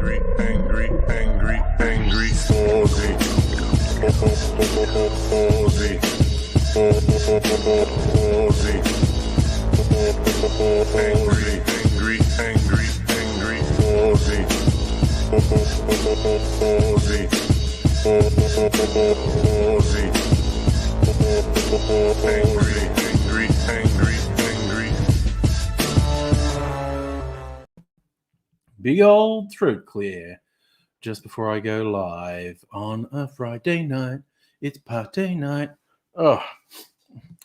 Aussie. Aussie. Aussie. Angry. Aussie. Angry. Big old throat clear just before I go live on a Friday night. It's party night. Oh,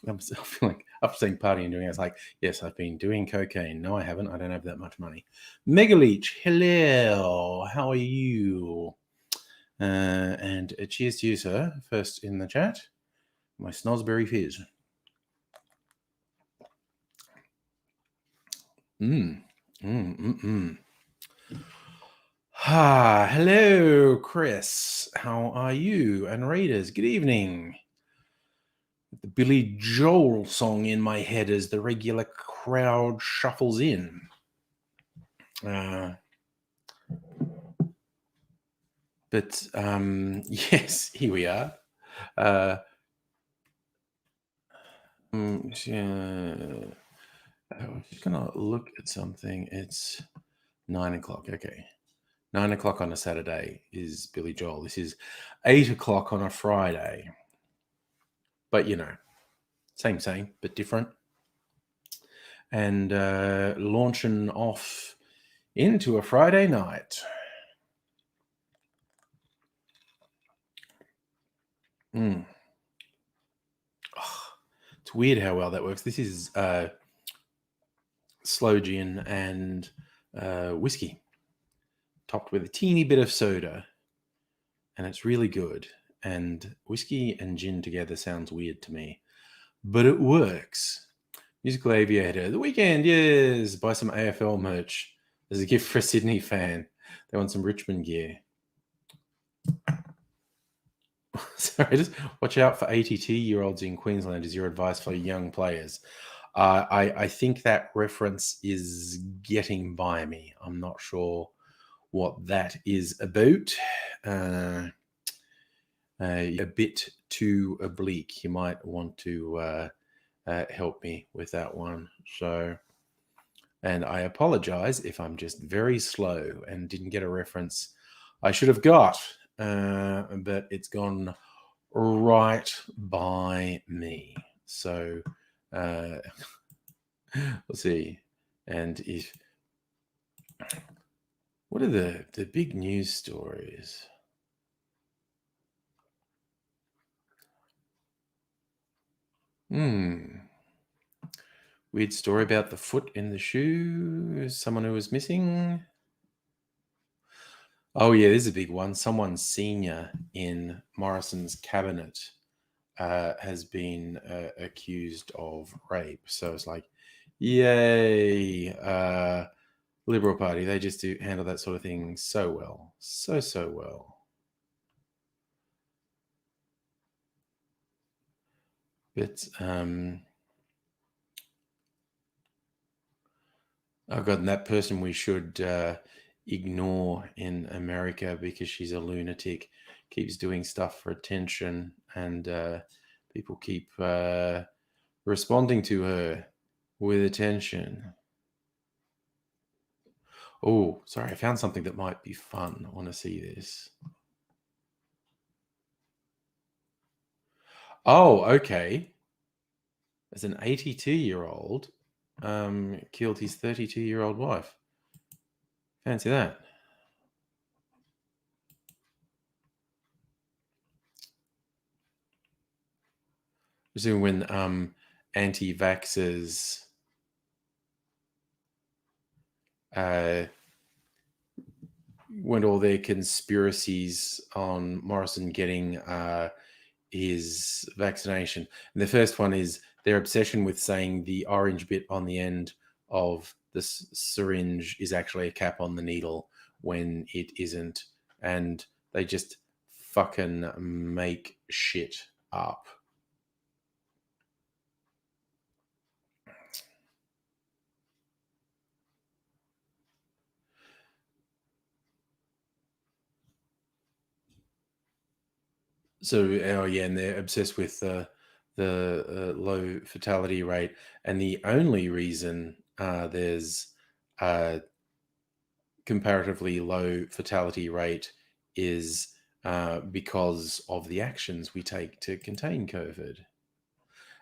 I feel like after saying party and doing it, it's like, yes, I've been doing cocaine. No, I haven't. I don't have that much money. Megaleech, hello. How are you? And cheers to you, sir. First in the chat, my snosberry fizz. Hello, Chris. How are you? And readers, good evening. The Billy Joel song in my head as the regular crowd shuffles in. But yes, here we are. I'm just gonna look at something. It's 9 o'clock. Okay, 9 o'clock on a Saturday is Billy Joel. This is 8 o'clock on a Friday. But you know, same, but different. And launching off into a Friday night. Oh, it's weird how well that works. This is sloe gin and whiskey, topped with a teeny bit of soda, and it's really good. And whiskey and gin together sounds weird to me, but it works. Musical Aviator, the weekend, yes. Buy some AFL merch as a gift for a Sydney fan. They want some Richmond gear. Sorry, just watch out for 82-year-olds in Queensland is your advice for young players. I think that reference is getting by me. I'm not sure what that is about. A bit too oblique. You might want to help me with that one. So, and I apologize if I'm just very slow and didn't get a reference I should have got. But it's gone right by me. So let's see. And if what are the big news stories? Weird story about the foot in the shoe. Someone who was missing. Oh, yeah, this is a big one. Someone senior in Morrison's cabinet has been accused of rape. So it's like, yay, Liberal Party. They just do handle that sort of thing so well. So well. But, oh, God, and that person we should ignore in America because she's a lunatic, keeps doing stuff for attention, and people keep responding to her with attention. Oh, sorry, I found something that might be fun. I want to see this. Oh, okay. As an 82-year-old killed his 32-year-old wife. Fancy that. Presume when anti-vaxxers went all their conspiracies on Morrison getting his vaccination. And the first one is their obsession with saying the orange bit on the end of the syringe is actually a cap on the needle when it isn't. And they just fucking make shit up. So, oh yeah, and they're obsessed with the low fatality rate, and the only reason there's a comparatively low fatality rate is because of the actions we take to contain COVID,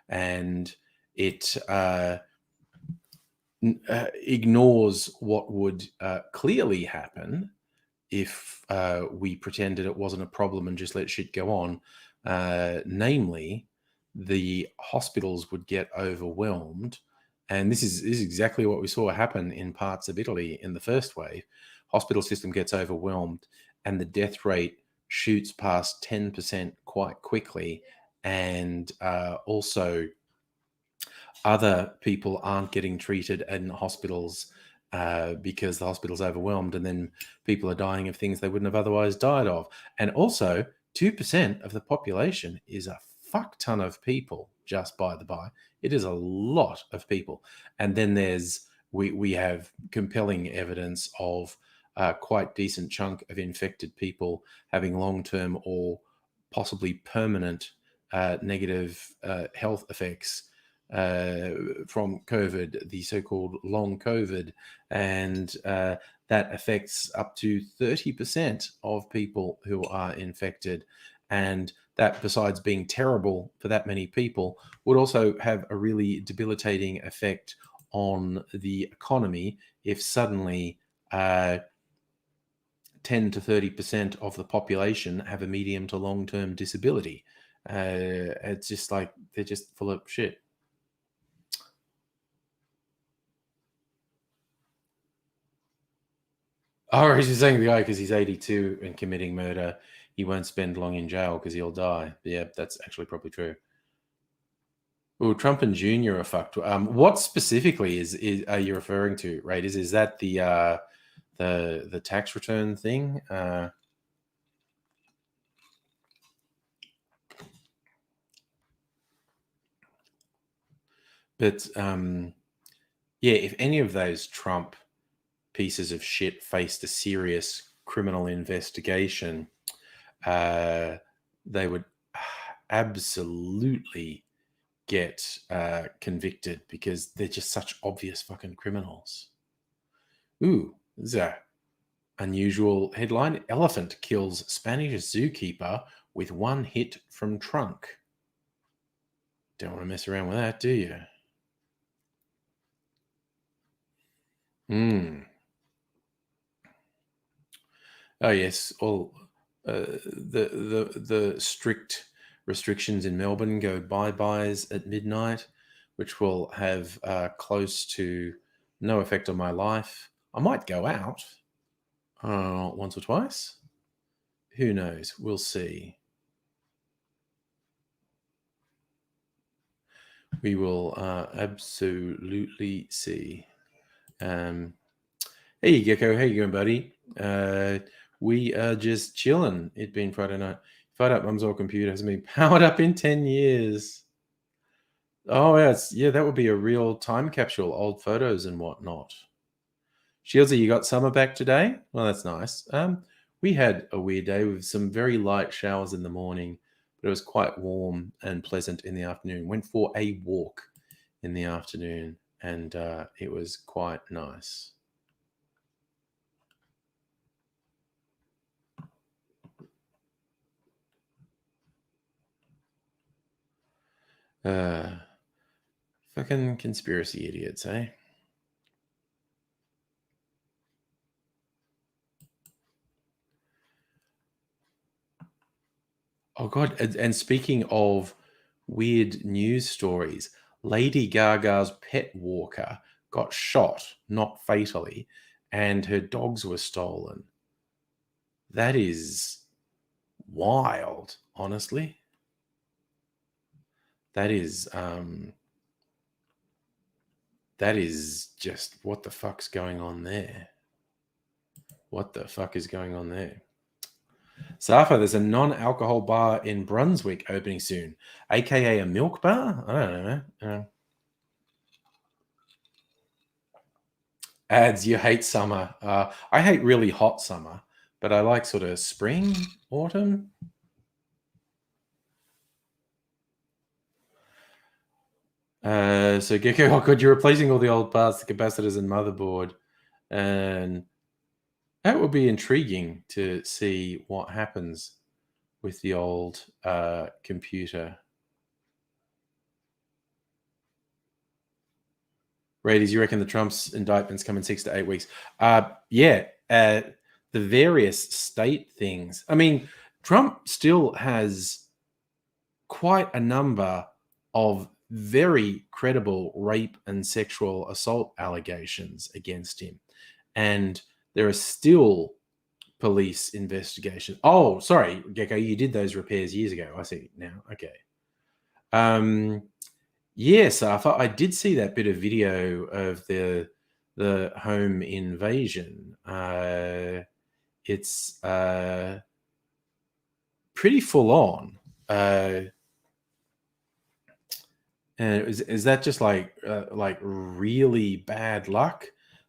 and it ignores what would clearly happen if we pretended it wasn't a problem and just let shit go on. Namely, the hospitals would get overwhelmed. And this is exactly what we saw happen in parts of Italy in the first wave. Hospital system gets overwhelmed, and the death rate shoots past 10% quite quickly. And also, other people aren't getting treated in hospitals because the hospital's overwhelmed, and then people are dying of things they wouldn't have otherwise died of. And also, 2% of the population is a fuck ton of people, just by the by. It is a lot of people. And then we have compelling evidence of a quite decent chunk of infected people having long-term or possibly permanent negative health effects from COVID, the so-called long COVID, and that affects up to 30% of people who are infected. And that, besides being terrible for that many people, would also have a really debilitating effect on the economy if suddenly 10 to 30% of the population have a medium to long-term disability. It's just like they're just full of shit. Oh, he's just saying the guy because he's 82 and committing murder, he won't spend long in jail because he'll die. Yeah, that's actually probably true. Oh, Trump and Junior are fucked. What specifically is are you referring to? Right? Is that the tax return thing? But yeah, if any of those Trump pieces of shit faced a serious criminal investigation, they would absolutely get convicted because they're just such obvious fucking criminals. Ooh, this is a unusual headline. Elephant kills Spanish zookeeper with one hit from trunk. Don't want to mess around with that, do you? Hmm. Oh yes, all the strict restrictions in Melbourne go bye-byes at midnight, which will have close to no effect on my life. I might go out once or twice. Who knows? We'll see. We will absolutely see. Um, hey, Gecko. How you going, buddy? We are just chilling. It being Friday night. Fired up Mum's old computer hasn't been powered up in 10 years. Oh, yeah, that would be a real time capsule, old photos and whatnot. Shieldsy, you got summer back today? Well, that's nice. We had a weird day with some very light showers in the morning, but it was quite warm and pleasant in the afternoon. Went for a walk in the afternoon, and it was quite nice. Fucking conspiracy idiots, eh? Oh god, and speaking of weird news stories, Lady Gaga's pet walker got shot, not fatally, and her dogs were stolen. That is wild, honestly. That is that is just what the fuck's going on there? What the fuck is going on there? Safa, there's a non-alcohol bar in Brunswick opening soon, aka a milk bar. I don't know. Ads, you hate summer. I hate really hot summer, but I like sort of spring, autumn. So Gecko, oh god, you're replacing all the old parts, the capacitors and motherboard, and that would be intriguing to see what happens with the old computer. Radies, you reckon the Trump's indictments come in 6 to 8 weeks? Yeah, the various state things. I mean, Trump still has quite a number of very credible rape and sexual assault allegations against him. And there are still police investigations. Oh, sorry, Gecko, you did those repairs years ago. I see now. Okay. Yes, I did see that bit of video of the home invasion. It's pretty full on. And is that just like really bad luck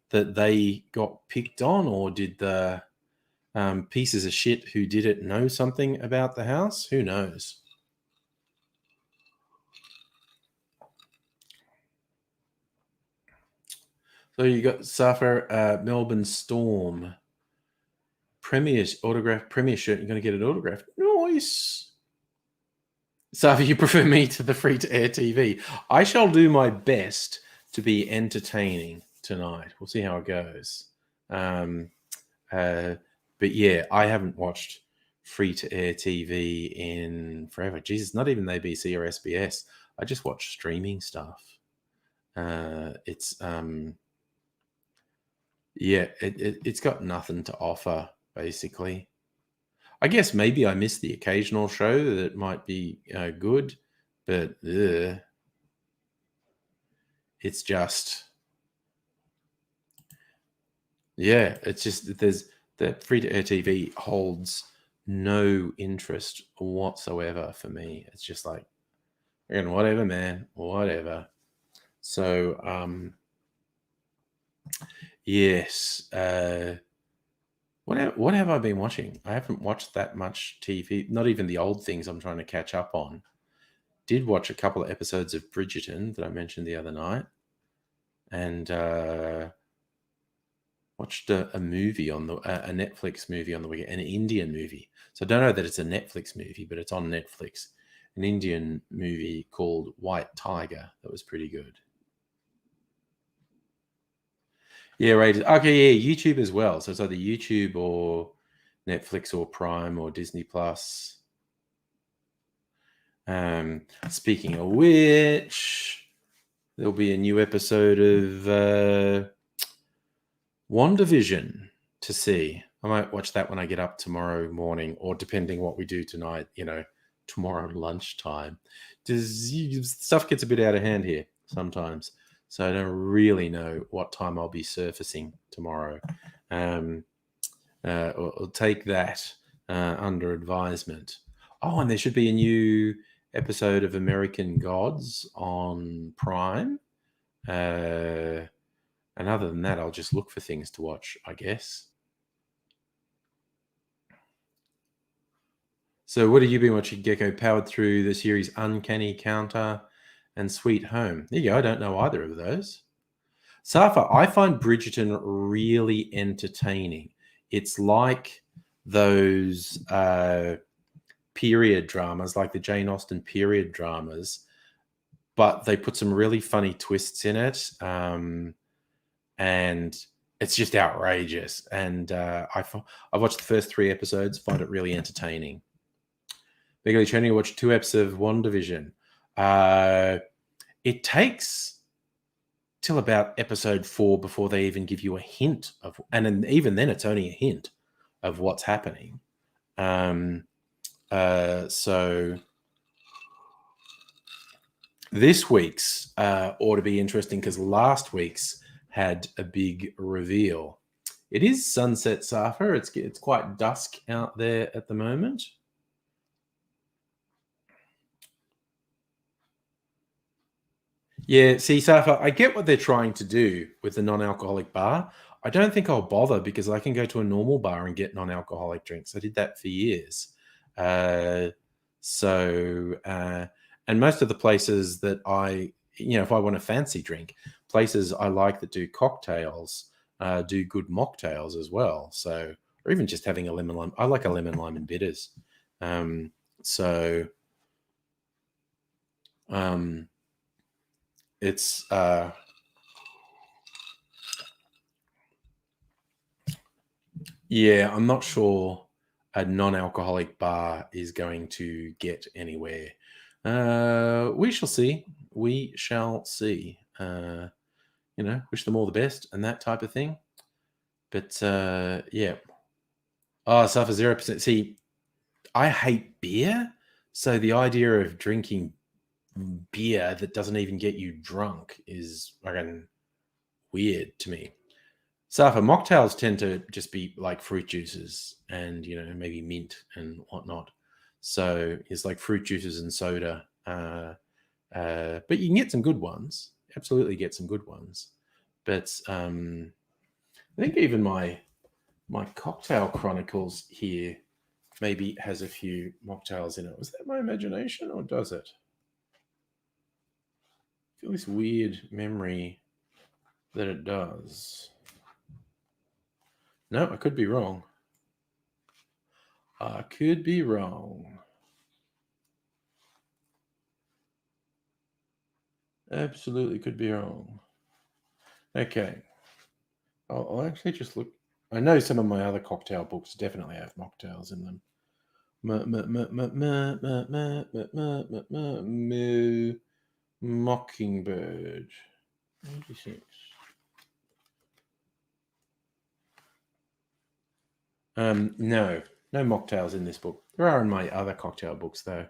that they got picked on, or did the pieces of shit who did it know something about the house? Who knows? So you got Safar, Melbourne Storm, Premier's autograph, Premier shirt. You're going to get it autographed. Nice. Safi, you prefer me to the free-to-air TV. I shall do my best to be entertaining tonight. We'll see how it goes. But yeah, I haven't watched free-to-air TV in forever. Jesus, not even the ABC or SBS. I just watch streaming stuff. It's yeah, it's got nothing to offer, basically. I guess maybe I missed the occasional show that might be good, but it's just, yeah, it's just that there's that free-to-air TV holds no interest whatsoever for me. It's just like, again, whatever, man, whatever. So, yes. What have I been watching? I haven't watched that much TV, not even the old things I'm trying to catch up on. Did watch a couple of episodes of Bridgerton that I mentioned the other night, and watched a movie on a Netflix movie on the weekend, an Indian movie. So I don't know that it's a Netflix movie, but it's on Netflix. An Indian movie called White Tiger that was pretty good. Yeah, rated. Okay, yeah, YouTube as well. So it's either YouTube or Netflix or Prime or Disney Plus. Speaking of which, there'll be a new episode of WandaVision to see. I might watch that when I get up tomorrow morning, or depending what we do tonight, tomorrow lunchtime. Stuff gets a bit out of hand here sometimes. So I don't really know what time I'll be surfacing tomorrow. I'll take that under advisement. Oh, and there should be a new episode of American Gods on Prime. And other than that, I'll just look for things to watch, I guess. So what have you been watching, Gecko? Powered through the series Uncanny Counter and Sweet Home. There you go. I don't know either of those. Safa, I find Bridgerton really entertaining. It's like those period dramas, like the Jane Austen period dramas, but they put some really funny twists in it. And it's just outrageous. And I've watched the first 3 episodes, find it really entertaining. Bigly Tony watched 2 episodes of WandaVision. It takes till about episode 4 before they even give you a hint of, and even then it's only a hint of what's happening. So this week's ought to be interesting because last week's had a big reveal. It is sunset, Safa. It's quite dusk out there at the moment. Yeah, see, Safa, I get what they're trying to do with the non-alcoholic bar. I don't think I'll bother because I can go to a normal bar and get non-alcoholic drinks. I did that for years. And most of the places that I if I want a fancy drink, places I like that do cocktails do good mocktails as well. So, or even just having a lemon lime. I like a lemon lime and bitters. So it's yeah, I'm not sure a non-alcoholic bar is going to get anywhere. We shall see. We shall see. Wish them all the best and that type of thing. But yeah. Oh, suffer 0%. See, I hate beer. So the idea of drinking beer that doesn't even get you drunk is fucking weird to me. Safa mocktails tend to just be like fruit juices and maybe mint and whatnot. So it's like fruit juices and soda. But you can get some good ones. Absolutely get some good ones. But I think even my cocktail chronicles here maybe has a few mocktails in it. Was that my imagination or does it? I feel this weird memory that it does. No, I could be wrong. I could be wrong. Absolutely could be wrong. Okay. I'll actually just look. I know some of my other cocktail books definitely have mocktails in them. Mockingbird. 86. No mocktails in this book. There are in my other cocktail books, though.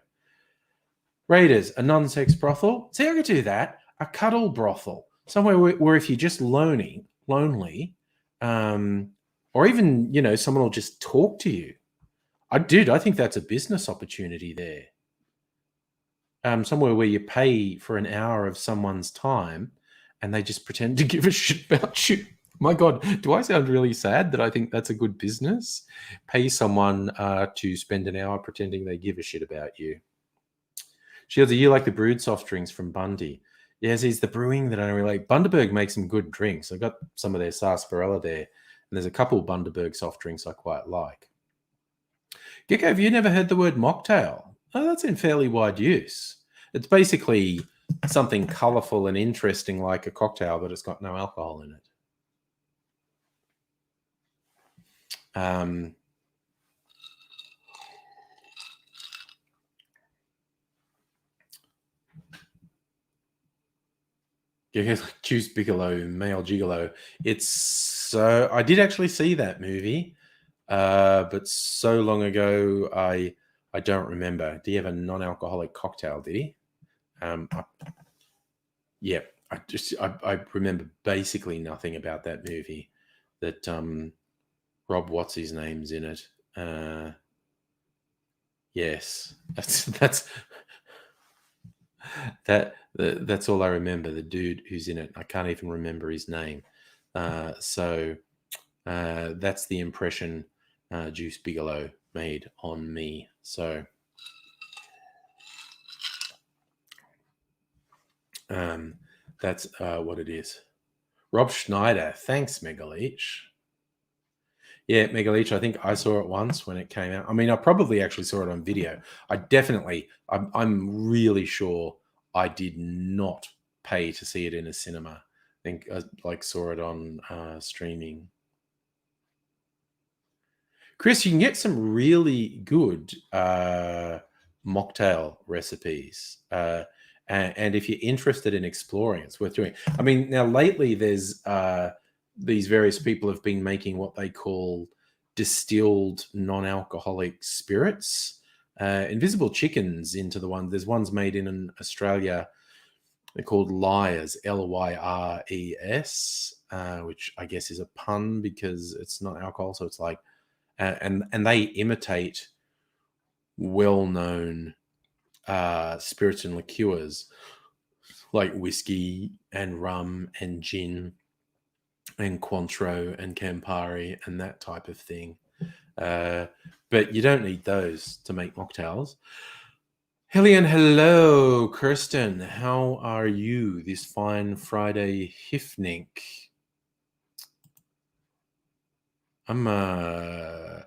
Raiders, a non-sex brothel. See, I could do that. A cuddle brothel, somewhere where if you're just lonely, or even someone will just talk to you. I think that's a business opportunity there. Somewhere where you pay for an hour of someone's time, and they just pretend to give a shit about you. My God, do I sound really sad that I think that's a good business? Pay someone to spend an hour pretending they give a shit about you. Shields, you like the brewed soft drinks from Bundy? Yes, it's the brewing that I really like. Bundaberg makes some good drinks. I got some of their sarsaparilla there, and there's a couple Bundaberg soft drinks I quite like. Gecko, have you never heard the word mocktail? Oh, that's in fairly wide use. It's basically something colourful and interesting like a cocktail, but it's got no alcohol in it. Juice Bigelow, Male Gigolo. I did actually see that movie, but so long ago, I don't remember. Do you have a non-alcoholic cocktail? Did he? Yeah, I remember basically nothing about that movie. That Rob, what's his name's in it? Yes, that's all I remember. The dude who's in it, I can't even remember his name. So that's the impression Juice Bigelow made on me. So that's what it is. Rob Schneider. Thanks, Megaleech. Yeah, Megaleech, I think I saw it once when it came out. I mean, I probably actually saw it on video. I'm really sure I did not pay to see it in a cinema. I think I saw it on streaming. Chris, you can get some really good mocktail recipes. And if you're interested in exploring, it's worth doing. I mean, now lately there's these various people have been making what they call distilled non-alcoholic spirits. Invisible Chicken's into the one. There's ones made in Australia. They're called Lyres, Lyres, which I guess is a pun because it's not alcohol. So it's like, and they imitate well-known spirits and liqueurs like whiskey and rum and gin and Cointreau and Campari and that type of thing. But you don't need those to make mocktails. Hellion, hello, Kirsten. How are you this fine Friday evening? I'm I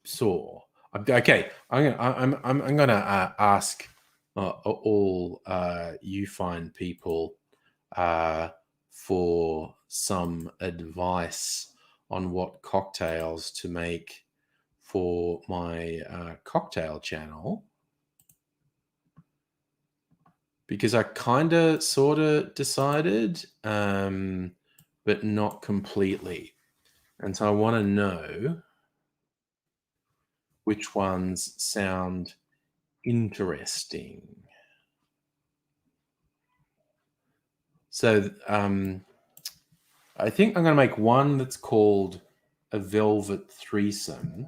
saw. Okay, I'm gonna ask all you fine people uh, for some advice on what cocktails to make for my cocktail channel, because I kind of sort of decided, but not completely. And so I want to know which ones sound interesting. So I think I'm going to make one that's called a velvet threesome,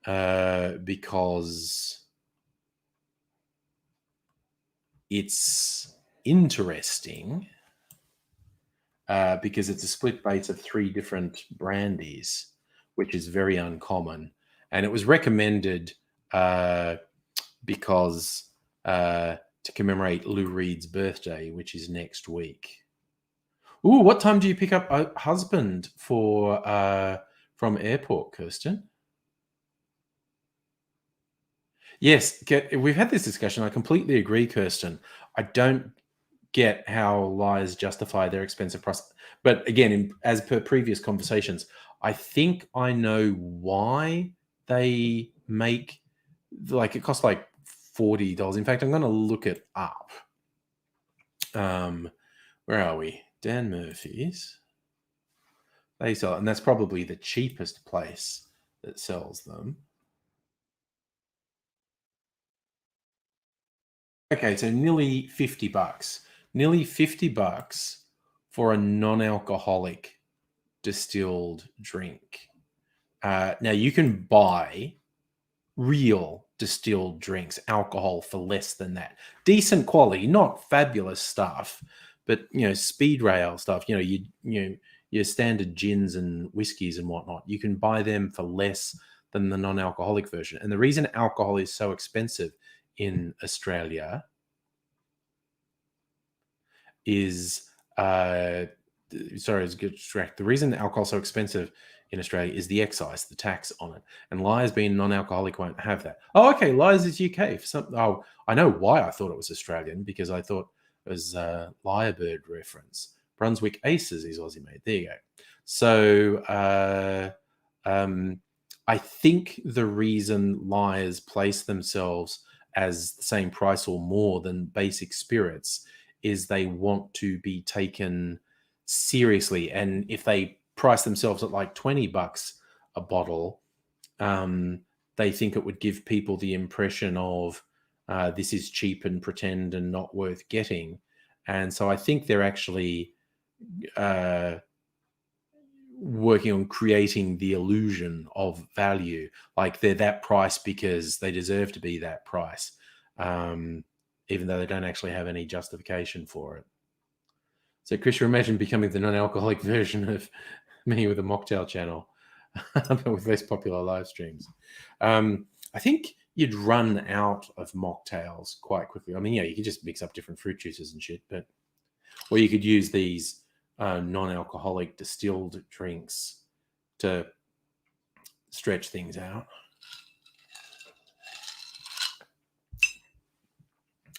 because it's interesting, because it's a split base of 3 different brandies, which is very uncommon. And it was recommended because to commemorate Lou Reed's birthday, which is next week. Ooh, what time do you pick up a husband for from airport, Kirsten? Yes, we've had this discussion. I completely agree, Kirsten. I don't get how liars justify their expensive price. But again, as per previous conversations, I think I know why they make, like, it costs like $40. In fact, I'm going to look it up. Where are we? Dan Murphy's. They sell it, and that's probably the cheapest place that sells them. Okay, so nearly $50. Nearly $50 for a non-alcoholic distilled drink. Now you can buy real distilled drinks, alcohol, for less than that. Decent quality, not fabulous stuff, but speed rail stuff. Your standard gins and whiskies and whatnot. You can buy them for less than the non-alcoholic version. And the reason alcohol is so expensive in Australia is sorry, it's good distract. The reason alcohol's so expensive in Australia is the excise, the tax on it. And Liars, being non-alcoholic, won't have that. Oh, okay, Liars is UK. Oh, I know why I thought it was Australian, because I thought it was a Lyrebird reference. Brunswick Aces is Aussie made. There you go. So I think the reason Liars place themselves as the same price or more than basic spirits is they want to be taken seriously. And if they price themselves at like $20 a bottle, they think it would give people the impression of this is cheap and pretend and not worth getting. And so I think they're actually working on creating the illusion of value, like they're that price because they deserve to be that price, even though they don't actually have any justification for it. So, Chris, you imagine becoming the non-alcoholic version of me with a mocktail channel, but with less popular live streams. I think you'd run out of mocktails quite quickly. I mean, you could just mix up different fruit juices and shit, or you could use these non-alcoholic distilled drinks to stretch things out.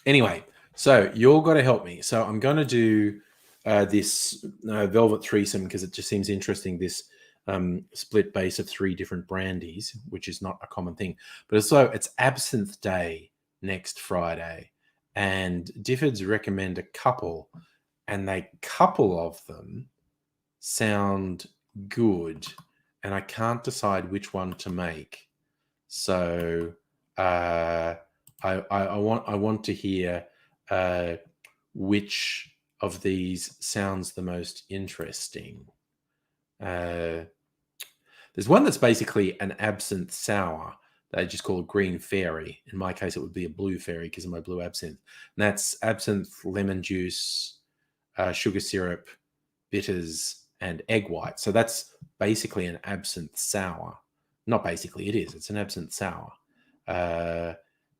Anyway, so you're going to help me. So I'm going to do this velvet threesome because it just seems interesting. This split base of 3 different brandies, which is not a common thing. But also, it's Absinthe Day next Friday, and Difford's recommend a couple, and a couple of them sound good, and I can't decide which one to make. So I want to hear which of these sounds the most interesting. There's one that's basically an absinthe sour. They just call it green fairy. In my case, it would be a blue fairy because of my blue absinthe. And that's absinthe, lemon juice, sugar syrup, bitters, and egg white. So that's basically an absinthe sour. Not basically, it is. It's an absinthe sour.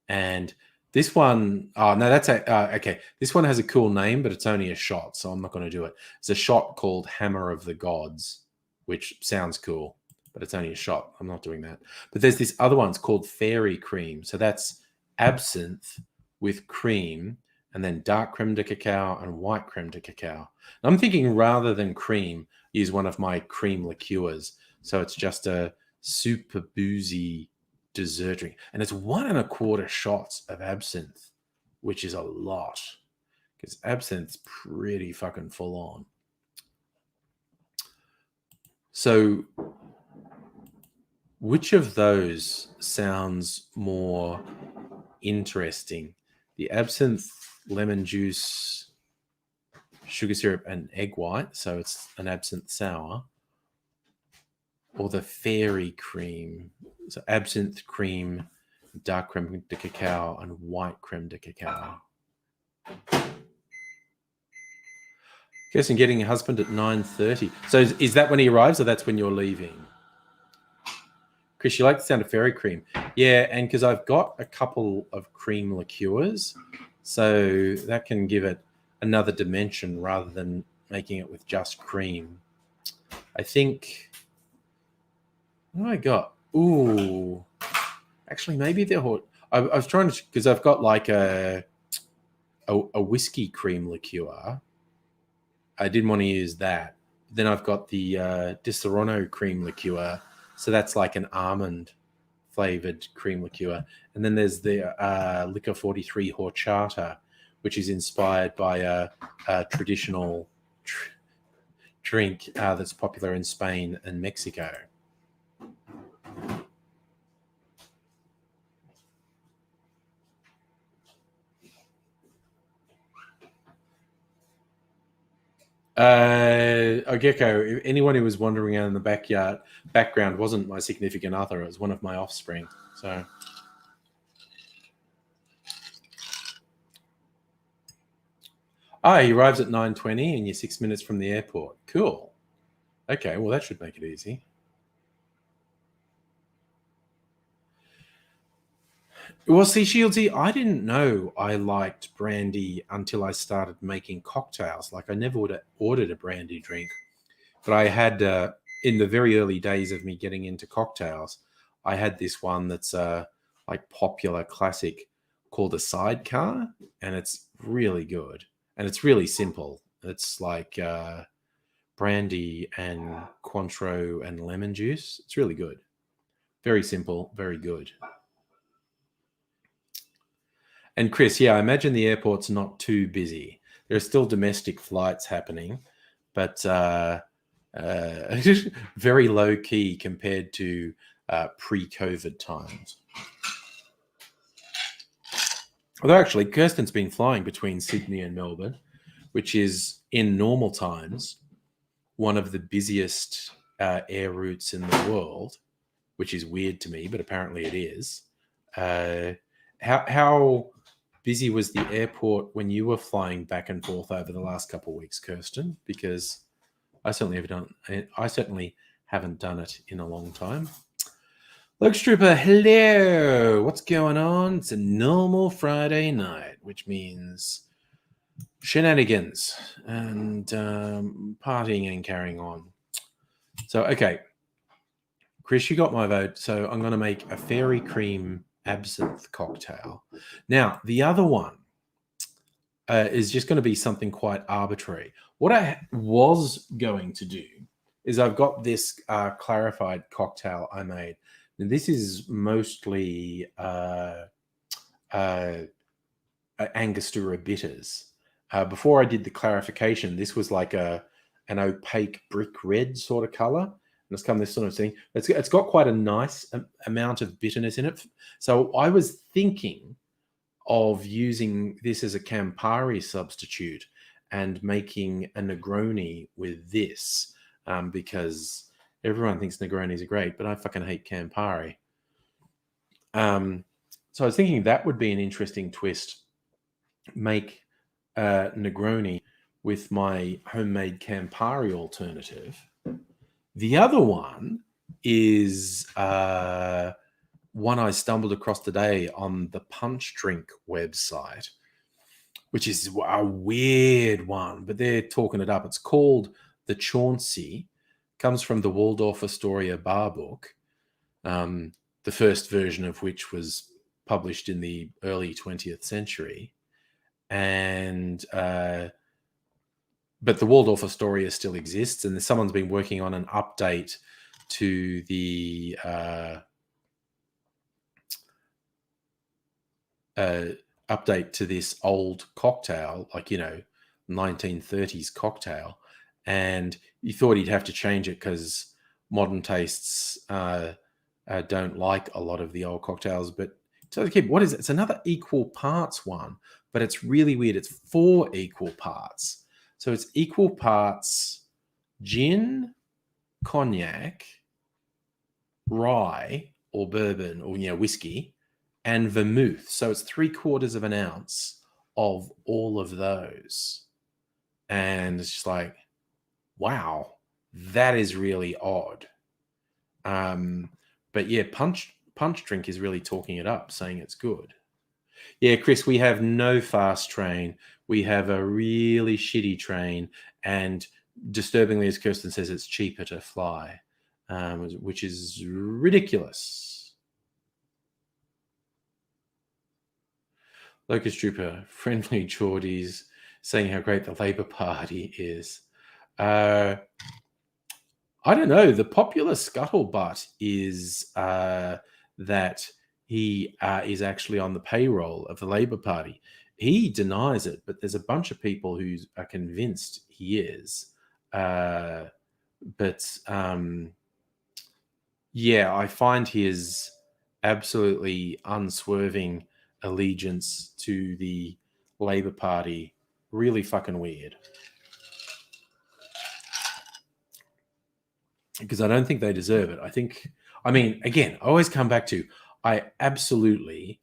And this one, oh no, that's okay. This one has a cool name, but it's only a shot, so I'm not going to do it. It's a shot called Hammer of the Gods, which sounds cool, but it's only a shot. I'm not doing that. But there's this other one. It's called Fairy Cream. So that's absinthe with cream, and then dark creme de cacao and white creme de cacao. And I'm thinking rather than cream, use one of my cream liqueurs. So it's just a super boozy dessert drink, and it's 1.25 shots of absinthe, which is a lot because absinthe's pretty fucking full on. So which of those sounds more interesting? The absinthe, lemon juice, sugar syrup, and egg white, so it's an absinthe sour, or the fairy cream, so absinthe cream, dark creme de cacao, and white creme de cacao. Kirsten getting a husband at 9:30. So is that when he arrives, or that's when you're leaving? Chris, you like the sound of fairy cream? Yeah, and because I've got a couple of cream liqueurs, so that can give it another dimension rather than making it with just cream. I think... What do I got? Ooh. Actually, maybe they're hot. I was trying to... Because I've got like a whiskey cream liqueur. I didn't want to use that. Then I've got the Disaronno cream liqueur. So that's like an almond flavored cream liqueur. And then there's the Liquor 43 Horchata, which is inspired by a traditional drink that's popular in Spain and Mexico. Ogeko, anyone who was wandering out in the background wasn't my significant other. It was one of my offspring. So, he arrives at 9:20 and you're 6 minutes from the airport. Cool. Okay, well, that should make it easy. Well, see, Shieldsy, I didn't know I liked brandy until I started making cocktails. Like, I never would have ordered a brandy drink. But I had, in the very early days of me getting into cocktails, I had this one that's like popular classic called a sidecar, and it's really good. And it's really simple. It's like brandy and Cointreau and lemon juice. It's really good. Very simple, very good. And Chris, yeah, I imagine the airport's not too busy. There are still domestic flights happening, but very low key compared to pre-COVID times. Although actually, Kirsten's been flying between Sydney and Melbourne, which is in normal times one of the busiest air routes in the world, which is weird to me, but apparently it is. How busy was the airport when you were flying back and forth over the last couple of weeks, Kirsten? Because I certainly haven't done it in a long time. Luke Stripper, hello. What's going on? It's a normal Friday night, which means shenanigans and partying and carrying on. So, okay. Chris, you got my vote. So I'm going to make a fairy cream absinthe cocktail. Now, the other one is just going to be something quite arbitrary. What I was going to do is I've got this clarified cocktail I made. And this is mostly Angostura bitters. Before I did the clarification, this was like an opaque brick red sort of color. And it's come this sort of thing. It's got quite a nice amount of bitterness in it. So I was thinking of using this as a Campari substitute and making a Negroni with this because everyone thinks Negronis are great, but I fucking hate Campari. So I was thinking that would be an interesting twist. Make Negroni with my homemade Campari alternative. The other one is one I stumbled across today on the Punch Drink website, which is a weird one, but they're talking it up. It's called The Chauncey, comes from the Waldorf Astoria bar book, the first version of which was published in the early 20th century. And but the Waldorf Astoria still exists, and someone's been working on an update to the update to this old cocktail, like, 1930s cocktail, and you thought he'd have to change it because modern tastes don't like a lot of the old cocktails. But so what is it? It's another equal parts one, but it's really weird. It's 4 equal parts. So it's equal parts gin, cognac, rye or bourbon or whiskey, and vermouth. So it's 3/4 of an ounce of all of those. And it's just like, wow, that is really odd. But yeah, Punch Drink is really talking it up, saying it's good. Yeah, Chris, we have no fast train. We have a really shitty train, and disturbingly, as Kirsten says, it's cheaper to fly, which is ridiculous. Locust Trooper, friendly Geordies, saying how great the Labour Party is. I don't know. The popular scuttlebutt is that he is actually on the payroll of the Labour Party. He denies it, but there's a bunch of people who are convinced he is. Yeah, I find his absolutely unswerving allegiance to the Labour Party really fucking weird. Because I don't think they deserve it. Again, I always come back to, I absolutely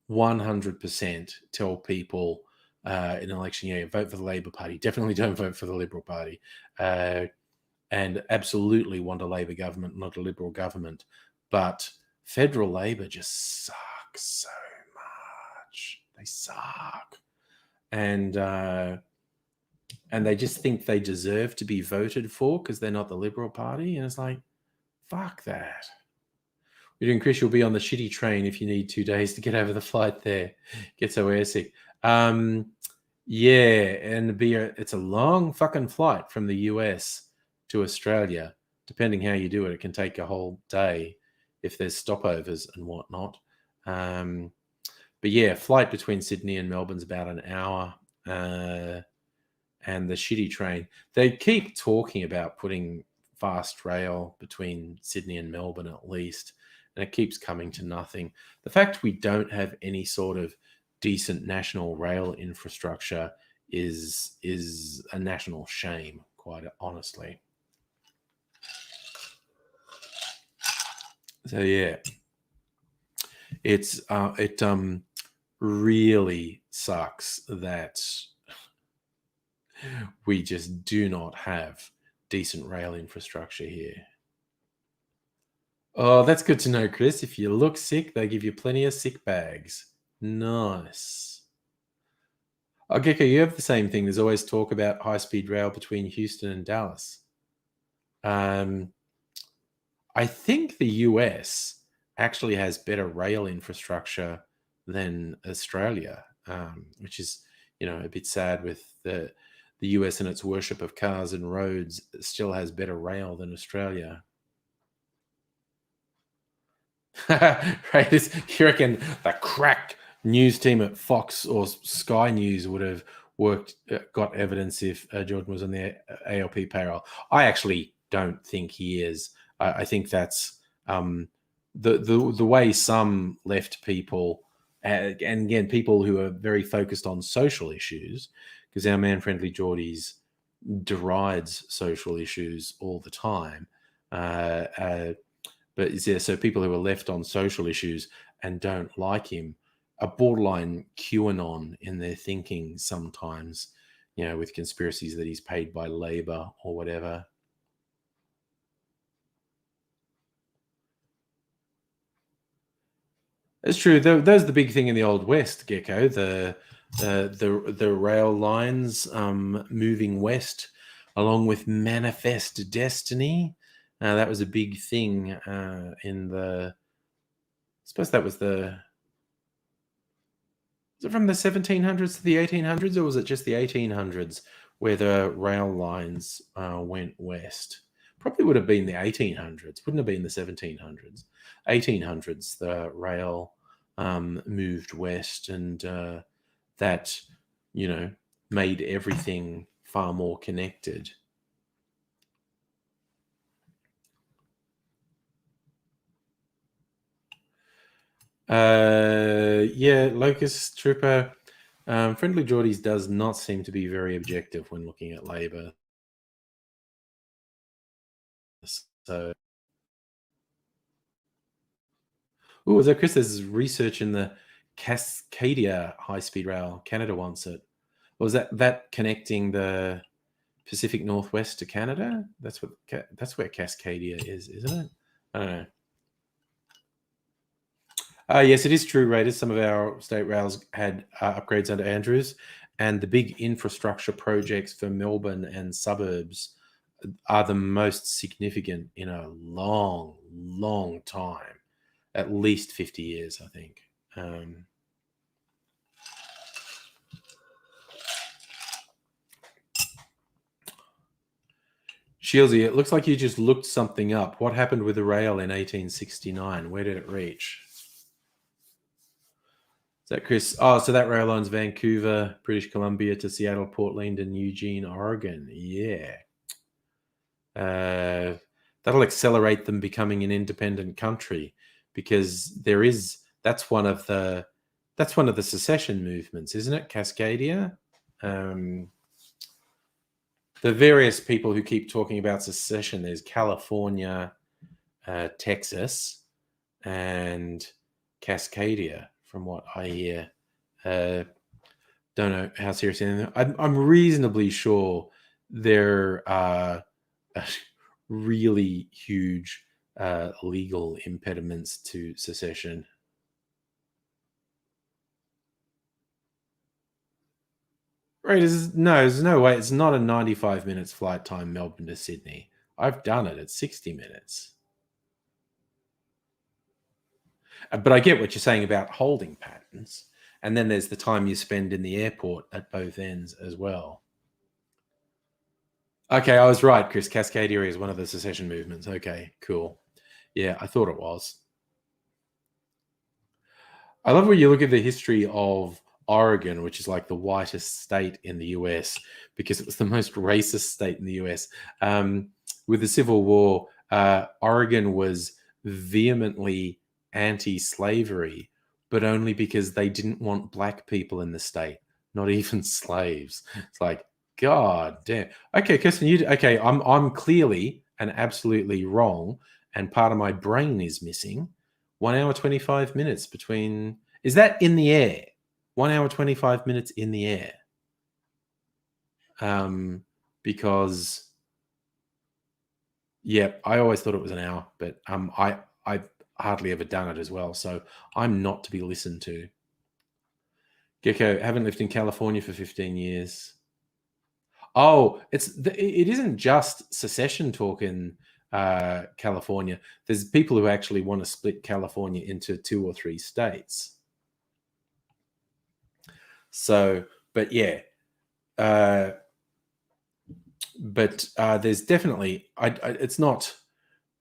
100% tell people in an election, vote for the Labour Party. Definitely don't vote for the Liberal Party. And absolutely want a Labour government, not a Liberal government. But federal Labour just sucks so much. They suck. And they just think they deserve to be voted for because they're not the Liberal Party. And it's like, fuck that. You're doing, Chris, you'll be on the shitty train if you need 2 days to get over the flight there. Get so airsick. Yeah, and it's a long fucking flight from the US to Australia. Depending how you do it, it can take a whole day if there's stopovers and whatnot. But yeah, flight between Sydney and Melbourne's about an hour. And the shitty train, they keep talking about putting fast rail between Sydney and Melbourne at least, and it keeps coming to nothing. The fact we don't have any sort of decent national rail infrastructure is a national shame, quite honestly. So yeah, it really sucks that we just do not have decent rail infrastructure here. Oh, that's good to know, Chris. If you look sick, they give you plenty of sick bags. Nice. Oh, Gecko, you have the same thing. There's always talk about high-speed rail between Houston and Dallas. I think the US actually has better rail infrastructure than Australia, which is, a bit sad with the US and its worship of cars and roads still has better rail than Australia. Right? You reckon the crack news team at Fox or Sky News would have got evidence if Jordan was on the ALP payroll? I actually don't think he is. I think that's the way some left people, and again, people who are very focused on social issues, because our man Friendly Geordies derides social issues all the time. But yeah, so people who are left on social issues and don't like him are borderline QAnon in their thinking sometimes, with conspiracies that he's paid by Labor or whatever. It's true. Those are the big thing in the Old West, Gecko. The rail lines moving west, along with manifest destiny. That was a big thing in the. I suppose that was the. Was it from the 1700s to the 1800s, or was it just the 1800s where the rail lines went west? Probably would have been the 1800s. Wouldn't have been the 1700s. 1800s, the rail moved west, and that, made everything far more connected. Yeah, Locust Trooper. Friendly Geordies does not seem to be very objective when looking at Labour. So, so Chris, there's research in the Cascadia high-speed rail. Canada wants it. Was that connecting the Pacific Northwest to Canada? That's where Cascadia is, isn't it? I don't know. Yes, it is true, Raiders. Some of our state rails had upgrades under Andrews, and the big infrastructure projects for Melbourne and suburbs are the most significant in a long, long time, at least 50 years, I think. Shieldsy, it looks like you just looked something up. What happened with the rail in 1869? Where did it reach? Is that Chris? Oh, so that rail line's Vancouver, British Columbia to Seattle, Portland, and Eugene, Oregon. Yeah. That'll accelerate them becoming an independent country, because that's one of the secession movements, isn't it? Cascadia. The various people who keep talking about secession, there's California, Texas, and Cascadia, from what I hear. Don't know how serious I'm reasonably sure there are really huge legal impediments to secession. Right? There's no way. It's not a 95 minutes flight time, Melbourne to Sydney. I've done it at 60 minutes. But I get what you're saying about holding patterns. And then there's the time you spend in the airport at both ends as well. Okay, I was right, Chris. Cascadia is one of the secession movements. Okay, cool. Yeah, I thought it was. I love when you look at the history of Oregon, which is like the whitest state in the US, because it was the most racist state in the US. With the Civil War, Oregon was vehemently anti-slavery, but only because they didn't want black people in the state, not even slaves. It's like, God damn. Okay, Kirsten, I'm clearly and absolutely wrong, and part of my brain is missing. 1 hour 25 minutes between. Is that in the air? 1 hour 25 minutes in the air. Because I always thought it was an hour, but I've hardly ever done it as well, so I'm not to be listened to. Gecko, haven't lived in California for 15 years. Oh, it isn't just secession talk in California. There's people who actually want to split California into 2 or 3 states. So, but yeah, there's definitely it's not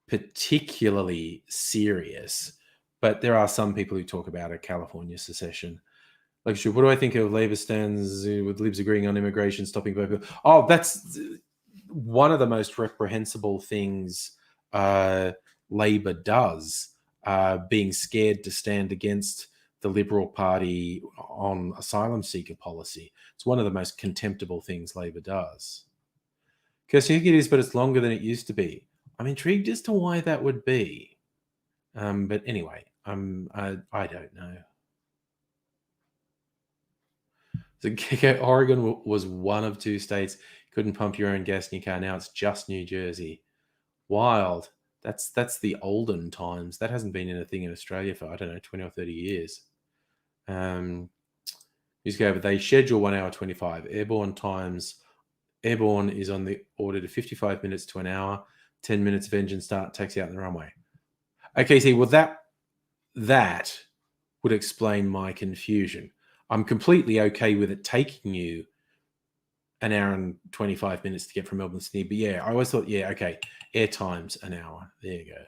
particularly serious, but there are some people who talk about a California secession. Like, what do I think of Labour stands with Libs agreeing on immigration, stopping both? Oh, that's one of the most reprehensible things Labour does, being scared to stand against the Liberal Party on asylum seeker policy. It's one of the most contemptible things Labour does. Because I think it is, but it's longer than it used to be. I'm intrigued as to why that would be. But anyway, I don't know. So Oregon was one of 2 states couldn't pump your own gas in your car. Now it's just New Jersey. Wild. That's the olden times. That hasn't been in a thing in Australia for, I don't know, 20 or 30 years. Just go over. They schedule 1 hour 25. Airborne is on the order to 55 minutes to an hour, 10 minutes of engine start, taxi out on the runway. Okay, see, well, that would explain my confusion. I'm completely okay with it taking you an hour and 25 minutes to get from Melbourne to Sydney. But yeah, I always thought, yeah, okay, air time's an hour. There you go.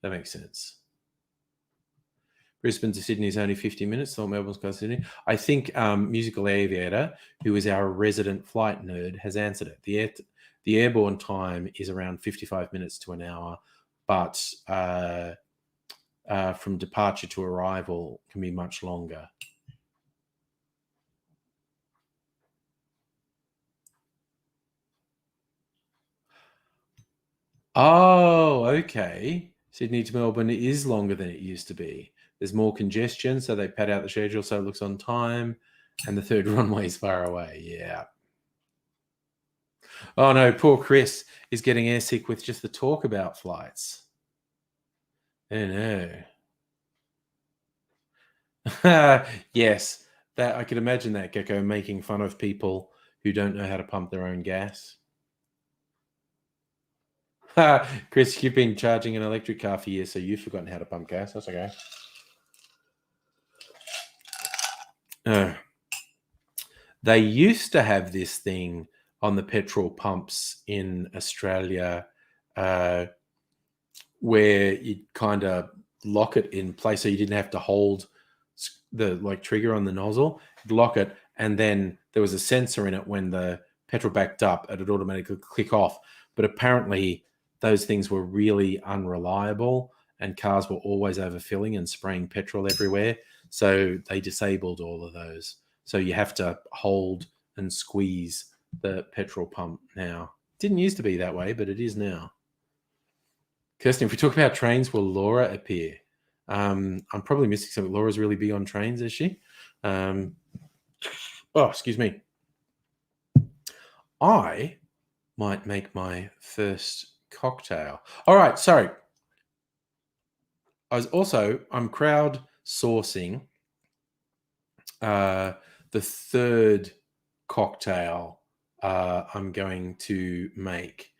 That makes sense. Brisbane to Sydney is only 50 minutes. So Melbourne's close to Sydney. I think Musical Aviator, who is our resident flight nerd, has answered it. The airborne time is around 55 minutes to an hour, but from departure to arrival can be much longer. Oh, okay. Sydney to Melbourne is longer than it used to be. There's more congestion, so they pad out the schedule so it looks on time, and the third runway is far away. Yeah. Oh no, poor Chris is getting airsick with just the talk about flights. Oh no. Yes, that I could imagine that Gecko making fun of people who don't know how to pump their own gas. Chris, you've been charging an electric car for years, so you've forgotten how to pump gas. That's okay. They used to have this thing on the petrol pumps in Australia where you'd kind of lock it in place so you didn't have to hold the trigger on the nozzle. You'd lock it, and then there was a sensor in it when the petrol backed up, it would automatically click off. But apparently those things were really unreliable and cars were always overfilling and spraying petrol everywhere. So they disabled all of those. So you have to hold and squeeze the petrol pump now. Didn't used to be that way, but it is now. Kirsten, if we talk about trains, will Laura appear? I'm probably missing something. Laura's really big on trains, is she? Excuse me. I might make my first cocktail. All right, sorry. I'm crowd sourcing the third cocktail I'm going to make.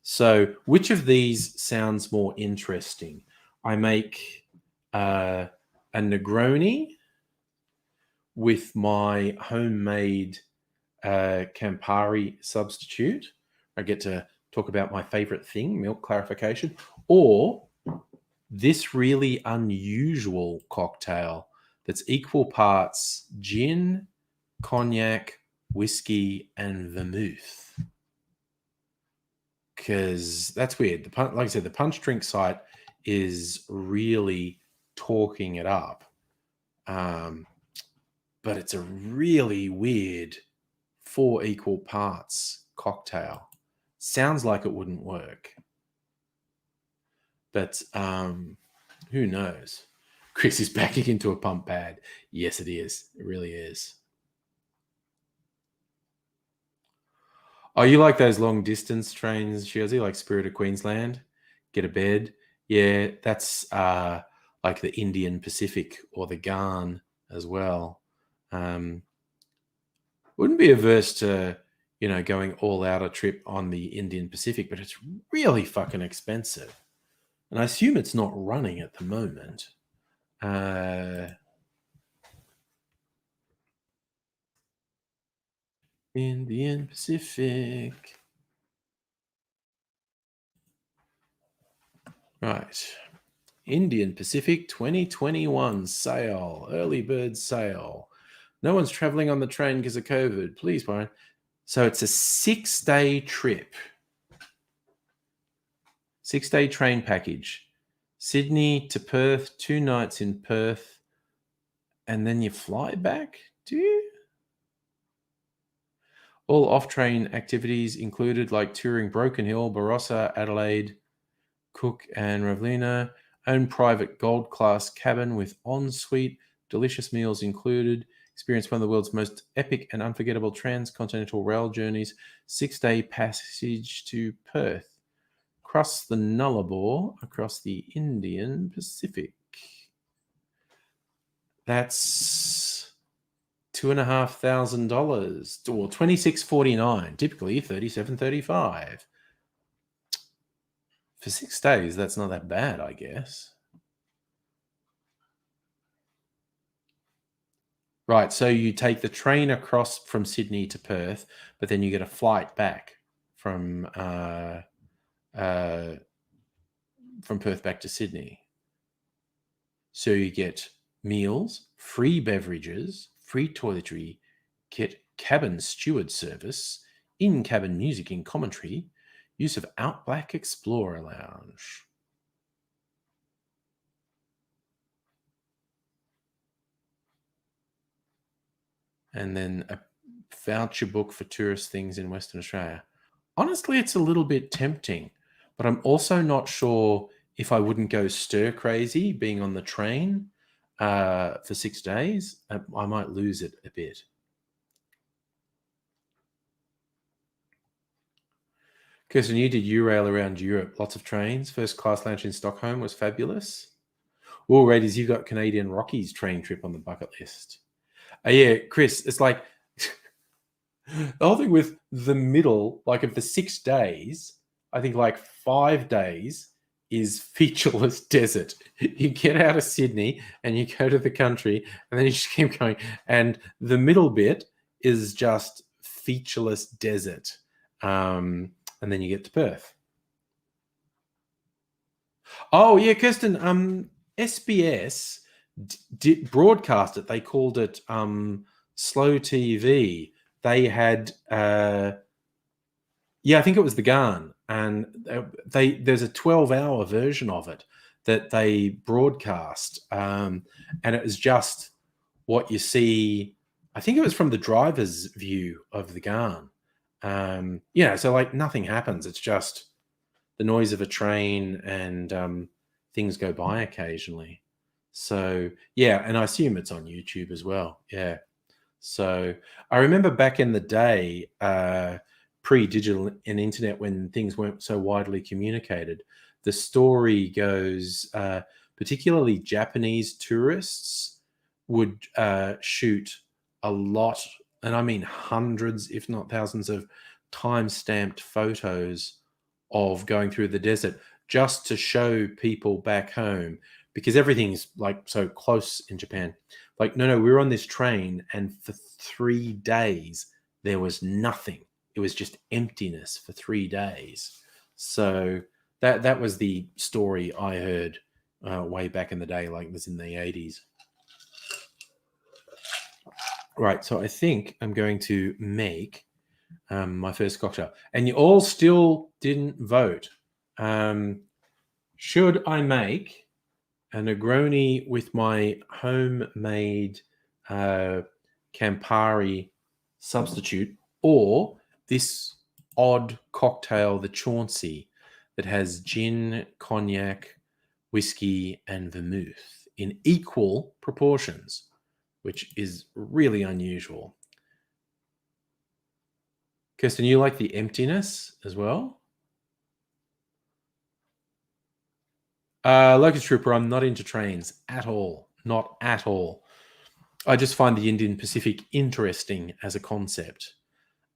So which of these sounds more interesting? I make a Negroni with my homemade Campari substitute. I get to talk about my favorite thing, milk clarification, or this really unusual cocktail that's equal parts gin, cognac, whiskey, and vermouth. Because that's weird. Like I said, the punch drink site is really talking it up. But it's a really weird 4 equal parts cocktail. Sounds like it wouldn't work. But who knows? Chris is backing into a pump pad. Yes, it is. It really is. Oh, you like those long distance trains, Shirley, like Spirit of Queensland? Get a bed. Yeah, that's like the Indian Pacific or the Ghan as well. Wouldn't be averse to, going all out a trip on the Indian Pacific, but it's really fucking expensive. And I assume it's not running at the moment. Indian Pacific. Right. Indian Pacific 2021 sale. Early bird sale. No one's traveling on the train because of COVID. Please, Brian. So it's a 6-day trip. 6-day train package. Sydney to Perth, 2 nights in Perth, and then you fly back, do you? All off-train activities included, like touring Broken Hill, Barossa, Adelaide, Cook and Ravlina. Own private gold class cabin with ensuite, delicious meals included. Experience one of the world's most epic and unforgettable transcontinental rail journeys. 6-day passage to Perth. across the Nullarbor, across the Indian Pacific. That's $2,500 or $26.49. Typically $37.35 for 6 days. That's not that bad, I guess. Right, so you take the train across from Sydney to Perth, but then you get a flight back from Perth back to Sydney. So you get meals, free beverages, free toiletry, get cabin steward service, in-cabin music and commentary, use of Outback Explorer Lounge. And then a voucher book for tourist things in Western Australia. Honestly, it's a little bit tempting, but I'm also not sure if I wouldn't go stir crazy being on the train for 6 days. I might lose it a bit. Kirsten, you did Eurail around Europe, lots of trains. First class lounge in Stockholm was fabulous. Well, Raiders, you've got Canadian Rockies train trip on the bucket list. Yeah, Chris, it's like the whole thing with the middle, like of the 6 days, I think like 5 days is featureless desert. You get out of Sydney and you go to the country and then you just keep going. And the middle bit is just featureless desert. And then you get to Perth. Oh, yeah, Kirsten, SBS did broadcast it. They called it Slow TV. They had, I think it was the Garn, and there's a 12-hour version of it that they broadcast, and it was just what you see. I think it was from the driver's view of the Garn. So like nothing happens. It's just the noise of a train and things go by occasionally. So yeah, and I assume it's on YouTube as well. Yeah. So I remember back in the day, pre-digital and internet, when things weren't so widely communicated, the story goes, particularly Japanese tourists would shoot a lot, and I mean hundreds, if not thousands, of time-stamped photos of going through the desert just to show people back home, because everything's like so close in Japan. Like, no, we were on this train and for 3 days there was nothing. It was just emptiness for 3 days. So that was the story I heard way back in the day, like it was in the 80s. Right, so I think I'm going to make my first cocktail. And you all still didn't vote. Should I make a Negroni with my homemade Campari substitute, or this odd cocktail, the Chauncey, that has gin, cognac, whiskey, and vermouth in equal proportions, which is really unusual. Kirsten, you like the emptiness as well? Locust Trooper, I'm not into trains at all. Not at all. I just find the Indian Pacific interesting as a concept.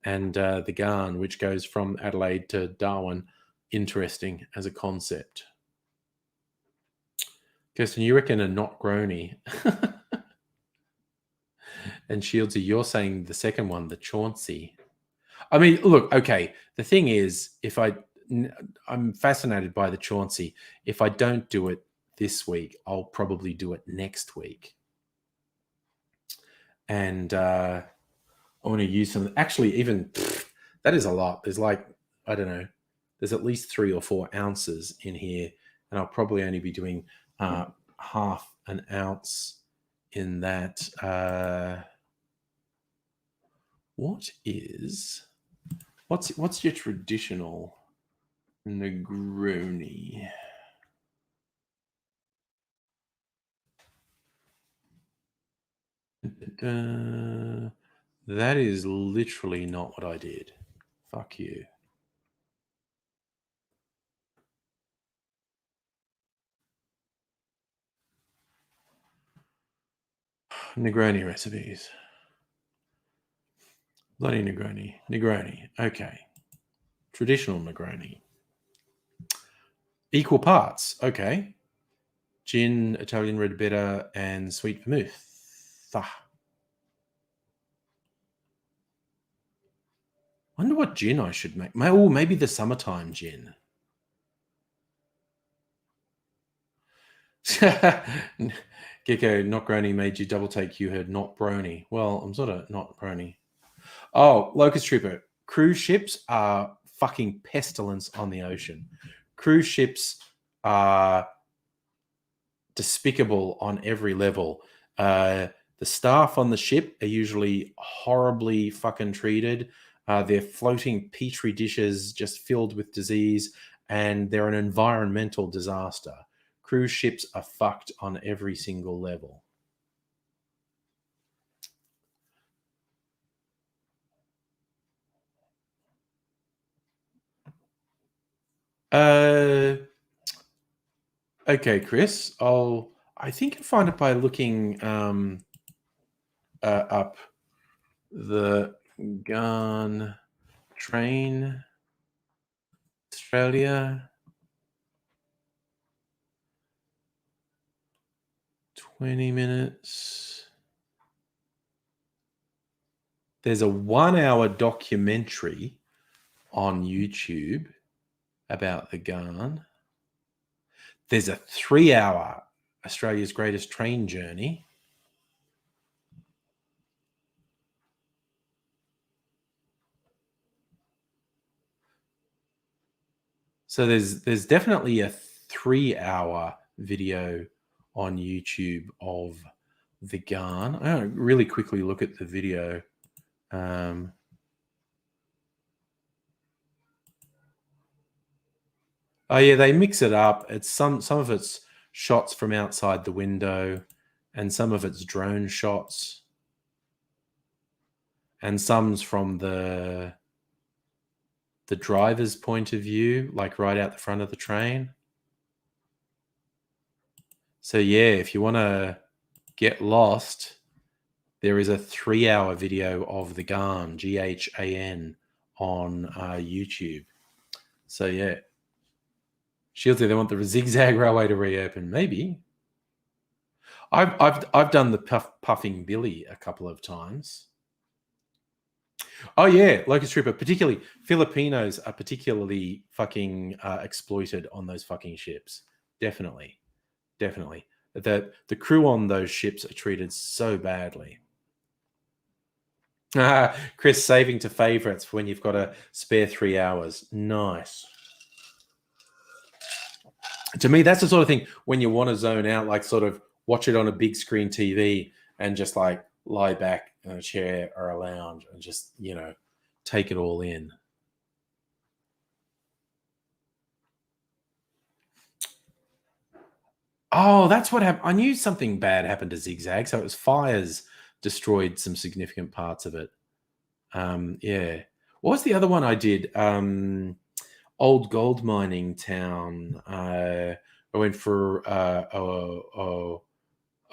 And the Garn, which goes from Adelaide to Darwin, interesting as a concept. Kirsten, you reckon a not grony. And Shieldsy, you're saying the second one, the Chauncey. I mean, look, okay. The thing is, I'm fascinated by the Chauncey. If I don't do it this week, I'll probably do it next week. And I want to use some. Actually, even that is a lot. There's like, I don't know. There's at least 3 or 4 ounces in here, and I'll probably only be doing half an ounce in that. What's your traditional Negroni? That is literally not what I did. Fuck you. Negroni recipes. Bloody Negroni. Negroni. Okay. Traditional Negroni. Equal parts. Okay. Gin, Italian red bitter, and sweet vermouth. Wonder what gin I should make. Oh, maybe the summertime gin. Gecko, not Grony made you double take. You heard not Brony. Well, I'm sort of not Brony. Oh, Locust Trooper. Cruise ships are fucking pestilence on the ocean. Cruise ships are despicable on every level. The staff on the ship are usually horribly fucking treated. They're floating petri dishes just filled with disease, and they're an environmental disaster. Cruise ships are fucked on every single level. Okay, Chris. I think you'll find it by looking up the Garn train Australia 20 minutes. There's a 1 hour documentary on YouTube about the Garn. There's a 3 hour Australia's Greatest Train Journey. So there's definitely a 3 hour video on YouTube of the Garn. I'm going to really quickly look at the video. Oh yeah, they mix it up. It's some of it's shots from outside the window, and some of it's drone shots, and some's from the driver's point of view, like right out the front of the train. So yeah, if you want to get lost, there is a 3 hour video of the Garn, GHAN, on YouTube. So yeah. Shieldsy, they want the zigzag railway to reopen. Maybe. I've done the puffing Billy a couple of times. Oh yeah, Locust Trooper. Particularly Filipinos are particularly fucking exploited on those fucking ships. Definitely. The crew on those ships are treated so badly. Chris, saving to favorites for when you've got a spare 3 hours. Nice. To me, that's the sort of thing when you want to zone out, like sort of watch it on a big screen TV and just like lie back in a chair or a lounge and just, take it all in. Oh, that's what happened. I knew something bad happened to Zigzag. So it was fires destroyed some significant parts of it. Yeah. What was the other one I did? Old gold mining town. I went for a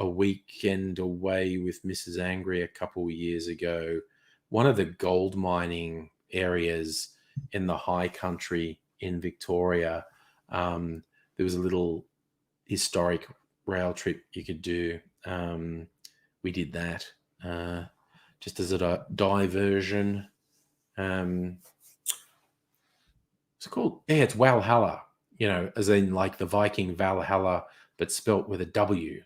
weekend away with Mrs. Angry a couple of years ago. One of the gold mining areas in the high country in Victoria. There was a little historic rail trip you could do. We did that just as a diversion. It's called, it's Valhalla, as in like the Viking Valhalla, but spelt with a W.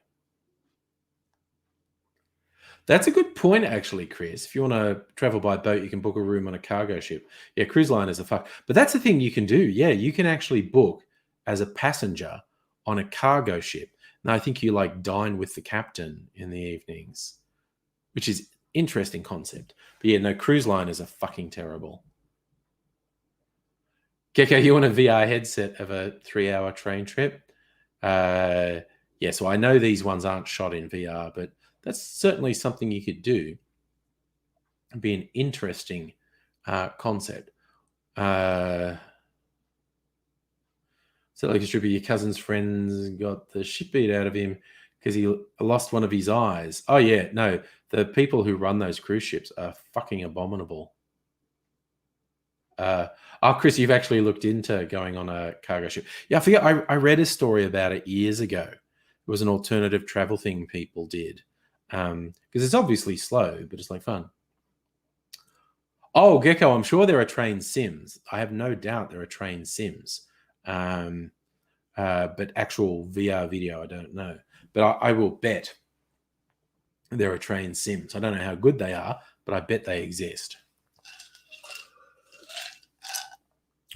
That's a good point, actually, Chris. If you want to travel by boat, you can book a room on a cargo ship. Yeah, cruise liners are fuck. But that's the thing you can do. Yeah, you can actually book as a passenger on a cargo ship. Now, I think you like dine with the captain in the evenings, which is interesting concept. But yeah, no, cruise liners are fucking terrible. Gecko, you want a VR headset of a 3 hour train trip? Yeah, so I know these ones aren't shot in VR, but that's certainly something you could do. It'd be an interesting concept. So, like, distribute your cousin's friends got the shit beat out of him because he lost one of his eyes. Oh, yeah. No, the people who run those cruise ships are fucking abominable. Chris, you've actually looked into going on a cargo ship. Yeah, I forget. I read a story about it years ago. It was an alternative travel thing people did. Because it's obviously slow, but it's like fun. Oh, Gecko, I'm sure there are train sims. I have no doubt there are train sims. But actual VR video, I don't know. But I will bet there are train sims. I don't know how good they are, but I bet they exist.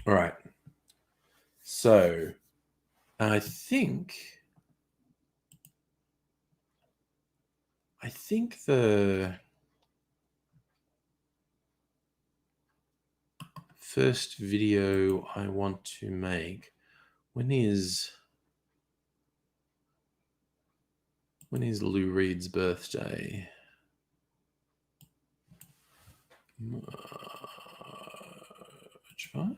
All right. So I think the first video I want to make, when is Lou Reed's birthday? March 5?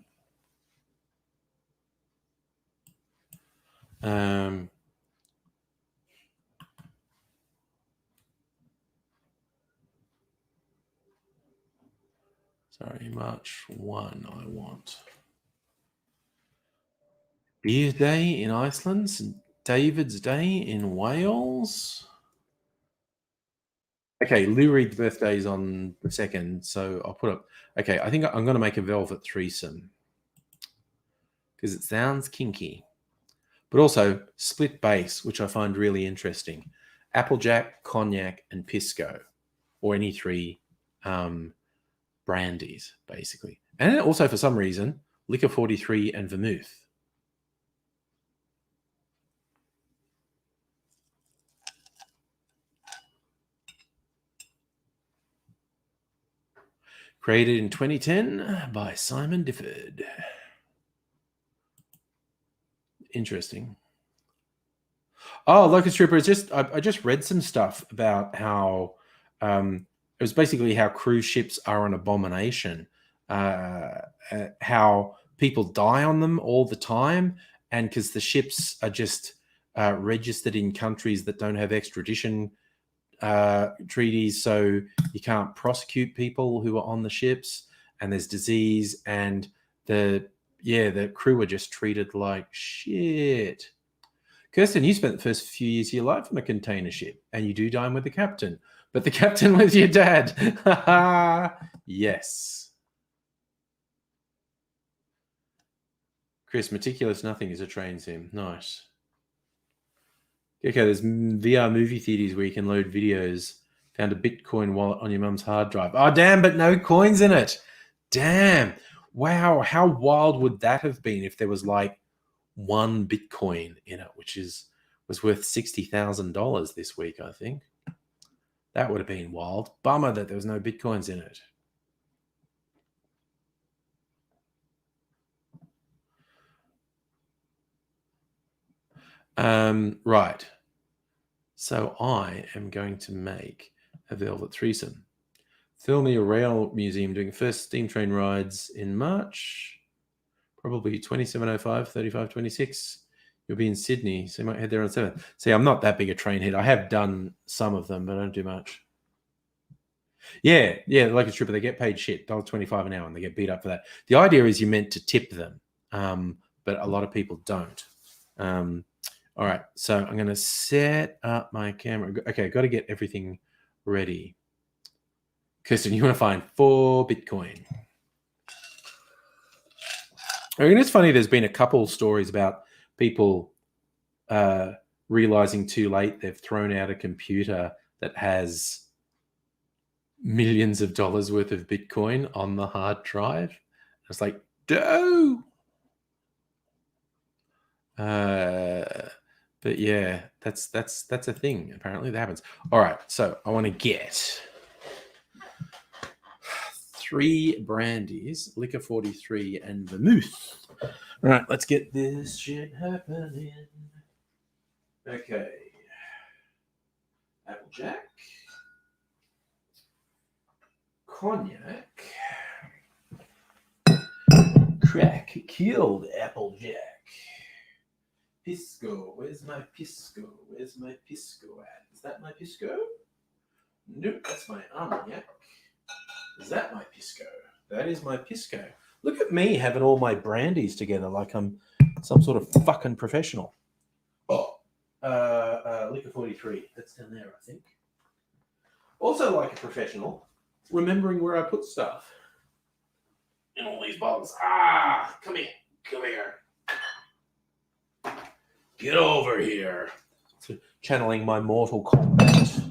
Sorry, March 1 I want. Beer Day in Iceland, St. David's Day in Wales. Okay, Lou Reed's birthday is on the 2nd, so I'll put up. Okay, I think I'm going to make a velvet threesome because it sounds kinky. But also split base, which I find really interesting. Applejack, cognac, and pisco, or any 3 brandies, basically. And also, for some reason, liquor 43 and vermouth. Created in 2010 by Simon Difford. Interesting. Oh, Locust Trooper is just. I just read some stuff about how it was basically how cruise ships are an abomination. How people die on them all the time, and because the ships are just registered in countries that don't have extradition treaties, so you can't prosecute people who are on the ships, and there's disease, and the crew are just treated like shit. Kirsten, you spent the first few years of your life on a container ship, and you do dine with the captain, but the captain was your dad. Yes. Chris, Meticulous Nothing is a train sim. Nice. Okay, there's VR movie theaters where you can load videos. Found a Bitcoin wallet on your mum's hard drive. Oh, damn, but no coins in it. Damn. Wow, how wild would that have been if there was like 1 Bitcoin in it, which was worth $60,000 this week, I think. That would have been wild. Bummer that there was no Bitcoins in it. Right. So I am going to make a velvet threesome. Thermal Rail Museum doing first steam train rides in March. Probably 2705, 3526. You'll be in Sydney, so you might head there on 7th. See, I'm not that big a train head. I have done some of them, but I don't do much. Yeah, like a stripper, they get paid shit, $1.25 an hour, and they get beat up for that. The idea is you're meant to tip them, but a lot of people don't. All right, so I'm going to set up my camera. Okay, got to get everything ready. Kirsten, you want to find 4 Bitcoin. I mean, it's funny, there's been a couple stories about people realizing too late they've thrown out a computer that has millions of dollars worth of Bitcoin on the hard drive. It's like, do. But yeah, that's a thing. Apparently that happens. All right, so I want to get 3 brandies, liquor 43, and vermouth. All right, let's get this shit happening. Okay. Applejack. Cognac. Crack killed Applejack. Pisco. Where's my Pisco? Where's my Pisco at? Is that my Pisco? Nope, that's my Armagnac. Is that my Pisco? That is my Pisco. Look at me having all my brandies together like I'm some sort of fucking professional. Oh, liquor 43. That's down there, I think. Also, like a professional, remembering where I put stuff in all these bottles. Come here. Come here. Get over here. So, channeling my Mortal Kombat.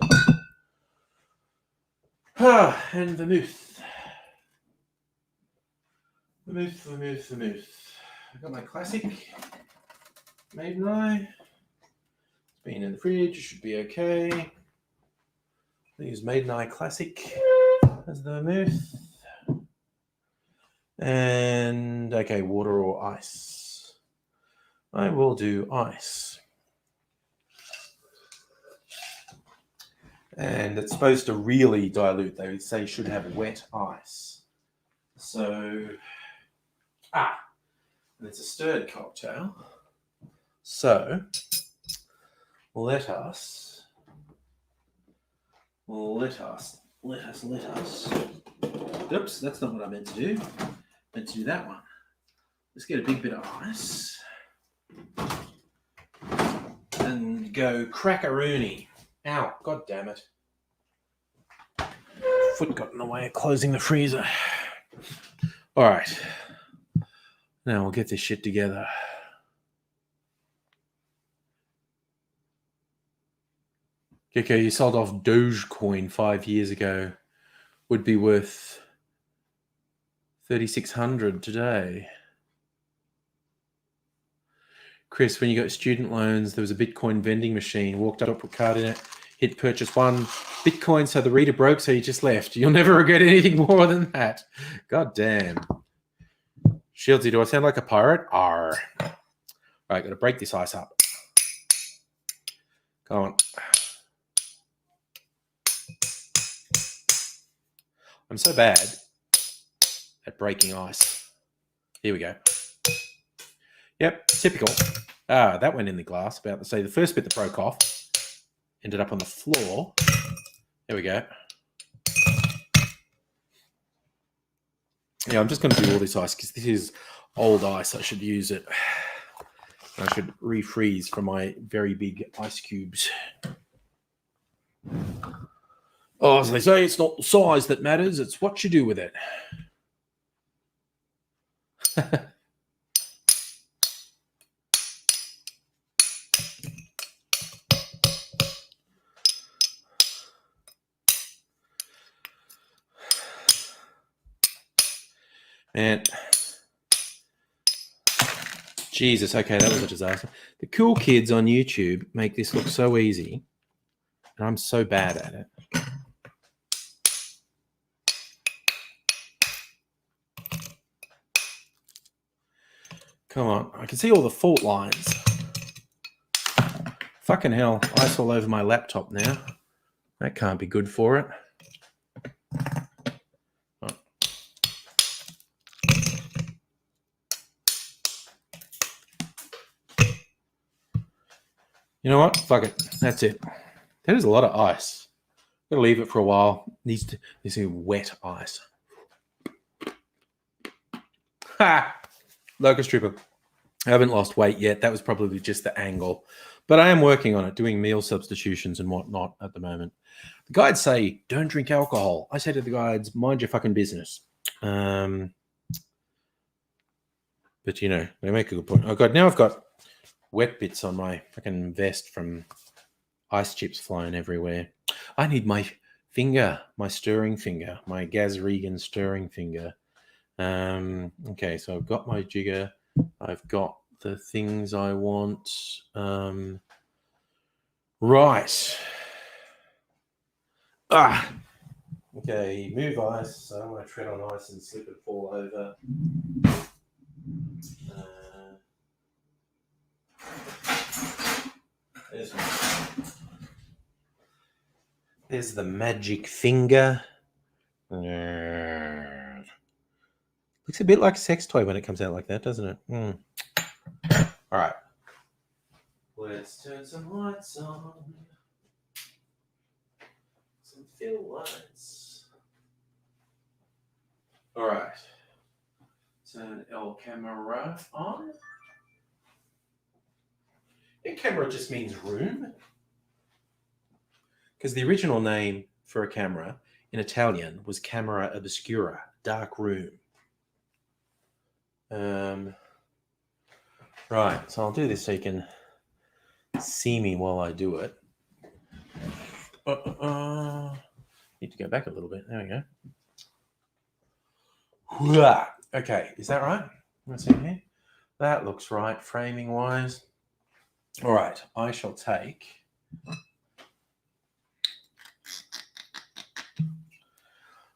And vermouth. Vermouth. I got my classic Maiden Eye. It's been in the fridge. Should be okay. I use Maiden Eye Classic as the vermouth. And okay, water or ice. I will do ice. And it's supposed to really dilute. They say you should have wet ice. So, and it's a stirred cocktail. So, let us. Oops, that's not what I meant to do. I meant to do that one. Let's get a big bit of ice. And go crackaroony. Ow, god damn it. Foot got in the way of closing the freezer. All right. Now we'll get this shit together. Gecko, you sold off Dogecoin 5 years ago. Would be worth 3,600 today. Chris, when you got student loans, there was a Bitcoin vending machine. Walked up, put card in it, hit purchase 1 Bitcoin, so the reader broke, so you just left. You'll never regret anything more than that. God damn. Shieldsy, do I sound like a pirate? Arr. All right, got to break this ice up. Go on. I'm so bad at breaking ice. Here we go. Yep, typical. That went in the glass. About to say the first bit that broke off ended up on the floor. There we go. Yeah, I'm just going to do all this ice because this is old ice. I should use it. I should refreeze from my very big ice cubes. Oh, as they say, it's not the size that matters, it's what you do with it. Man. Jesus, okay, that was a disaster. The cool kids on YouTube make this look so easy, and I'm so bad at it. Come on, I can see all the fault lines. Fucking hell, ice all over my laptop now. That can't be good for it. Oh. You know what? Fuck it. That's it. That is a lot of ice. Gotta leave it for a while. Needs to be wet ice. Ha! Locust Trooper. I haven't lost weight yet. That was probably just the angle. But I am working on it, doing meal substitutions and whatnot at the moment. The guides say, don't drink alcohol. I say to the guides, mind your fucking business. But, you know, they make a good point. Oh, God, now I've got wet bits on my fucking vest from ice chips flying everywhere. I need my finger, my stirring finger, my Gaz Regan stirring finger. Okay, so I've got my jigger. I've got the things I want. Right. Okay, move ice. I don't want to tread on ice and slip and fall over. There's the magic finger. Looks a bit like a sex toy when it comes out like that, doesn't it? All right. Let's turn some lights on. Some fill lights. All right. Turn El Camera on. El Camera just means room. Because the original name for a camera in Italian was camera obscura, dark room. Right, so I'll do this so you can see me while I do it. Need to go back a little bit. There we go. Okay, is that right? Let's see here. That looks right, framing wise. All right, I shall take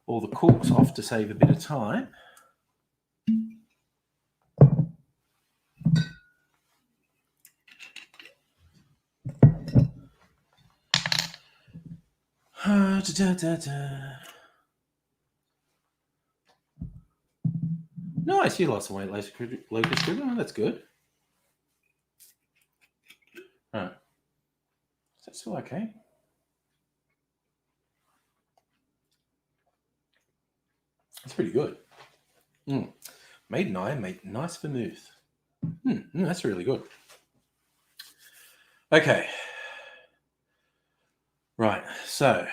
all the corks off to save a bit of time. Nice, you lost some weight, Lucas Kruger. That's good. All right. Is that still okay? That's pretty good. Maiden eye make nice vermouth. That's really good. Okay. Right, so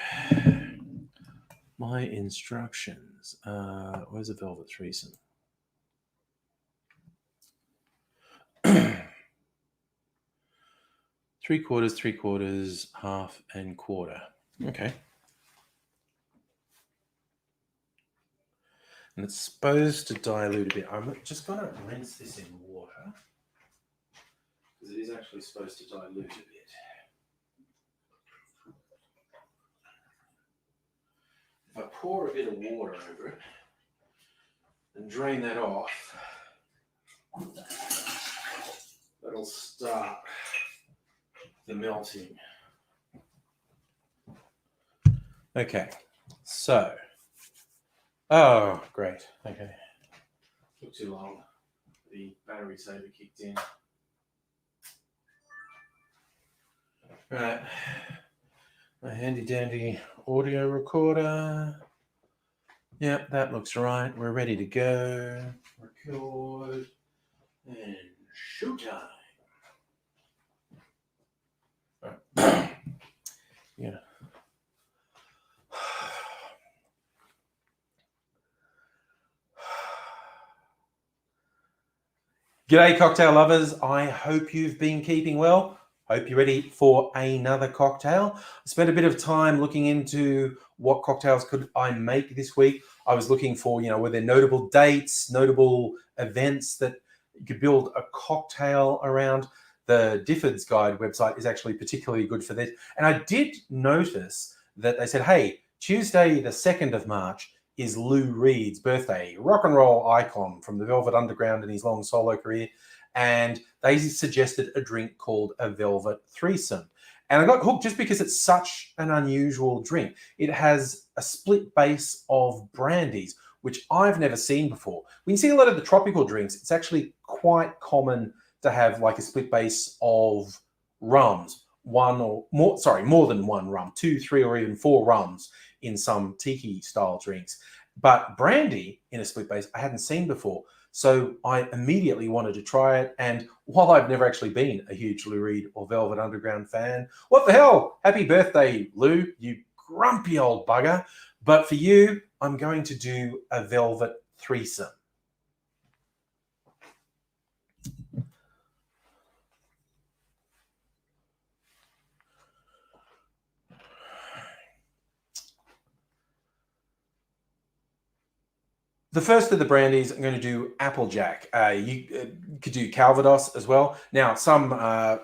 my instructions. Where's the Velvet Threesome? Three quarters, half, and quarter. Okay. And it's supposed to dilute a bit. I'm just going to rinse this in water because it is actually supposed to dilute a bit. If I pour a bit of water over it and drain that off, that'll start the melting. Okay, so, oh, great, okay. Took too long. The battery saver kicked in. Right, my handy dandy audio recorder. Yep, that looks right. We're ready to go. Record and showtime. Yeah. G'day, cocktail lovers. I hope you've been keeping well. Hope you're ready for another cocktail. I spent a bit of time looking into what cocktails could I make this week. I was looking for, were there notable dates, notable events that you could build a cocktail around. The Difford's Guide website is actually particularly good for this. And I did notice that they said, hey, Tuesday, the 2nd of March is Lou Reed's birthday, rock and roll icon from the Velvet Underground in his long solo career. And they suggested a drink called a Velvet Threesome. And I got hooked just because it's such an unusual drink. It has a split base of brandies, which I've never seen before. When you see a lot of the tropical drinks, it's actually quite common to have like a split base of rums, more than one rum, 2, 3, or even 4 rums in some tiki style drinks. But brandy in a split base, I hadn't seen before. So I immediately wanted to try it. And while I've never actually been a huge Lou Reed or Velvet Underground fan, what the hell? Happy birthday, Lou, you grumpy old bugger. But for you, I'm going to do a Velvet Threesome. The first of the brandies, I'm going to do Applejack. You could do Calvados as well. Now, some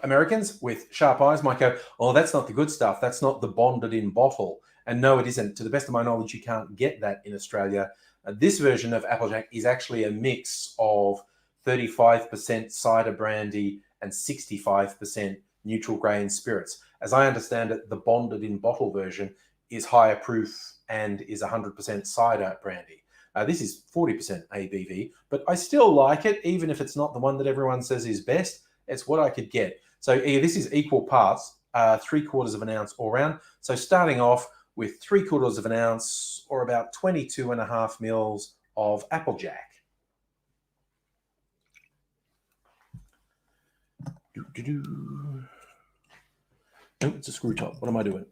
Americans with sharp eyes might go, oh, that's not the good stuff. That's not the bonded in bottle. And no, it isn't. To the best of my knowledge, you can't get that in Australia. This version of Applejack is actually a mix of 35% cider brandy and 65% neutral grain spirits. As I understand it, the bonded in bottle version is higher proof and is 100% cider brandy. This is 40% ABV, but I still like it, even if it's not the one that everyone says is best. It's what I could get. So this is equal parts, 3/4 of an ounce all round. So starting off with 3/4 of an ounce, or about 22.5 mils of Applejack. Oh, it's a screw top. What am I doing?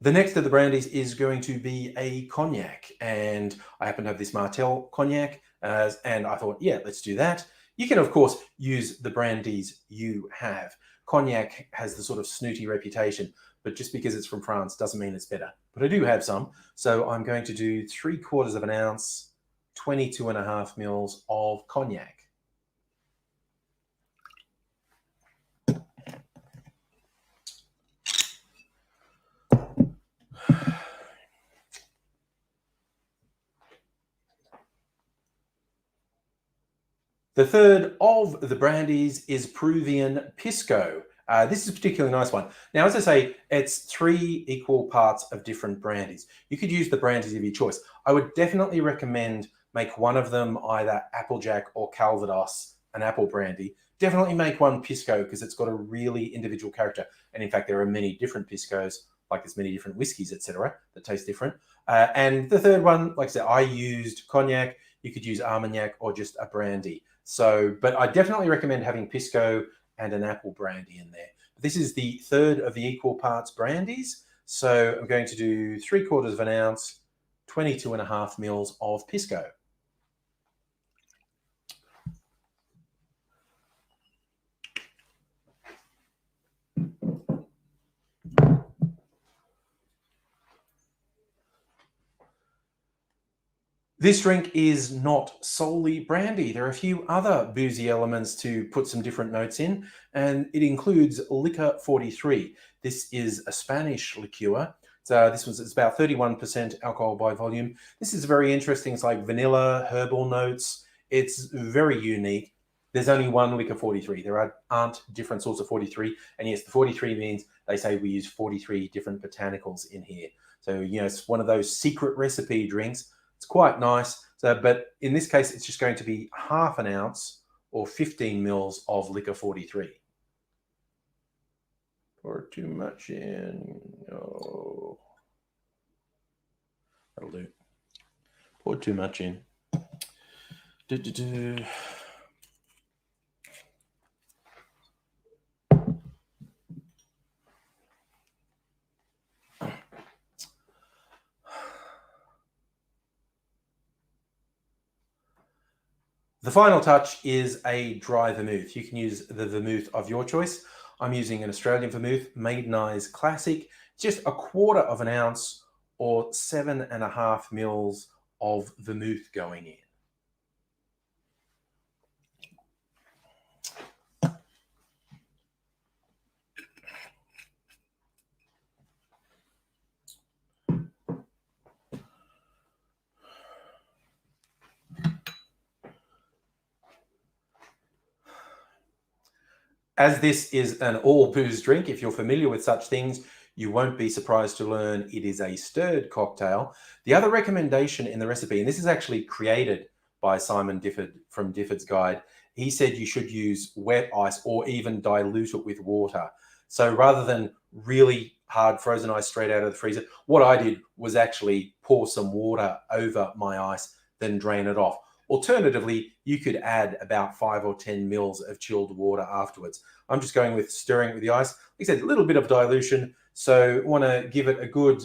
The next of the brandies is going to be a cognac, and I happen to have this Martell cognac, and I thought, yeah, let's do that. You can, of course, use the brandies you have. Cognac has the sort of snooty reputation, but just because it's from France doesn't mean it's better. But I do have some, so I'm going to do 3/4 of an ounce, 22.5 mils of cognac. The third of the brandies is Peruvian Pisco. This is a particularly nice one. Now, as I say, it's 3 equal parts of different brandies. You could use the brandies of your choice. I would definitely recommend make one of them either Applejack or Calvados, an apple brandy. Definitely make one Pisco because it's got a really individual character. And in fact, there are many different Piscos, like there's many different whiskies, etc., that taste different. And the third one, like I said, I used cognac. You could use Armagnac or just a brandy. So, but I definitely recommend having Pisco and an apple brandy in there. This is the third of the equal parts brandies. So I'm going to do 3/4 of an ounce, 22.5 mils of Pisco. This drink is not solely brandy. There are a few other boozy elements to put some different notes in, and it includes Liquor 43. This is a Spanish liqueur. So it's about 31% alcohol by volume. This is very interesting. It's like vanilla, herbal notes. It's very unique. There's only one Liquor 43. There aren't different sorts of 43. And yes, the 43 means they say we use 43 different botanicals in here. So, it's one of those secret recipe drinks. It's quite nice. So, but in this case, it's just going to be half an ounce or 15 mils of Liquor 43. Pour too much in. Oh, that'll do. Pour too much in. The final touch is a dry vermouth. You can use the vermouth of your choice. I'm using an Australian vermouth, Maiden Eyes Classic. Just 1/4 of an ounce or 7.5 mils of vermouth going in. As this is an all booze drink, if you're familiar with such things, you won't be surprised to learn it is a stirred cocktail. The other recommendation in the recipe, and this is actually created by Simon Difford from Difford's Guide, he said you should use wet ice or even dilute it with water. So rather than really hard frozen ice straight out of the freezer, what I did was actually pour some water over my ice, then drain it off. Alternatively, you could add about 5 or 10 mils of chilled water afterwards. I'm just going with stirring it with the ice. Like I said, a little bit of dilution. So want to give it a good,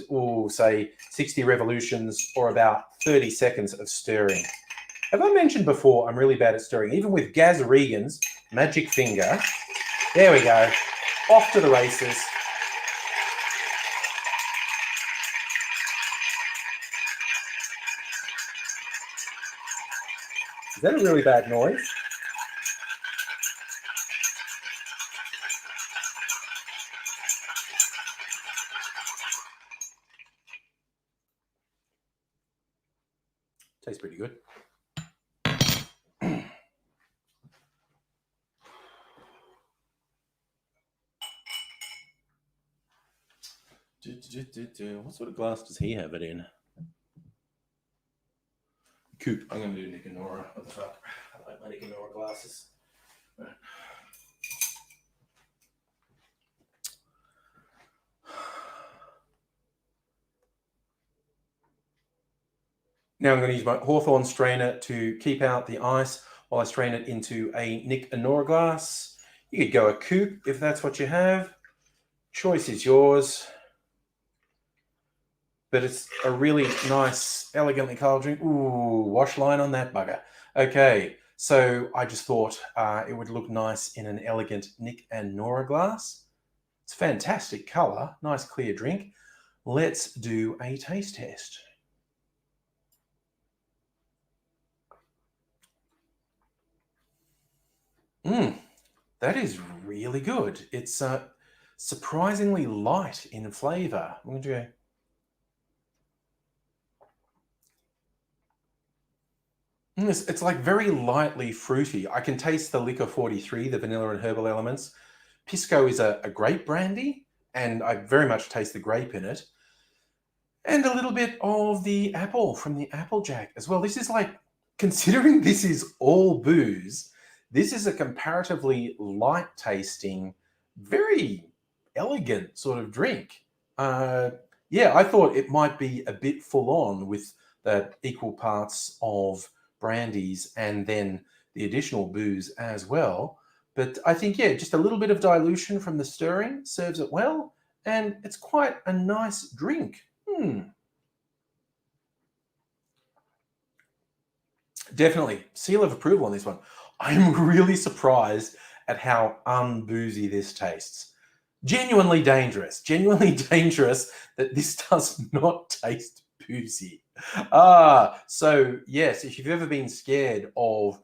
say 60 revolutions or about 30 seconds of stirring. Have I mentioned before, I'm really bad at stirring. Even with Gaz Regan's magic finger. There we go. Off to the races. Is that a really bad noise? Tastes pretty good. What sort of glass does he have it in? Coupe. I'm going to do Nick and Nora. What the fuck? I like my Nick and Nora glasses. Right. Now I'm going to use my Hawthorne strainer to keep out the ice while I strain it into a Nick and Nora glass. You could go a coupe if that's what you have. Choice is yours. But it's a really nice, elegantly coloured drink. Ooh, wash line on that bugger. Okay, so I just thought it would look nice in an elegant Nick and Nora glass. It's a fantastic colour, nice clear drink. Let's do a taste test. That is really good. It's surprisingly light in flavour. I'm going to go. It's like very lightly fruity. I can taste the Liquor 43, the vanilla and herbal elements. Pisco is a grape brandy, and I very much taste the grape in it. And a little bit of the apple from the Applejack as well. This is like, considering this is all booze, this is a comparatively light tasting, very elegant sort of drink. Yeah, I thought it might be a bit full on with the equal parts of brandies and then the additional booze as well. But I think, yeah, just a little bit of dilution from the stirring serves it well. And it's quite a nice drink. Definitely. Seal of approval on this one. I'm really surprised at how unboozy this tastes. Genuinely dangerous that this does not taste boozy. So yes, if you've ever been scared of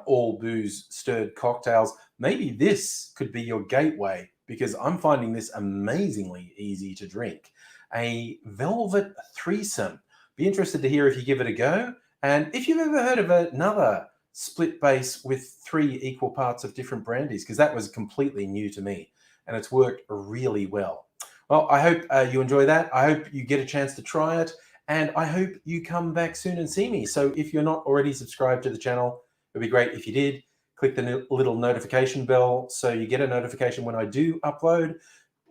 all booze stirred cocktails, maybe this could be your gateway, because I'm finding this amazingly easy to drink. A Velvet Threesome. Be interested to hear if you give it a go. And if you've ever heard of another split base with 3 equal parts of different brandies, because that was completely new to me and it's worked really well. Well, I hope you enjoy that. I hope you get a chance to try it, and I hope you come back soon and see me. So if you're not already subscribed to the channel, it'd be great if you did. Click the little notification bell so you get a notification when I do upload.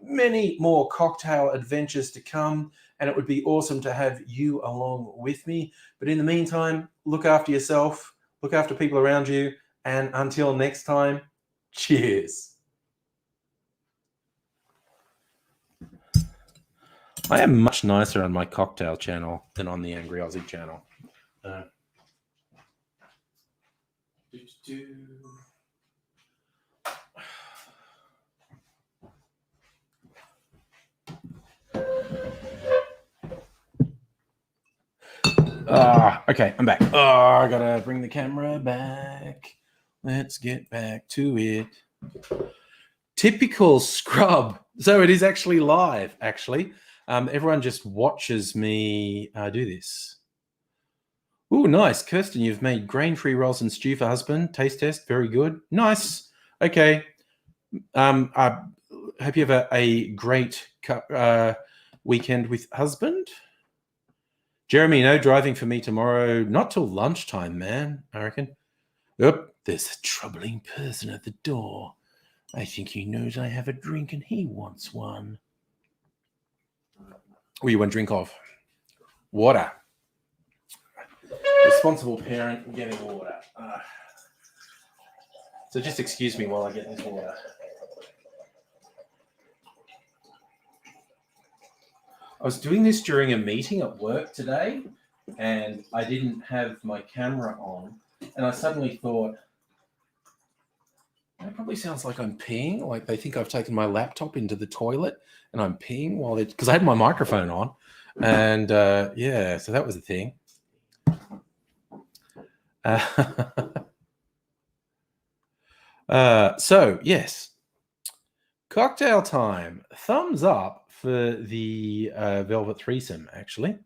Many more cocktail adventures to come, and it would be awesome to have you along with me. But in the meantime, look after yourself, look after people around you, and until next time, cheers. I am much nicer on my cocktail channel than on the Angry Aussie channel. Okay, I'm back. I gotta bring the camera back. Let's get back to it. Typical scrub. So it is actually live, actually. Everyone just watches me do this. Ooh, nice. Kirsten, you've made grain-free rolls and stew for husband. Taste test, very good. Nice. Okay. I hope you have a great weekend with husband. Jeremy, no driving for me tomorrow. Not till lunchtime, man, I reckon. Yep, there's a troubling person at the door. I think he knows I have a drink and he wants one. What do you want to drink of? Water. Responsible parent getting water. So just excuse me while I get this water. I was doing this during a meeting at work today, and I didn't have my camera on, and I suddenly thought, that probably sounds like I'm peeing, like they think I've taken my laptop into the toilet and I'm peeing while it, because I had my microphone on, and yeah, so that was a thing. So yes, cocktail time. Thumbs up for the Velvet Threesome, actually.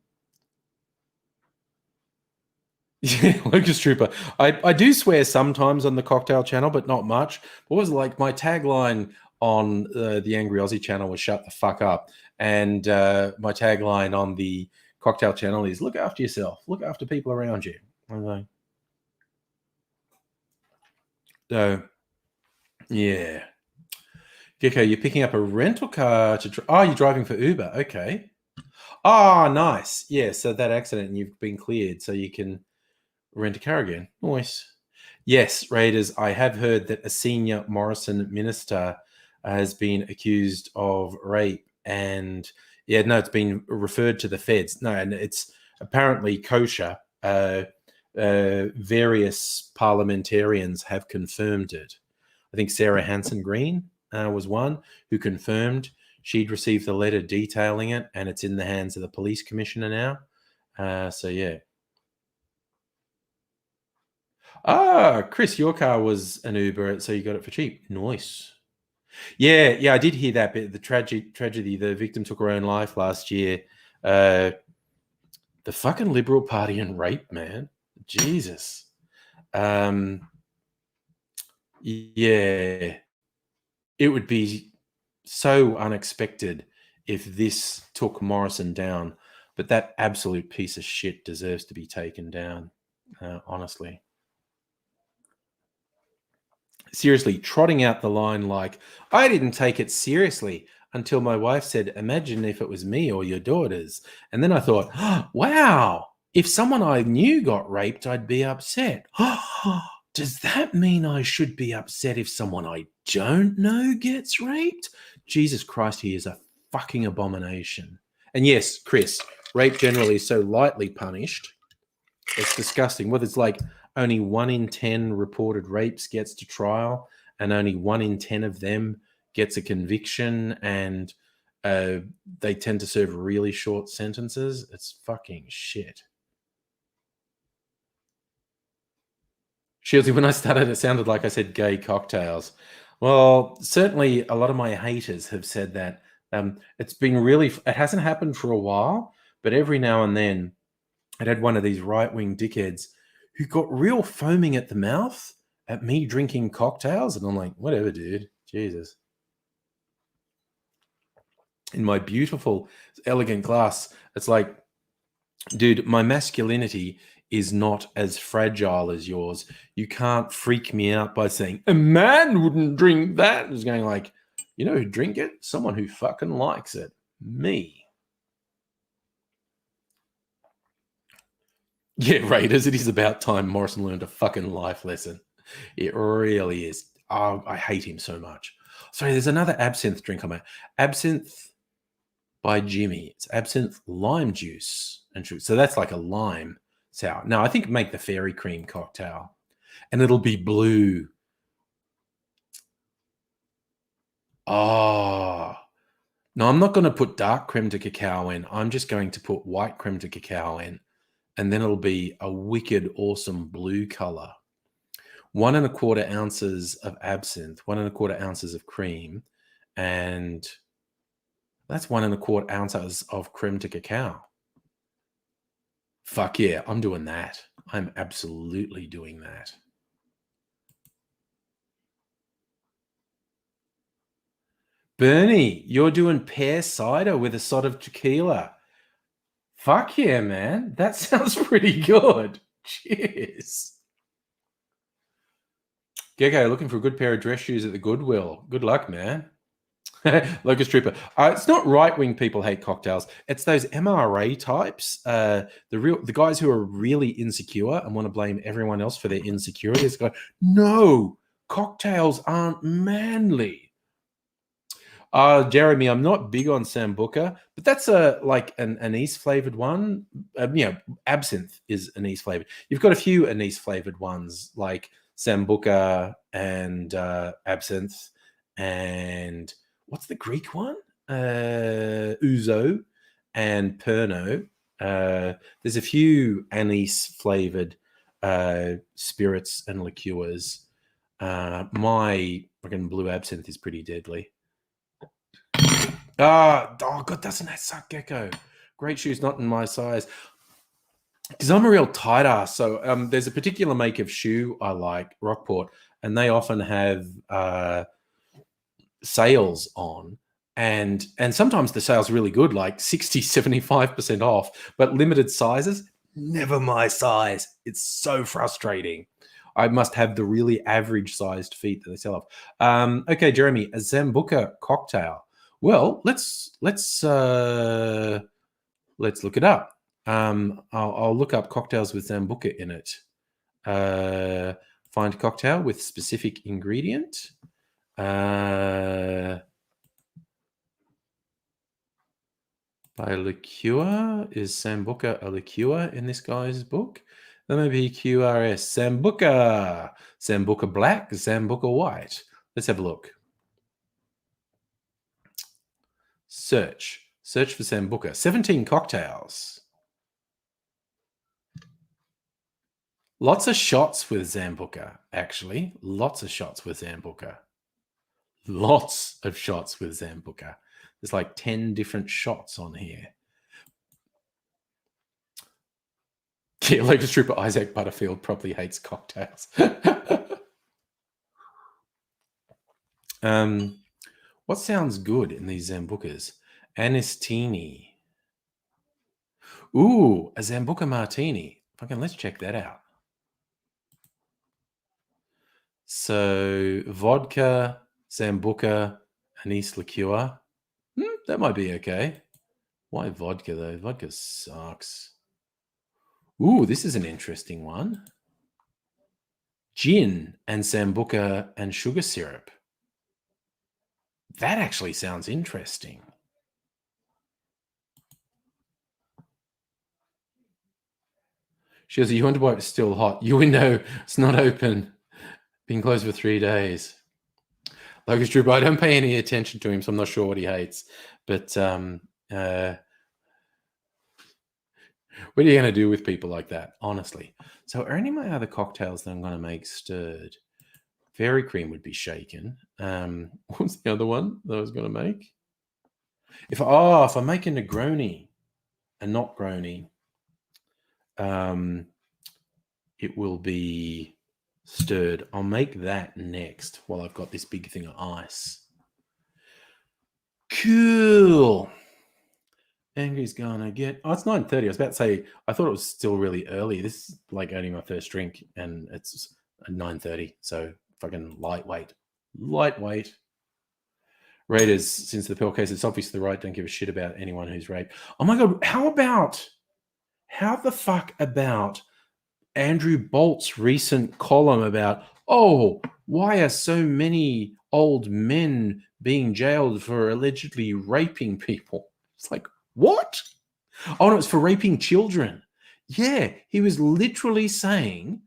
Yeah, Lucas Trooper. I do swear sometimes on the cocktail channel, but not much. What was like my tagline on the Angry Aussie channel was "Shut the fuck up," and my tagline on the Cocktail channel is "Look after yourself, look after people around you." I'm like, so yeah. Gecko, you're picking up a rental car to. Oh, you're driving for Uber. Okay. Oh, nice. Yeah. So that accident, you've been cleared, so you can rent a car again. Nice. Yes, Raiders. I have heard that a senior Morrison minister has been accused of rape, and yeah, no, it's been referred to the feds. No, and it's apparently kosher. Various parliamentarians have confirmed it. I think Sarah Hanson Green was one who confirmed she'd received a letter detailing it, and it's in the hands of the police commissioner now. So yeah. Ah, Chris, your car was an Uber, so you got it for cheap. Nice. Yeah, I did hear that bit. The tragedy, the victim took her own life last year. Uh, the fucking Liberal Party and rape, man. Jesus. Yeah, it would be so unexpected if this took Morrison down, but that absolute piece of shit deserves to be taken down, honestly. Seriously, trotting out the line like, I didn't take it seriously until my wife said, imagine if it was me or your daughters. And then I thought, oh, wow, if someone I knew got raped, I'd be upset. Does that mean I should be upset if someone I don't know gets raped? Jesus Christ, he is a fucking abomination. And yes, Chris, rape generally is so lightly punished. It's disgusting. Well, it's like only 1 in 10 reported rapes gets to trial, and only 1 in 10 of them gets a conviction, and they tend to serve really short sentences. It's fucking shit. Shieldsy, when I started, it sounded like I said gay cocktails. Well, certainly a lot of my haters have said that. It's been really, it hasn't happened for a while, but every now and then I'd had one of these right-wing dickheads who got real foaming at the mouth at me drinking cocktails. And I'm like, whatever, dude. Jesus. In my beautiful, elegant glass, it's like, dude, my masculinity is not as fragile as yours. You can't freak me out by saying, a man wouldn't drink that. It's going like, you know who drink it? Someone who fucking likes it. Me. Yeah, Raiders, it is about time Morrison learned a fucking life lesson. It really is. Oh, I hate him so much. Sorry, there's another absinthe drink on my absinthe by Jimmy. It's absinthe lime juice and sugar. So that's like a lime sour. Now I think make the fairy cream cocktail, and it'll be blue. Oh no, I'm not going to put dark creme de cacao in. I'm just going to put white creme de cacao in, and then it'll be a wicked, awesome blue color. 1 1/4 ounces of absinthe, 1 1/4 ounces of cream, and that's 1 1/4 ounces of creme de cacao. Fuck yeah, I'm doing that. I'm absolutely doing that. Bernie, you're doing pear cider with a sort of tequila. Fuck yeah, man. That sounds pretty good. Cheers. Gecko, looking for a good pair of dress shoes at the Goodwill. Good luck, man. Locust Trooper. It's not right-wing people hate cocktails. It's those MRA types, the guys who are really insecure and want to blame everyone else for their insecurities. Go, no, cocktails aren't manly. Jeremy, I'm not big on Sambuca, but that's like an anise flavored one. Absinthe is anise flavored. You've got a few anise flavored ones like Sambuca and absinthe, and what's the Greek one? Ouzo and Pernod. There's a few anise flavored spirits and liqueurs. My fucking blue absinthe is pretty deadly. Oh God, doesn't that suck, Gecko? Great shoes, not in my size. Because I'm a real tight ass. So there's a particular make of shoe I like, Rockport, and they often have sales on, and sometimes the sale's really good, like 60, 75% off, but limited sizes, never my size. It's so frustrating. I must have the really average sized feet that they sell off. Okay, Jeremy, a Zambuca cocktail. Well, let's look it up. I'll look up cocktails with Zambuca in it. Find cocktail with specific ingredient. By liqueur. Is Sambuca a liqueur in this guy's book? That may be QRS. Sambuca. Sambuca black, Sambuca white. Let's have a look. Search for Sambuca. 17 cocktails. Lots of shots with Zambuca, actually. Lots of shots with Zambuca. Lots of shots with Zambuca. There's like 10 different shots on here. Yeah, Locust Trooper Isaac Butterfield probably hates cocktails. What sounds good in these Zambucas? Anistini. Ooh, a Zambuca martini. Fucking let's check that out. So vodka, Zambuca, anise liqueur. That might be okay. Why vodka though? Vodka sucks. Ooh, this is an interesting one. Gin and Sambuca and sugar syrup. That actually sounds interesting. She goes, your window wipe is still hot. Your window, it's not open. Been closed for 3 days. Locust Trooper, I don't pay any attention to him, so I'm not sure what he hates. But what are you going to do with people like that, honestly? So are any of my other cocktails that I'm going to make stirred? Fairy cream would be shaken. What's the other one that I was going to make? If I make a Negroni and not Grony, it will be stirred. I'll make that next while I've got this big thing of ice. Cool. Angry's gonna get... Oh, it's 9:30. I was about to say, I thought it was still really early. This is like only my first drink, and it's 9:30, so fucking lightweight. Raiders, since the pill case, it's obvious the right don't give a shit about anyone who's raped. Oh my God, how the fuck about Andrew Bolt's recent column about, why are so many old men being jailed for allegedly raping people? It's like, what? Oh, no, it's for raping children. Yeah, he was literally saying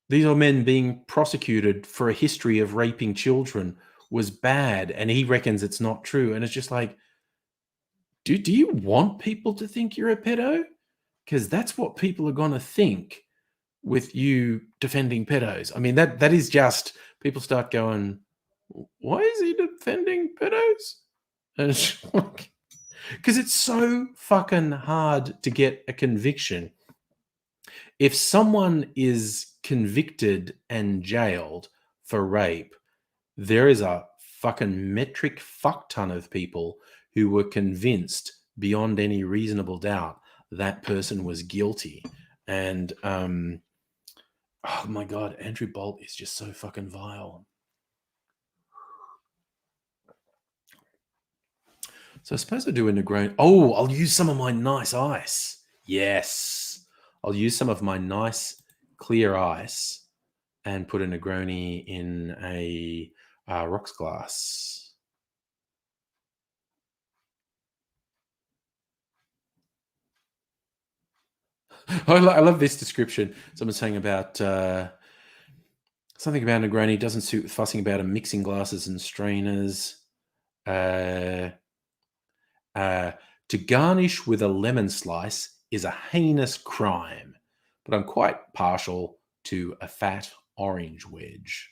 these are men being prosecuted for a history of raping children was bad, and he reckons it's not true. And it's just like, do you want people to think you're a pedo? Because that's what people are going to think with you defending pedos. I mean, that is just, people start going, why is he defending pedos? And it's like, because it's so fucking hard to get a conviction. If someone is convicted and jailed for rape, there is a fucking metric fuck ton of people who were convinced beyond any reasonable doubt that person was guilty. And oh my God, Andrew Bolt is just so fucking vile. So I suppose I'll do a Negroni. Oh, I'll use some of my nice ice. Yes. I'll use some of my nice clear ice and put a Negroni in a rocks glass. I love this description. Someone's saying about something about Negroni doesn't suit fussing about and mixing glasses and strainers. To garnish with a lemon slice is a heinous crime, but I'm quite partial to a fat orange wedge.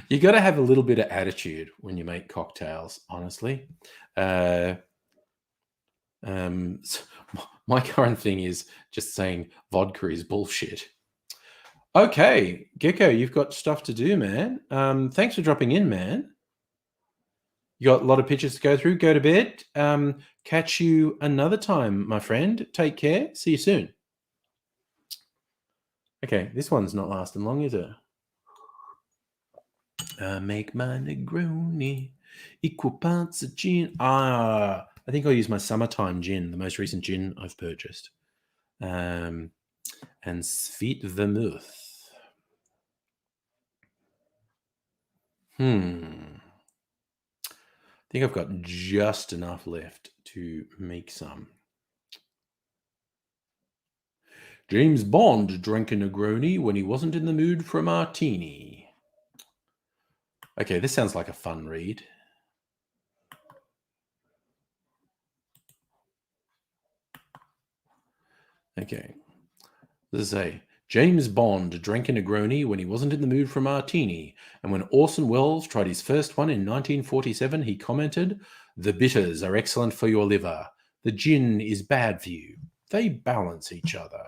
You got to have a little bit of attitude when you make cocktails, honestly. So my current thing is just saying vodka is bullshit. Okay, Gecko, you've got stuff to do, man. Thanks for dropping in, man. You got a lot of pictures to go through. Go to bed. Catch you another time, my friend. Take care. See you soon. Okay, this one's not lasting long, is it? Make my Negroni equal parts of gin. I think I'll use my summertime gin, the most recent gin I've purchased. And sweet vermouth. I think I've got just enough left to make some. James Bond drank a Negroni when he wasn't in the mood for a martini. Okay, this sounds like a fun read. Okay. This is James Bond drank a Negroni when he wasn't in the mood for a martini, and when Orson Welles tried his first one in 1947, he commented, "The bitters are excellent for your liver. The gin is bad for you. They balance each other."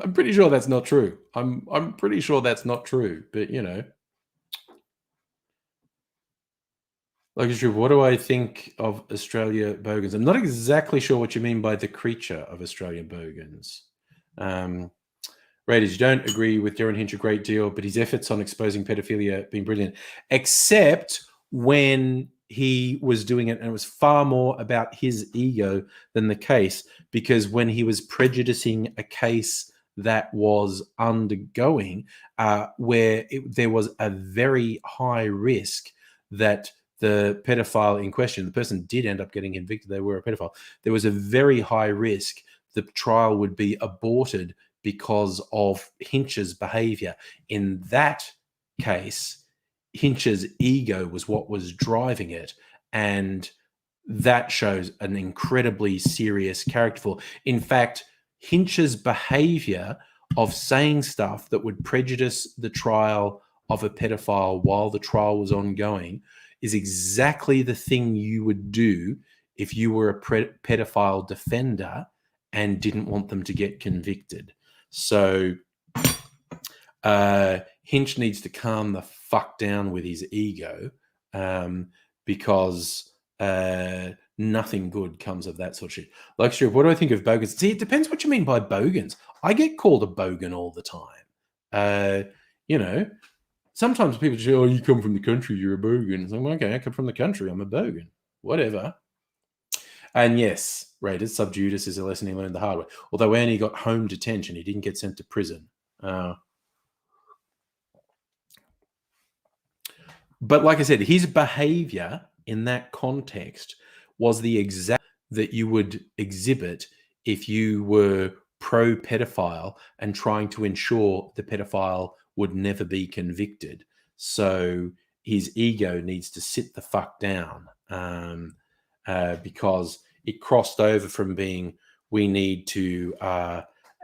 I'm pretty sure that's not true. I'm pretty sure that's not true, but you know. Like, what do I think of Australia Bogans? I'm not exactly sure what you mean by the creature of Australian Bogans. Raiders, you don't agree with Darren Hinch a great deal, but his efforts on exposing pedophilia have been brilliant, except when he was doing it, and it was far more about his ego than the case, because when he was prejudicing a case that was undergoing, where there was a very high risk that the pedophile in question, the person did end up getting convicted, they were a pedophile, there was a very high risk the trial would be aborted because of Hinch's behavior. In that case, Hinch's ego was what was driving it, and that shows an incredibly serious character flaw. In fact, Hinch's behavior of saying stuff that would prejudice the trial of a pedophile while the trial was ongoing is exactly the thing you would do if you were a pedophile defender and didn't want them to get convicted. So Hinch needs to calm the fuck down with his ego, because nothing good comes of that sort of shit. Like, sure, what do I think of bogans? See, it depends what you mean by bogans. I get called a bogan all the time. You know, sometimes people say, "Oh, you come from the country, you're a bogan." I'm like, okay, I come from the country, I'm a bogan. Whatever. And yes, Raiders, sub judice is a lesson he learned the hard way. Although when he got home detention, he didn't get sent to prison. But like I said, his behavior in that context was the exact that you would exhibit if you were pro-pedophile and trying to ensure the pedophile would never be convicted. So his ego needs to sit the fuck down, because it crossed over from being, we need to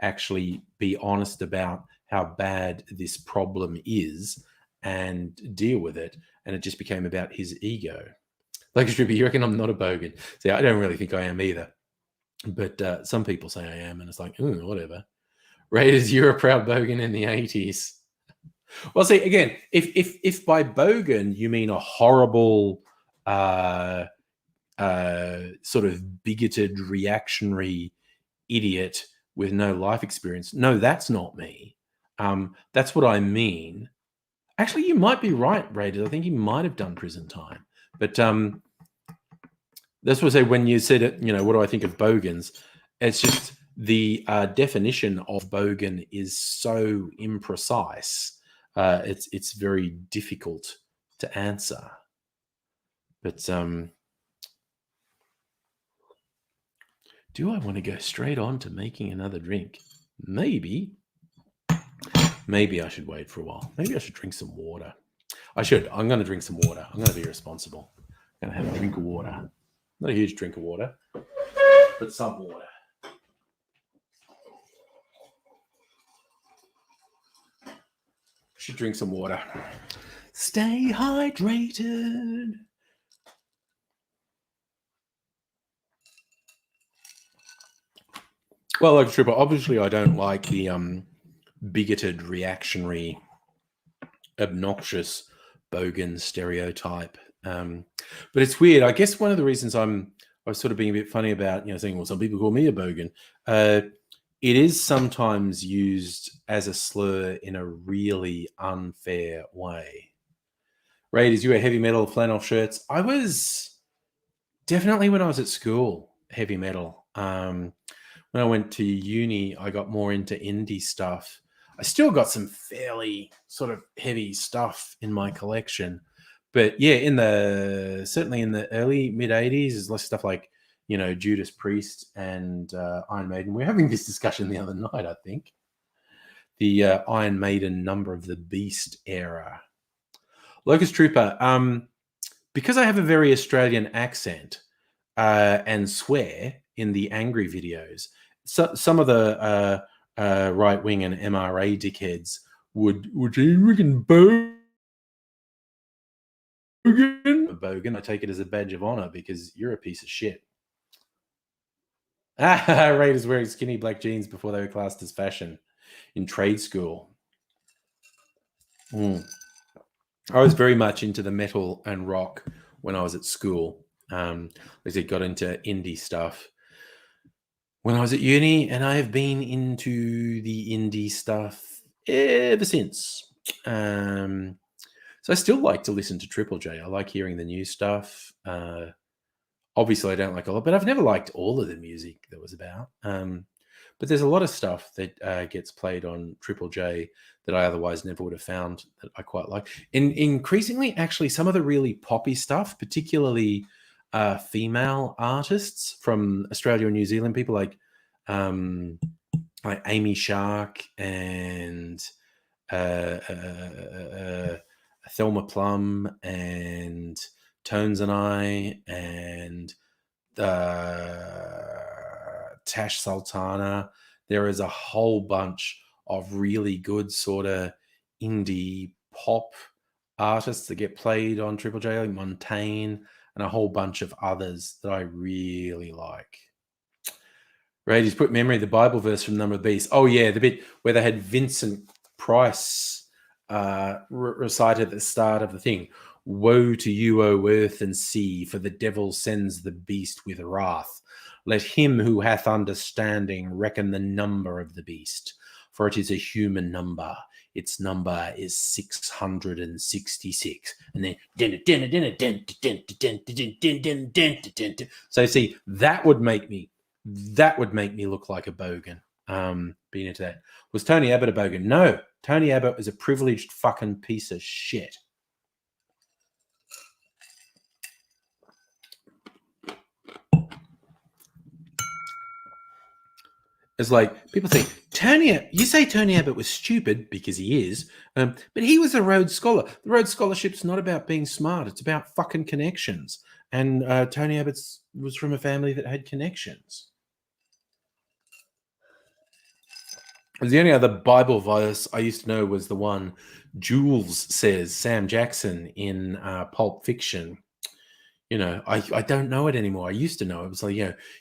actually be honest about how bad this problem is and deal with it, and it just became about his ego. Like, Strippy, you reckon I'm not a bogan? See, I don't really think I am either, but some people say I am, and it's like, whatever. Raiders, you're a proud bogan in the 80s. Well, see, again, if by bogan you mean a horrible sort of bigoted reactionary idiot with no life experience, no, that's not me. That's what I mean. Actually, you might be right, Raiders. I think he might have done prison time. But that's what I say when you said it, what do I think of bogans? It's just the definition of bogan is so imprecise. It's very difficult to answer. But do I want to go straight on to making another drink? Maybe. Maybe I should wait for a while. Maybe I should drink some water. I should. I'm going to drink some water. I'm going to be responsible. I'm going to have a drink of water. Not a huge drink of water, but some water. Should drink some water. Stay hydrated. Well, like Tripper, obviously I don't like the bigoted, reactionary, obnoxious bogan stereotype. But it's weird. I guess one of the reasons I was sort of being a bit funny about, saying, well, some people call me a bogan. It is sometimes used as a slur in a really unfair way. Raiders, you wear heavy metal flannel shirts. I was definitely, when I was at school, heavy metal. When I went to uni, I got more into indie stuff. I still got some fairly sort of heavy stuff in my collection. But yeah, certainly in the early mid 80s, there's less stuff like, Judas Priest and Iron Maiden. We were having this discussion the other night, I think. The Iron Maiden Number of the Beast era. Locust Trooper, because I have a very Australian accent and swear in the angry videos, so, some of the right wing and MRA dickheads would say, "Freaking bogan." I take it as a badge of honor because you're a piece of shit. Raiders wearing skinny black jeans before they were classed as fashion in trade school. I was very much into the metal and rock when I was at school. As I got into indie stuff when I was at uni, and I have been into the indie stuff ever since. So I still like to listen to Triple J. I like hearing the new stuff. Obviously, I don't like a lot, but I've never liked all of the music that was about. But there's a lot of stuff that gets played on Triple J that I otherwise never would have found that I quite like. And increasingly, actually, some of the really poppy stuff, particularly female artists from Australia and New Zealand, people like Amy Shark and Thelma Plum and Tones and I and Tash Sultana. There is a whole bunch of really good sort of indie pop artists that get played on Triple J, like Montaigne and a whole bunch of others that I really like. Raiders put memory of the Bible verse from Number of the Beast. Oh yeah, the bit where they had Vincent Price recite at the start of the thing. Woe to you, O earth and sea, for the devil sends the beast with wrath. Let him who hath understanding reckon the number of the beast, for it is a human number. Its number is 666. And then so see, that would make me look like a bogan. Being into that. Was Tony Abbott a bogan? No, Tony Abbott was a privileged fucking piece of shit. It's like people think you say Tony Abbott was stupid because he is, but he was a Rhodes Scholar. The Rhodes Scholarship's not about being smart; it's about fucking connections. And Tony Abbott was from a family that had connections. The only other Bible verse I used to know was the one Jules says, Sam Jackson in Pulp Fiction. I don't know it anymore. I used to know it. It was like,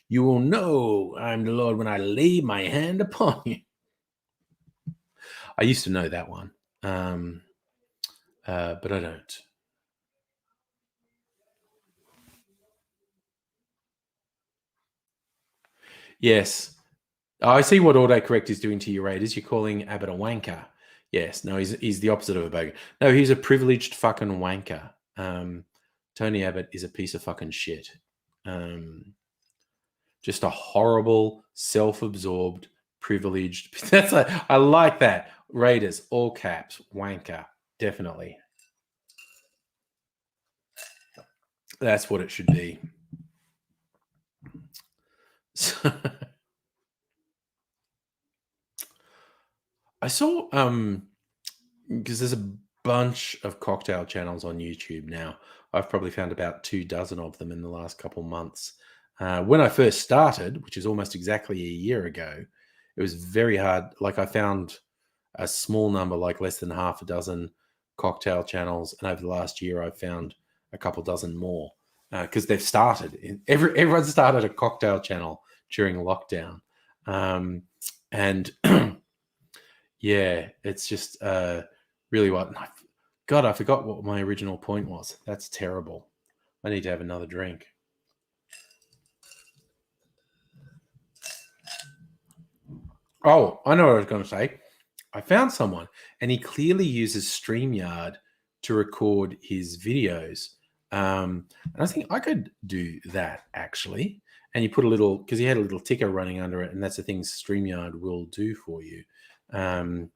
you will know I'm the Lord when I lay my hand upon you. I used to know that one, but I don't. Yes. I see what autocorrect is doing to you, Raiders. You're calling Abbott a wanker. Yes. No, he's the opposite of a bogan. No, he's a privileged fucking wanker. Tony Abbott is a piece of fucking shit. Just a horrible, self-absorbed, privileged. I like that. Raiders, all caps, wanker, definitely. That's what it should be. I saw because there's a bunch of cocktail channels on YouTube now. I've probably found about 24 of them in the last couple months. When I first started, which is almost exactly a year ago, it was very hard. Like I found a small number, like less than half a dozen cocktail channels. And over the last year, I've found a couple dozen more because they've started. Everyone started a cocktail channel during lockdown. And yeah, it's just really what. God, I forgot what my original point was. That's terrible. I need to have another drink. Oh, I know what I was going to say. I found someone, and he clearly uses StreamYard to record his videos. And I think I could do that actually. And you put a little, because he had a little ticker running under it, and that's the thing StreamYard will do for you. I'm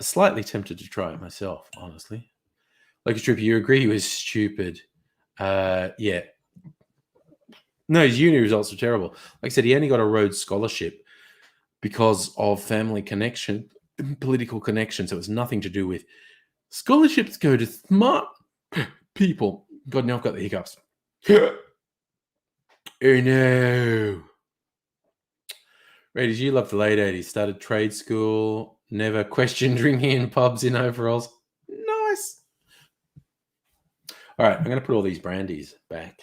slightly tempted to try it myself, honestly. Like a trip, you agree he was stupid. Yeah. No, his uni results were terrible. Like I said, he only got a Rhodes Scholarship because of family connection, political connection. So it was nothing to do with scholarships go to smart people. God, now I've got the hiccups. Oh no. Ray, did you love the late 80s? Started trade school, never questioned drinking in pubs in overalls. Nice. All right, I'm going to put all these brandies back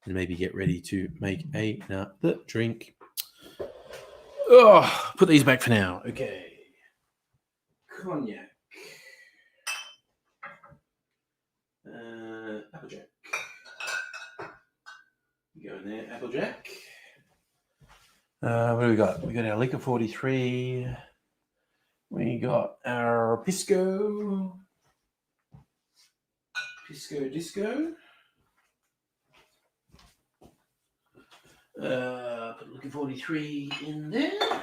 and maybe get ready to make another drink. Oh, put these back for now. Okay. Cognac. Applejack. Go in there, Applejack. What do we got? We got our Liquor 43. We got our Pisco. Pisco Disco. Put Liquor 43 in there.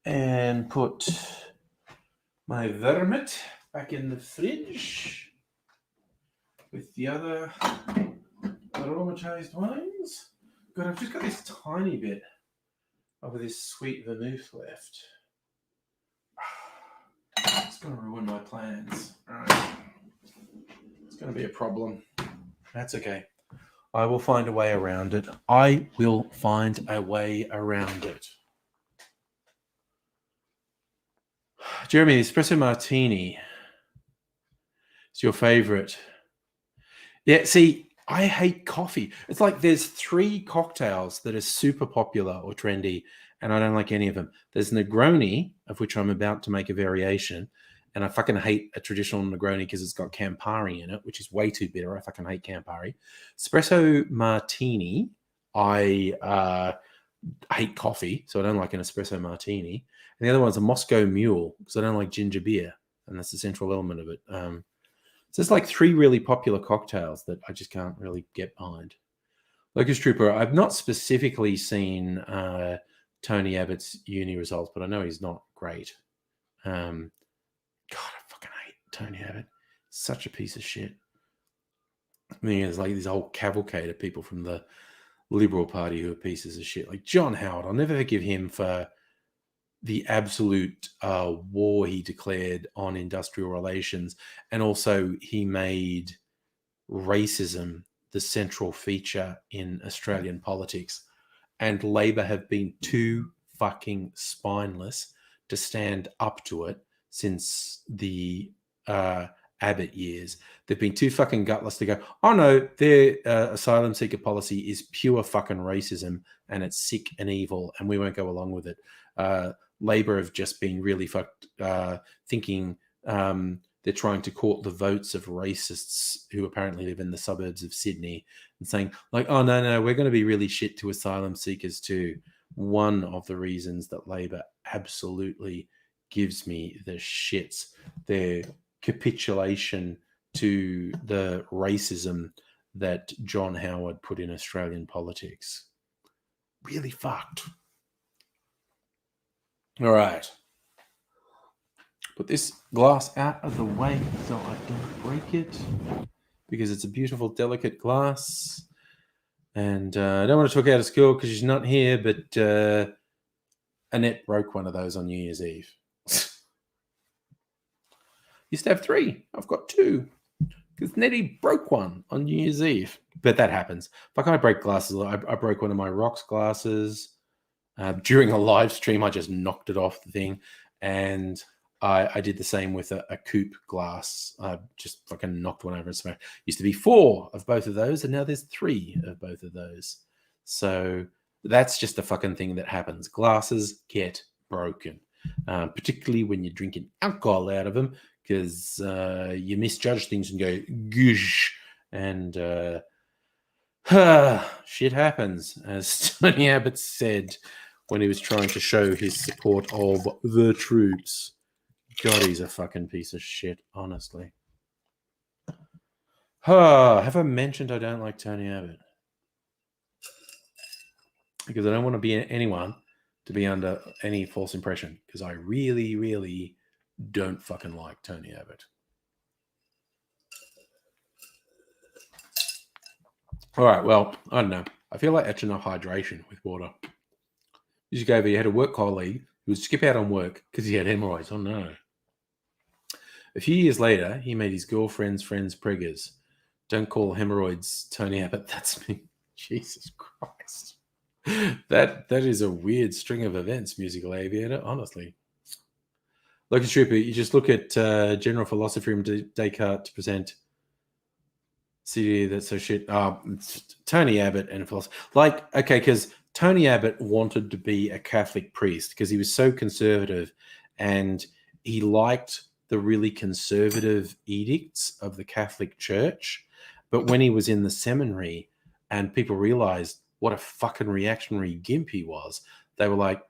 And put my vermouth back in the fridge with the other aromatized wines. God, I've just got this tiny bit of this sweet vermouth left. It's going to ruin my plans. All right. It's going to be a problem. That's okay. I will find a way around it. I will find a way around it. Jeremy, espresso martini is your favorite. Yeah, see, I hate coffee. It's like there's 3 cocktails that are super popular or trendy, and I don't like any of them. There's Negroni, of which I'm about to make a variation, and I fucking hate a traditional Negroni because it's got Campari in it, which is way too bitter. I fucking hate Campari. Espresso martini, I hate coffee, so I don't like an espresso martini. And the other one's a Moscow Mule because I don't like ginger beer, and that's the central element of it. So there's like 3 really popular cocktails that I just can't really get behind. Locust Trooper, I've not specifically seen Tony Abbott's uni results, but I know he's not great. God, I fucking hate Tony Abbott. Such a piece of shit. I mean, there's like this whole cavalcade of people from the Liberal Party who are pieces of shit. Like John Howard, I'll never forgive him for the absolute war he declared on industrial relations. And also he made racism the central feature in Australian politics. And Labor have been too fucking spineless to stand up to it since the Abbott years. They've been too fucking gutless to go, oh no, their asylum seeker policy is pure fucking racism and it's sick and evil and we won't go along with it. Labor have just been really fucked thinking they're trying to court the votes of racists who apparently live in the suburbs of Sydney and saying like, oh no, we're going to be really shit to asylum seekers too. One of the reasons that Labor absolutely gives me the shits, their capitulation to the racism that John Howard put in Australian politics. Really fucked. All right. Put this glass out of the way so I don't break it because it's a beautiful, delicate glass. And I don't want to talk out of school because she's not here, but Annette broke one of those on New Year's Eve. Used to have 3. I've got 2 because Nettie broke one on New Year's Eve. But that happens. Like I break glasses. I broke one of my rocks glasses. During a live stream, I just knocked it off the thing. And I did the same with a coupe glass. I just fucking knocked one over and smashed. Used to be 4 of both of those, and now there's 3 of both of those. So that's just a fucking thing that happens. Glasses get broken, particularly when you're drinking alcohol out of them, because you misjudge things and go goosh, and shit happens, as Tony Abbott said when he was trying to show his support of the troops. God, he's a fucking piece of shit, honestly. Have I mentioned I don't like Tony Abbott? Because I don't want to be anyone to be under any false impression, because I really, really don't fucking like Tony Abbott. All right, well, I don't know. I feel like that's enough hydration with water. You gave you had a work colleague who would skip out on work because he had hemorrhoids. Oh no. A few years later, he made his girlfriend's friends preggers. Don't call hemorrhoids Tony Abbott. That's me. Jesus Christ. That is a weird string of events, Musical Aviator, honestly. Lucas Trooper, you just look at general philosophy from Descartes to present CD that's so shit. Tony Abbott and philosophy. Like, okay, because Tony Abbott wanted to be a Catholic priest because he was so conservative and he liked the really conservative edicts of the Catholic Church. But when he was in the seminary and people realized what a fucking reactionary gimp he was, they were like,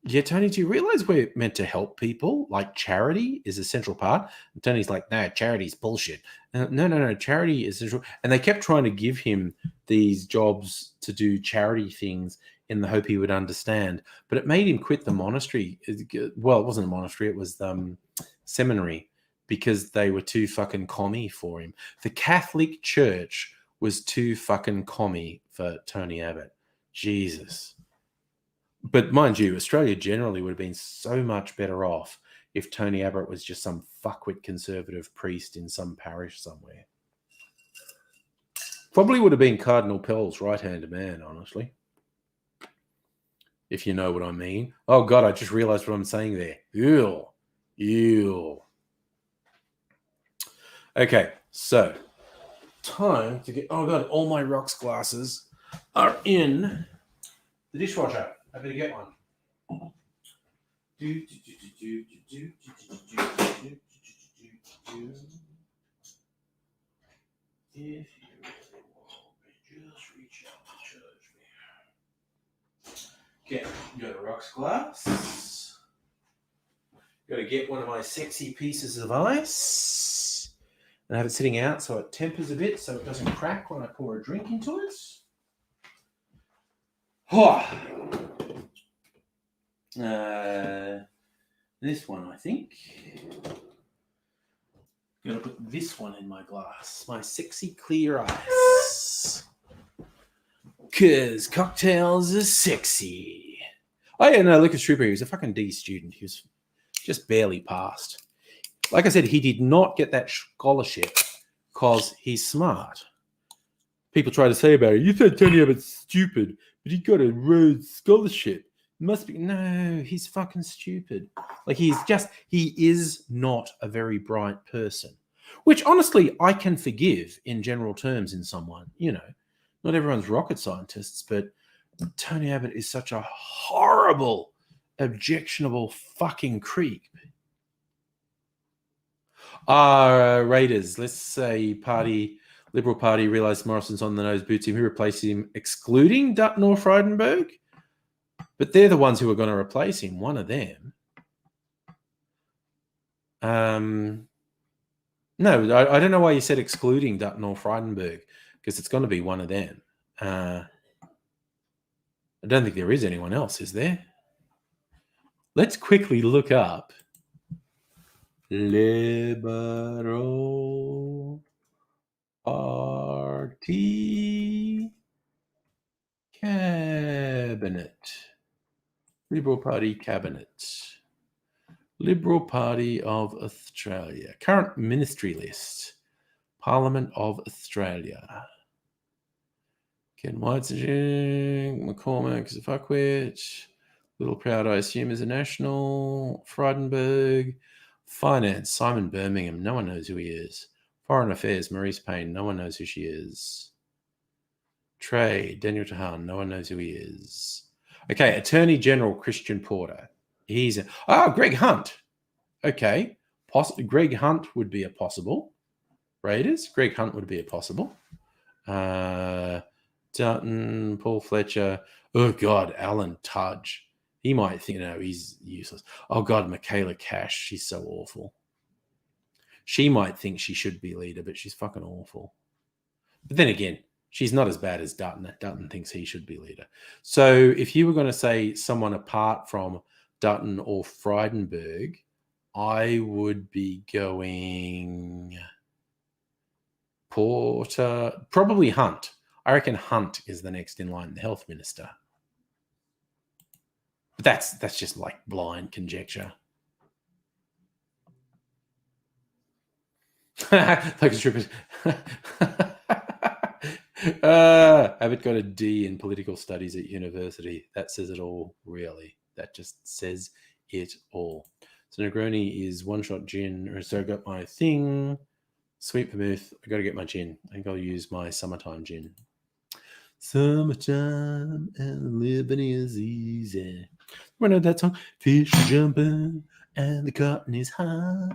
yeah, Tony, do you realize we're meant to help people? Like charity is a central part. And Tony's like, no, charity's bullshit. No, charity is central. And they kept trying to give him these jobs to do charity things in the hope he would understand. But it made him quit the monastery. Well, it wasn't a monastery. It was seminary, because they were too fucking commie for him. The Catholic Church was too fucking commie for Tony Abbott. Jesus. But mind you, Australia generally would have been so much better off if Tony Abbott was just some fuckwit conservative priest in some parish somewhere. Probably would have been Cardinal Pell's right-hand man, honestly. If you know what I mean. Oh, God, I just realized what I'm saying there. Ew. Okay, so time to get... Oh, God, all my rocks glasses are in the dishwasher. I better get one. If you really want me, just reach out and charge me. Okay, got a rocks glass. Got to get one of my sexy pieces of ice and have it sitting out so it tempers a bit so it doesn't crack when I pour a drink into it. This one, I think. I'm going to put this one in my glass. My sexy clear ice. Because cocktails are sexy. Oh, yeah, no, Lucas Trooper, he was a fucking D student. He was just barely passed. Like I said, he did not get that scholarship because he's smart. People try to say about it, you said Tony Abbott's stupid, but he got a Rhodes Scholarship. Must be, no, he's fucking stupid. Like he is not a very bright person, which honestly I can forgive in general terms in someone. You know, not everyone's rocket scientists, but Tony Abbott is such a horrible, objectionable fucking creep. Raiders, let's say Liberal Party realised Morrison's on the nose, boots him. Who replaces him, excluding Dutton or Frydenberg? But they're the ones who are going to replace him, one of them. No, I don't know why you said excluding Dutton or Frydenberg, because it's going to be one of them. I don't think there is anyone else, is there? Let's quickly look up Liberal Party Cabinet. Liberal Party Cabinet. Liberal Party of Australia. Current ministry list. Parliament of Australia. Ken White's a McCormack is a fuckwit. Little Proud, I assume, is a national. Frydenberg. Finance, Simon Birmingham. No one knows who he is. Foreign Affairs, Maurice Payne. No one knows who she is. Trade, Daniel Tahan. No one knows who he is. Okay, Attorney General Christian Porter. Greg Hunt. Okay, Greg Hunt would be a possible. Raiders, Greg Hunt would be a possible. Dutton, Paul Fletcher. Oh, God, Alan Tudge. He might think, he's useless. Oh, God, Michaela Cash. She's so awful. She might think she should be leader, but she's fucking awful. But then again, she's not as bad as Dutton. Dutton thinks he should be leader. So if you were going to say someone apart from Dutton or Frydenberg, I would be going Porter, probably Hunt. I reckon Hunt is the next in line, the health minister. But that's just like blind conjecture. Like strippers. Abbott got a D in political studies at university. That says it all, really. That just says it all. So Negroni is one-shot gin. So I got my thing. Sweet vermouth. I got to get my gin. I think I'll use my summertime gin. Summertime and living is easy. Remember that song? Fish jumping and the cotton is high.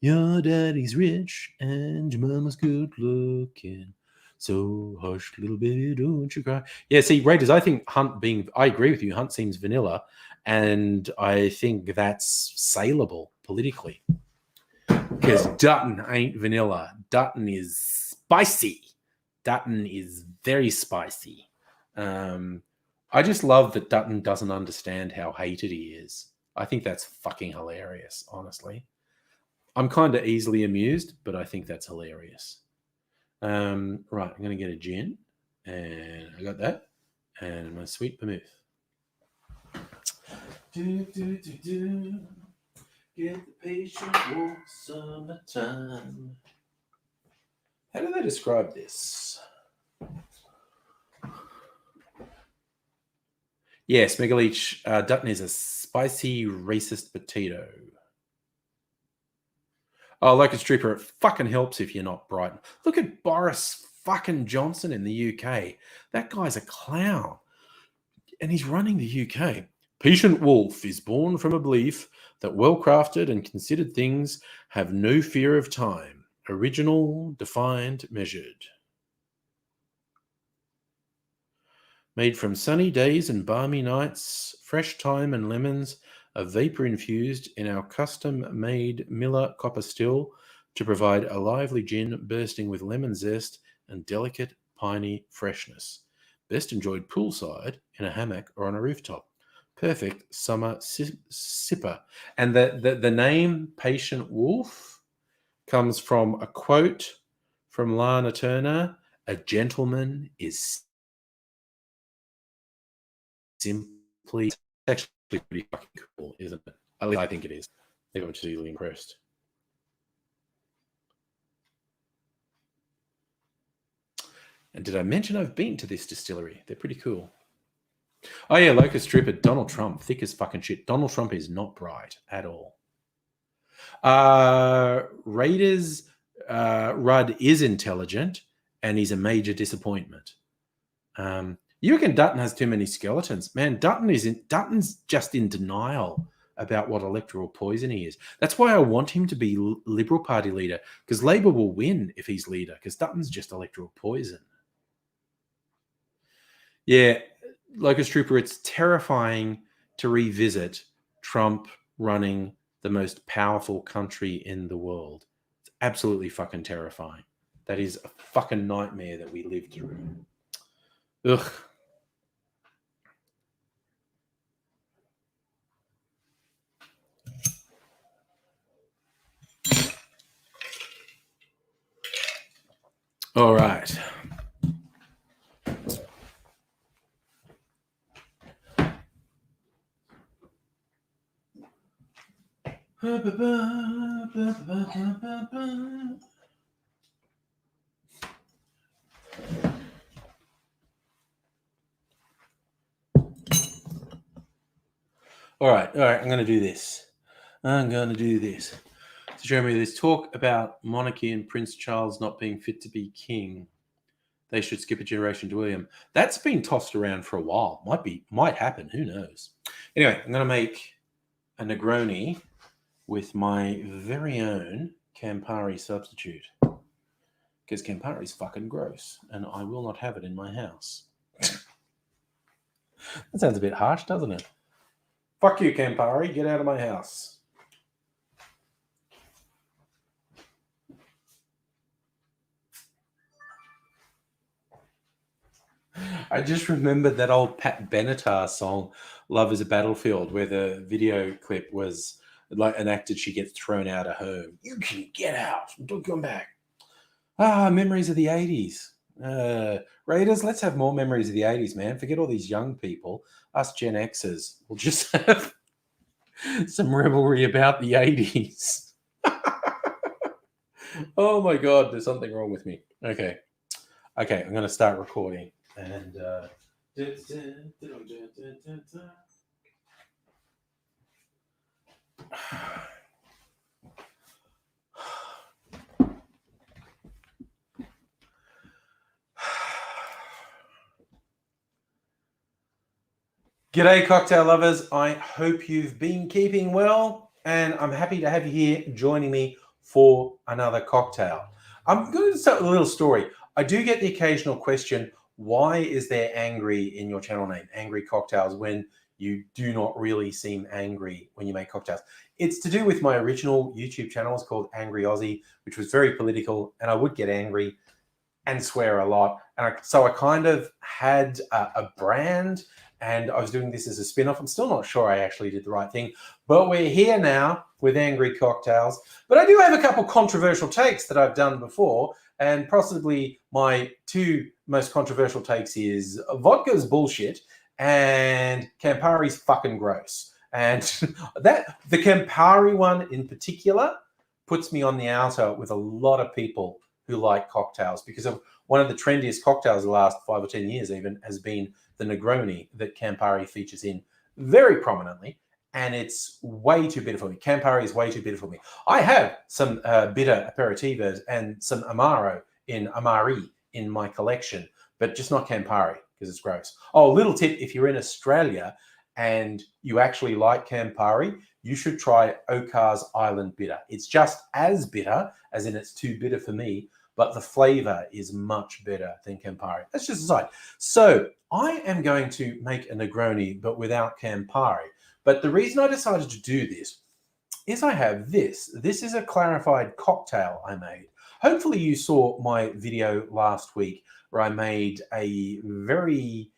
Your daddy's rich and your mama's good looking. So hush, little baby, don't you cry. Yeah, see, Raiders, I think I agree with you. Hunt seems vanilla, and I think that's saleable politically. Because Dutton ain't vanilla. Dutton is spicy. Dutton is very spicy. I just love that Dutton doesn't understand how hated he is. I think that's fucking hilarious, honestly. I'm kind of easily amused, but I think that's hilarious. Right, I'm going to get a gin, and I got that, and my sweet vermouth. Get the patient walk summertime. How do they describe this? Yes, Megaleech, Dutton is a spicy racist potato. Oh, Locust Trooper, it fucking helps if you're not Brighton. Look at Boris fucking Johnson in the UK. That guy's a clown. And he's running the UK. Patient Wolf is born from a belief that well-crafted and considered things have no fear of time. Original, defined, measured. Made from sunny days and balmy nights, fresh thyme and lemons are vapor infused in our custom-made Miller copper still to provide a lively gin bursting with lemon zest and delicate piney freshness. Best enjoyed poolside, in a hammock, or on a rooftop. Perfect summer sipper. And the name Patient Wolf comes from a quote from Lana Turner: "A gentleman is simply..." Actually pretty fucking cool, isn't it? At least I think it is. I'm just easily impressed. And did I mention I've been to this distillery? They're pretty cool. Oh yeah, Locust Trooper, Donald Trump, thick as fucking shit. Donald Trump is not bright at all. Raiders, Rudd is intelligent, and he's a major disappointment. You reckon Dutton has too many skeletons? Man, Dutton's just in denial about what electoral poison he is. That's why I want him to be Liberal Party leader, because Labor will win if he's leader, because Dutton's just electoral poison. Yeah, Locust Trooper, it's terrifying to revisit Trump running the most powerful country in the world. It's absolutely fucking terrifying. That is a fucking nightmare that we lived through. Ugh. All right. All right. I'm going to do this. So Jeremy, there's talk about monarchy and Prince Charles not being fit to be king. They should skip a generation to William. That's been tossed around for a while. Might happen. Who knows? Anyway, I'm going to make a Negroni with my very own Campari substitute. Because Campari is fucking gross, and I will not have it in my house. That sounds a bit harsh, doesn't it? Fuck you, Campari. Get out of my house. I just remembered that old Pat Benatar song, Love is a Battlefield, where the video clip was like enacted, she gets thrown out of home. You can get out. Don't come back. Memories of the 80s. Raiders, let's have more memories of the 80s, man. Forget all these young people. Us Gen Xers will just have some revelry about the 80s. Oh my God, there's something wrong with me. Okay, I'm going to start recording. And G'day, cocktail lovers. I hope you've been keeping well, and I'm happy to have you here joining me for another cocktail. I'm going to start with a little story. I do get the occasional question, why is there angry in your channel name, Angry Cocktails, when you do not really seem angry when you make cocktails? It's to do with my original YouTube channel. It's called Angry Aussie, which was very political, and I would get angry and swear a lot. And so I kind of had a brand, and I was doing this as a spin-off. I'm still not sure I actually did the right thing, but we're here now with Angry Cocktails. But I do have a couple controversial takes that I've done before, and possibly my two most controversial takes is vodka's bullshit and Campari's fucking gross. And that the Campari one in particular puts me on the outer with a lot of people who like cocktails, because of one of the trendiest cocktails of the last 5 or 10 years even has been the Negroni that Campari features in very prominently, and it's way too bitter for me. Campari is way too bitter for me. I have some bitter aperitivos and some Amari in my collection, but just not Campari because it's gross. Oh, little tip, if you're in Australia and you actually like Campari, you should try Okar's Island Bitter. It's just as bitter, as in it's too bitter for me, but the flavor is much better than Campari. That's just a side. So I am going to make a Negroni, but without Campari. But the reason I decided to do this is I have this. This is a clarified cocktail I made. Hopefully you saw my video last week where I made a very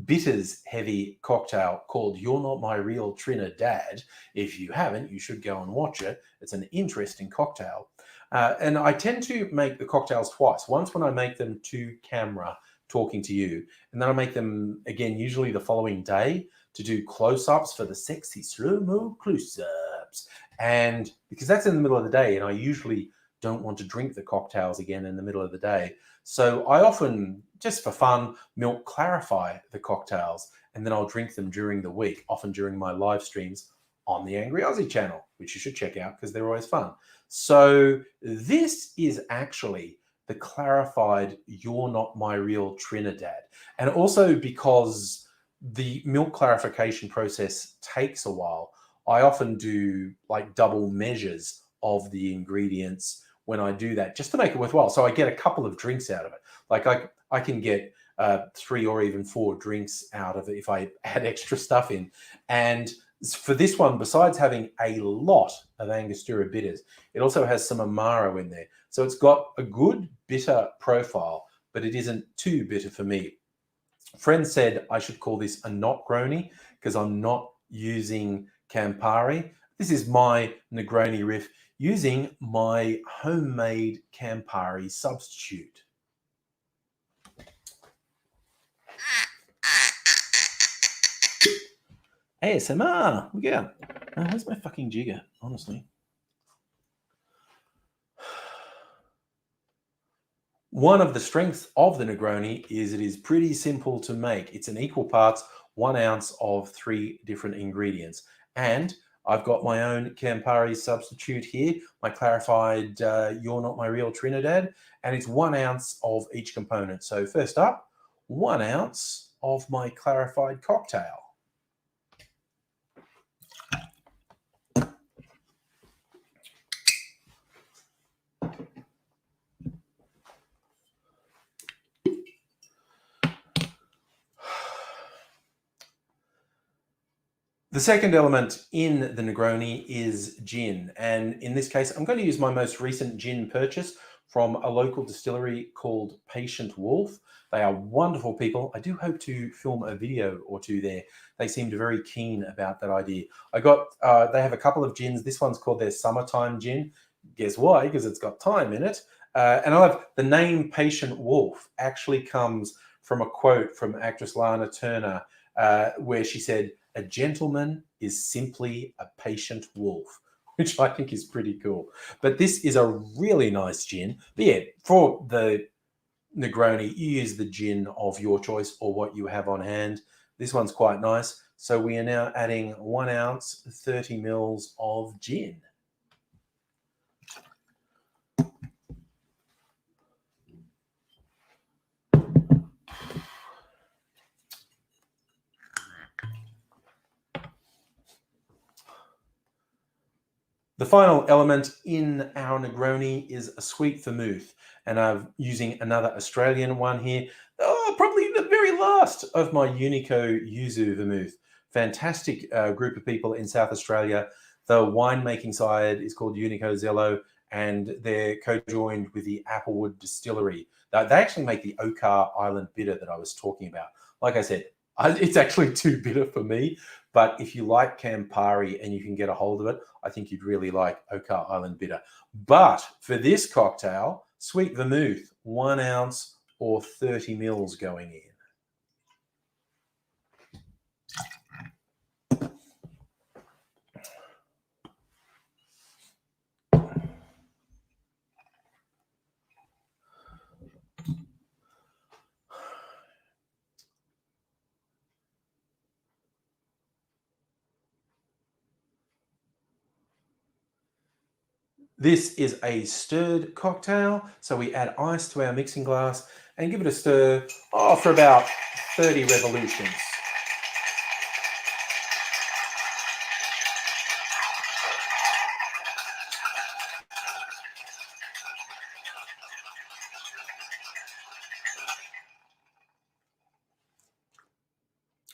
bitters heavy cocktail called You're Not My Real Trinidad. If you haven't, you should go and watch it. It's an interesting cocktail. And I tend to make the cocktails twice. Once when I make them to camera talking to you, and then I make them again usually the following day to do close-ups for the sexy slow-mo close-ups. And because that's in the middle of the day, and I usually don't want to drink the cocktails again in the middle of the day. So I often, just for fun, milk clarify the cocktails, and then I'll drink them during the week, often during my live streams on the Angry Aussie channel, which you should check out because they're always fun. So this is actually the clarified You're Not My Real Trinidad. And also because the milk clarification process takes a while, I often do like double measures of the ingredients when I do that, just to make it worthwhile. So I get a couple of drinks out of it. Like I can get 3 or even 4 drinks out of it if I add extra stuff in. And for this one, besides having a lot of Angostura bitters, it also has some Amaro in there. So it's got a good bitter profile, but it isn't too bitter for me. Friends said I should call this a not Groni because I'm not using Campari. This is my Negroni riff using my homemade Campari substitute. ASMR. Look out. Where's my fucking jigger, honestly? One of the strengths of the Negroni is it is pretty simple to make. It's an equal parts 1 ounce of 3 different ingredients. And I've got my own Campari substitute here, my clarified You're Not My Real Trinidad, and it's 1 ounce of each component. So first up, 1 ounce of my clarified cocktail. The second element in the Negroni is gin. And in this case, I'm going to use my most recent gin purchase from a local distillery called Patient Wolf. They are wonderful people. I do hope to film a video or two there. They seemed very keen about that idea. They have a couple of gins. This one's called their Summertime Gin. Guess why? Because it's got time in it. And I love the name Patient Wolf actually comes from a quote from actress Lana Turner, where she said, "A gentleman is simply a patient wolf," which I think is pretty cool. But this is a really nice gin. But yeah, for the Negroni, you use the gin of your choice or what you have on hand. This one's quite nice. So we are now adding 1 ounce, 30 mils of gin. The final element in our Negroni is a sweet vermouth, and I'm using another Australian one here. Probably the very last of my Unico Yuzu vermouth. Fantastic group of people in South Australia. The winemaking side is called Unico Zello, and they're co-joined with the Applewood Distillery. They actually make the Okar Island bitter that I was talking about. Like I said, it's actually too bitter for me, but if you like Campari and you can get a hold of it, I think you'd really like Okar Island Bitter. But for this cocktail, sweet vermouth, 1 ounce or 30 mils going in. This is a stirred cocktail, so we add ice to our mixing glass and give it a stir for about 30 revolutions.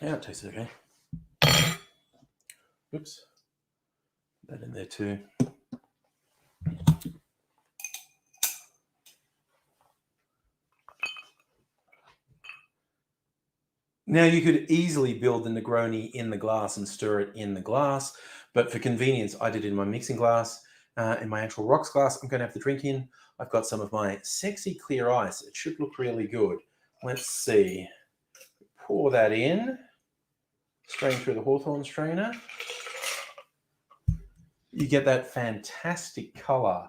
Yeah, it tastes okay. Oops, that in there too. Now, you could easily build the Negroni in the glass and stir it in the glass, but for convenience, I did it in my mixing glass. In my actual rocks glass, I'm going to have the drink in. I've got some of my sexy clear ice. It should look really good. Let's see. Pour that in. Strain through the Hawthorne strainer. You get that fantastic color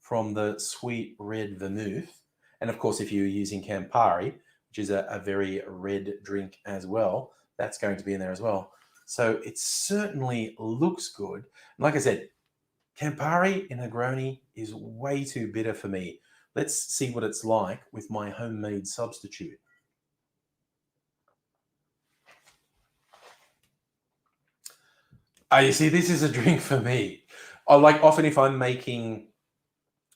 from the sweet red vermouth. And of course, if you're using Campari, which is a very red drink as well, that's going to be in there as well. So it certainly looks good. And like I said, Campari in Negroni is way too bitter for me. Let's see what it's like with my homemade substitute. You see, this is a drink for me. Often if I'm making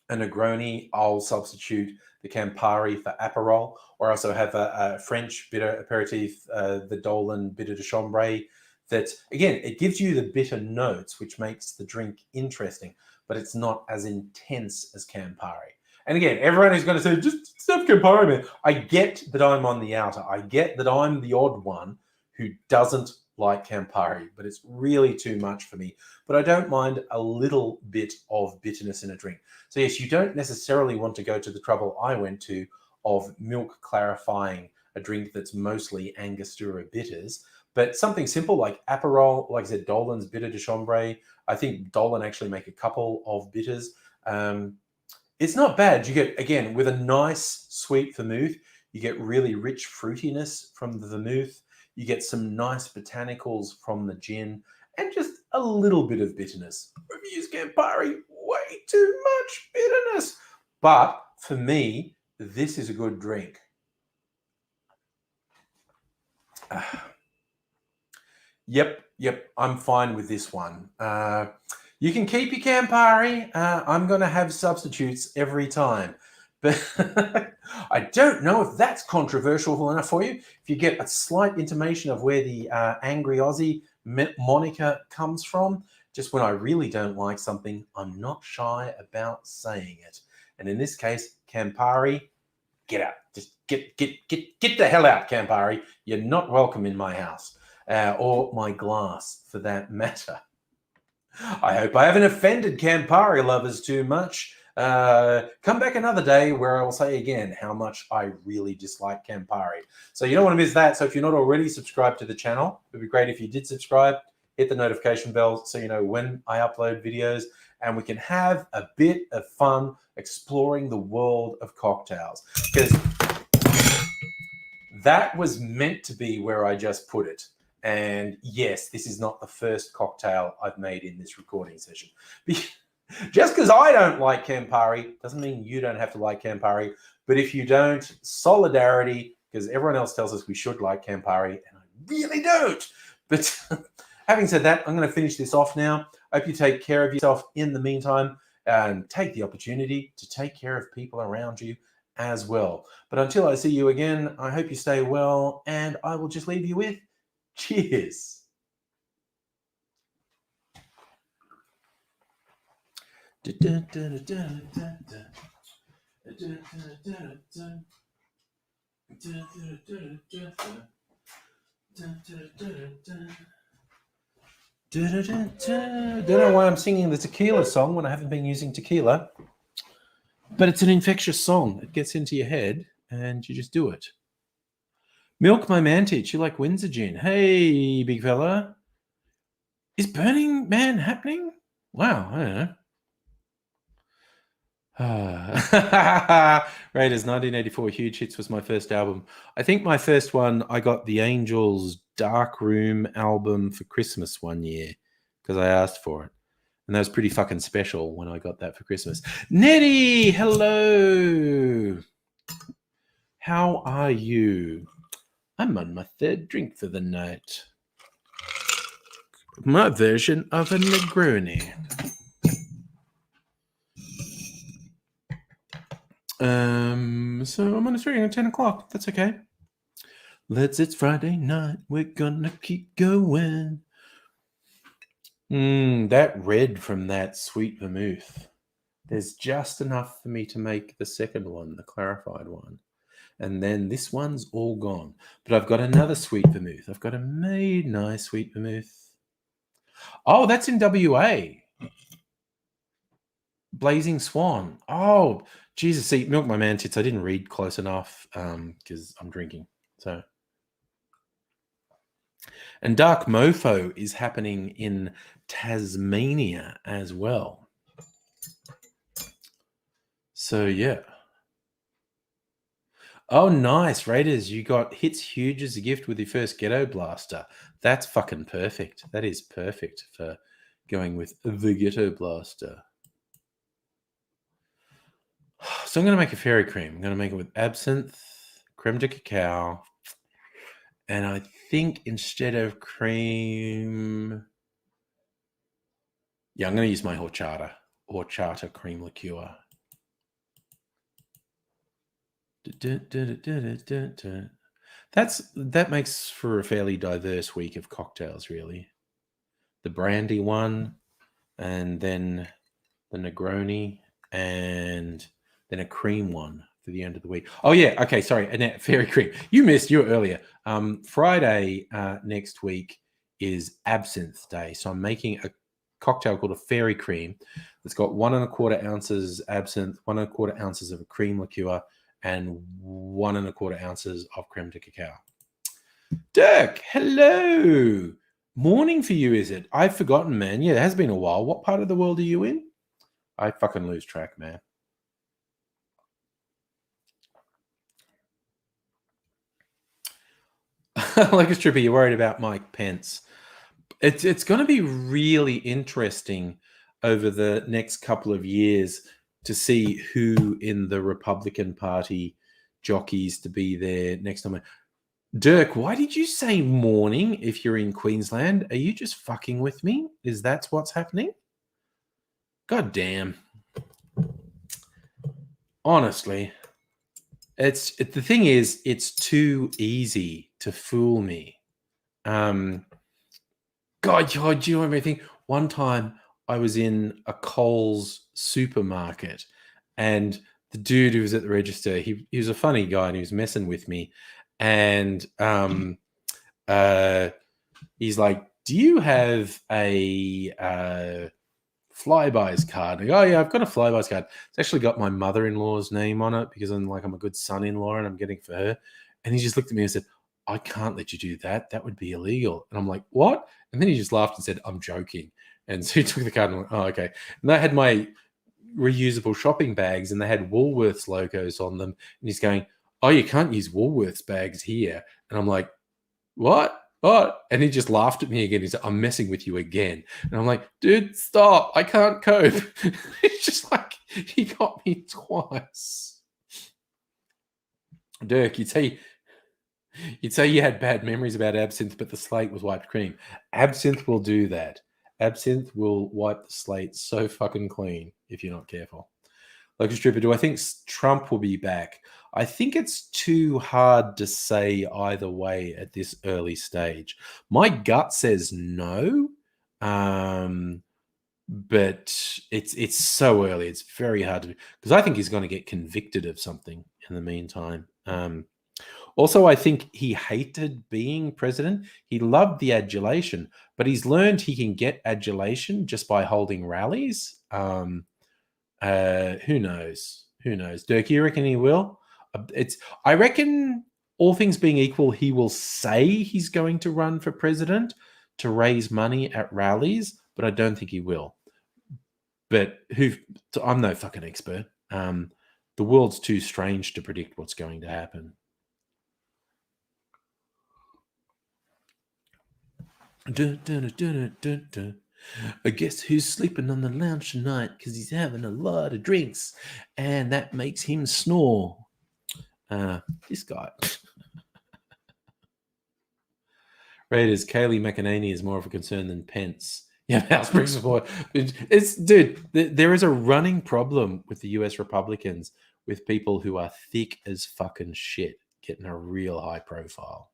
a Negroni, I'll substitute the Campari for Aperol, or also have a French bitter aperitif, the Dolan Bitter de Chambray. That, again, it gives you the bitter notes, which makes the drink interesting, but it's not as intense as Campari. And again, everyone is going to say, just have Campari, man. I get that I'm on the outer. I get that I'm the odd one who doesn't like Campari, but it's really too much for me. But I don't mind a little bit of bitterness in a drink. So yes, you don't necessarily want to go to the trouble I went to of milk clarifying a drink that's mostly Angostura bitters, but something simple like Aperol, like I said, Dolan's Bitter de Chambray. I think Dolan actually make a couple of bitters. It's not bad. You get, again, with a nice sweet vermouth, you get really rich fruitiness from the vermouth. You get some nice botanicals from the gin, and just a little bit of bitterness. I've used Campari, way too much bitterness. But for me, this is a good drink. Yep, I'm fine with this one. You can keep your Campari. I'm going to have substitutes every time. But I don't know if that's controversial enough for you. If you get a slight intimation of where the Angry Aussie moniker comes from, just when I really don't like something, I'm not shy about saying it. And in this case, Campari, get out. Just get the hell out, Campari. You're not welcome in my house. Or my glass, for that matter. I hope I haven't offended Campari lovers too much. Come back another day where I'll say again how much I really dislike Campari. So you don't want to miss that. So if you're not already subscribed to the channel, it would be great if you did subscribe. Hit the notification bell so you know when I upload videos, and we can have a bit of fun exploring the world of cocktails. Because that was meant to be where I just put it. And yes, this is not the first cocktail I've made in this recording session. Just because I don't like Campari doesn't mean you don't have to like Campari. But if you don't, solidarity, because everyone else tells us we should like Campari, and I really don't. But having said that, I'm going to finish this off now. I hope you take care of yourself in the meantime, and take the opportunity to take care of people around you as well. But until I see you again, I hope you stay well, and I will just leave you with cheers. Don't know why I'm singing the tequila song when I haven't been using tequila, but it's an infectious song. It gets into your head and you just do it. Milk my man teach, you like Windsor gin. Hey, big fella. Is Burning Man happening? Wow, I don't know. Raiders 1984 Huge Hits was my first album. I think my first one, I got the Angels Dark Room album for Christmas one year because I asked for it. And that was pretty fucking special when I got that for Christmas. Nettie, hello. How are you? I'm on my third drink for the night. My version of a Negroni. So I'm on a stream at 10 o'clock. That's okay. It's Friday night. We're gonna keep going. That red from that sweet vermouth. There's just enough for me to make the second one, the clarified one. And then this one's all gone. But I've got another sweet vermouth. I've got a made nice sweet vermouth. Oh, that's in WA. Blazing Swan. Oh, Jesus. See, Milk My Man Tits. I didn't read close enough because I'm drinking. So, and Dark Mofo is happening in Tasmania as well. So, yeah. Oh, nice. Raiders, you got Hits Huge as a gift with your first Ghetto Blaster. That's fucking perfect. That is perfect for going with the Ghetto Blaster. So I'm going to make a fairy cream. I'm going to make it with absinthe, creme de cacao, and I think instead of cream, yeah, I'm going to use my horchata cream liqueur. That makes for a fairly diverse week of cocktails, really. The brandy one, and then the Negroni, and then a cream one for the end of the week. Oh yeah, okay, sorry, Annette, fairy cream. You were earlier. Friday next week is Absinthe Day, so I'm making a cocktail called a fairy cream. It's got 1 1/4 ounces absinthe, 1 1/4 ounces of a cream liqueur, and 1 1/4 ounces of creme de cacao. Dirk, hello. Morning for you, is it? I've forgotten, man. Yeah, it has been a while. What part of the world are you in? I fucking lose track, man. Like a stripper, you're worried about Mike Pence. It's going to be really interesting over the next couple of years to see who in the Republican Party jockeys to be there next time. Dirk, why did you say morning if you're in Queensland? Are you just fucking with me? Is that what's happening? God damn. Honestly, the thing is, it's too easy to fool me. God, do you know everything? One time I was in a Coles supermarket and the dude who was at the register, he was a funny guy and he was messing with me. And he's like, do you have a Flybuys card? I go, oh yeah, I've got a Flybuys card. It's actually got my mother-in-law's name on it because I'm a good son-in-law and I'm getting for her. And he just looked at me and said, I can't let you do that. That would be illegal. And I'm like, what? And then he just laughed and said, I'm joking. And so he took the card and went, oh, okay. And I had my reusable shopping bags and they had Woolworths logos on them. And he's going, oh, you can't use Woolworths bags here. And I'm like, what? What? And he just laughed at me again. He said, I'm messing with you again. And I'm like, dude, stop. I can't cope. It's just like, he got me twice. Dirk, you'd say you had bad memories about absinthe, but the slate was wiped clean. Absinthe will do that. Absinthe will wipe the slate so fucking clean if you're not careful. Locust Trooper, do I think Trump will be back? I think it's too hard to say either way at this early stage. My gut says no, but it's so early. It's very hard to, because I think he's going to get convicted of something in the meantime. Also, I think he hated being president. He loved the adulation, but he's learned he can get adulation just by holding rallies. Who knows? Who knows? Dirk, you reckon he will? I reckon, all things being equal, he will say he's going to run for president to raise money at rallies, but I don't think he will. But I'm no fucking expert. The world's too strange to predict what's going to happen. Dun, dun, dun, dun, dun. I guess who's sleeping on the lounge tonight because he's having a lot of drinks and that makes him snore. This guy. Raiders, Kayleigh McEnany is more of a concern than Pence. Yeah, House Briggs support. Dude, there is a running problem with the US Republicans with people who are thick as fucking shit getting a real high profile.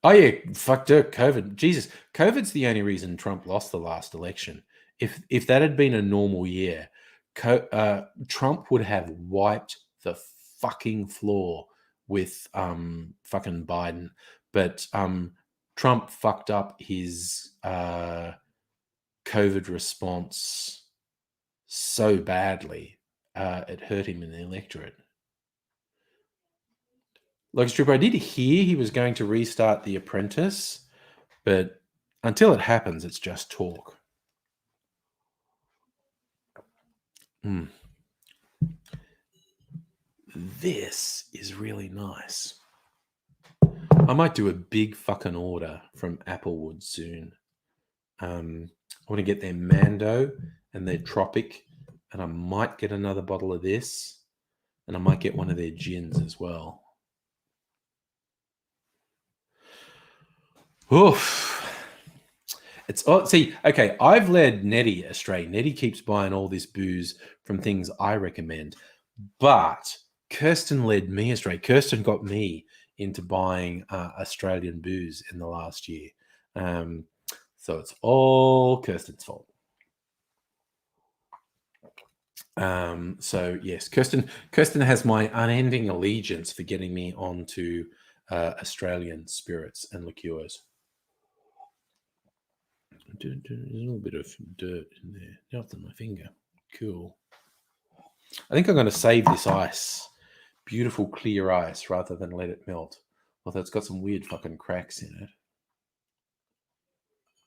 Oh yeah, fuck Dirk, COVID. Jesus, COVID's the only reason Trump lost the last election. If that had been a normal year, Trump would have wiped the fucking floor with fucking Biden. But Trump fucked up his COVID response so badly, it hurt him in the electorate. Locust Trooper, I did hear he was going to restart The Apprentice, but until it happens, it's just talk. This is really nice. I might do a big fucking order from Applewood soon. I want to get their Mando and their Tropic, and I might get another bottle of this, and I might get one of their gins as well. Oof. Okay, I've led Nettie astray. Nettie keeps buying all this booze from things I recommend, but Kirsten led me astray. Kirsten got me into buying Australian booze in the last year. So it's all Kirsten's fault. So yes, Kirsten has my unending allegiance for getting me onto Australian spirits and liqueurs. There's a little bit of dirt in there. Not on my finger. Cool. I think I'm going to save this ice. Beautiful clear ice rather than let it melt. Although it's got some weird fucking cracks in it.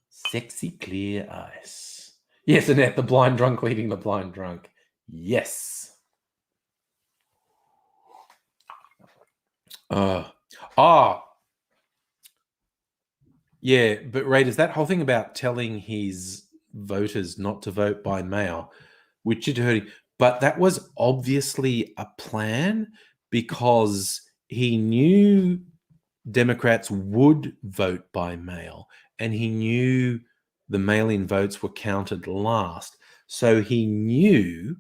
Sexy clear ice. Yes, Annette, the blind drunk leading the blind drunk. Yes. Ah, yeah, but Raiders, that whole thing about telling his voters not to vote by mail, which you'd heard, but that was obviously a plan because he knew Democrats would vote by mail, and he knew the mail-in votes were counted last. So he knew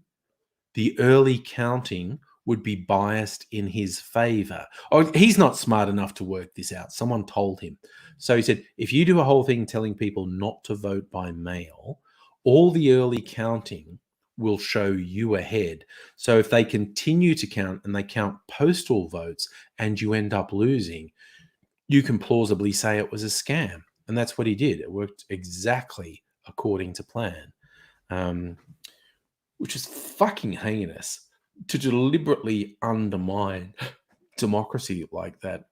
the early counting would be biased in his favor. Oh, he's not smart enough to work this out. Someone told him. So he said, if you do a whole thing telling people not to vote by mail, all the early counting will show you ahead. So if they continue to count and they count postal votes and you end up losing, you can plausibly say it was a scam. And that's what he did. It worked exactly according to plan. Which is fucking heinous to deliberately undermine democracy like that.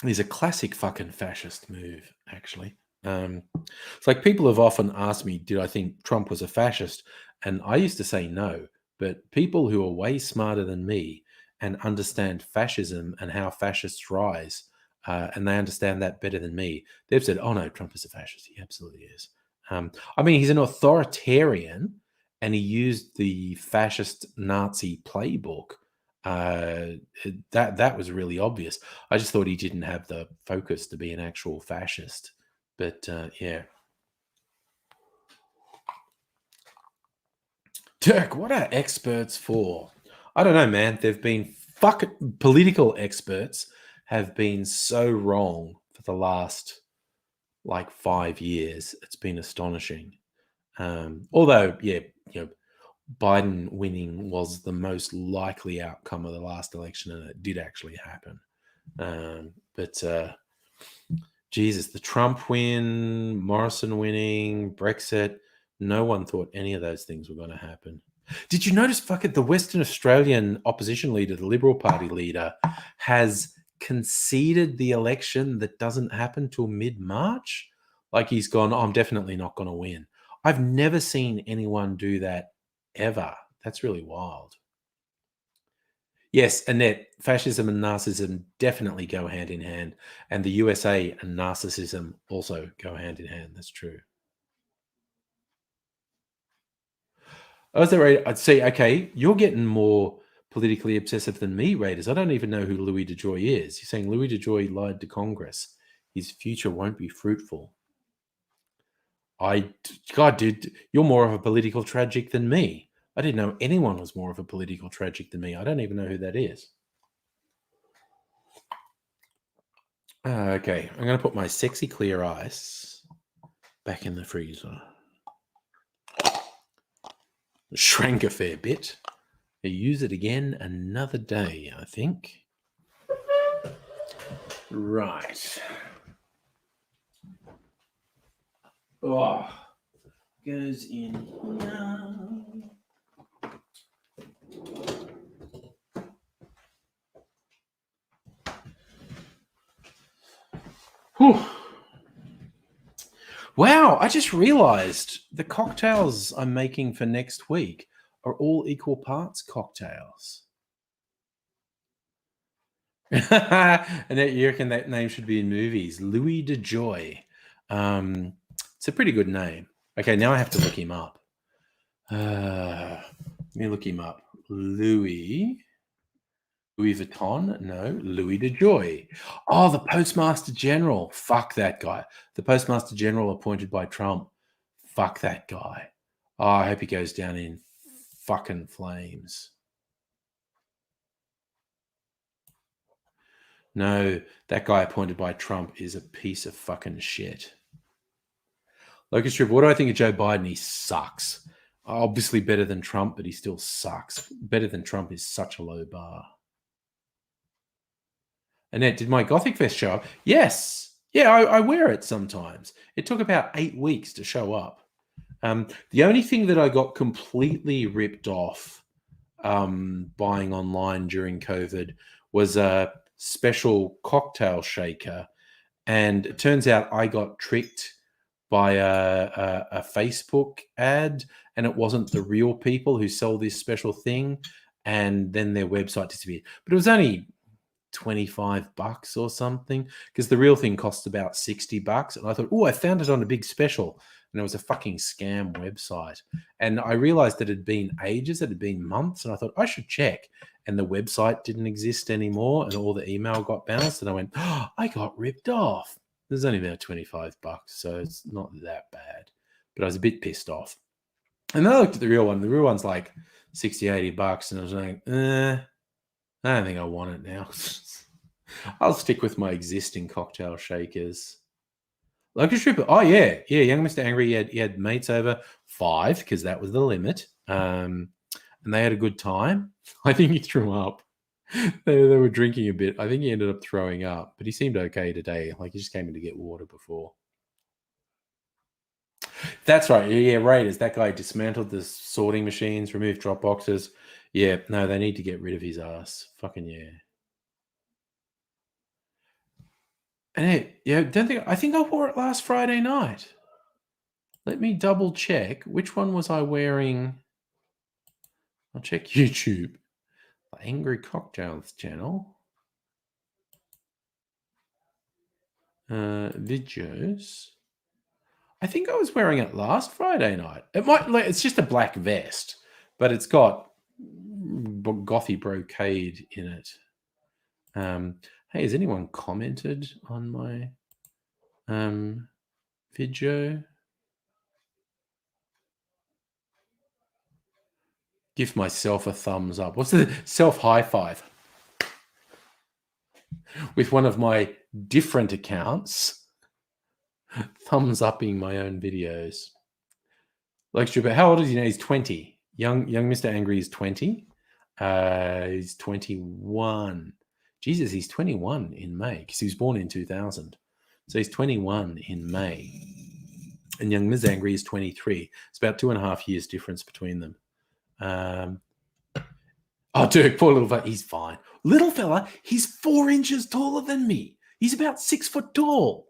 Is a classic fucking fascist move, actually. It's like people have often asked me, did I think Trump was a fascist? And I used to say no, but people who are way smarter than me and understand fascism and how fascists rise, and they understand that better than me, they've said, oh no, Trump is a fascist. He absolutely is. I mean, he's an authoritarian and he used the fascist Nazi playbook. That was really obvious. I just thought he didn't have the focus to be an actual fascist. But yeah. Dirk, what are experts for? I don't know, man. They've been political experts have been so wrong for the last like 5 years. It's been astonishing. Although, yeah, Biden winning was the most likely outcome of the last election, and it did actually happen. But Jesus, the Trump win, Morrison winning, Brexit, no one thought any of those things were going to happen. Did you notice the Western Australian opposition leader, the Liberal Party leader, has conceded the election that doesn't happen till mid-March? Like he's gone, oh, I'm definitely not going to win. I've never seen anyone do that ever. That's really wild. Yes, Annette, fascism and narcissism definitely go hand in hand. And the USA and narcissism also go hand in hand. That's true. Oh, is that right? I'd say, okay, you're getting more politically obsessive than me, Raiders. I don't even know who Louis DeJoy is. You're saying Louis DeJoy lied to Congress. His future won't be fruitful. God, dude, you're more of a political tragic than me. I didn't know anyone was more of a political tragic than me. I don't even know who that is. Okay, I'm going to put my sexy clear ice back in the freezer. Shrank a fair bit. I use it again another day, I think. Right. Oh, goes in here. Whew. Wow, I just realized the cocktails I'm making for next week are all equal parts cocktails. And you reckon that name should be in movies? Louis DeJoy. It's a pretty good name. Okay, now I have to look him up. Let me look him up. Louis Vuitton? No, Louis DeJoy. Oh, the Postmaster General. Fuck that guy. The Postmaster General appointed by Trump. Fuck that guy. Oh, I hope he goes down in fucking flames. No, that guy appointed by Trump is a piece of fucking shit. Locust Trip, what do I think of Joe Biden? He sucks. Obviously better than Trump, but he still sucks. Better than Trump is such a low bar. Annette, did my Gothic vest show up? Yes. Yeah, I wear it sometimes. It took about 8 weeks to show up. The only thing that I got completely ripped off buying online during COVID was a special cocktail shaker. And it turns out I got tricked by a Facebook ad, and it wasn't the real people who sell this special thing. And then their website disappeared. But it was only $25 or something, because the real thing cost about $60. And I thought, oh, I found it on a big special. And it was a fucking scam website. And I realized that it had been ages, it had been months. And I thought, I should check. And the website didn't exist anymore. And all the email got bounced. And I went, oh, I got ripped off. There's only about $25. So it's not that bad. But I was a bit pissed off. And then I looked at the real one. The real one's like $60, $80. And I was like, I don't think I want it now. I'll stick with my existing cocktail shakers. Like a stripper. Oh, yeah. Yeah, young Mr. Angry, he had mates over 5 because that was the limit. And they had a good time. I think he threw up. They were drinking a bit. I think he ended up throwing up, but he seemed okay today. Like he just came in to get water before. That's right. Yeah, Raiders. That guy dismantled the sorting machines, removed drop boxes. Yeah, no, they need to get rid of his ass. Fucking yeah. And I think I wore it last Friday night. Let me double check. Which one was I wearing? I'll check YouTube. The Angry Cocktails channel. Videos. I think I was wearing it last Friday night. It's just a black vest, but it's got gothy brocade in it. Hey, has anyone commented on my video? Give myself a thumbs up. What's the self high five? With one of my different accounts, thumbs upping my own videos. Like, but how old is he now? He's 20. Young Mr. Angry is 20. He's 21. Jesus, he's 21 in May because he was born in 2000. So he's 21 in May. And young Ms. Angry is 23. It's about 2.5 years difference between them. Dirk, poor little fella. He's fine. Little fella, he's 4 inches taller than me. He's about 6 foot tall.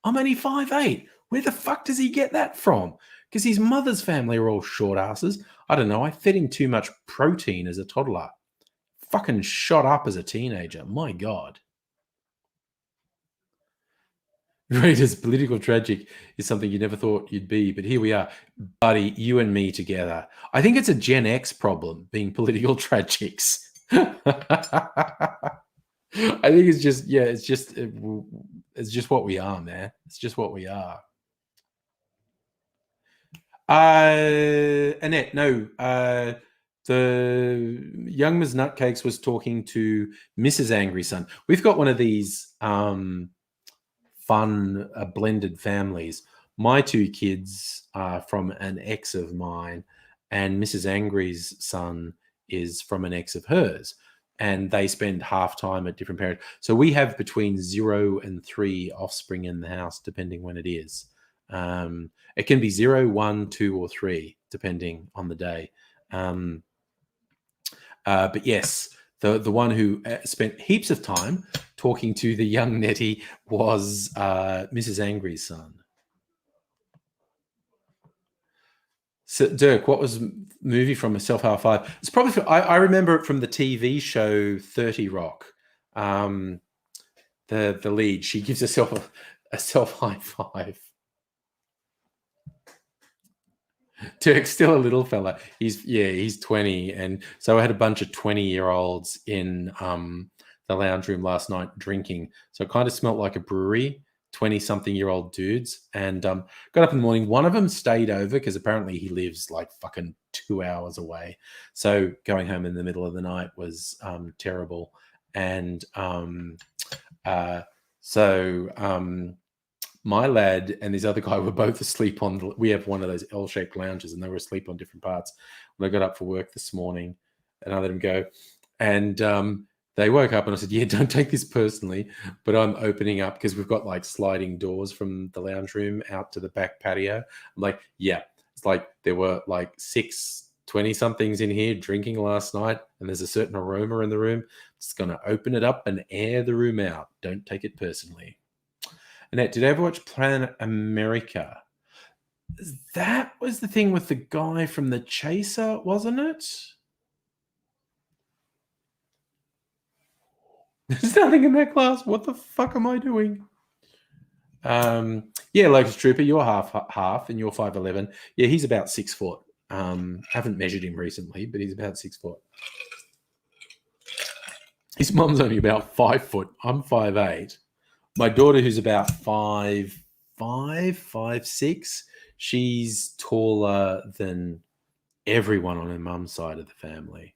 I'm only 5'8". Where the fuck does he get that from? Because his mother's family are all short asses. I don't know. I fed him too much protein as a toddler. Fucking shot up as a teenager. My God. Raiders, political tragic is something you never thought you'd be, but here we are. Buddy, you and me together. I think it's a Gen X problem, being political tragics. I think it's just what we are, man. It's just what we are. Annette, no. The young Ms. Nutcakes was talking to Mrs. Angry Son. We've got one of these fun blended families. My 2 kids are from an ex of mine, and Mrs. Angry's son is from an ex of hers. And they spend half time at different parents. So we have between 0 and 3 offspring in the house, depending when it is. It can be 0, 1, 2, or 3, depending on the day. But yes, the one who spent heaps of time talking to the young Nettie was Mrs. Angry's son. So, Dirk, what was movie from a self-high five? It's probably I remember it from the TV show 30 Rock. The lead, she gives herself a self-high five. Dirk's still a little fella. He's 20, and so I had a bunch of 20-year-olds in the lounge room last night drinking. So it kind of smelt like a brewery. 20-something-year-old dudes, and got up in the morning. One of them stayed over because apparently he lives like fucking 2 hours away. So going home in the middle of the night was terrible. And my lad and this other guy were both asleep on. We have one of those L-shaped lounges, and they were asleep on different parts. When I got up for work this morning, and I let them go, and they woke up and I said, yeah, don't take this personally, but I'm opening up because we've got like sliding doors from the lounge room out to the back patio. I'm like, yeah, it's like there were like 6 20-somethings in here drinking last night, and there's a certain aroma in the room. Just going to open it up and air the room out. Don't take it personally. Annette, did I ever watch Planet America? That was the thing with the guy from The Chaser, wasn't it? There's nothing in that class. What the fuck am I doing? Yeah, Locust Trooper, you're half, and you're 5'11". Yeah, he's about 6 foot. Haven't measured him recently, but he's about 6 foot. His mum's only about 5 foot. I'm 5'8". My daughter, who's about 5'6", she's taller than everyone on her mum's side of the family.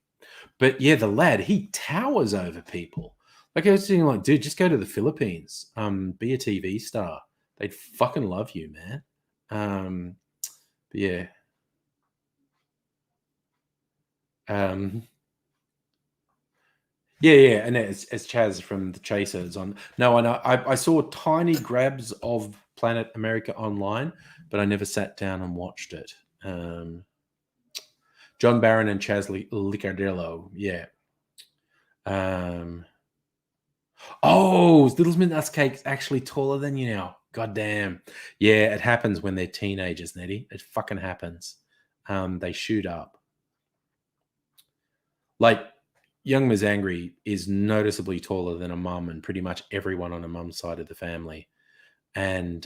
But yeah, the lad, he towers over people. Like I was thinking, like, dude, just go to the Philippines. Be a TV star. They'd fucking love you, man. But yeah. Yeah, and it's Chaz from the Chasers on. No, I know. I saw tiny grabs of Planet America online, but I never sat down and watched it. John Barron and Chaz Licardillo, yeah. Oh, Little Smith Cake's actually taller than you now. God damn. Yeah, it happens when they're teenagers, Nettie. It fucking happens. They shoot up. Like, Young Ms. Angry is noticeably taller than a mum and pretty much everyone on a mum's side of the family. And,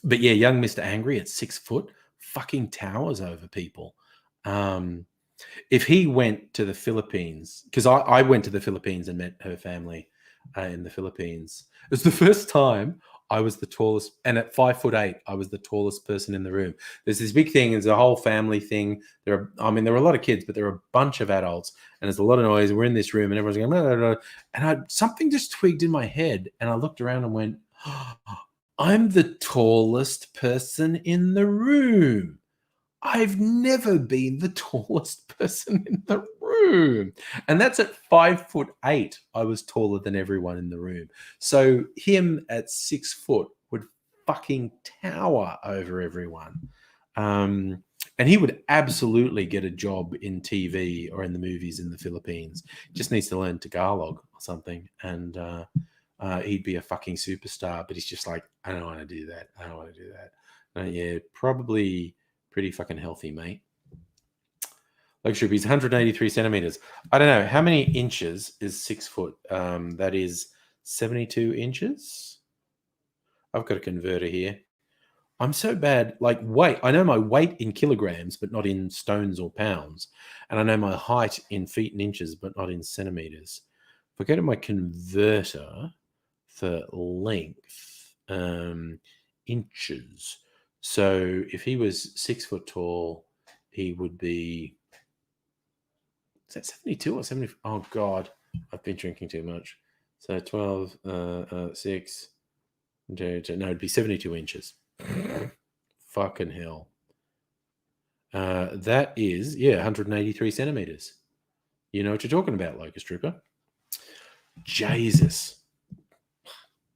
but yeah, Young Mr. Angry at 6 foot fucking towers over people. If he went to the Philippines, because I went to the Philippines and met her family in the Philippines. It was the first time I was the tallest, and at 5'8", I was the tallest person in the room. There's this big thing, it's a whole family thing. There were a lot of kids, but there were a bunch of adults, and there's a lot of noise. We're in this room, and everyone's going, blah, blah, blah. And something just twigged in my head, and I looked around and went, oh, I'm the tallest person in the room. I've never been the tallest person in the room. And that's at 5'8". I was taller than everyone in the room. So him at 6 foot would fucking tower over everyone. And he would absolutely get a job in TV or in the movies in the Philippines. Just needs to learn Tagalog or something. And he'd be a fucking superstar. But he's just like, I don't want to do that. I don't want to do that. Yeah, probably pretty fucking healthy, mate. Like Shoopies, 183 centimeters. I don't know. How many inches is 6 foot? That is 72 inches. I've got a converter here. I'm so bad. Like, weight. I know my weight in kilograms, but not in stones or pounds. And I know my height in feet and inches, but not in centimeters. If I go to my converter for length, inches. So if he was 6 foot tall, he would be, is that 72 or 70? Oh God, I've been drinking too much. So 12, 6, no, it'd be 72 inches. Fucking hell. That is, 183 centimeters. You know what you're talking about, Locust Trooper. Jesus.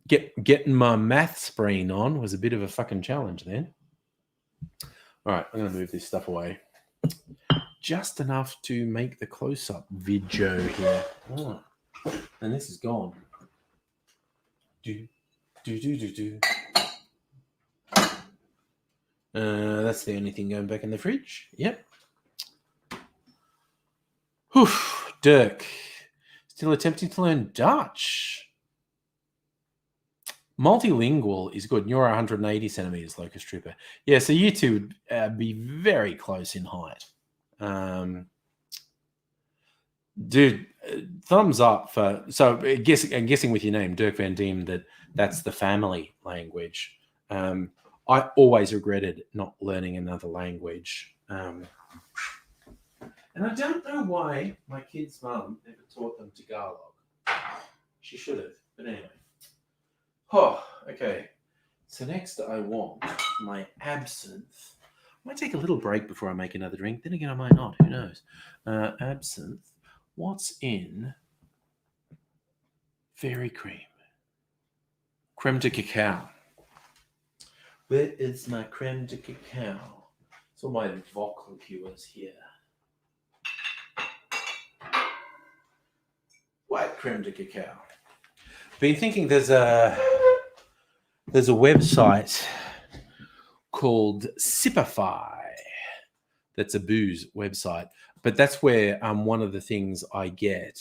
Getting my maths brain on was a bit of a fucking challenge then. All right, I'm going to move this stuff away. Just enough to make the close-up video here. Oh, and this is gone. That's the only thing going back in the fridge. Yep. Whew, Dirk. Still attempting to learn Dutch. Multilingual is good. You're 180 centimeters, Locust Trooper. Yeah, so you two would be very close in height. Dude, thumbs up for. So I'm guessing with your name, Dirk Van Diem, that's the family language. I always regretted not learning another language. And I don't know why my kid's mum never taught them Tagalog. She should have, but anyway. Oh, okay. So next I want my absinthe. I might take a little break before I make another drink. Then again, I might not. Who knows? Absinthe. What's in Fairy Cream? Creme de cacao. Where is my creme de cacao? It's all my Voc liqueurs here. White creme de cacao. Been thinking there's a website called Sipify. That's a booze website, but that's where one of the things I get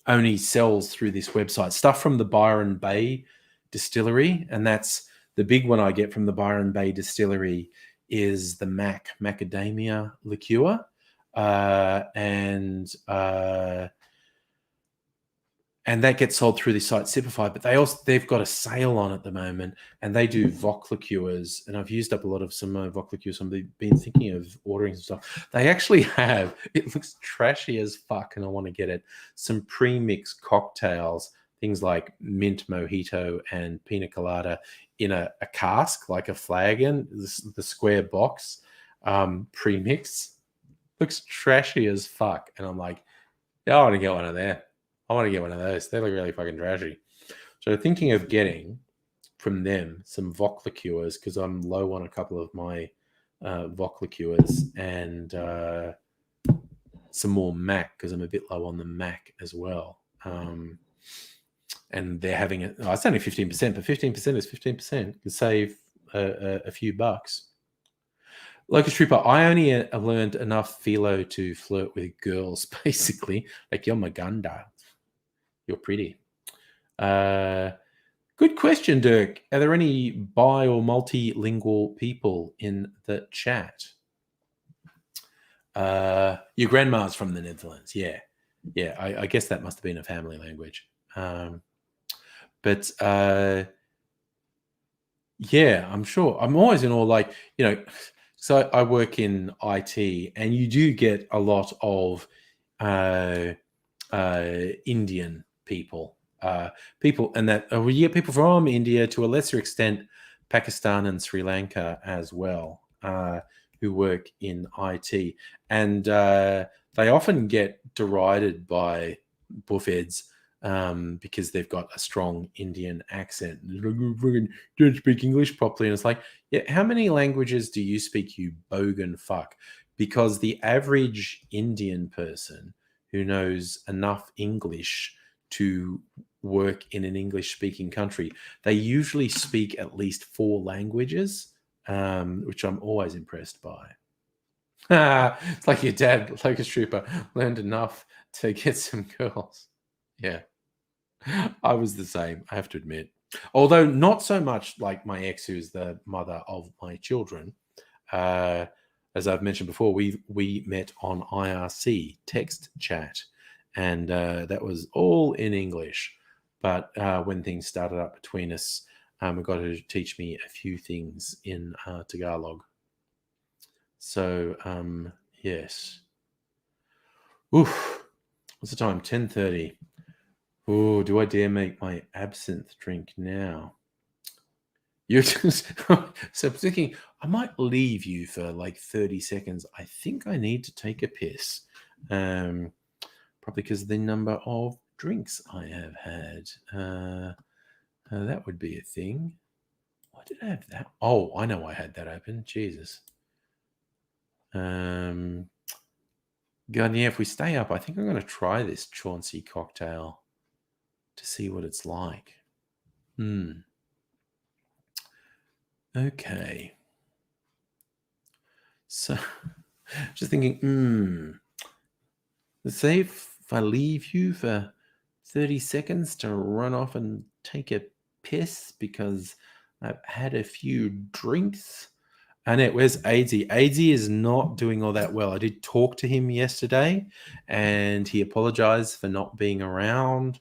only sells through this website. Stuff from the Byron Bay distillery, and that's the big one I get from the Byron Bay distillery is the macadamia liqueur, and that gets sold through the site Sipify. But they've got a sale on at the moment, and they do Voc liqueurs. And I've used up a lot of some Voc liqueurs. So I've been thinking of ordering some stuff. They actually have. It looks trashy as fuck, and I want to get it. Some pre-mixed cocktails, things like mint mojito and pina colada in a cask, like a flagon, the square box, pre-mixed. Looks trashy as fuck, and I'm like, yeah, I want to get one of there. I want to get one of those. They look really fucking trashy. So thinking of getting from them some Voc liqueurs because I'm low on a couple of my Voc liqueurs and some more Mac because I'm a bit low on the Mac as well. And they're having it. Oh, it's only 15%, but 15% is 15%. You save a few bucks. Locust Trooper, I only learned enough philo to flirt with girls, basically. Like, you're Maganda. You're pretty. Good question, Dirk. Are there any bi or multilingual people in the chat? Your grandma's from the Netherlands. Yeah. I guess that must have been a family language. But yeah, I'm sure. I'm always in awe, like, so I work in IT, and you do get a lot of Indian people, and that you get people from India, to a lesser extent, Pakistan and Sri Lanka as well, who work in IT, and they often get derided by buffheads because they've got a strong Indian accent. Don't speak English properly, and it's like, yeah, how many languages do you speak, you bogan fuck? Because the average Indian person who knows enough English to work in an English-speaking country, they usually speak at least 4 languages, which I'm always impressed by. It's like your dad, Locust Trooper, learned enough to get some girls. Yeah. I was the same, I have to admit. Although not so much like my ex, who's the mother of my children. As I've mentioned before, we met on IRC text chat, and that was all in English. But when things started up between us, we got her to teach me a few things in Tagalog. So yes. Oof. What's the time? 10:30. Oh, do I dare make my absinthe drink now? You're just so I'm thinking I might leave you for like 30 seconds. I think I need to take a piss. Probably because of the number of drinks I have had. That would be a thing. Why did I have that? Oh, I know I had that open. Jesus. God, yeah, if we stay up, I think I'm going to try this Chauncey cocktail to see what it's like. Okay. So, just thinking, let's say if I leave you for 30 seconds to run off and take a piss because I've had a few drinks. Annette, where's Aidsy? Aidsy is not doing all that well. I did talk to him yesterday, and he apologized for not being around,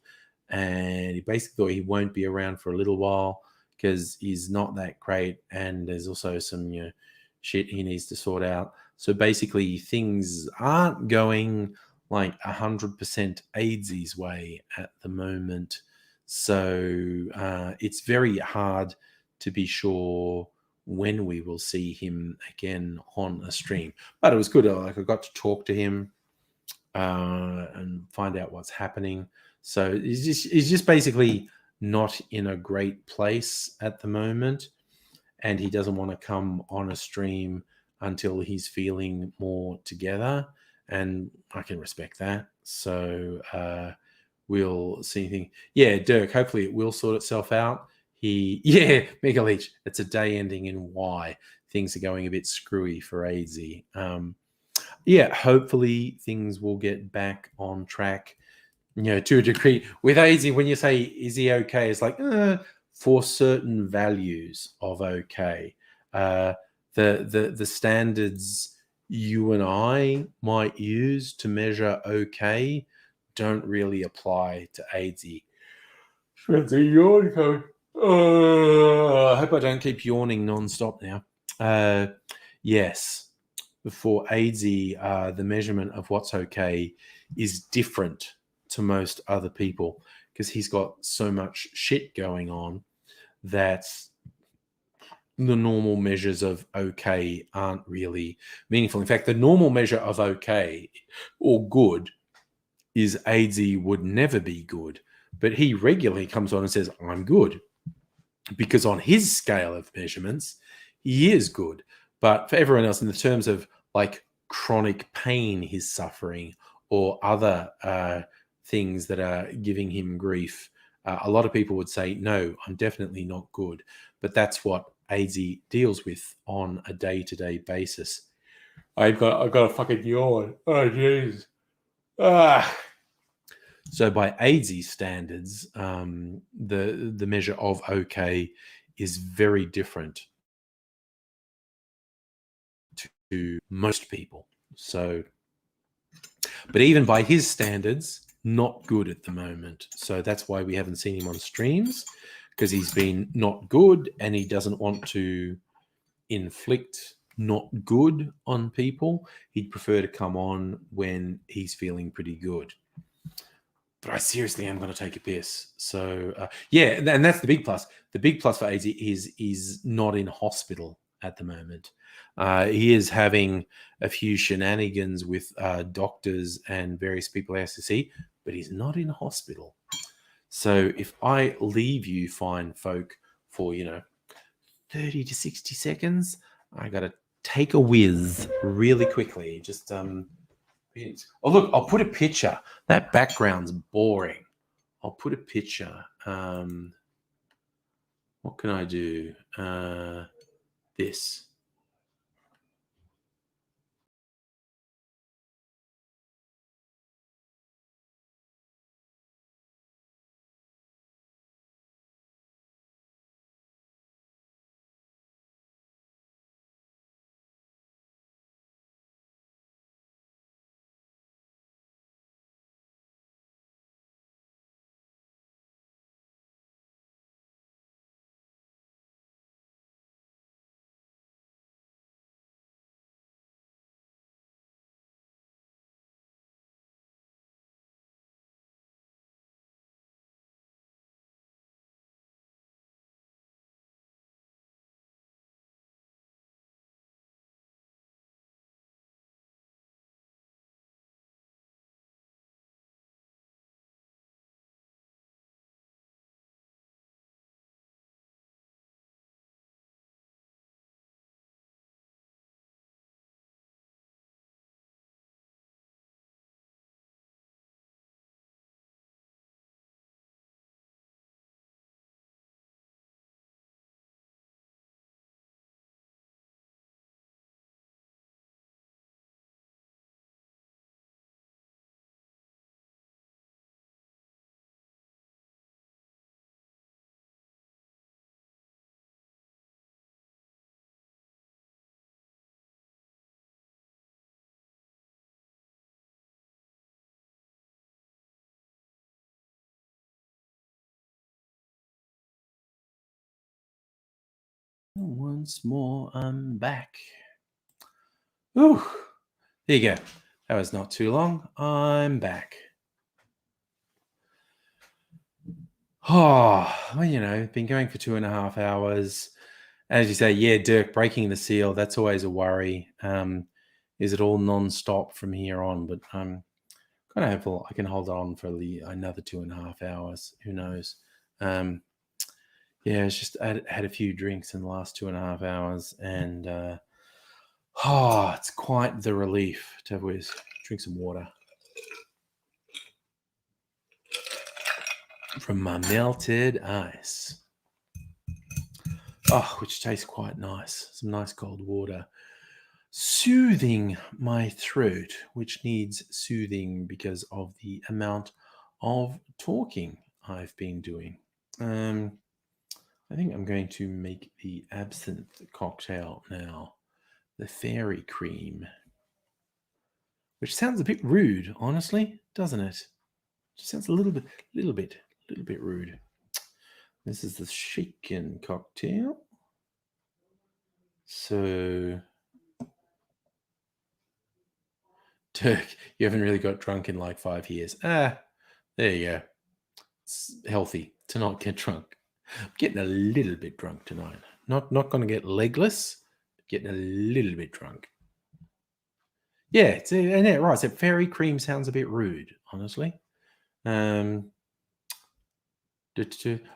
and he basically thought he won't be around for a little while because he's not that great, and there's also some shit he needs to sort out. So basically, things aren't going like 100% Aidsy's way at the moment. So it's very hard to be sure when we will see him again on a stream. But it was good. Like, I got to talk to him and find out what's happening. So he's just basically not in a great place at the moment, and he doesn't want to come on a stream until he's feeling more together, and I can respect that. So we'll see. Yeah, Dirk, hopefully it will sort itself out. Mega Leech, it's a day ending in Y. Things are going a bit screwy for AZ. yeah, hopefully things will get back on track, to a degree. With AZ, when you say, is he okay? It's like, for certain values of okay. Uh, the standards you and I might use to measure okay don't really apply to AZ. That's a yawn coming. I hope I don't keep yawning non-stop now. Yes, for AZ, the measurement of what's okay is different to most other people because he's got so much shit going on that the normal measures of okay aren't really meaningful. In fact, the normal measure of okay or good is AZ would never be good, but he regularly comes on and says, I'm good, because on his scale of measurements, he is good. But for everyone else, in the terms of like chronic pain he's suffering or other things that are giving him grief, a lot of people would say, no, I'm definitely not good. But that's what AZ deals with on a day-to-day basis. I've got a fucking yawn. Oh, jeez. Ah. So by AZ standards, the measure of okay is very different to most people. So, but even by his standards, not good at the moment. So that's why we haven't seen him on streams, because he's been not good and he doesn't want to inflict not good on people. He'd prefer to come on when he's feeling pretty good. But I seriously am going to take a piss. So yeah, and that's the big plus. The big plus for AZ is not in hospital at the moment. He is having a few shenanigans with doctors and various people he has to see, but he's not in hospital. So if I leave you fine folk for 30 to 60 seconds, I got to take a whiz really quickly. Just Oh, look, I'll put a picture. That background's boring. I'll put a picture. What can I do? This. Once more, I'm back. Ooh, there you go. That was not too long. I'm back. Oh, well, been going for 2.5 hours. As you say, yeah, Dirk, breaking the seal, that's always a worry. Is it all non-stop from here on? But I'm kind of hopeful I can hold on for another 2.5 hours. Who knows? Yeah, it's just had a few drinks in the last 2.5 hours, and it's quite the relief to always drink some water from my melted ice. Oh, which tastes quite nice. Some nice cold water. soothing my throat, which needs soothing because of the amount of talking I've been doing. I think I'm going to make the absinthe cocktail now, the fairy cream, which sounds a bit rude, honestly, doesn't it? Just sounds a little bit rude. This is the shaken cocktail. So, Dirk, you haven't really got drunk in like 5 years. There you go. It's healthy to not get drunk. I'm getting a little bit drunk tonight. Not going to get legless, but getting a little bit drunk. Yeah, right. So fairy cream sounds a bit rude, honestly. Oh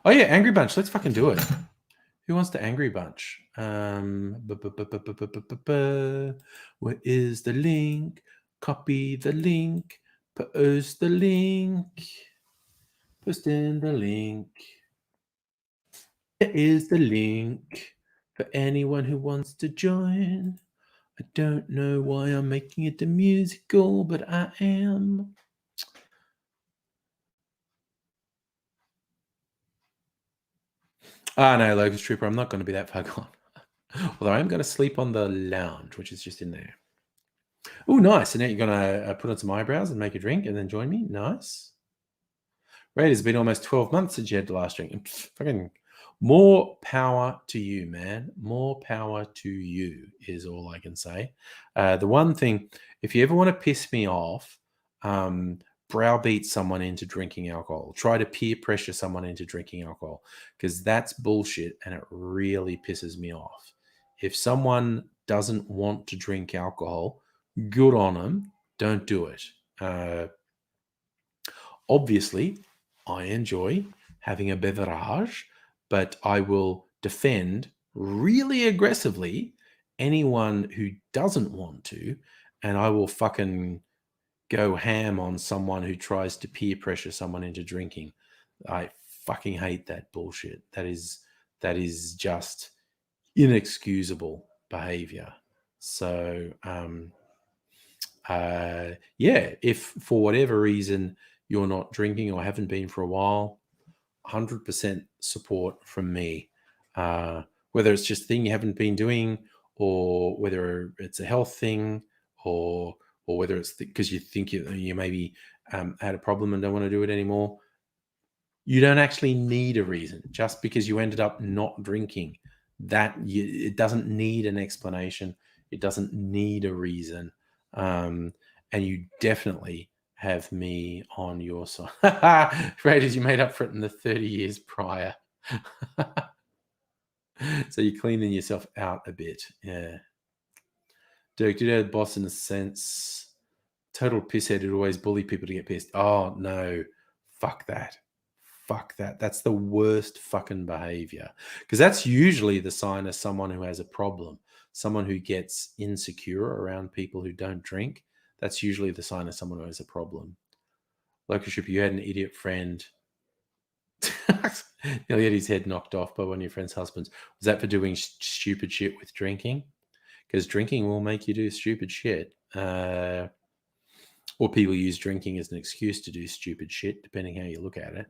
yeah, Angry Bunch. Let's fucking do it. Who wants to Angry Bunch? Where is the link? Copy the link. Post the link. Post in the link. There is the link for anyone who wants to join. I don't know why I'm making it a musical, but I am. No, Locust Trooper, I'm not going to be that far gone. Although I am going to sleep on the lounge, which is just in there. Oh, nice. And now you're going to put on some eyebrows and make a drink and then join me. Nice. Right, it's been almost 12 months since you had the last drink. Fucking more power to you, man. More power to you is all I can say. The one thing, if you ever want to piss me off, browbeat someone into drinking alcohol. Try to peer pressure someone into drinking alcohol because that's bullshit and it really pisses me off. If someone doesn't want to drink alcohol, good on them. Don't do it. Obviously, I enjoy having a beverage, but I will defend really aggressively anyone who doesn't want to, and I will fucking go ham on someone who tries to peer pressure someone into drinking. I fucking hate that bullshit. That is just inexcusable behavior. So, yeah, if for whatever reason you're not drinking or haven't been for a while, 100% support from me. Whether it's just a thing you haven't been doing, or whether it's a health thing, or whether it's because you think you maybe had a problem and don't want to do it anymore. You don't actually need a reason. Just because you ended up not drinking, it doesn't need an explanation. It doesn't need a reason. And you definitely have me on your side. Raiders, you made up for it in the 30 years prior. So you're cleaning yourself out a bit. Yeah. Dirk, did you have boss in a sense? Total pisshead who'd always bully people to get pissed. Oh, no. Fuck that. Fuck that. That's the worst fucking behavior. Because that's usually the sign of someone who has a problem. Someone who gets insecure around people who don't drink. That's usually the sign of someone who has a problem. Lokership, you had an idiot friend. He'll get his head knocked off by one of your friend's husbands. Was that for doing stupid shit with drinking? Because drinking will make you do stupid shit. Or people use drinking as an excuse to do stupid shit, depending how you look at it.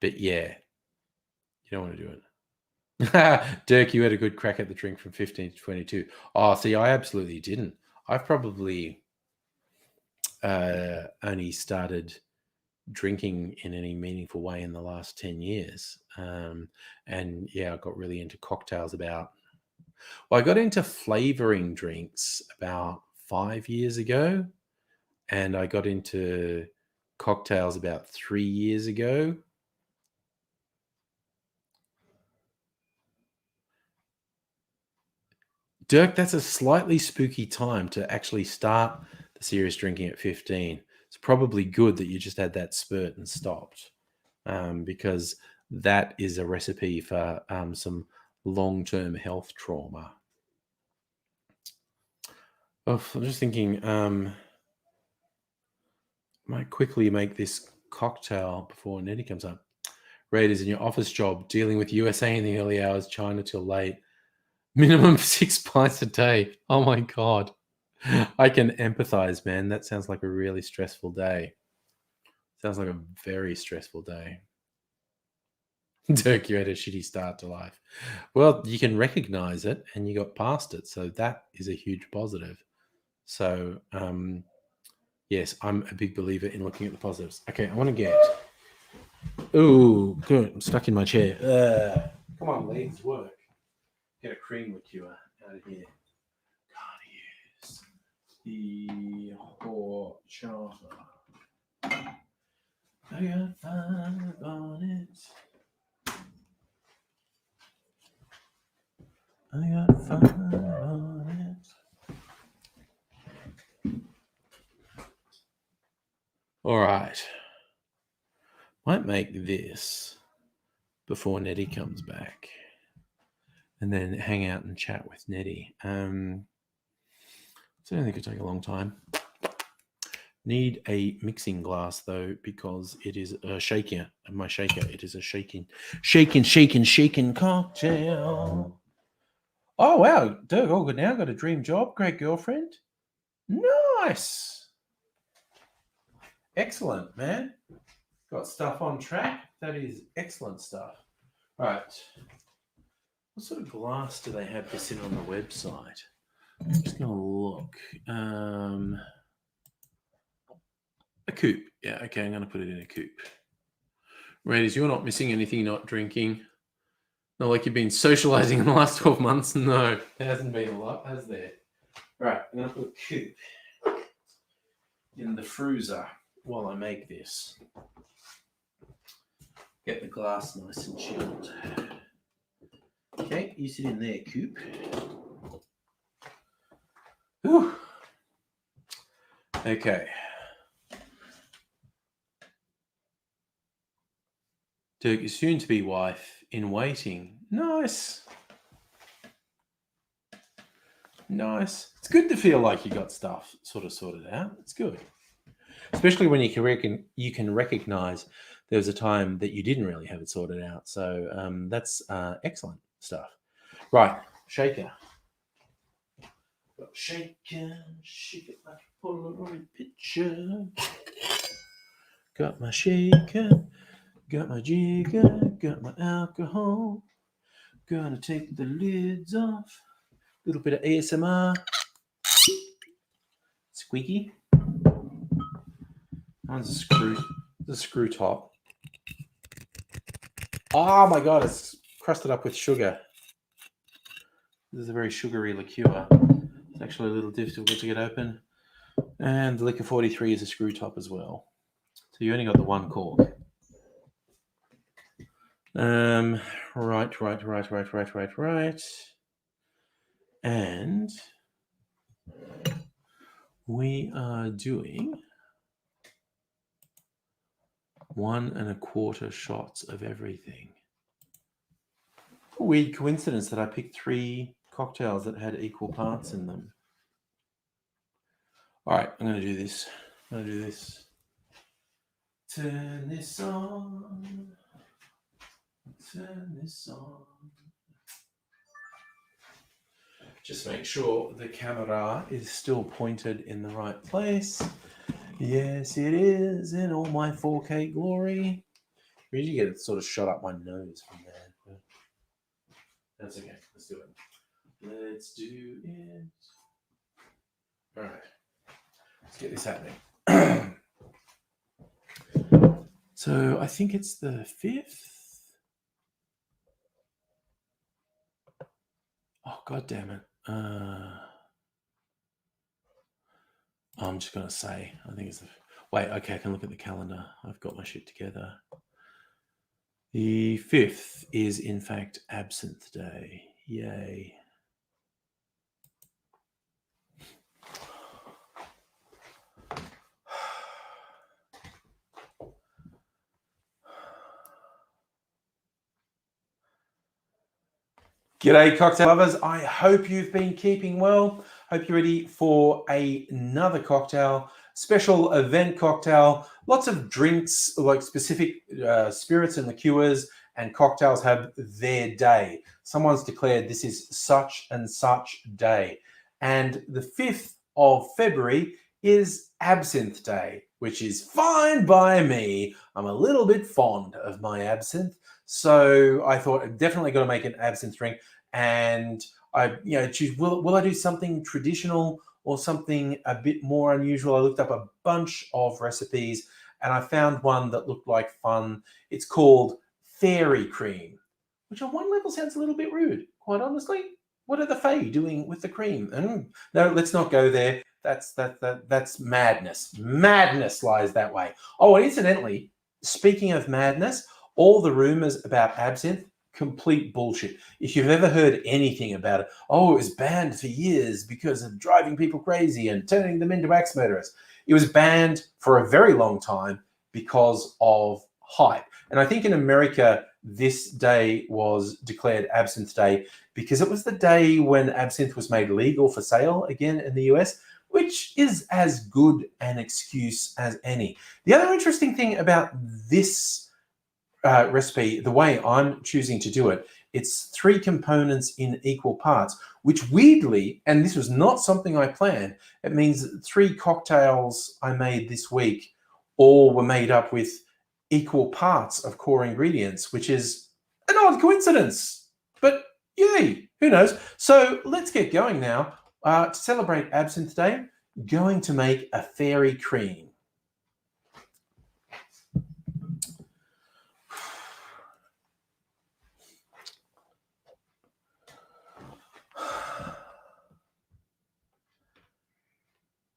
But yeah, you don't want to do it. Dirk, you had a good crack at the drink from 15 to 22. Oh, see, I absolutely didn't. I've probably only started drinking in any meaningful way in the last 10 years. And yeah, I got really into cocktails I got into flavoring drinks about 5 years ago, and I got into cocktails about 3 years ago. Dirk, that's a slightly spooky time to actually start the serious drinking at 15. It's probably good that you just had that spurt and stopped, because that is a recipe for some long-term health trauma. Oh, I'm just thinking, might quickly make this cocktail before Nettie comes up. Raiders, in your office job, dealing with USA in the early hours, China till late. Minimum 6 pints a day. Oh my God. I can empathize, man. That sounds like a really stressful day. Sounds like a very stressful day. Dirk, you had a shitty start to life. Well, you can recognize it and you got past it. So that is a huge positive. So, yes, I'm a big believer in looking at the positives. Okay, I want to get. Ooh, good. I'm stuck in my chair. Come on, legs, work. Get a cream liqueur out of here. Gotta use the horchata. I got 5 on it. I got 5 on it. All right. Might make this before Nettie comes back. And then hang out and chat with Nettie. So I don't think it could take a long time. Need a mixing glass though, because it is a shaker. My shaker. It is a shaking cocktail. Oh wow, Dirk, all good now. Got a dream job. Great girlfriend. Nice. Excellent, man. Got stuff on track. That is excellent stuff. All right. What sort of glass do they have this in on the website? I'm just going to look. A coupe. Yeah, okay, I'm going to put it in a coupe. Raiders, you're not missing anything, not drinking. Not like you've been socializing in the last 12 months. No, there hasn't been a lot, has there? Right, I'm going to put a coupe in the freezer while I make this. Get the glass nice and chilled. Okay, you sit in there, coupe. Whew. Okay. Dirk, your soon-to-be wife in waiting. Nice. Nice. It's good to feel like you got stuff sort of sorted out. It's good. Especially when you can recognize there was a time that you didn't really have it sorted out. So that's excellent stuff. Right, shaker. Shake it like a Polaroid picture. Got my shaker, got my jigger, got my alcohol. Gonna take the lids off. A little bit of ASMR. Squeaky. Mine's a screw top. Oh my god, it's crusted up with sugar. This is a very sugary liqueur. It's actually a little difficult to get open. And the Liquor 43 is a screw top as well. So you only got the one cork. Right. And we are doing 1 1/4 shots of everything. A weird coincidence that I picked 3 cocktails that had equal parts in them. All right, I'm going to do this. Turn this on. Just make sure the camera is still pointed in the right place. Yes, it is in all my 4K glory. I usually get it sort of shot up my nose from there. But that's okay. Let's do it. Let's do it. All right. Let's get this happening. So I think it's the 5th. Oh, God damn it. I'm just going to say, I think it's the... Wait, okay, I can look at the calendar. I've got my shit together. The 5th is, in fact, Absinthe Day. Yay. G'day, cocktail lovers. I hope you've been keeping well. Hope you're ready for another cocktail, special event cocktail. Lots of drinks, like specific spirits and liqueurs and cocktails have their day. Someone's declared this is such and such day. And the 5th of February is Absinthe Day, which is fine by me. I'm a little bit fond of my absinthe. So I thought I've definitely got to make an absinthe drink. And I, choose, will I do something traditional or something a bit more unusual? I looked up a bunch of recipes and I found one that looked like fun. It's called Fairy Cream, which on one level sounds a little bit rude, quite honestly. What are the Fae doing with the cream? No, let's not go there. That's madness. Madness lies that way. Oh, and incidentally, speaking of madness, all the rumors about absinthe, complete bullshit. If you've ever heard anything about it, oh, it was banned for years because of driving people crazy and turning them into axe murderers. It was banned for a very long time because of hype. And I think in America, this day was declared Absinthe Day because it was the day when absinthe was made legal for sale again in the US, which is as good an excuse as any. The other interesting thing about this recipe, the way I'm choosing to do it, it's 3 components in equal parts, which weirdly, and this was not something I planned, it means that 3 cocktails I made this week all were made up with equal parts of core ingredients, which is an odd coincidence, but yay, who knows? So let's get going now. To celebrate Absinthe Day, going to make a fairy cream.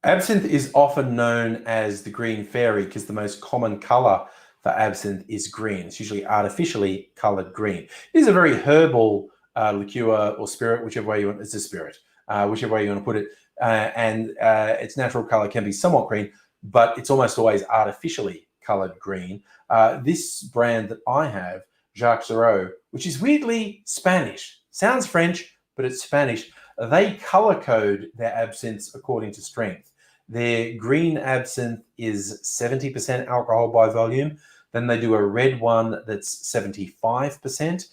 Absinthe is often known as the green fairy because the most common color for absinthe is green. It's usually artificially colored green. It is a very herbal liqueur or spirit, whichever way you want. It's a spirit, whichever way you want to put it. And its natural color can be somewhat green, but it's almost always artificially colored green. This brand that I have, Jacques Zero, which is weirdly Spanish, sounds French, but it's Spanish. They color code their absinthes according to strength. Their green absinthe is 70% alcohol by volume. Then they do a red one that's 75%.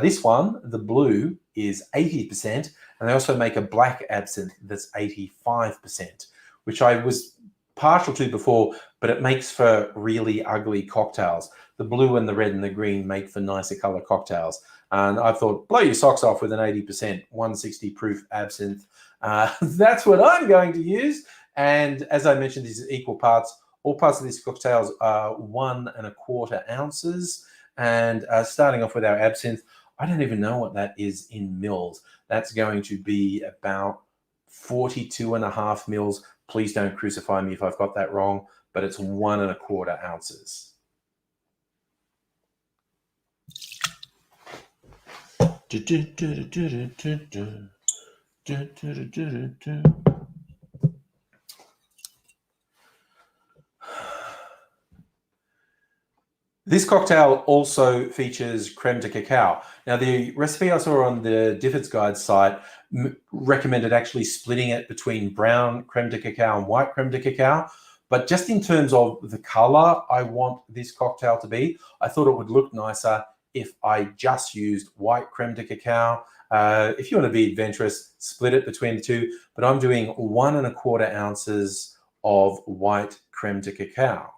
This one, the blue, is 80%. And they also make a black absinthe that's 85%, which I was partial to before, but it makes for really ugly cocktails. The blue and the red and the green make for nicer color cocktails. And I thought, blow your socks off with an 80%, 160 proof absinthe. That's what I'm going to use. And as I mentioned, these are equal parts. All parts of these cocktails are 1 1/4 ounces. And starting off with our absinthe, I don't even know what that is in mils. That's going to be about 42.5 mils. Please don't crucify me if I've got that wrong, but it's 1 1/4 ounces. This cocktail also features creme de cacao. Now, the recipe I saw on the Difford's Guide site recommended actually splitting it between brown creme de cacao and white creme de cacao. But just in terms of the color I want this cocktail to be, I thought it would look nicer if I just used white creme de cacao. If you want to be adventurous, split it between the two. But I'm doing 1 1/4 ounces of white creme de cacao.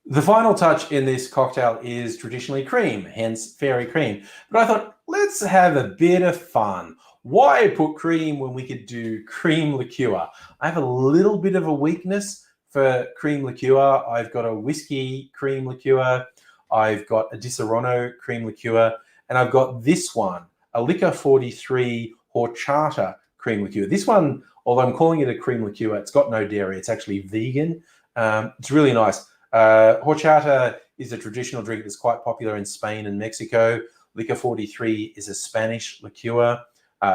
The final touch in this cocktail is traditionally cream, hence fairy cream. But I thought, let's have a bit of fun. Why put cream when we could do cream liqueur? I have a little bit of a weakness for cream liqueur. I've got a whiskey cream liqueur. I've got a Di Serono cream liqueur. And I've got this one, a Liquor 43 horchata cream liqueur. This one, although I'm calling it a cream liqueur, it's got no dairy. It's actually vegan. It's really nice. Horchata is a traditional drink that's quite popular in Spain and Mexico. Liquor 43 is a Spanish liqueur.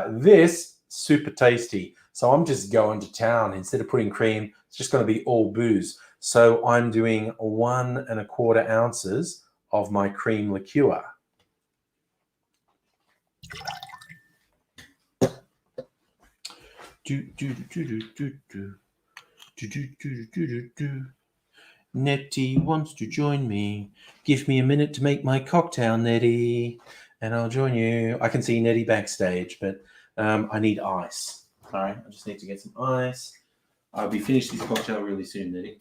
This, super tasty. So I'm just going to town. Instead of putting cream, It's just going to be all booze. So I'm doing 1 1/4 ounces of my cream liqueur. Nettie wants to join me. Give me a minute to make my cocktail, Nettie, and I'll join you. I can see Nettie backstage, but I need ice. All right, I just need to get some ice. I'll be finished this cocktail really soon, Nettie.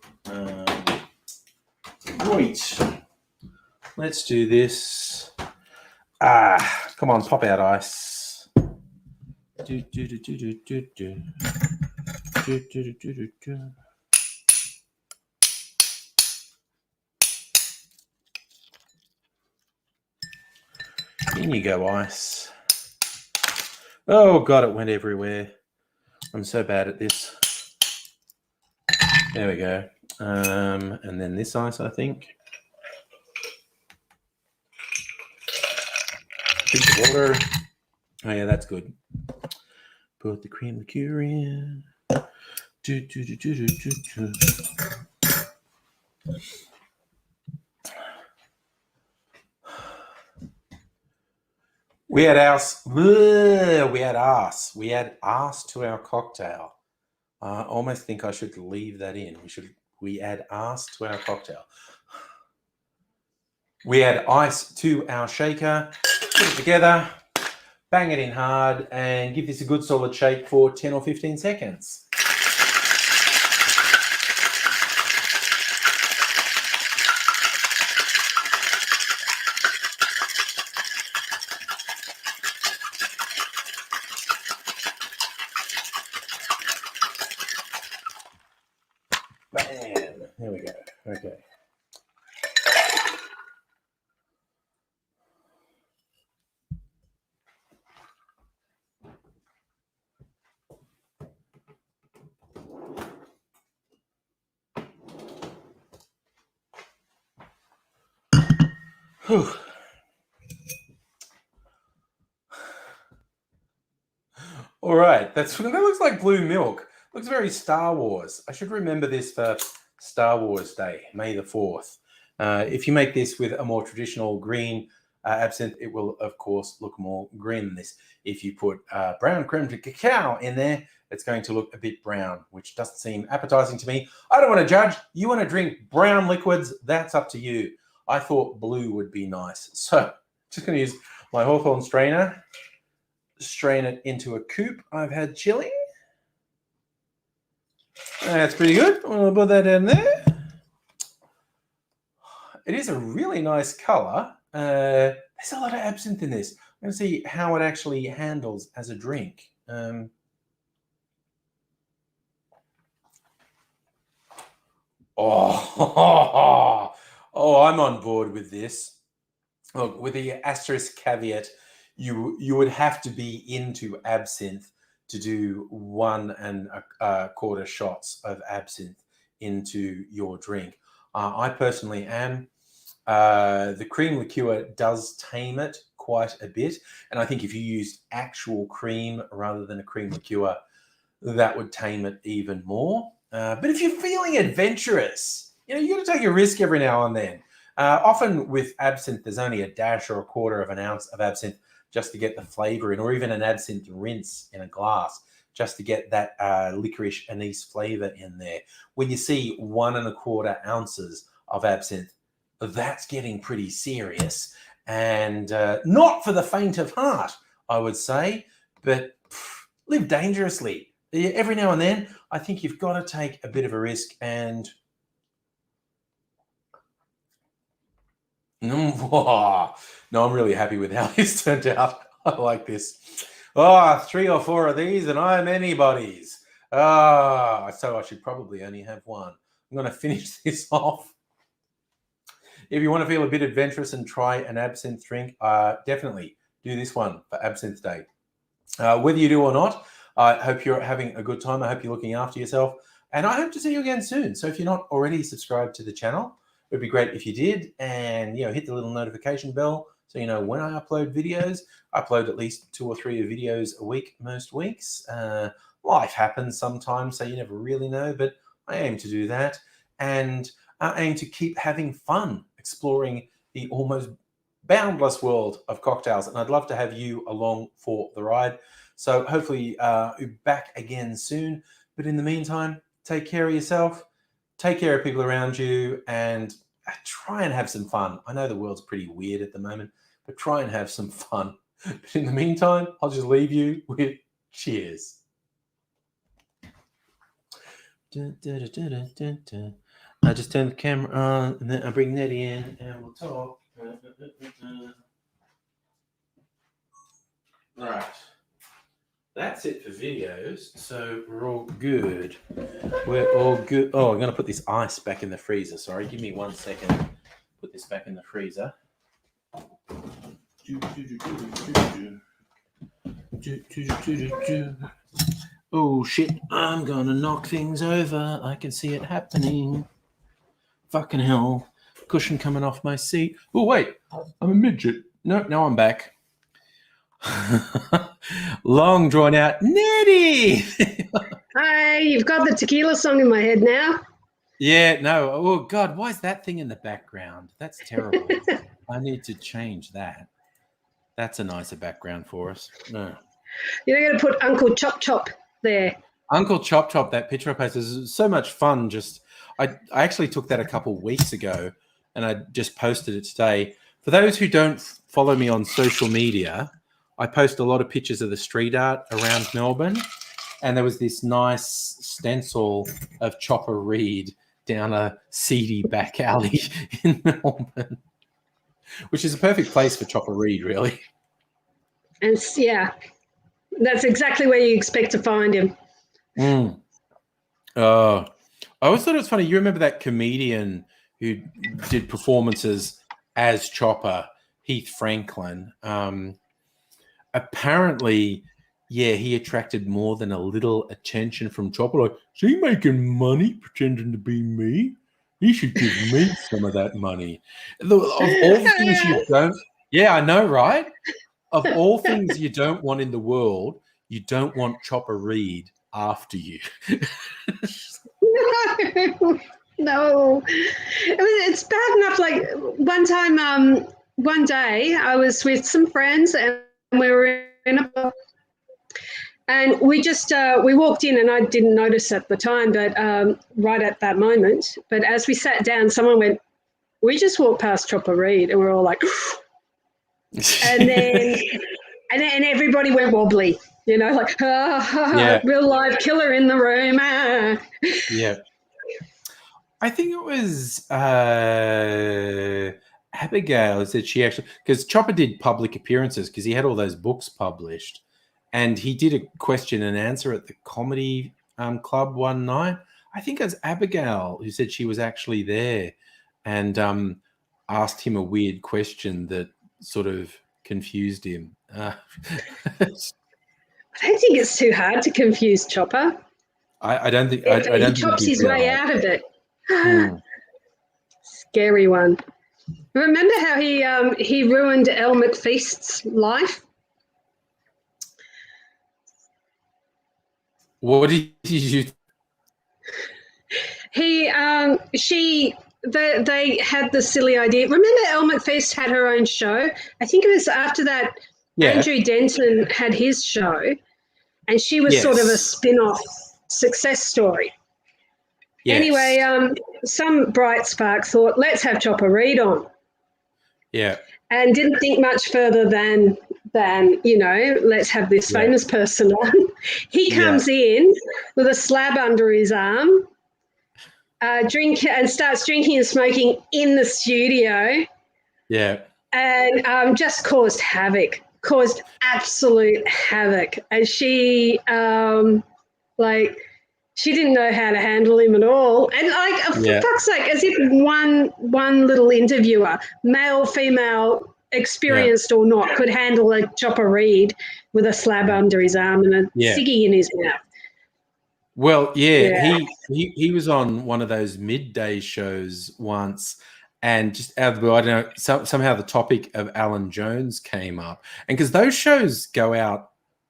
Right, let's do this. Come on, pop out ice. In you go, ice. Oh, God, it went everywhere. I'm so bad at this. There we go. And then this ice, I think. Drink the water. Oh, yeah, that's good. Put the cream liqueur in. We had ass to our cocktail. I almost think I should leave that in. We add ass to our cocktail. We add ice to our shaker, put it together, bang it in hard, and give this a good solid shake for 10 or 15 seconds. Bam! There we go. Okay. Whew. All right, that looks like blue milk. Looks very Star Wars. I should remember this for Star Wars Day, May the 4th. If you make this with a more traditional green absinthe, it will, of course, look more green than this. If you put brown creme de cacao in there, it's going to look a bit brown, which doesn't seem appetizing to me. I don't want to judge. You want to drink brown liquids, that's up to you. I thought blue would be nice. So just going to use my Hawthorne strainer, strain it into a coupe I've had chilling. That's pretty good. I'm going to put that in there. It is a really nice color. There's a lot of absinthe in this. I'm going to see how it actually handles as a drink. Oh, I'm on board with this. Look, with the asterisk caveat, you would have to be into absinthe to do 1 1/4 shots of absinthe into your drink. I personally am. The cream liqueur does tame it quite a bit, and I think if you used actual cream rather than a cream liqueur, that would tame it even more. But if you're feeling adventurous, you got to take a risk every now and then. Often with absinthe, there's only a dash or 1/4 of an ounce of absinthe just to get the flavor in, or even an absinthe rinse in a glass just to get that licorice anise flavor in there. When you see 1 1/4 ounces of absinthe, that's getting pretty serious, and not for the faint of heart, I would say, but live dangerously. Every now and then, I think you've got to take a bit of a risk, and no, I'm really happy with how this turned out. I like this. 3 or 4 of these, and I'm anybody's. So I should probably only have 1. I'm going to finish this off. If you want to feel a bit adventurous and try an absinthe drink, definitely do this one for Absinthe Day. Whether you do or not, I hope you're having a good time. I hope you're looking after yourself. And I hope to see you again soon. So if you're not already subscribed to the channel, it would be great if you did. And, hit the little notification bell so you know when I upload videos. I upload at least 2 or 3 videos a week most weeks. Life happens sometimes, so you never really know. But I aim to do that, and I aim to keep having fun exploring the almost boundless world of cocktails. And I'd love to have you along for the ride. So hopefully you're back again soon. But in the meantime, take care of yourself, take care of people around you, and try and have some fun. I know the world's pretty weird at the moment, but try and have some fun. But in the meantime, I'll just leave you with cheers. I just turn the camera on, and then I bring Nettie in, and we'll talk. Right. That's it for videos, so we're all good. We're all good. Oh, I'm going to put this ice back in the freezer. Sorry, give me 1 second. Put this back in the freezer. Oh, shit. I'm going to knock things over. I can see it happening. Fucking hell. Cushion coming off my seat. Oh, wait. I'm a midget. No, now I'm back. Long drawn out Nettie. Hi, you've got the tequila song in my head now. Yeah, no. Oh God, why is that thing in the background? That's terrible. I need to change that. That's a nicer background for us. No. You're going to put Uncle Chop Chop there. Uncle Chop Chop, that picture I posted is so much fun. Just I actually took that a couple weeks ago and I just posted it today. For those who don't follow me on social media, I post a lot of pictures of the street art around Melbourne, and there was this nice stencil of Chopper Read down a seedy back alley in Melbourne, which is a perfect place for Chopper Read, really. And yeah, that's exactly where you expect to find him. I always thought it was funny. You remember that comedian who did performances as Chopper, Heath Franklin? Apparently, yeah, he attracted more than a little attention from Chopper. Like, is he making money pretending to be me? He should give me some of that money. Of all things you don't, yeah, I know, right? Of all things you don't want in the world, you don't want Chopper Read after you. No. It's bad enough. Like one time, one day I was with some friends and we were in a pub, and we just we walked in, and I didn't notice at the time, but right at that moment. But as we sat down, someone went, "We just walked past Chopper Read," and we're all like, and then everybody went wobbly, you know, like Yeah. real live killer in the room. Yeah. I think it was Abigail said she actually, because Chopper did public appearances because he had all those books published, and he did a question and answer at the comedy club one night. I think it was Abigail who said she was actually there and asked him a weird question that sort of confused him. I don't think it's too hard to confuse Chopper. I don't think he chops his way out of it. Scary one. Remember how he ruined Elle McFeast's life? What did you? They had the silly idea. Remember, Elle McFeast had her own show. I think it was after that. Yeah. Andrew Denton had his show, and she was sort of a spin-off success story. Yes. Anyway, some bright spark thought, let's have Chopper Read on. Yeah. And didn't think much further than you know, let's have this famous person on. He comes in with a slab under his arm, starts drinking and smoking in the studio. Yeah. And just caused absolute havoc. And she she didn't know how to handle him at all. And for fuck's sake, as if one little interviewer, male, female, experienced or not, could handle a Chopper Read with a slab under his arm and a ciggy in his mouth. Well, he was on one of those midday shows once, and just out of the blue, I don't know, somehow the topic of Alan Jones came up. And because those shows go out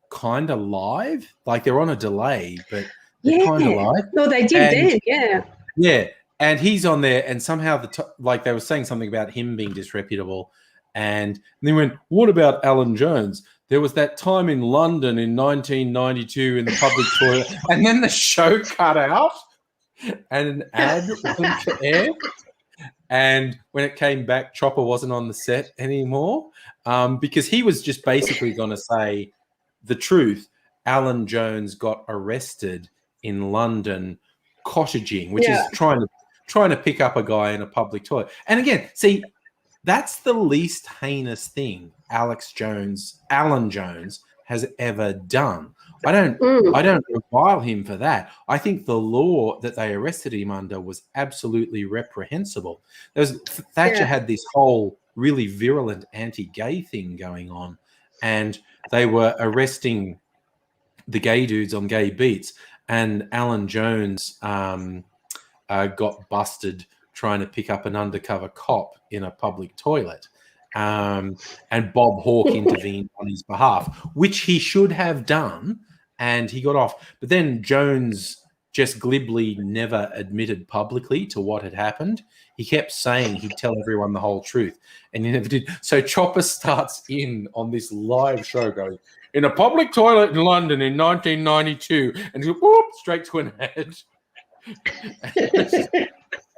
kind of live, like they're on a delay, but They're Yeah. kind of like. Well, they did And then. Yeah. yeah, and he's on there, and somehow like they were saying something about him being disreputable, and then went, "What about Alan Jones? There was that time in London in 1992 in the public toilet," and then the show cut out, and an ad went to air. And when it came back, Chopper wasn't on the set anymore because he was just basically going to say the truth. Alan Jones got arrested in London cottaging, which is trying to pick up a guy in a public toilet. And again, see, that's the least heinous thing Alan Jones has ever done. I don't revile him for that. I think the law that they arrested him under was absolutely reprehensible. Thatcher had this whole really virulent anti-gay thing going on, and they were arresting the gay dudes on gay beats, and Alan Jones got busted trying to pick up an undercover cop in a public toilet. And Bob Hawke intervened on his behalf, which he should have done, and he got off. But then Jones just glibly never admitted publicly to what had happened. He kept saying he'd tell everyone the whole truth, and he never did. So Chopper starts in on this live show going, in a public toilet in London in 1992, and he whoop, straight to an ad.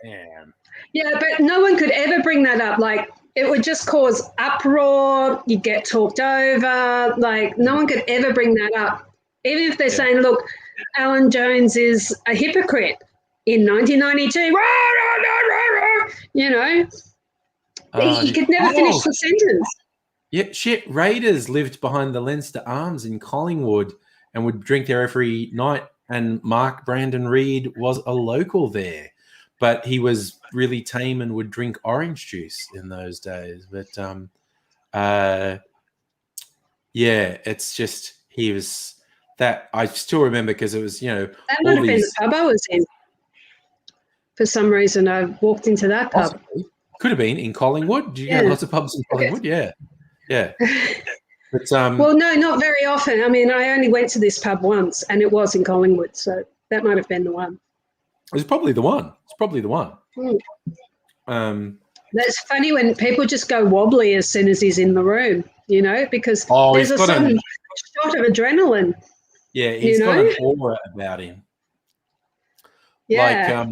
Damn. Yeah, but no one could ever bring that up. Like, it would just cause uproar. You'd get talked over. Like, no one could ever bring that up. Even if they're saying, look, Alan Jones is a hypocrite in 1992. You know, he could never finish the sentence. Yeah, shit. Raiders lived behind the Leinster Arms in Collingwood and would drink there every night. And Mark Brandon Reid was a local there, but he was really tame and would drink orange juice in those days. But yeah, it's just he was that I still remember because it was that might have been the pub I was in. For some reason, I walked into that pub. Possibly. Could have been in Collingwood. Do you get lots of pubs in Collingwood? Yeah. But, well, no, not very often. I mean, I only went to this pub once, and it was in Collingwood, so that might have been the one. It's probably the one. That's funny when people just go wobbly as soon as he's in the room, because there's a sudden shot of adrenaline. Yeah, he's got an aura about him. Yeah.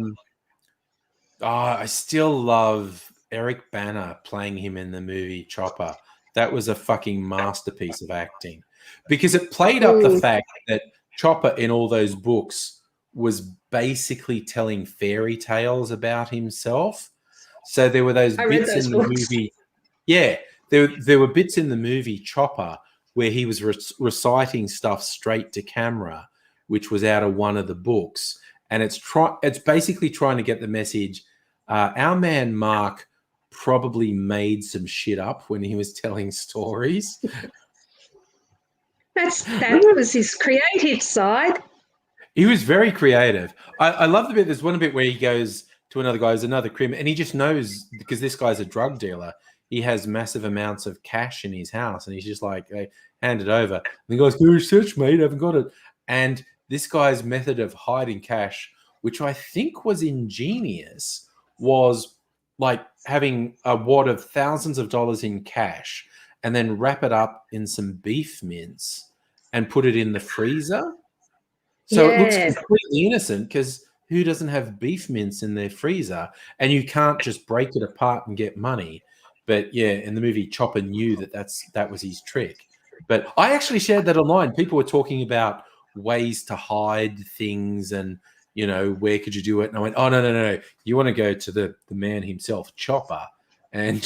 I still love Eric Bana playing him in the movie Chopper. That was a fucking masterpiece of acting because it played up the fact that Chopper in all those books was basically telling fairy tales about himself. So there were those bits in the movie. Yeah, there were bits in the movie Chopper where he was reciting stuff straight to camera, which was out of one of the books. And it's basically trying to get the message. Our man Mark probably made some shit up when he was telling stories. That was his creative side. He was very creative. I love the bit. There's one bit where he goes to another guy who's another criminal, and he just knows because this guy's a drug dealer. He has massive amounts of cash in his house, and he's just like, hey, hand it over. And he goes, no research, mate, I haven't got it. And this guy's method of hiding cash, which I think was ingenious, was like having a wad of thousands of dollars in cash and then wrap it up in some beef mince and put it in the freezer. So it looks completely innocent because who doesn't have beef mince in their freezer? And you can't just break it apart and get money. But yeah, in the movie, Chopper knew that was his trick. But I actually shared that online. People were talking about ways to hide things and, where could you do it? And I went, oh, no. You want to go to the man himself, Chopper. And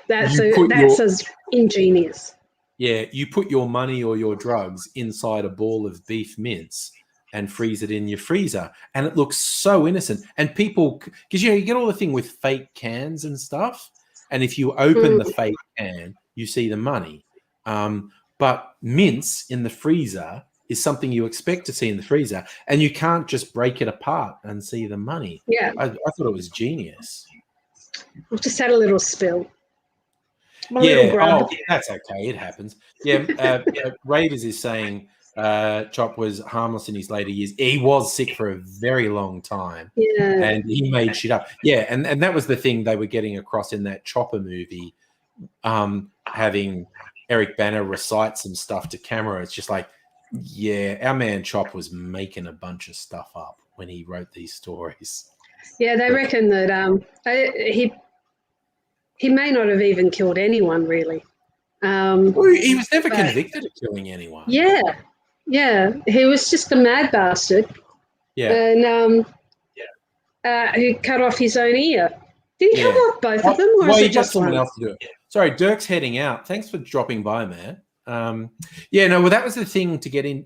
that's as ingenious. Yeah, you put your money or your drugs inside a ball of beef mince and freeze it in your freezer. And it looks so innocent. And people, because, you get all the thing with fake cans and stuff. And if you open the fake can, you see the money. But mince in the freezer is something you expect to see in the freezer. And you can't just break it apart and see the money. Yeah. I thought it was genius. We've just had a little spill. That's okay. It happens. Yeah, Raiders is saying Chop was harmless in his later years. He was sick for a very long time. Yeah. And he made shit up. Yeah, and that was the thing they were getting across in that Chopper movie, having Eric Banner recite some stuff to camera. It's just like, yeah, our man Chop was making a bunch of stuff up when he wrote these stories. Yeah, they reckon that he may not have even killed anyone, really. Well, he was never convicted of killing anyone. Yeah, he was just a mad bastard. Yeah. And who cut off his own ear. Did he cut off both of them, or well, is he it got just someone one? else to do it. Sorry, Dirk's heading out. Thanks for dropping by, man. Yeah, no, well, that was the thing to get in.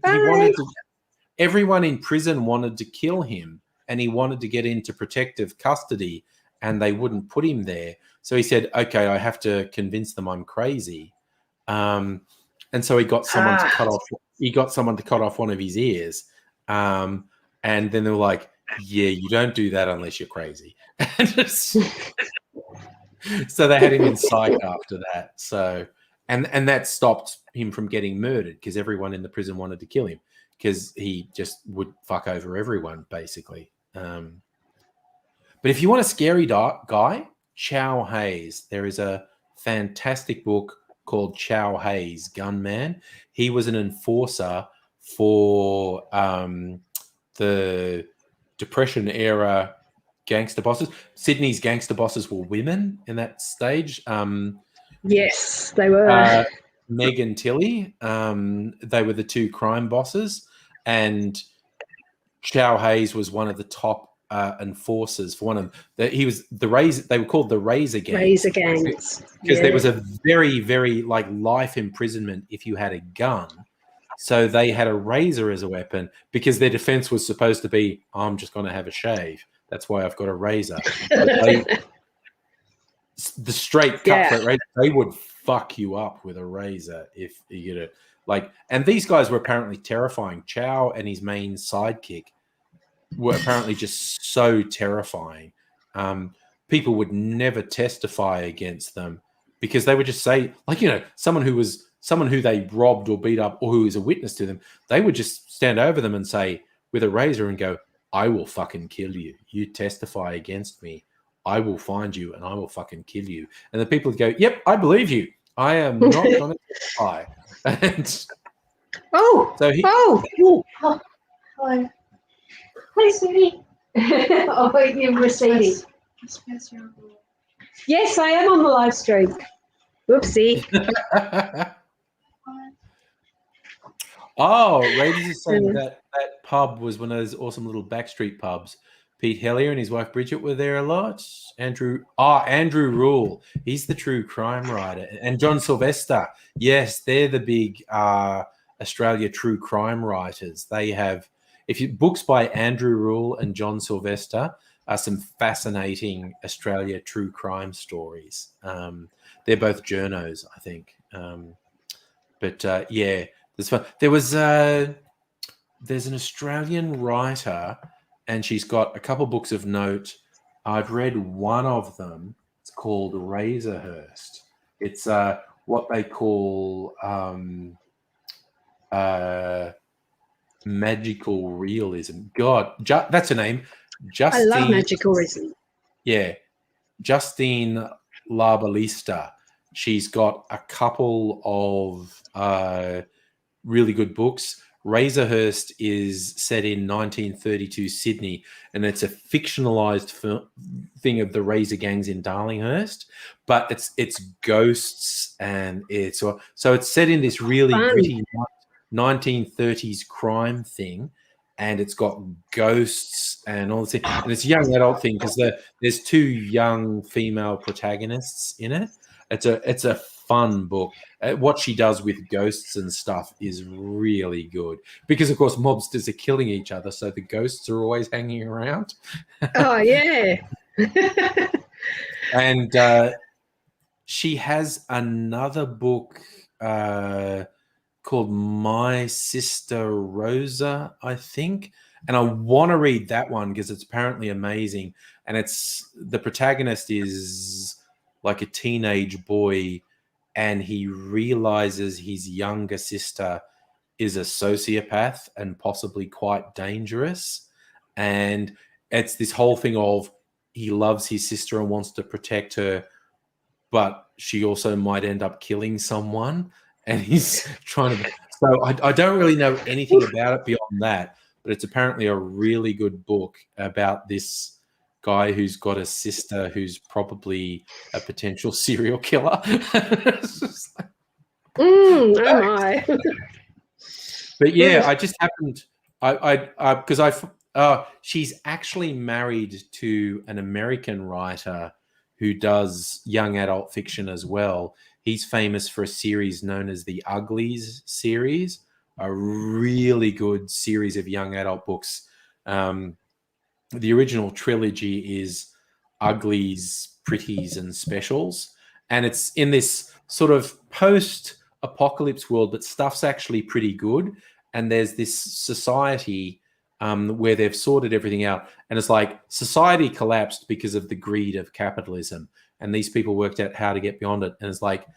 Everyone in prison wanted to kill him, and he wanted to get into protective custody, and they wouldn't put him there. So he said, okay, I have to convince them I'm crazy. And so he got someone to cut off. He got someone to cut off one of his ears. And then they were like, yeah, you don't do that unless you're crazy. So they had him in psych after that. So, and that stopped him from getting murdered because everyone in the prison wanted to kill him because he just would fuck over everyone, basically. But if you want a scary guy, Chow Hayes. There is a fantastic book called Chow Hayes, Gunman. He was an enforcer for the Depression era gangster bosses. Sydney's gangster bosses were women in that stage. Yes, they were. Meg and Tilly. They were the two crime bosses, and Chow Hayes was one of the top enforcers for one of them. He was the Razor. They were called the Razor Gangs. Razor Gangs, because there was a very, very like life imprisonment if you had a gun. So they had a razor as a weapon because their defense was supposed to be, I'm just going to have a shave. That's why I've got a razor. The straight cutthroat razor, they would fuck you up with a razor if you get it. Like, and these guys were apparently terrifying. Chow and his main sidekick were apparently just so terrifying. People would never testify against them because they would just say, like, you know, someone who they robbed or beat up or who is a witness to them, they would just stand over them and say with a razor and go, I will fucking kill you. You testify against me. I will find you and I will fucking kill you. And the people would go, yep, I believe you. I am not going to testify. And so hello. Hi, sweetie. Oh, you're receding. Yes, I am on the live stream. Whoopsie. Oh, Raiders is saying that pub was one of those awesome little backstreet pubs. Pete Hellier and his wife Bridget were there a lot. Andrew Rule. He's the true crime writer. And John Sylvester. Yes, they're the big Australia true crime writers. They have books by Andrew Rule and John Sylvester are some fascinating Australia true crime stories. They're both journos, I think. Yeah, there's fun. There's an Australian writer, and she's got a couple books of note. I've read one of them. It's called Razorhurst. It's what they call magical realism. God, that's her name. Justine, I love magical realism. Yeah, Justine Labalista. She's got a couple of really good books. Razorhurst is set in 1932 Sydney, and it's a fictionalized thing of the razor gangs in Darlinghurst, but it's ghosts, and it's set in this really gritty 1930s crime thing, and it's got ghosts and all this thing, and it's a young adult thing because there's two young female protagonists in it. It's a fun book. What she does with ghosts and stuff is really good because, of course, mobsters are killing each other, so the ghosts are always hanging around. Oh, yeah. And she has another book called My Sister Rosa, I think. And I want to read that one because it's apparently amazing. And the protagonist is like a teenage boy, and he realizes his younger sister is a sociopath and possibly quite dangerous. And it's this whole thing of he loves his sister and wants to protect her, but she also might end up killing someone. And he's trying to... So I don't really know anything about it beyond that, but it's apparently a really good book about this guy who's got a sister who's probably a potential serial killer. It's just like, Oh my. but yeah, I just happened, because she's actually married to an American writer who does young adult fiction as well. He's famous for a series known as the Uglies series, a really good series of young adult books. The original trilogy is Uglies, Pretties, and Specials. And it's in this sort of post-apocalypse world, but stuff's actually pretty good. And there's this society where they've sorted everything out. And it's like society collapsed because of the greed of capitalism. And these people worked out how to get beyond it. And it's like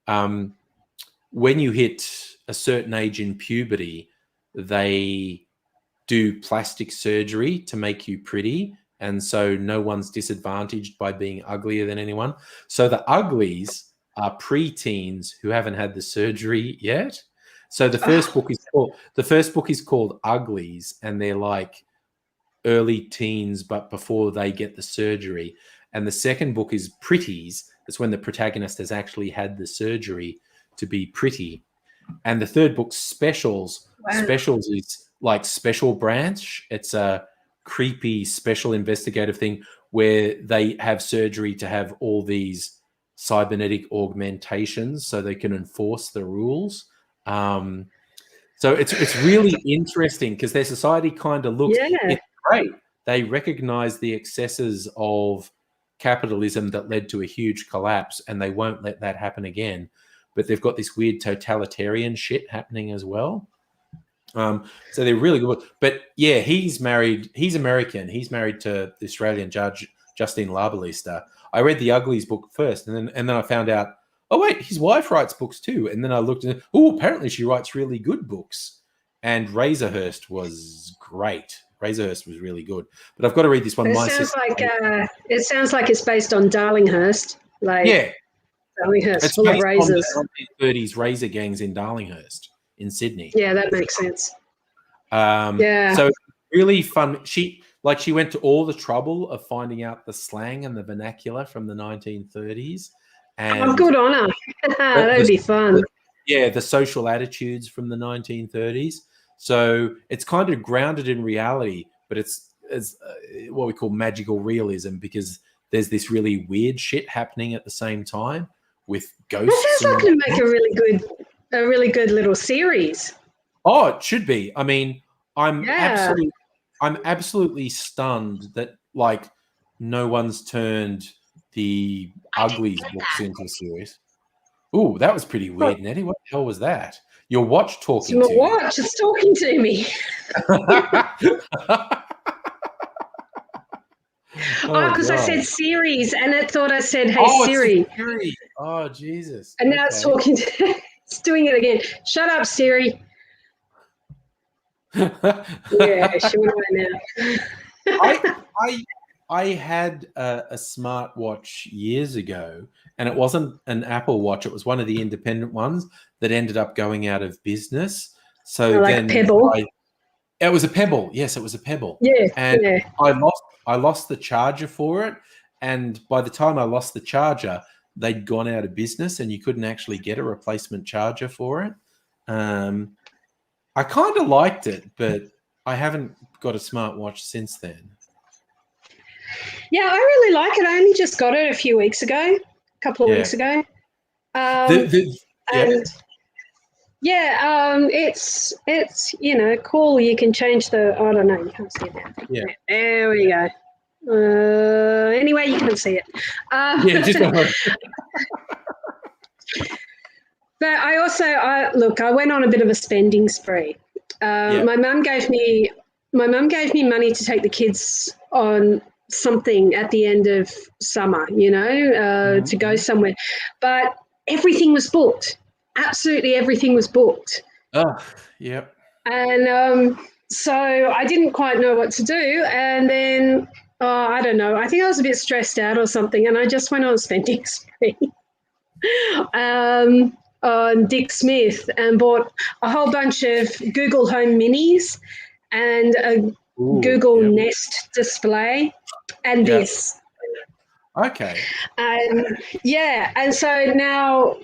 when you hit a certain age in puberty, they do plastic surgery to make you pretty. And so no one's disadvantaged by being uglier than anyone. So the Uglies are preteens who haven't had the surgery yet. So the first book is called Uglies, and they're like early teens, but before they get the surgery. And the second book is Pretties. That's when the protagonist has actually had the surgery to be pretty. And the third book, Specials. Wow. Specials is like Special Branch. It's a creepy special investigative thing where they have surgery to have all these cybernetic augmentations so they can enforce the rules. So it's really interesting because their society kind of looks it's great. They recognize the excesses of capitalism that led to a huge collapse, and they won't let that happen again. But they've got this weird totalitarian shit happening as well. So they're really good. But yeah, he's married. He's American. He's married to the Australian judge, Justine Labalista. I read the Uglies book first, and then I found out, oh wait, his wife writes books too. And then I looked at, apparently she writes really good books. And Razorhurst was great. Razorhurst was really good. But I've got to read this one. It sounds like it's based on Darlinghurst. Darlinghurst, it's full of razors. On the 1930s razor gangs in Darlinghurst in Sydney. Yeah, that makes sense. So it's really fun. She went to all the trouble of finding out the slang and the vernacular from the 1930s. And good on her. That'd be fun. The social attitudes from the 1930s. So it's kind of grounded in reality, but it's what we call magical realism, because there's this really weird shit happening at the same time with ghosts. That sounds like to make a really good little series. Oh, it should be. I mean, I'm absolutely stunned that like no one's turned the Uglies books into a series. Ooh, that was pretty weird, Nettie. What the hell was that? Your watch talking to you. My watch is talking to me. Because I said series, and it thought I said, "Hey Siri." Siri. Oh Jesus! And now it's talking. It's doing it again. Shut up, Siri. Yeah, she went away now. I had a smartwatch years ago, and it wasn't an Apple Watch. It was one of the independent ones that ended up going out of business. So like then Pebble. It was a Pebble. Yes, it was a Pebble. Yeah. And I lost the charger for it. And by the time I lost the charger, they'd gone out of business and you couldn't actually get a replacement charger for it. I kind of liked it, but I haven't got a smartwatch since then. Yeah, I really like it. I only just got it a few weeks ago, a couple of weeks ago. It's cool. You can change the. I don't know. You can't see that. Yeah. There we go. Anyway, you can see it. But I also, I went on a bit of a spending spree. My mum gave me money to take the kids on something at the end of summer, to go somewhere. But everything was booked. Absolutely everything was booked. Oh, yep. And so I didn't quite know what to do. And then, I don't know, I think I was a bit stressed out or something. And I just went on a spending spree on Dick Smith and bought a whole bunch of Google Home Minis and a Ooh, Google yep. Nest display and Yep. this. Okay. And yeah, and so now,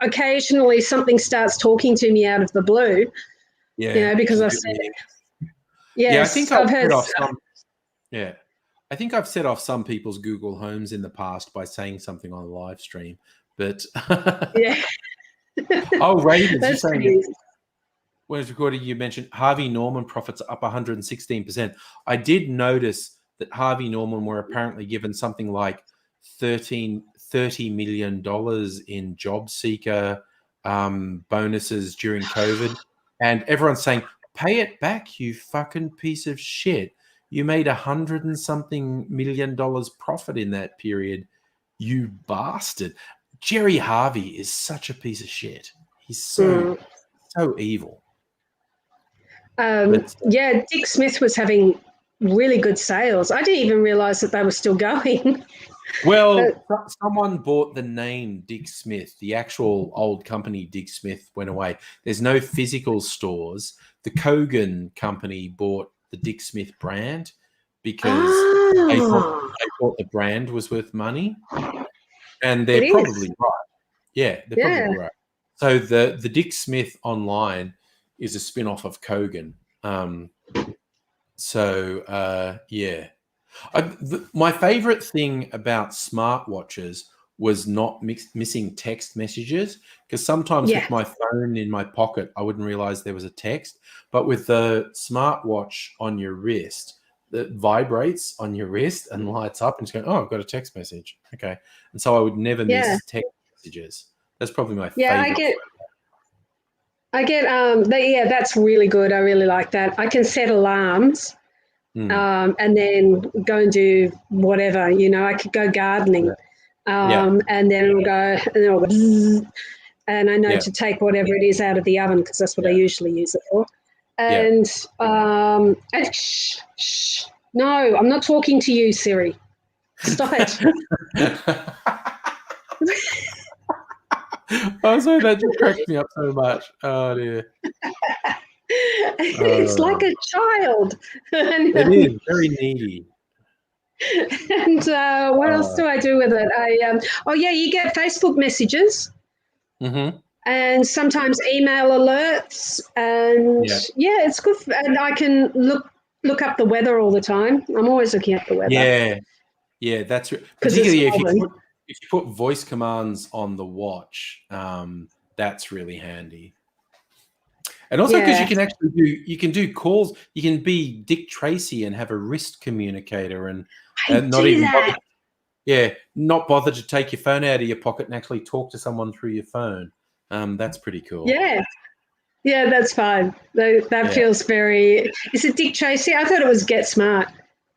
occasionally something starts talking to me out of the blue, Yeah. because Which is a I've bit said, weird. Yeah, I yes, think I've I've heard, set off some. Yeah, I think I've set off some people's Google Homes in the past by saying something on a live stream. But yeah, oh, Ravens, you're that's pretty saying easy. when it's recorded, you mentioned Harvey Norman profits are up 116%. I did notice that Harvey Norman were apparently given something like $30 million in job seeker bonuses during COVID. And everyone's saying, pay it back, you fucking piece of shit. You made $100 and something million profit in that period. You bastard. Jerry Harvey is such a piece of shit. He's so evil. But Yeah, Dick Smith was having really good sales. I didn't even realize that they were still going. well, But someone bought the name Dick Smith. The actual old company Dick Smith went away. There's no physical stores. The Kogan company bought the Dick Smith brand because they thought the brand was worth money, and it they're is. probably right. Yeah, they're Yeah. probably right. So the Dick Smith online is a spin-off of Kogan. Yeah. My favorite thing about smartwatches was not missing text messages, because sometimes Yeah. with my phone in my pocket, I wouldn't realize there was a text. But with the smartwatch on your wrist, that vibrates on your wrist and lights up and it's going, oh, I've got a text message. Okay. And so I would never Yeah. miss text messages. That's probably my Yeah, favorite. that's really good. I really like that. I can set alarms. And then go and do whatever. I could go gardening, Yeah. and then it'll go, bzzz, and I know Yeah. to take whatever it is out of the oven because that's what I Yeah. usually use it for. Yeah. And shh, no, I'm not talking to you, Siri. Stop it. Oh, sorry, that just cracked me up so much. Oh dear. It's like a child. It is very needy. And what else do I do with it? You get Facebook messages. Mm-hmm. And sometimes email alerts, and it's good. And I can look up the weather all the time. I'm always looking up the weather. Yeah, that's because it's particularly Melbourne. if you put voice commands on the watch. That's really handy. And also because you can actually do calls. You can be Dick Tracy and have a wrist communicator and not even not bother to take your phone out of your pocket and actually talk to someone through your phone. That's pretty cool. Yeah, that's fine. That feels very. Is it Dick Tracy? I thought it was Get Smart.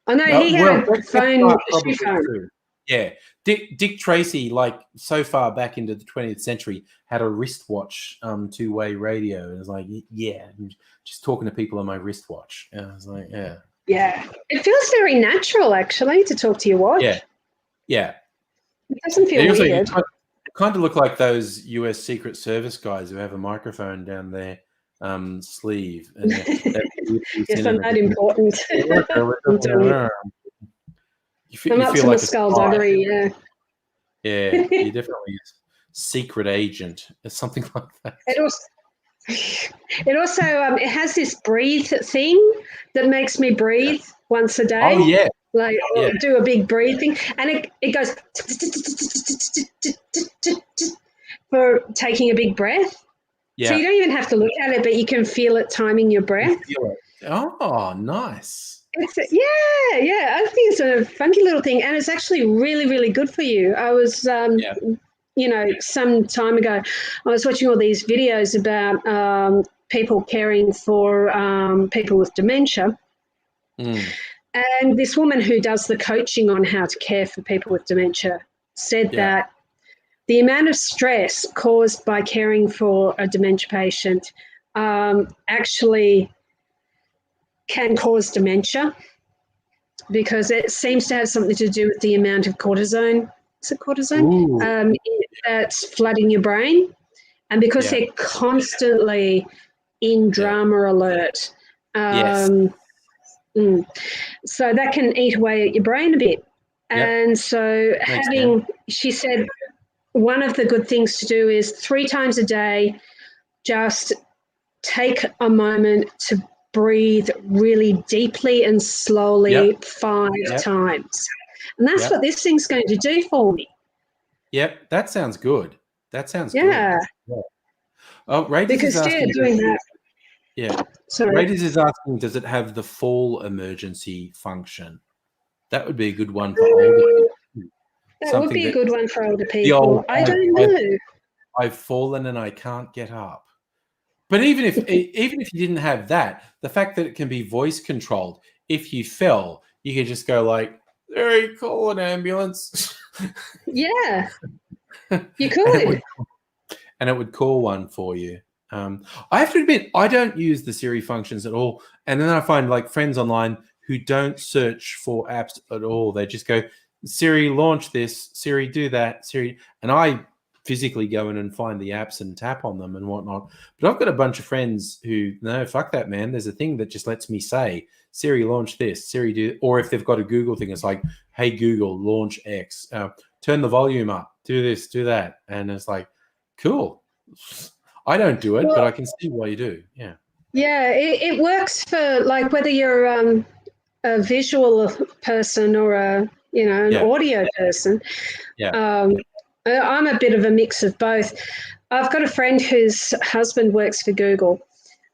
I know he had a phone. True. Yeah, Dick Tracy, like so far back into the 20th century, had a wristwatch, two-way radio. It was like, I'm just talking to people on my wristwatch. And I was like, yeah. It feels very natural, actually, to talk to your watch. Yeah. It doesn't feel weird. Kind of look like those US Secret Service guys who have a microphone down their sleeve. And yes, I'm not important. I'm up to my skullduggery, yeah. Yeah, you definitely is. Secret agent or something like that. It also it has this breathe thing that makes me breathe once a day. Oh yeah. Like do a big breathing, and it goes for taking a big breath. Yeah. So you don't even have to look at it, but you can feel it timing your breath. Oh, nice. I think it's a funky little thing, and it's actually really, really good for you. I was, some time ago, I was watching all these videos about people caring for people with dementia. And this woman who does the coaching on how to care for people with dementia said that the amount of stress caused by caring for a dementia patient actually can cause dementia, because it seems to have something to do with the amount of cortisone. Is it cortisone? That's flooding your brain. And because they're constantly in drama alert. Yes. So that can eat away at your brain a bit. And so she said, one of the good things to do is 3 times a day, just take a moment to breathe really deeply and slowly 5 times. And that's what this thing's going to do for me. Yep, that sounds good. That sounds good. Yeah. Oh, Raiders Because is asking. doing that. Yeah. Sorry. Raiders is asking, does it have the fall emergency function? That would be a good one for older people. That would be a good one for older people. Old, I don't know. I've fallen and I can't get up. But even if you didn't have that, the fact that it can be voice controlled, if you fell, you could just go like, "Hey, call an ambulance." Yeah, you could. And it would call one for you. I have to admit, I don't use the Siri functions at all. And then I find like friends online who don't search for apps at all. They just go, Siri, launch this, Siri, do that, Siri. And I physically go in and find the apps and tap on them and whatnot. But I've got a bunch of friends who, no, fuck that, man. There's a thing that just lets me say, Siri, launch this, Siri, do, or if they've got a Google thing, it's like, hey, Google, launch X, turn the volume up, do this, do that. And it's like, cool. I don't do it, but I can see why you do. Yeah. Yeah, it works for like whether you're a visual person or an audio person. Yeah. I'm a bit of a mix of both. I've got a friend whose husband works for Google,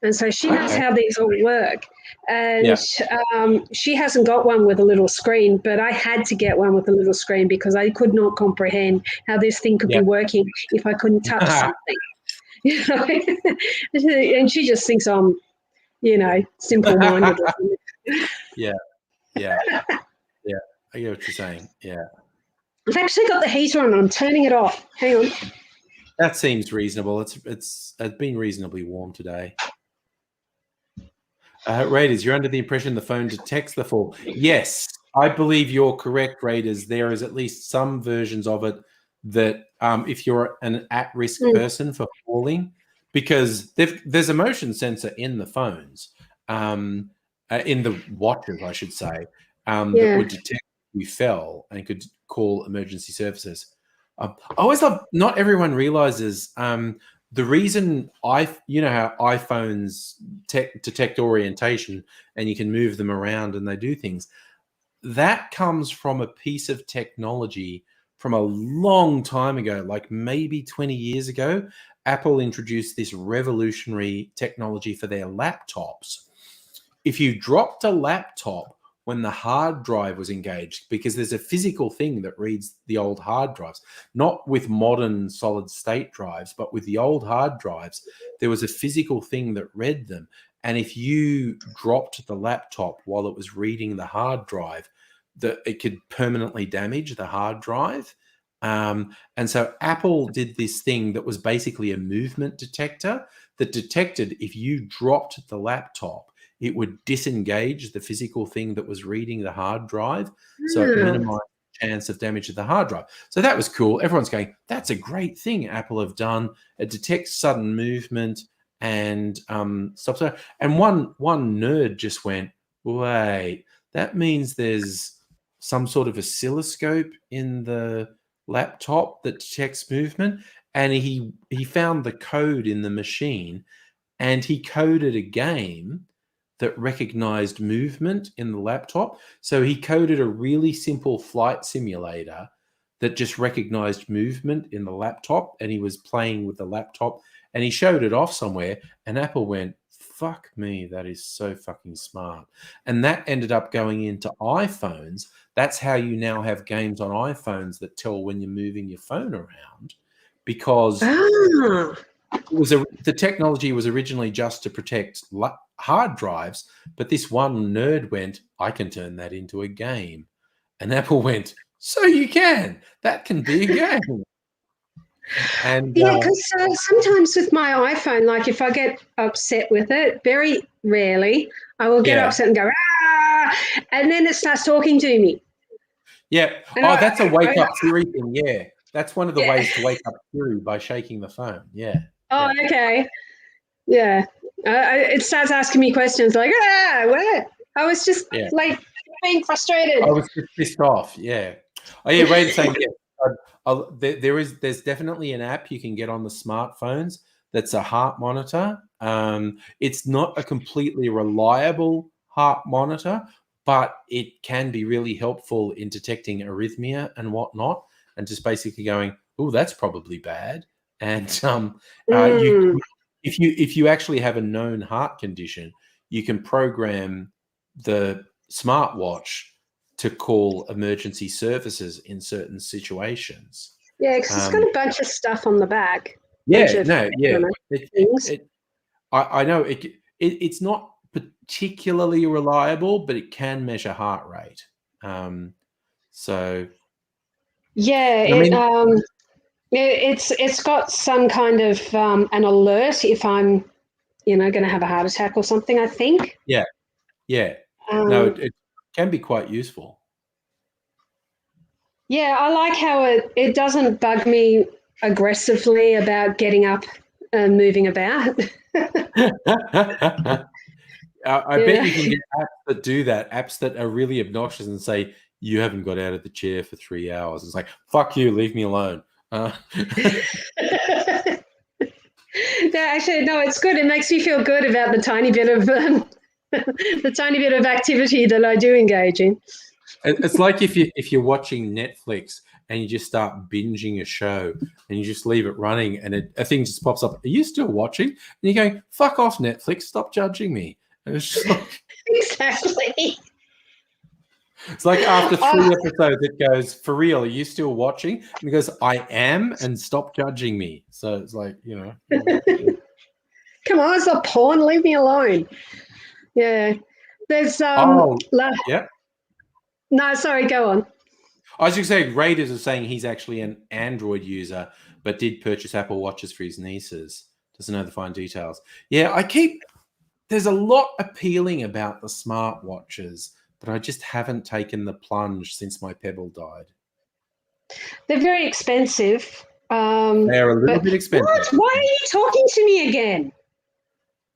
and so she knows how these all work. And she hasn't got one with a little screen, but I had to get one with a little screen because I could not comprehend how this thing could be working if I couldn't touch something. And she just thinks I'm, simple-minded. Yeah. I get what you're saying. Yeah. I've actually got the heater on and I'm turning it off. Hang on. That seems reasonable. It's been reasonably warm today. Raiders, you're under the impression the phone detects the fall. Yes, I believe you're correct, Raiders. There is at least some versions of it that if you're an at-risk person for falling, because there's a motion sensor in the phones, in the watches, I should say, that would detect you fell and could call emergency services. I always love, not everyone realizes the reason how iPhones detect orientation and you can move them around and they do things, that comes from a piece of technology from a long time ago, like maybe 20 years ago. Apple introduced this revolutionary technology for their laptops. If you dropped a laptop when the hard drive was engaged, because there's a physical thing that reads the old hard drives, not with modern solid state drives, but with the old hard drives, there was a physical thing that read them. And if you dropped the laptop while it was reading the hard drive, it could permanently damage the hard drive. And so Apple did this thing that was basically a movement detector that detected if you dropped the laptop, it would disengage the physical thing that was reading the hard drive. So it minimized the chance of damage to the hard drive. So that was cool. Everyone's going, that's a great thing Apple have done. It detects sudden movement and stops it. And one nerd just went, wait, that means there's some sort of oscilloscope in the laptop that detects movement. And he found the code in the machine and he coded a game that recognized movement in the laptop. So he coded a really simple flight simulator that just recognized movement in the laptop, and he was playing with the laptop and he showed it off somewhere, and Apple went, fuck me, that is so fucking smart. And that ended up going into iPhones. That's how you now have games on iPhones that tell when you're moving your phone around, because the technology was originally just to protect hard drives, but this one nerd went, I can turn that into a game. And Apple went, so you can. That can be a game. And Yeah, because sometimes with my iPhone, like if I get upset with it, very rarely, I will get yeah, upset and go, ah, and then it starts talking to me. yeah. And Oh, that's a wake up Siri thing. Yeah, that's one of the yeah. ways to wake up Siri by shaking the phone. Yeah, Oh, yeah, okay. Yeah. It starts asking me questions like, what? I was just yeah. like being frustrated. I was just pissed off. Yeah. Oh yeah, Ray is saying yeah. There's definitely an app you can get on the smartphones that's a heart monitor. It's not a completely reliable heart monitor, but it can be really helpful in detecting arrhythmia and whatnot, and just basically going, "Oh, that's probably bad." And you, Mm. if you actually have a known heart condition, you can program the smartwatch to call emergency services in certain situations. Yeah, because it's got a bunch of stuff on the back. Bunch Yeah, of, no, I yeah. don't know, It, things. it, I know it's not particularly reliable, but it can measure heart rate. So, Yeah, but I mean, it's got some kind of an alert if I'm, going to have a heart attack or something, I think. yeah, yeah. No, Um, it can be quite useful. yeah, I like how it doesn't bug me aggressively about getting up and moving about. I bet Yeah. you can get apps that do that, apps that are really obnoxious and say, you haven't got out of the chair for 3 hours. It's like, fuck you, leave me alone. Yeah, actually, no, it's good. It makes me feel good about the tiny bit of the tiny bit of activity that I do engage in. It's like if you're watching Netflix and you just start binging a show and you just leave it running and a thing just pops up. Are you still watching? And you're going, fuck off, Netflix, stop judging me. And Exactly. it's like after Oh, 3 episodes, it goes, for real, are you still watching? And it goes, I am, and stop judging me. So it's like, come on, it's not porn. Leave me alone. Yeah. There's Oh, yeah. no, sorry, go on. I was just saying, Raiders is saying he's actually an Android user, but did purchase Apple Watches for his nieces. Doesn't know the fine details. Yeah, there's a lot appealing about the smartwatches, but I just haven't taken the plunge since my Pebble died. They're very expensive. They're a little But bit expensive. what? Why are you talking to me again?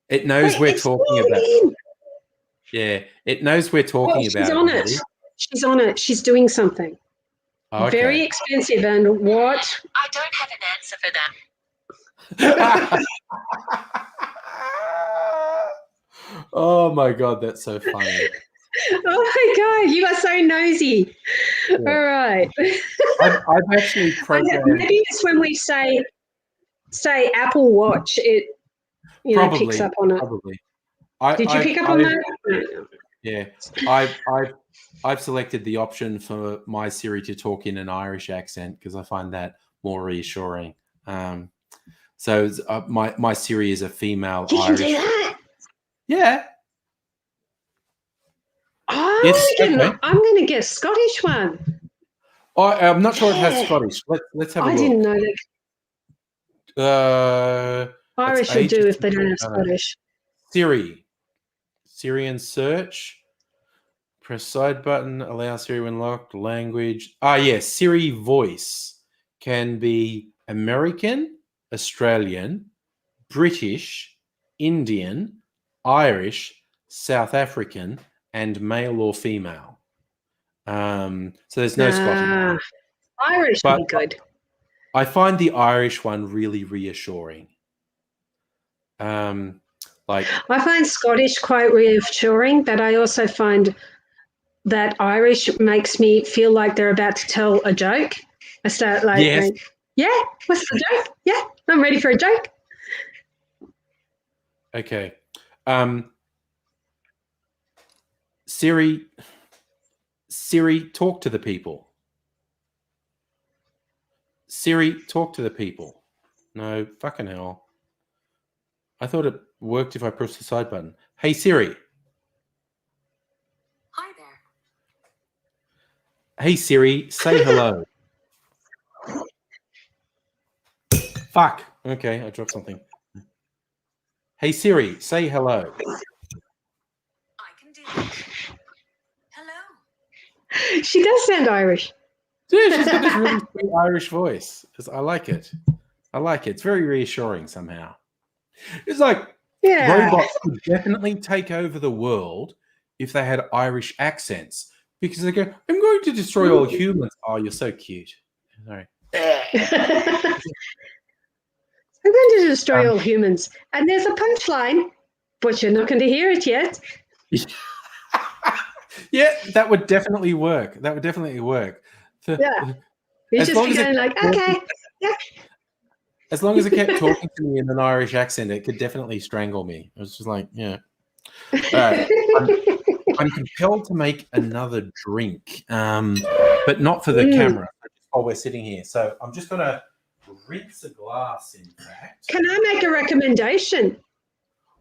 It knows Wait, we're it's talking me about. again. Yeah, it knows we're Oh, talking she's about on it. it. Buddy. She's on it. She's doing something. Oh, Very okay. expensive. And what? I don't have an answer for that. Oh my god, that's so funny. Oh my God, you are so nosy. Yeah. All right. I've actually programmed. Maybe it's when we say Apple Watch, it picks up on it. Probably. Did you pick up on that? No. Yeah, I've selected the option for my Siri to talk in an Irish accent because I find that more reassuring. So my Siri is a female You can Irish. do that. Yeah. Oh, I'm going to get a Scottish one. I'm not sure it has Yeah. Scottish. Let's have a I look. didn't know that. That's Irish will do ages if they don't have ago. Scottish. Siri and search. Press side button. Allow Siri when locked. Language. Yes. Siri voice can be American, Australian, British, Indian, Irish, South African, and male or female. So there's no Scottish. Irish would be good. I find the Irish one really reassuring. I find Scottish quite reassuring, but I also find that Irish makes me feel like they're about to tell a joke. I start Yes. yeah, what's the joke? Yeah, I'm ready for a joke. Okay. Siri, talk to the people. Siri, talk to the people. No, fucking hell. I thought it worked if I pressed the side button. Hey, Siri. Hi there. Hey, Siri, say hello. Fuck. Okay, I dropped something. Hey Siri, say hello. I can do that. Hello. She does sound Irish. Yeah, she's got this really sweet Irish voice. I like it. I like it. It's very reassuring somehow. It's like robots would definitely take over the world if they had Irish accents because they go, I'm going to destroy all humans. Oh, you're so cute. Sorry. I'm going to destroy all humans. And there's a punchline, but you're not going to hear it yet. Yeah, that would definitely work. That would definitely work. Yeah. You're just going like, okay. Yeah. As long as it kept talking to me in an Irish accent, it could definitely strangle me. It was just like, yeah. All right. I'm compelled to make another drink, but not for the camera, just while we're sitting here. So I'm just going to rinse a glass, in fact. Can I make a recommendation?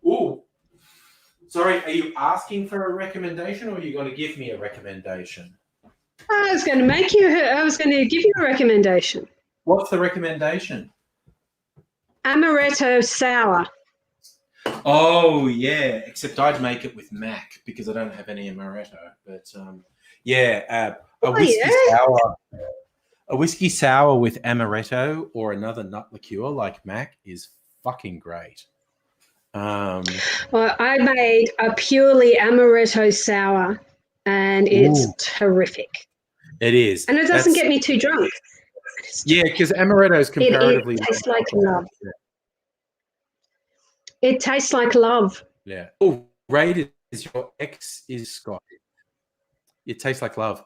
Oh, sorry. Are you asking for a recommendation or are you going to give me a recommendation? I was going to give you a recommendation. What's the recommendation? Amaretto sour. Oh, yeah, except I'd make it with Mac because I don't have any amaretto. But, a whiskey sour with amaretto or another nut liqueur like Mac is fucking great. Well, I made a purely amaretto sour, and it's terrific. It is. And it doesn't get me too drunk. Yeah, because amaretto is comparatively... It tastes like love. It tastes like love. Yeah. Oh, rated is your ex is Scott. It tastes like love.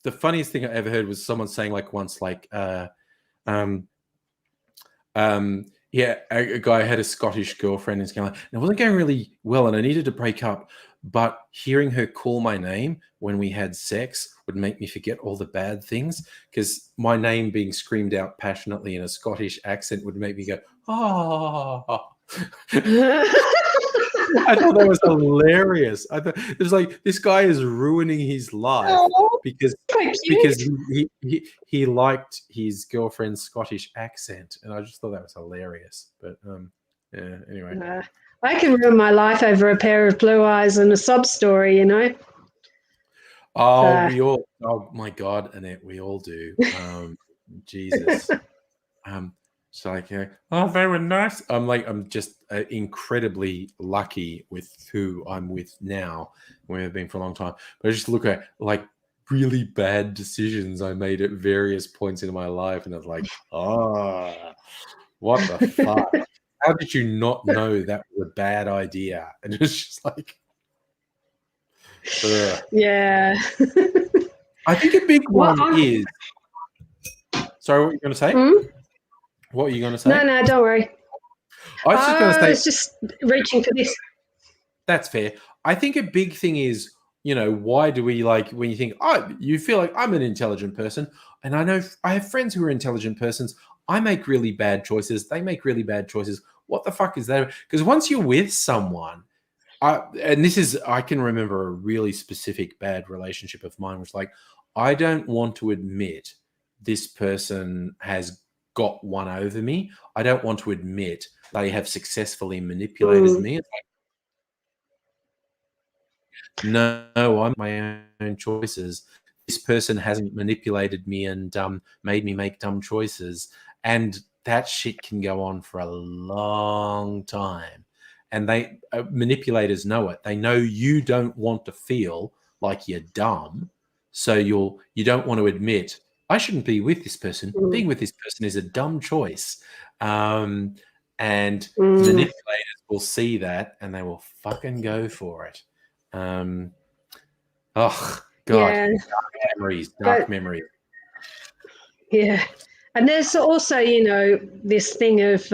The funniest thing I ever heard was someone saying like once, like, a guy had a Scottish girlfriend and it's kind of like, it wasn't going really well and I needed to break up, but hearing her call my name when we had sex would make me forget all the bad things because my name being screamed out passionately in a Scottish accent would make me go, oh. I thought that was hilarious. I thought it was like this guy is ruining his life because he liked his girlfriend's Scottish accent, and I just thought that was hilarious. But yeah. Anyway, I can ruin my life over a pair of blue eyes and a sob story, you know. Oh, we all. Oh my God, Annette, we all do. Jesus. So like, oh, they were nice. I'm just incredibly lucky with who I'm with now. We've been for a long time. But I just look at like really bad decisions I made at various points in my life, and I was like, oh, what the fuck? How did you not know that was a bad idea? And it's just like, yeah. I think a big one is. Sorry, what were you going to say? What were you going to say? No, don't worry. I was just reaching for this. That's fair. I think a big thing is, why do we like when you think, you feel like I'm an intelligent person, and I know I have friends who are intelligent persons. I make really bad choices. They make really bad choices. What the fuck is that? Because once you're with someone, I can remember a really specific bad relationship of mine, which like, I don't want to admit this person has got one over me. I don't want to admit they have successfully manipulated me. It's like, no, I'm my own choices. This person hasn't manipulated me and made me make dumb choices. And that shit can go on for a long time. And they manipulators know it. They know you don't want to feel like you're dumb. So you don't want to admit, I shouldn't be with this person. Being with this person is a dumb choice. And manipulators will see that and they will fucking go for it. Oh, God. Yeah. Dark memories. Yeah. And there's also, this thing of,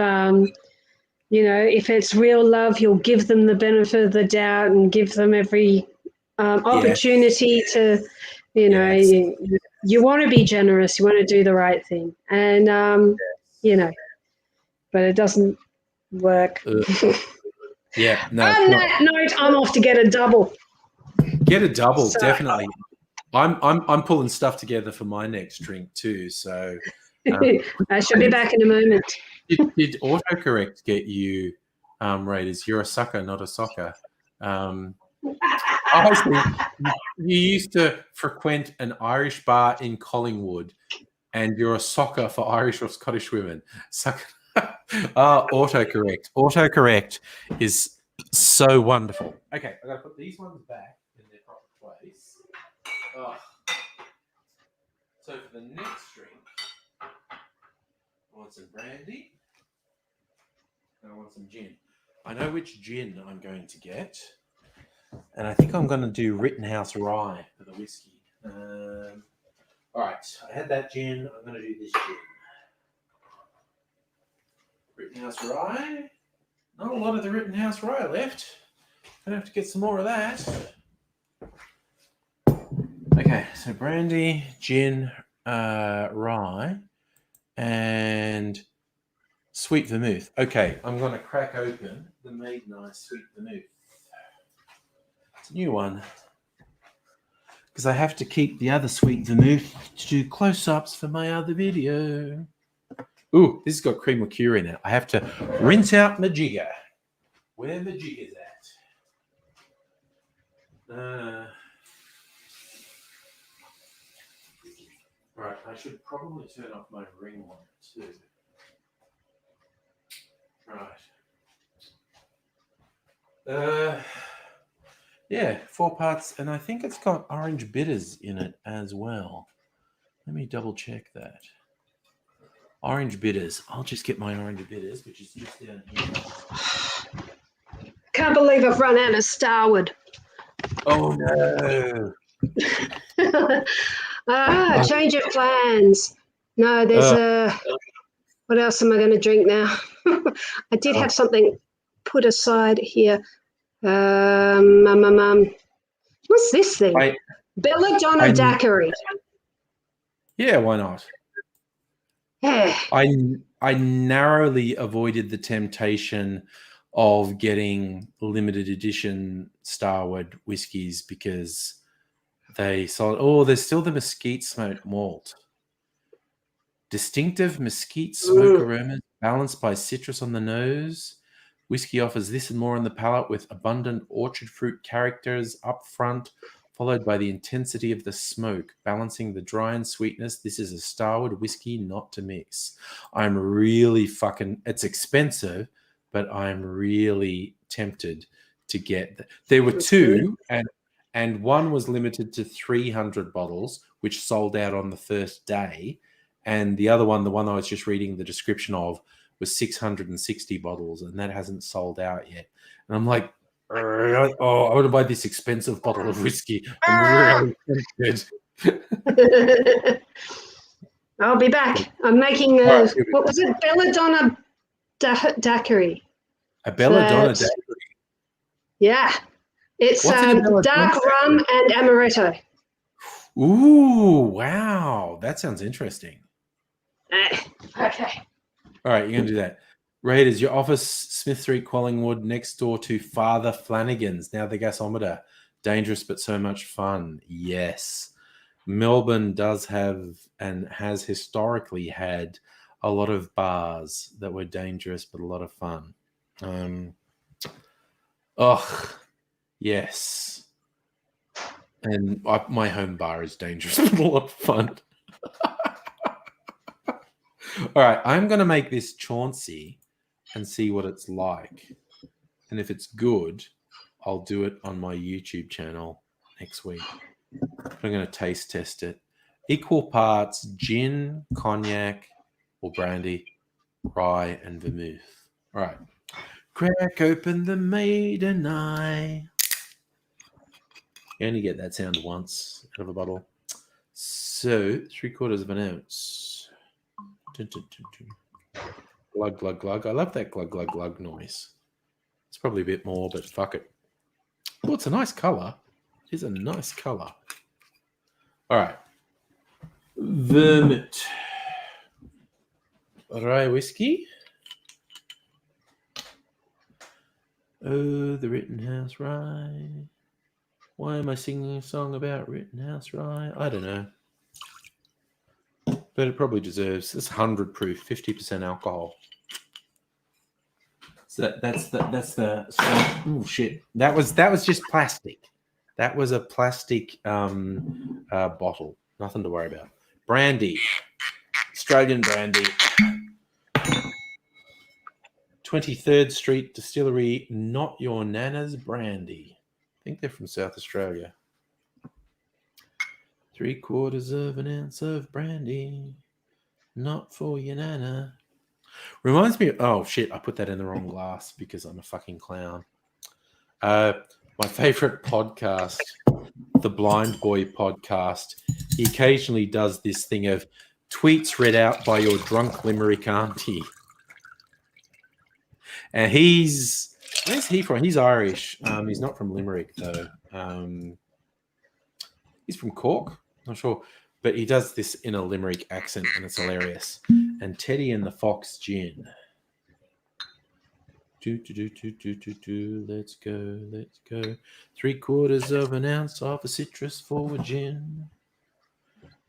if it's real love, you'll give them the benefit of the doubt and give them every opportunity to, you want to be generous, you want to do the right thing. And, but it doesn't work. Yeah. No. On that note, I'm off to get a double. Get a double, definitely. I'm pulling stuff together for my next drink too. So I shall be back in a moment. Did autocorrect get you, Raiders? You're a sucker, not a soccer. I think you used to frequent an Irish bar in Collingwood, and you're a soccer for Irish or Scottish women. Sucker. Autocorrect. Autocorrect is so wonderful. Okay, I gotta put these ones back in their proper place. Oh. So for the next drink, I want some brandy and I want some gin. I know which gin I'm going to get, and I think I'm going to do Rittenhouse Rye for the whiskey. All right, I had that gin. I'm going to do this gin. Rittenhouse Rye. Not a lot of the Rittenhouse Rye left. Gonna have to get some more of that. Okay, so brandy, gin, rye, and sweet vermouth. Okay, I'm going to crack open the Made Nice Sweet Vermouth. It's a new one because I have to keep the other sweet vermouth to do close-ups for my other video. Ooh, this has got cream liqueur in it. I have to rinse out my jigger. Where the jigger's at. Right, I should probably turn off my ring light too. Right. Yeah, 4 parts, and I think it's got orange bitters in it as well. Let me double check that. Orange bitters. I'll just get my orange bitters, which is just down here. Can't believe I've run out of Starwood. Oh no! Change of plans. No, there's what else am I going to drink now? I did have something put aside here. What's this thing? Belladonna daiquiri. Yeah, why not? Yeah. I narrowly avoided the temptation of getting limited edition Starwood whiskies because they sold. There's still the mesquite smoked malt. Distinctive mesquite smoke aromas balanced by citrus on the nose. Whiskey offers this and more on the palate with abundant orchard fruit characters up front, followed by the intensity of the smoke, balancing the dry and sweetness. This is a Starwood whiskey not to mix. I'm really it's expensive, but I'm really tempted to get. There were 2, and one was limited to 300 bottles, which sold out on the first day. And the other one, the one I was just reading the description of, was 660 bottles, and that hasn't sold out yet. And I'm like, I want to buy this expensive bottle of whiskey. I'm really tempted. I'll be back. I'm making what was it? Belladonna daiquiri. A belladonna daiquiri. Yeah, it's dark rum and amaretto. Ooh, wow, that sounds interesting. Okay. All right, you're going to do that. Raiders, your office, Smith Street, Collingwood, next door to Father Flanagan's. Now the gasometer. Dangerous but so much fun. Yes. Melbourne does have and has historically had a lot of bars that were dangerous but a lot of fun. Yes. And my home bar is dangerous but a lot of fun. All right, I'm going to make this Chauncey and see what it's like. And if it's good, I'll do it on my YouTube channel next week. I'm going to taste test it. Equal parts gin, cognac, or brandy, rye, and vermouth. All right. Crack open the maiden eye. You only get that sound once out of a bottle. So, 3/4 of an ounce. Glug, glug, glug. I love that glug, glug, glug noise. It's probably a bit more, but fuck it. Oh, it's a nice color. It is a nice color. All right. Vermouth. Rye whiskey. Oh, the Rittenhouse Rye. Why am I singing a song about Rittenhouse Rye? I don't know. But it probably deserves this 100 proof, 50% alcohol. So that's the oh shit. That was just plastic. That was a plastic bottle. Nothing to worry about. Brandy. Australian brandy. 23rd Street Distillery, Not Your Nana's Brandy. I think they're from South Australia. 3/4 of an ounce of brandy. Not for your nana. Reminds me of, oh shit, I put that in the wrong glass because I'm a fucking clown. My favorite podcast, the Blind Boy podcast, he occasionally does this thing of tweets read out by your drunk limerick auntie. And where's he from? He's Irish. He's not from Limerick though. He's from Cork, not sure. But he does this in a Limerick accent and it's hilarious. And Teddy and the Fox Gin. Let's go, let's go. 3/4 of an ounce of a citrus for a gin.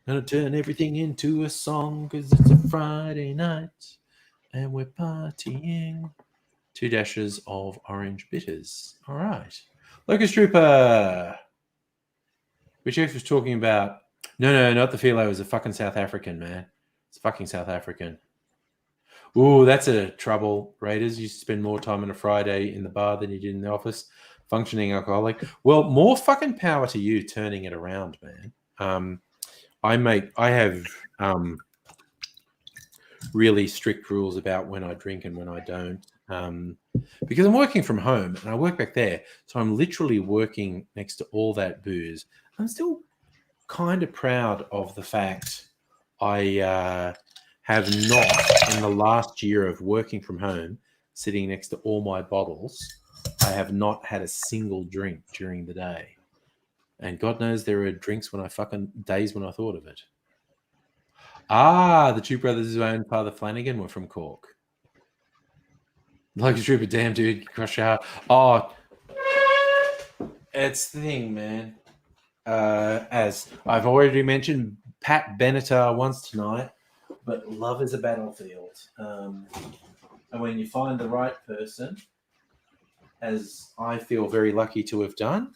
Gonna turn everything into a song because it's a Friday night and we're partying. 2 dashes of orange bitters. All right. Locust Trooper. Which Jeff was talking about. No, not the philo. It was a fucking South African, man. It's fucking South African. Ooh, that's a trouble. Raiders used to spend more time on a Friday in the bar than you did in the office. Functioning alcoholic. Well, more fucking power to you turning it around, man. I have really strict rules about when I drink and when I don't. Because I'm working from home and I work back there. So I'm literally working next to all that booze. I'm still kind of proud of the fact I have not, in the last year of working from home, sitting next to all my bottles, I have not had a single drink during the day. And God knows there are days when I thought of it. The two brothers who owned Father Flanagan were from Cork. Like a trooper, damn dude, crush your heart. Oh, it's the thing, man. As I've already mentioned, Pat Benatar once tonight, but love is a battlefield. And when you find the right person, as I feel very lucky to have done,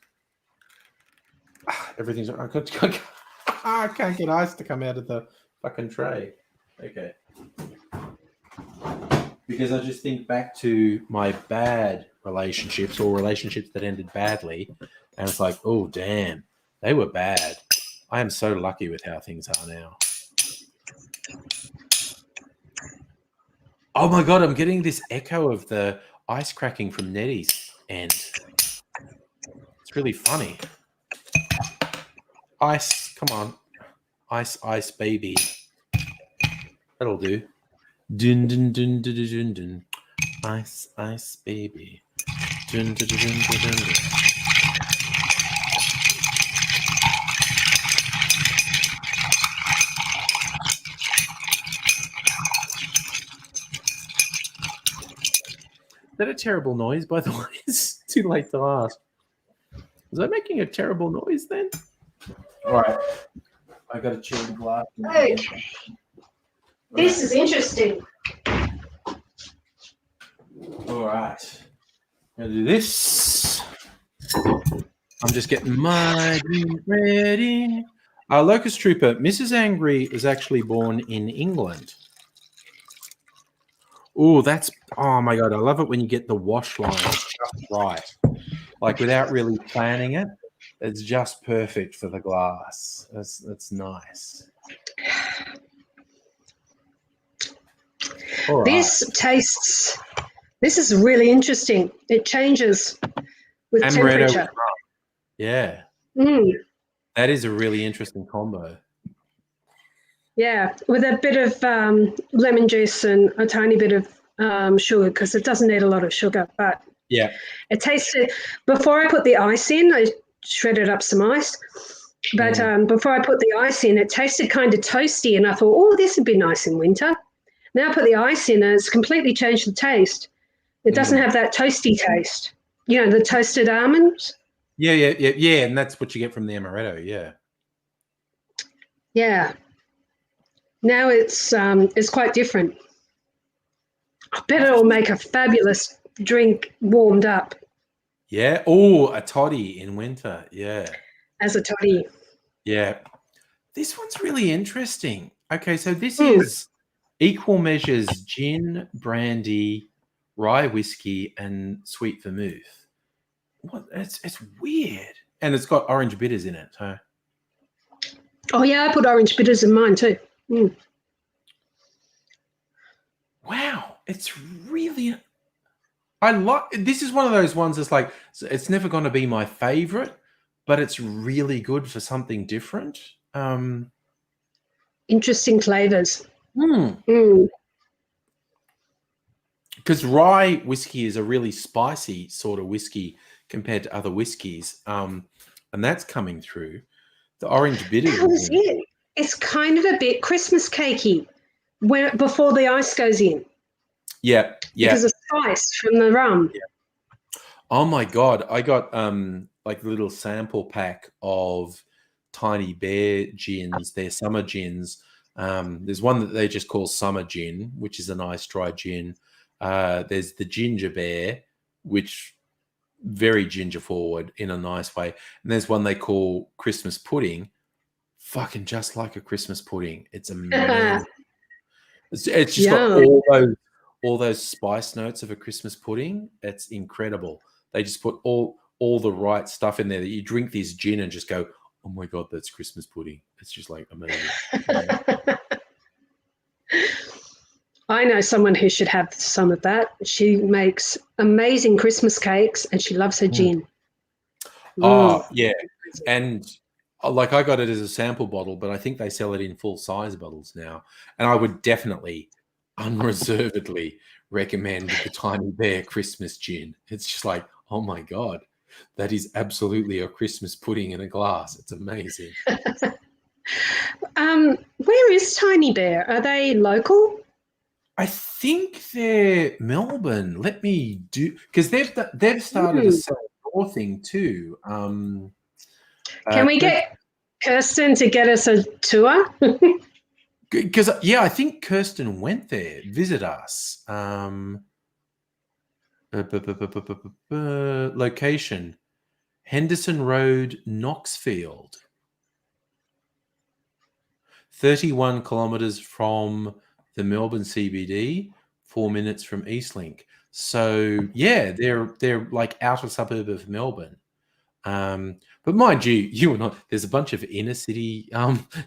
everything's. I can't get ice to come out of the fucking tray. Okay. Because I just think back to my bad relationships or relationships that ended badly. And it's like, oh, damn, they were bad. I am so lucky with how things are now. Oh, my God, I'm getting this echo of the ice cracking from Nettie's end. It's really funny. Ice, come on. Ice, baby. That'll do. Dun dun dun dun dun dun. Ice, baby. Dun dun dun dun dun dun. Is that a terrible noise, by the way? It's too late to ask. Was I making a terrible noise then? All right. I got a chilled glass. Hey, this is interesting. All right. I'm going to do this. I'm just getting my drink ready. Locust Trooper, Mrs. Angry is actually born in England. Oh, my God. I love it when you get the wash line just right. Like without really planning it. It's just perfect for the glass. That's nice. All right. This is really interesting. It changes with Amaretto temperature. with rum. Yeah. That is a really interesting combo. Yeah, with a bit of lemon juice and a tiny bit of sugar because it doesn't need a lot of sugar. But yeah, it tasted, before I put the ice in, I shredded up some ice. But before I put the ice in, it tasted kind of toasty. And I thought, oh, this would be nice in winter. Now I put the ice in and it's completely changed the taste. It doesn't have that toasty taste. You know, the toasted almonds. Yeah. And that's what you get from the amaretto. Yeah. Yeah. Now it's quite different. I bet it'll make a fabulous drink warmed up Yeah. Oh, a toddy in winter. Yeah. as a toddy. Yeah. This one's really interesting. Okay, so this Mm. is equal measures gin, brandy, rye whiskey, and sweet vermouth. What? It's weird, and it's got orange bitters in it. So Oh yeah, I put orange bitters in mine too. Mm. wow, it's really. I like. This is one of those ones that's like it's never going to be my favorite, but it's really good for something different. Interesting flavors. Hmm. Mm. Because rye whiskey is a really spicy sort of whiskey compared to other whiskies, and that's coming through. The orange bitters. That was it. It's kind of a bit Christmas cakey before the ice goes in Yeah, yeah. because of spice from the rum. Yeah. Oh my god, I got like a little sample pack of Tiny Bear gins. They're summer gins. There's one that they just call Summer Gin, which is a nice dry gin. There's the Ginger Bear, which very ginger forward in a nice way. And there's one they call Christmas Pudding, fucking just like a Christmas pudding. It's amazing. It's just got all those spice notes of a Christmas pudding. It's incredible. They just put all the right stuff in there that you drink this gin and just go, oh my god, that's Christmas pudding. It's just like amazing. I know someone who should have some of that. She makes amazing Christmas cakes and she loves her gin. Oh, yeah. And like I got it as a sample bottle, but I think they sell it in full size bottles now. And I would definitely unreservedly recommend the Tiny Bear Christmas gin. It's just like, oh my god, that is absolutely a Christmas pudding in a glass. It's amazing. Where is Tiny Bear? Are they local? I think they're Melbourne. Let me do because they've started a sell door thing too. Can we get Kirsten to get us a tour? Because yeah, I think Kirsten went there, visit us. Location: Henderson Road, Knoxfield. 31 kilometers from the Melbourne CBD, 4 minutes from Eastlink. So yeah, they're like outer suburb of Melbourne. But mind you and I, there's a bunch of inner city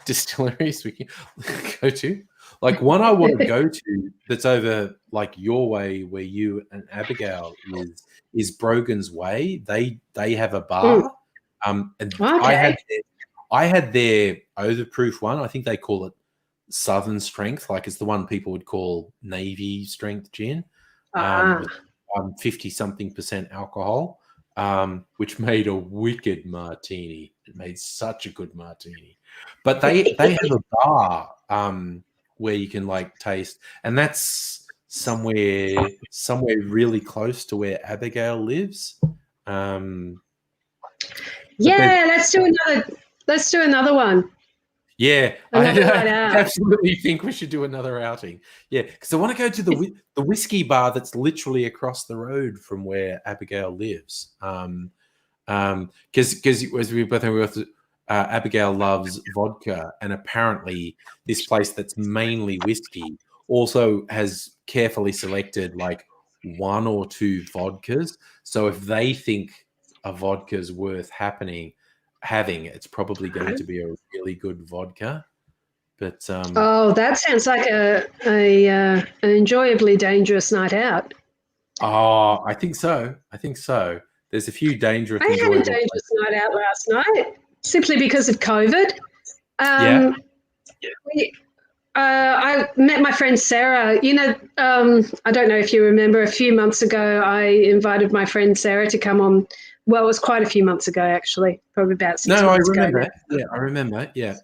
distilleries we can go to. Like one I want to go to that's over like your way where you and Abigail is Brogan's Way. They have a bar. And Okay. I had their overproof one. I think they call it Southern Strength, like it's the one people would call Navy Strength gin. 50-something% alcohol. Which made a wicked martini. It made such a good martini. But they have a bar where you can like taste, and that's somewhere really close to where Abigail lives. Yeah, let's do another one. Yeah, Another I night out. absolutely think we should do another outing. Yeah, because I want to go to the whiskey bar that's literally across the road from where Abigail lives. Because as we both Abigail loves vodka, and apparently this place that's mainly whiskey also has carefully selected like 1 or 2 vodkas. So if they think a vodka is worth having, it's probably going to be a really good vodka. But oh, that sounds like an enjoyably dangerous night out. Oh, I think so. There's a few dangerous. I had a dangerous night out last night simply because of COVID. I met my friend Sarah. You know, I don't know if you remember, a few months ago, I invited my friend Sarah to come on. Well, it was quite a few months ago, actually, probably about 6 months ago. Yeah, I remember. Yeah.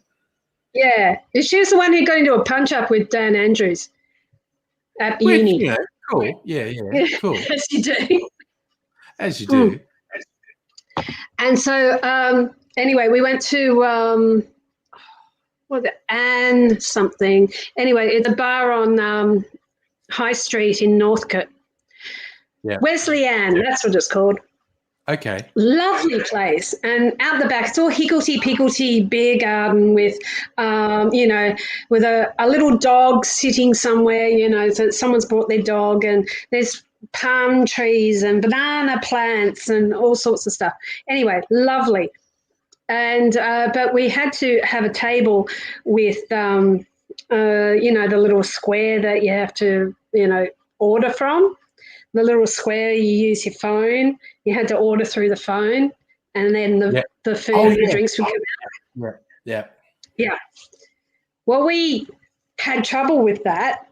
Yeah. She was the one who got into a punch-up with Dan Andrews at uni. Yeah, cool. Yeah, cool. As you do. As you do. And so, anyway, we went to, what the Anne something. Anyway, it's a bar on High Street in Northcote. Yeah. Wesley Anne, that's what it's called. Okay. Lovely place. And out the back, it's all higgledy-piggledy beer garden with, with a little dog sitting somewhere, so someone's brought their dog, and there's palm trees and banana plants and all sorts of stuff. Anyway, lovely. And but we had to have a table with, the little square that you have to, order from. The little square, you use your phone. You had to order through the phone, and then the food and the drinks would come out. Yeah. Yeah. Well, we had trouble with that.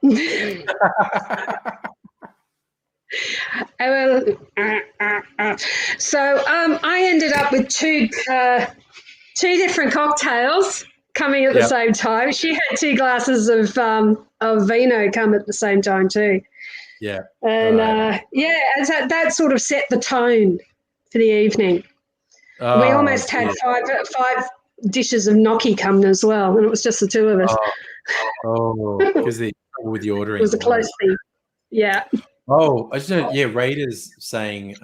So I ended up with two different cocktails coming at the same time. She had 2 glasses of vino come at the same time too. Yeah. And and so that sort of set the tone for the evening. We almost had 5 dishes of gnocchi come as well, and it was just the 2 of us. Because with the ordering. It was a close thing. Yeah. Oh, I just know. Yeah, Raiders saying.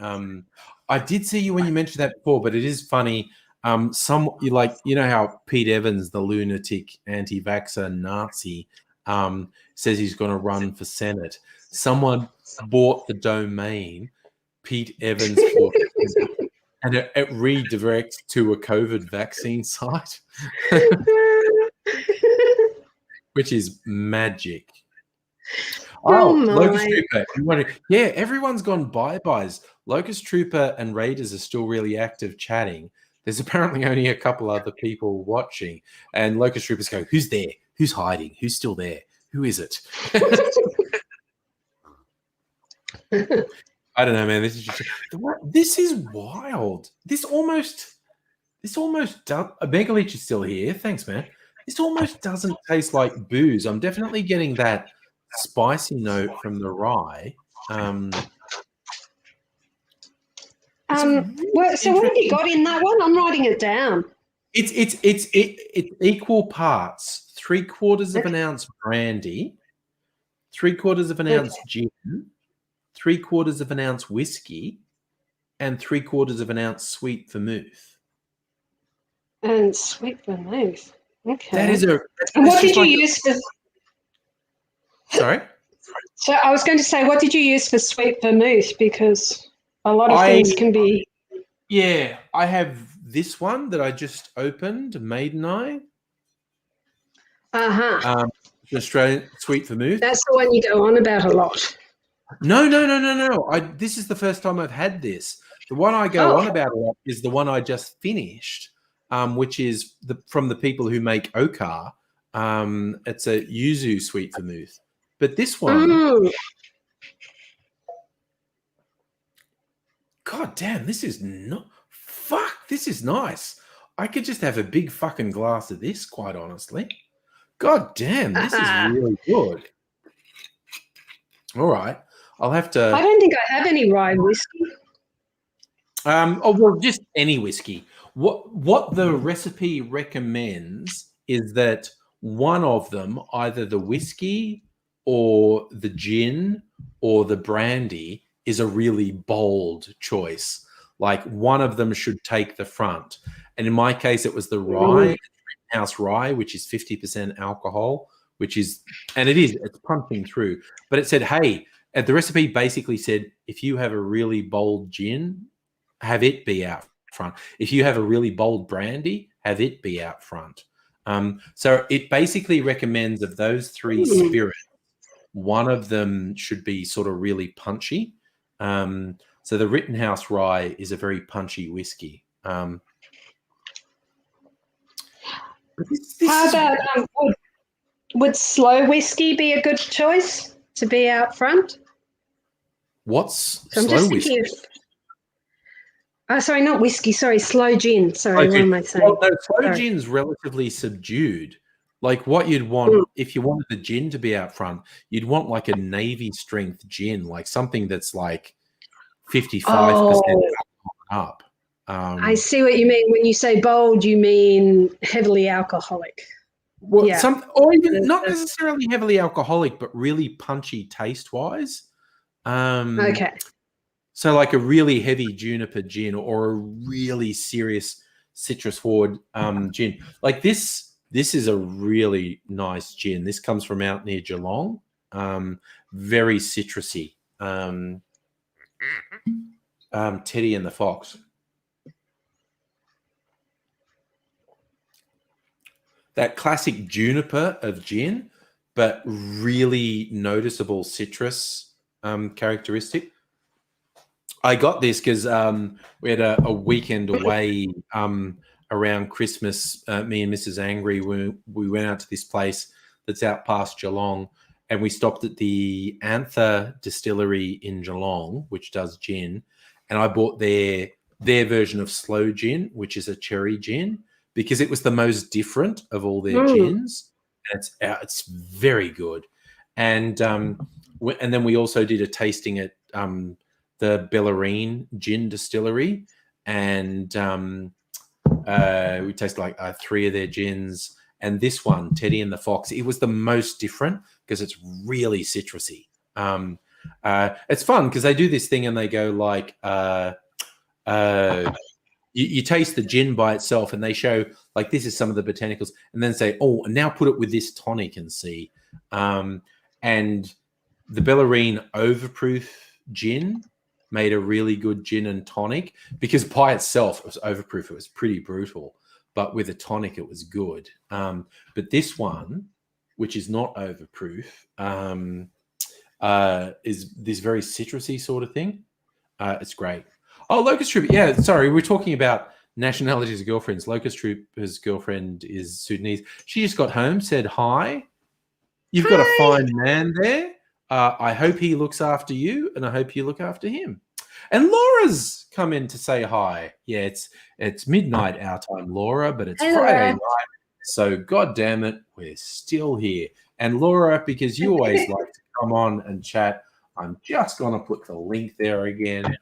I did see you when you mentioned that before, but it is funny. How Pete Evans, the lunatic anti-vaxxer Nazi, says he's going to run for Senate. Someone bought the domain Pete Evans for, and it redirects to a COVID vaccine site, which is magic. Locust Trooper. Everyone's gone bye-byes. Locust Trooper and Raiders are still really active chatting. There's apparently only a couple other people watching. And Locust Troopers go, who's there? Who's hiding? Who's still there? Who is it? I don't know, man. This is wild. This almost does. Megalich is still here. Thanks, man. This almost doesn't taste like booze. I'm definitely getting that spicy note from the rye. So what have you got in that one? I'm writing it down. It's equal parts. 3/4 of an ounce brandy, 3/4 of an ounce gin, 3/4 of an ounce whiskey, and 3/4 of an ounce sweet vermouth. And sweet vermouth. Okay. That is a. And what did you use for? Sorry. So I was going to say, what did you use for sweet vermouth? Because a lot of things can be. Yeah, I have this one that I just opened, Maiden Eye. Australian sweet vermouth. That's the one you go on about a lot. No. This is the first time I've had this. The one I go on about a lot is the one I just finished, which is from the people who make Okar. It's a yuzu sweet vermouth. But this one, God damn, this is this is nice. I could just have a big fucking glass of this, quite honestly. God damn, this is really good. All right. I'll have to. I don't think I have any rye whiskey. Just any whiskey. What the recipe recommends is that one of them, either the whiskey or the gin or the brandy, is a really bold choice. Like one of them should take the front. And in my case, it was the rye, house rye, which is 50% alcohol, it's pumping through. But it said, hey, the recipe basically said, if you have a really bold gin, have it be out front. If you have a really bold brandy, have it be out front. So it basically recommends of those 3 spirits, one of them should be sort of really punchy. So the Rittenhouse Rye is a very punchy whiskey. How about would slow whiskey be a good choice to be out front? What's slow whiskey? Sorry, not whiskey. Sorry, slow gin. Sorry, what am I saying? Well, no, slow gin's relatively subdued. Like what you'd want if you wanted the gin to be out front, you'd want like a Navy strength gin, like something that's like 55% up. I see what you mean. When you say bold, you mean heavily alcoholic. Well, Yeah. or even not necessarily heavily alcoholic, but really punchy taste wise. Okay. So like a really heavy juniper gin or a really serious citrus forward gin. Like this is a really nice gin. This comes from out near Geelong. Very citrusy. Teddy and the Fox. That classic juniper of gin, but really noticeable citrus characteristic. I got this because we had a weekend away around Christmas. Me and Mrs. Angry, we went out to this place that's out past Geelong, and we stopped at the Anther Distillery in Geelong, which does gin, and I bought their version of slow gin, which is a cherry gin, because it was the most different of all their gins. And it's very good, and then we also did a tasting at the Bellarine Gin Distillery, and we tasted like 3 of their gins. And this one, Teddy and the Fox, it was the most different because it's really citrusy. It's fun because they do this thing and they go like, you taste the gin by itself and they show like this is some of the botanicals, and then say, oh, and now put it with this tonic and see. And the Bellarine Overproof gin made a really good gin and tonic because by itself it was overproof. It was pretty brutal, but with a tonic it was good. But this one, which is not overproof, is this very citrusy sort of thing. It's great. Oh, Locust Trooper. Yeah, sorry, we're talking about nationalities of girlfriends. Locust Trooper's girlfriend is Sudanese. She just got home, said hi. You've got a fine man there. I hope he looks after you, and I hope you look after him. And Laura's come in to say hi. Yeah, it's midnight our time, Laura, but it's Friday night. So, God damn it, we're still here. And Laura, because you always like to come on and chat, I'm just going to put the link there again,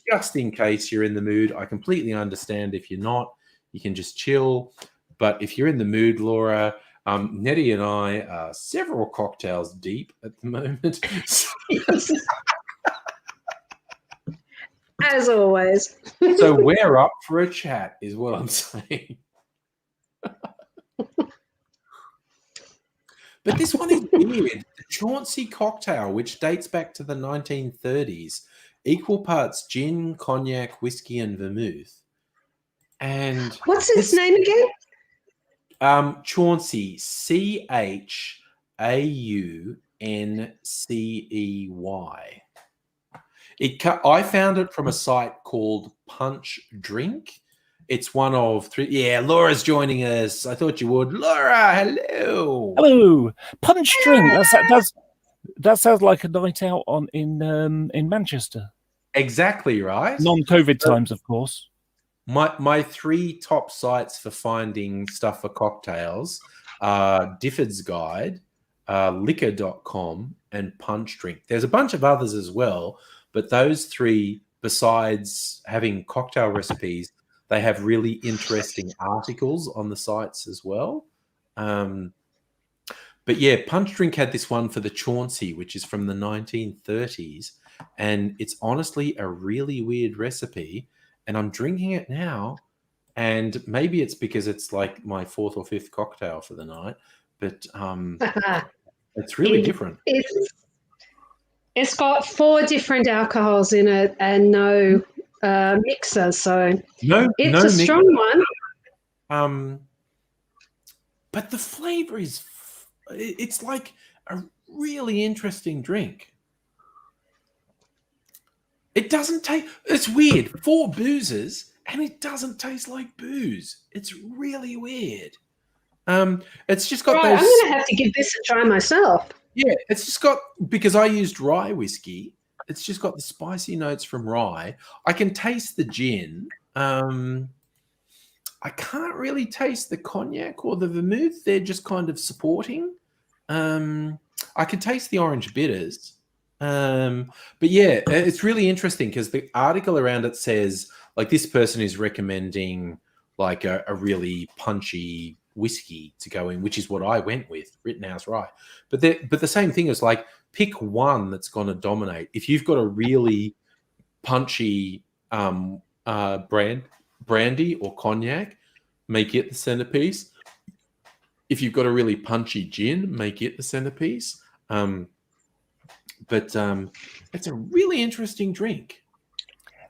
just in case you're in the mood. I completely understand if you're not. You can just chill. But if you're in the mood, Laura, Nettie and I are several cocktails deep at the moment. As always. So we're up for a chat is what I'm saying. But this one is weird. The Chauncey cocktail, which dates back to the 1930s, equal parts gin, cognac, whiskey, and vermouth. And what's his name again? Chauncey, Chauncey. I found it from a site called Punch Drink. It's one of 3. Yeah, Laura's joining us. I thought you would. Laura, hello. Hello. Punch Drink. That sounds like a night out in Manchester. Exactly right. Non-COVID times, of course. My 3 top sites for finding stuff for cocktails are Difford's Guide, liquor.com, and Punch Drink. There's a bunch of others as well, but those 3, besides having cocktail recipes, they have really interesting articles on the sites as well. But yeah, Punch Drink had this one for the Chauncey, which is from the 1930s, and it's honestly a really weird recipe. And I'm drinking it now, and maybe it's because it's like my 4th or 5th cocktail for the night, but it's really different. It's got 4 different alcohols in it and no mixer, so it's a strong one. But the flavor it's like a really interesting drink. It doesn't taste, it's weird. 4 boozes and it doesn't taste like booze. It's really weird. It's just got those. I'm going to have to give this a try myself. Yeah, it's just got, because I used rye whiskey, it's just got the spicy notes from rye. I can taste the gin. I can't really taste the cognac or the vermouth. They're just kind of supporting. I can taste the orange bitters. But yeah, it's really interesting because the article around it says like this person is recommending like a really punchy whiskey to go in, which is what I went with, Rittenhouse Rye. But the same thing is like pick one that's going to dominate. If you've got a really punchy brandy or cognac, make it the centerpiece. If you've got a really punchy gin, make it the centerpiece. But it's a really interesting drink.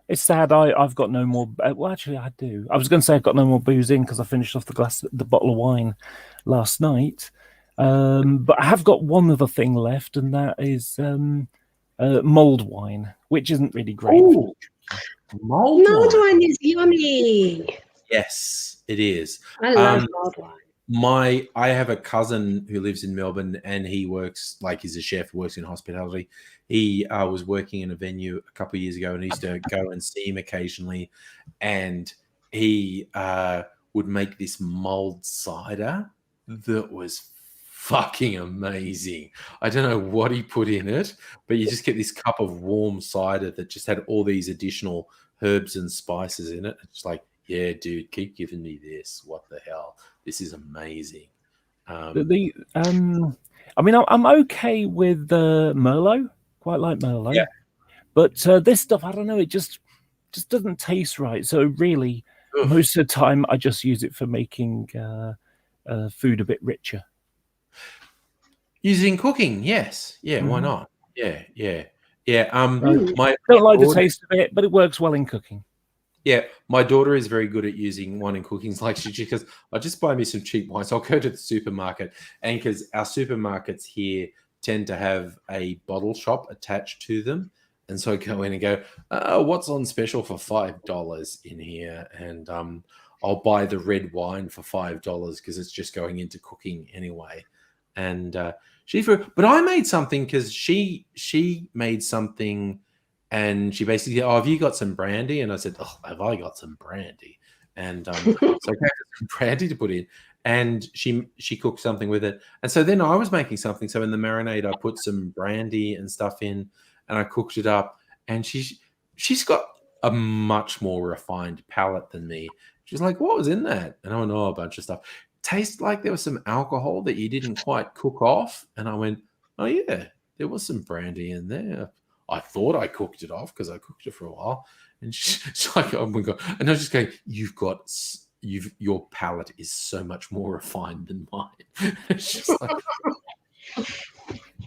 It's sad I've got no more. Well, actually, I do. I was going to say I've got no more booze in because I finished off the bottle of wine last night. But I have got one other thing left, and that is mulled wine, which isn't really great. Ooh, mulled wine is yummy. Yes, it is. I love mulled wine. I have a cousin who lives in Melbourne, and he works he's a chef, works in hospitality. He was working in a venue a couple of years ago, and he used to go and see him occasionally. And he would make this mulled cider that was fucking amazing. I don't know what he put in it, but you just get this cup of warm cider that just had all these additional herbs and spices in it. It's like, yeah, dude, keep giving me this. What the hell? This is amazing. I mean, I'm okay with Merlot. Quite like Merlot. Yeah. But this stuff, I don't know. It just doesn't taste right. So really, most of the time, I just use it for making food a bit richer. Using cooking, yes. Yeah, why not? Yeah. I don't like the taste of it, but it works well in cooking. Yeah, my daughter is very good at using wine in cooking. It's like she goes, I'll just buy me some cheap wine. So I'll go to the supermarket, and because our supermarkets here tend to have a bottle shop attached to them. And so I go in and go, what's on special for $5 in here? And I'll buy the red wine for $5 because it's just going into cooking anyway. And but I made something because she made something, and she basically said, have you got some brandy? And I said, have I got some brandy? And so I got some brandy to put in. And she cooked something with it. And so then I was making something. So in the marinade, I put some brandy and stuff in, and I cooked it up. And she's got a much more refined palate than me. She's like, what was in that? And I know a bunch of stuff. Tastes like there was some alcohol that you didn't quite cook off. And I went, oh, yeah, there was some brandy in there. I thought I cooked it off because I cooked it for a while. And she's like, oh, my God. And I was just going, your palate is so much more refined than mine. It's just like...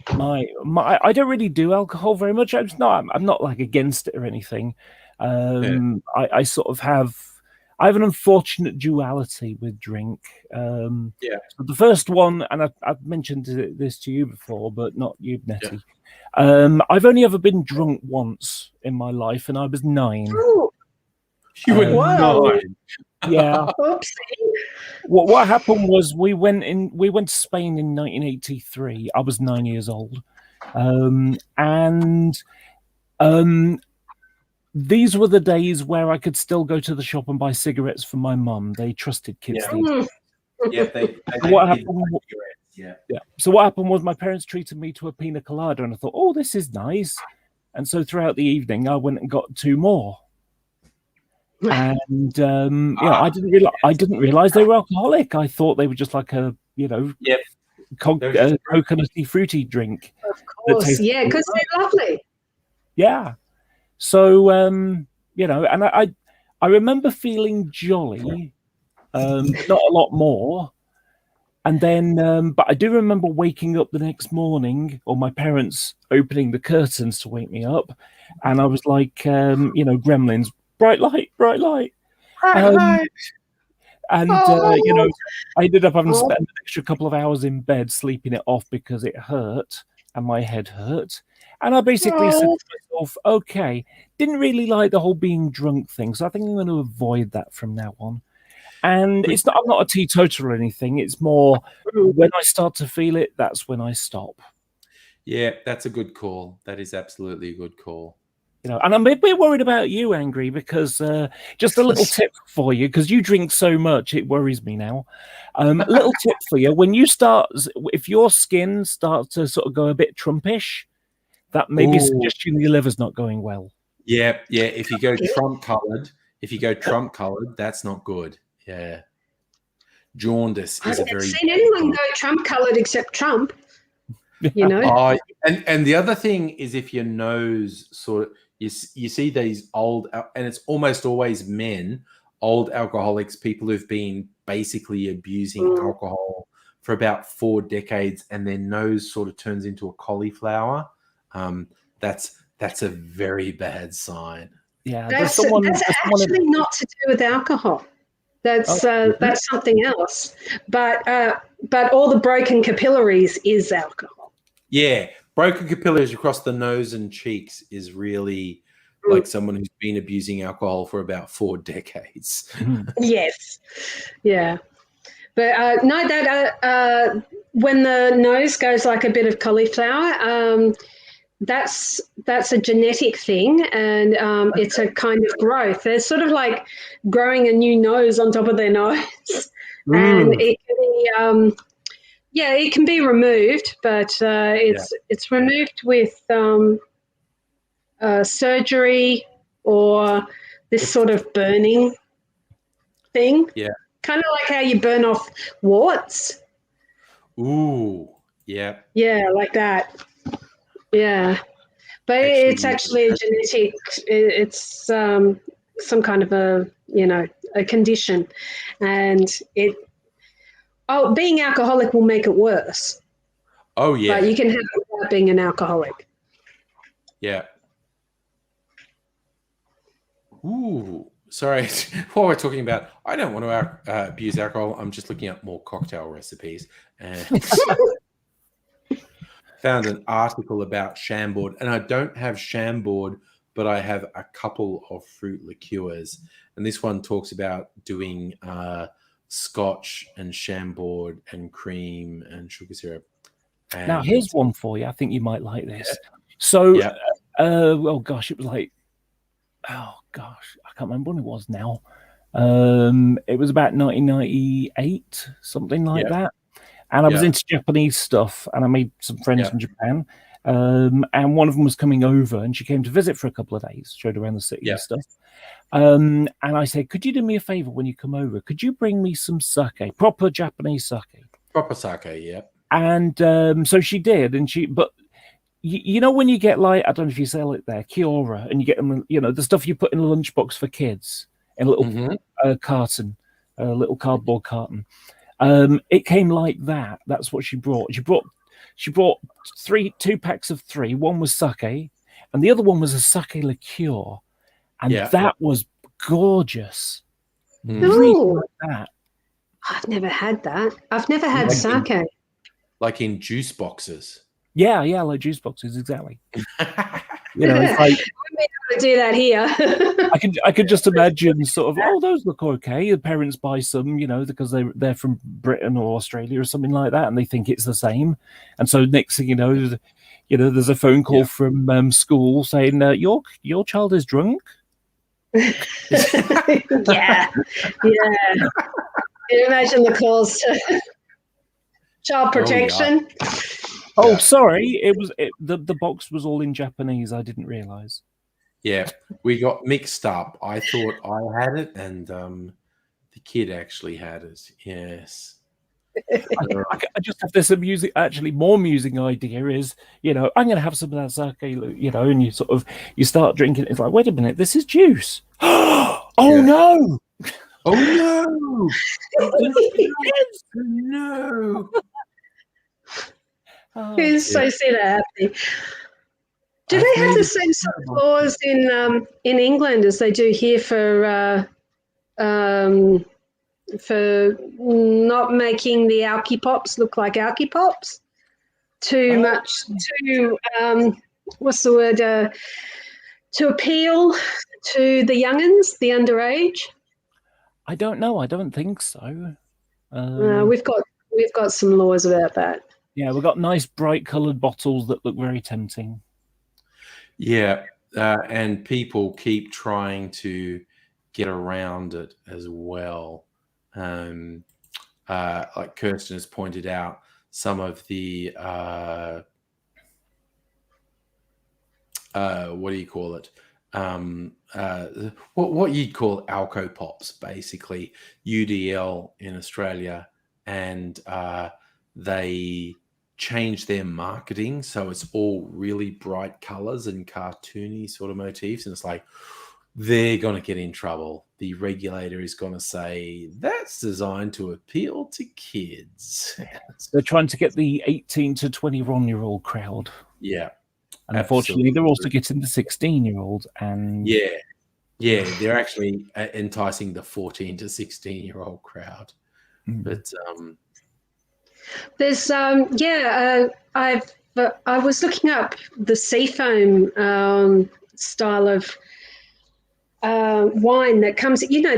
I don't really do alcohol very much. I'm not like against it or anything. I sort of have an unfortunate duality with drink. So the first one, and I've mentioned this to you before, but not you, Nettie. Yeah. I've only ever been drunk once in my life, and I was 9. Oh. You were 9. Yeah. Oopsie. What happened was we went to Spain in 1983. I was 9 years old, and these were the days where I could still go to the shop and buy cigarettes for my mum. They trusted kids. Yeah, what happened? Yeah. So what happened was my parents treated me to a pina colada, and I thought, oh, this is nice. And so throughout the evening, I went and got 2 more. And I didn't realize they were alcoholic. I thought they were just like a coconutty fruity drink. Of course, yeah, because they're lovely. Yeah. So and I remember feeling jolly, not a lot more. And then, but I do remember waking up the next morning, or my parents opening the curtains to wake me up, and I was like, Gremlins. Bright light. And I ended up having to spend an extra couple of hours in bed sleeping it off because it hurt and my head hurt. And I basically said to myself, okay, didn't really like the whole being drunk thing, so I think I'm going to avoid that from now on. And I'm not a teetotaler or anything. It's more when I start to feel it, that's when I stop. Yeah, that's a good call. That is absolutely a good call. And I'm a bit worried about you, Angry, because just a little tip for you, because you drink so much, it worries me now. Little tip for you: if your skin starts to sort of go a bit Trumpish, that may be a suggestion your liver's not going well. Yeah. If you go Trump colored, that's not good. Yeah. Jaundice I've is a never very seen anyone go Trump coloured except Trump. You know. Oh, and the other thing is if your nose sort of you see these old, and it's almost always men, old alcoholics, people who've been basically abusing alcohol for about 4 decades, and their nose sort of turns into a cauliflower. That's a very bad sign. Yeah, That's there's someone actually not to do with alcohol. That's something else. But all the broken capillaries is alcohol. Yeah, broken capillaries across the nose and cheeks is really like someone who's been abusing alcohol for about 4 decades. Yes, yeah. But no, that when the nose goes like a bit of cauliflower, that's a genetic thing, and it's a kind of growth. They're sort of like growing a new nose on top of their nose, and it can be, it can be removed, but it's removed with surgery or this sort of burning thing. Yeah. Kind of like how you burn off warts. Ooh, yeah. Yeah, like that. Yeah. But it's actually a genetic, it's some kind of a condition. And being alcoholic will make it worse. Oh, yeah. But you can have it without being an alcoholic. Yeah. Ooh, sorry. While we're talking about, I don't want to abuse alcohol. I'm just looking up more cocktail recipes. And found an article about Chambord, and I don't have Chambord, but I have a couple of fruit liqueurs. And this one talks about doing scotch and Chambord and cream and sugar syrup. And now, here's one for you. I think you might like this. Yeah. So, oh gosh, it was like, oh gosh, I can't remember when it was now. It was about 1998, something like that. And I was into Japanese stuff, and I made some friends from Japan. And one of them was coming over, and she came to visit for a couple of days, showed around the city and stuff. And I said, could you do me a favor when you come over? Could you bring me some sake, proper Japanese sake? Proper sake, yeah. And so she did, but you know when you get like, I don't know if you sell it there, Kiora, and you get them, the stuff you put in a lunchbox for kids in a little carton, a little cardboard carton. It came like that. That's what she brought. She brought 2 packs of 3. One was sake, and the other one was a sake liqueur, and that was gorgeous. Really like that. I've never had that. I've never had sake. Like in juice boxes. Yeah, like juice boxes, exactly. It's like I may have to do that here. I could just imagine sort of, those look okay. The parents buy some, because they're from Britain or Australia or something like that, and they think it's the same. And so next thing you know, there's a phone call from school saying your child is drunk. Yeah. Can you imagine the calls to child protection? Oh, sorry. The box was all in Japanese. I didn't realize. Yeah, we got mixed up. I thought I had it, and the kid actually had it. Yes. I just have this more amusing idea is, I'm going to have some of that sake, and you start drinking. It's like, wait a minute, this is juice. No. Oh no! No! Who's so sad happening? Do they have the same sort of laws in England as they do here for not making the alky pops look like alky pops? Too much, what's the word? To appeal to the young'uns, the underage. I don't know. I don't think so. We've got some laws about that. Yeah, we've got nice bright coloured bottles that look very tempting. Yeah, and people keep trying to get around it as well. Like Kirsten has pointed out, some of the what do you call it? what you'd call Alco Pops, basically UDL in Australia, and they changed their marketing, so it's all really bright colors and cartoony sort of motifs, and it's like they're going to get in trouble. The regulator is going to say that's designed to appeal to kids. They're trying to get the 18 to 21-year-old crowd. Yeah. And unfortunately, they're also getting the 16-year-old. And yeah, they're actually enticing the 14 to 16-year-old crowd. But there's I was looking up the seafoam style of wine that comes. You know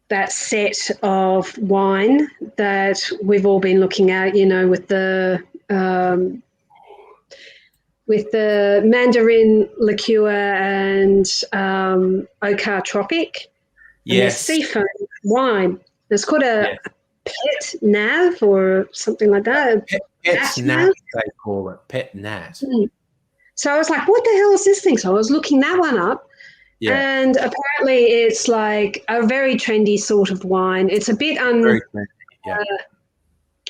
that set of wine that we've all been looking at. You know, with the Mandarin liqueur and Okar Tropic. Yes, seafoam wine. It's called a Pet Nav or something like that. Pet Nat, they call it. Pet Nat. So I was like, what the hell is this thing? So I was looking that one up. Yeah. And apparently it's like a very trendy sort of wine. It's a bit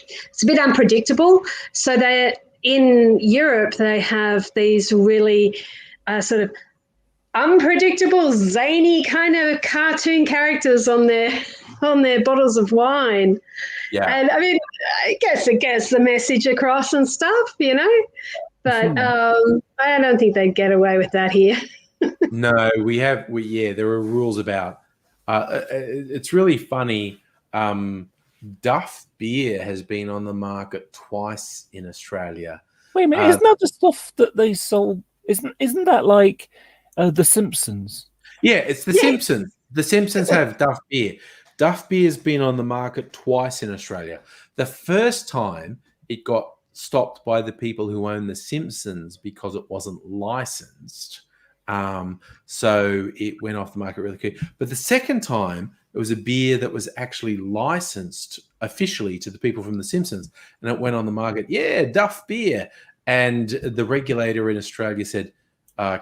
it's a bit unpredictable. So they in Europe they have these really sort of unpredictable, zany kind of cartoon characters on their bottles of wine. Yeah. And I mean, I guess it gets the message across and stuff, you know. But I don't think they'd get away with that here. No, there are rules about it's really funny. Duff beer has been on the market twice in Australia. Wait a minute, isn't that the stuff that they sold? Isn't that like The Simpsons? Yeah, it's The Simpsons. The Simpsons have Duff beer. Duff beer has been on the market twice in Australia. The first time it got stopped by the people who own The Simpsons because it wasn't licensed. So it went off the market really quick. But the second time, it was a beer that was actually licensed officially to the people from The Simpsons, and it went on the market. Yeah, Duff beer. And the regulator in Australia said,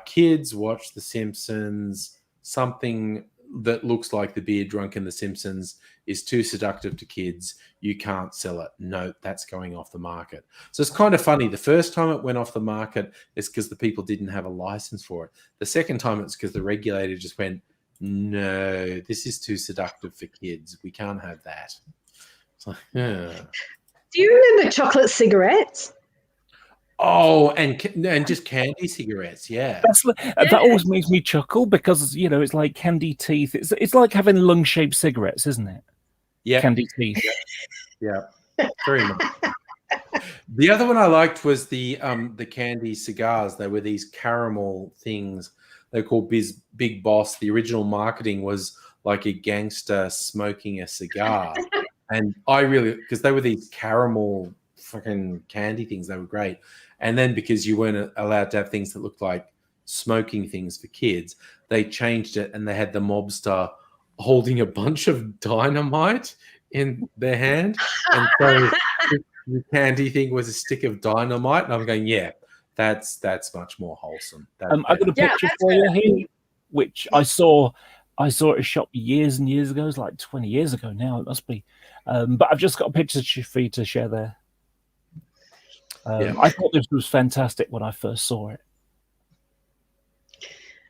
kids watch The Simpsons. Something that looks like the beer drunk in The Simpsons is too seductive to kids. You can't sell it. No, that's going off the market. So it's kind of funny. The first time it went off the market is because the people didn't have a license for it. The second time it's because the regulator just went, no, this is too seductive for kids. We can't have that. It's like, yeah. Do you remember chocolate cigarettes? Oh, and just candy cigarettes, yeah. That always makes me chuckle because, you know, it's like candy teeth. It's like having lung-shaped cigarettes, isn't it? Yeah. Candy teeth. Yeah, very much. The other one I liked was the candy cigars. They were these caramel things. They're called Big Boss. The original marketing was like a gangster smoking a cigar. And because they were these caramel fucking candy things, they were great. And then because you weren't allowed to have things that looked like smoking things for kids, they changed it and they had the mobster holding a bunch of dynamite in their hand. And so the candy thing was a stick of dynamite. And I'm going, yeah, that's much more wholesome. I've got a picture for you here, which I saw at a shop years and years ago. It's like 20 years ago now, it must be. But I've just got a picture for you to share there. I thought this was fantastic when I first saw it.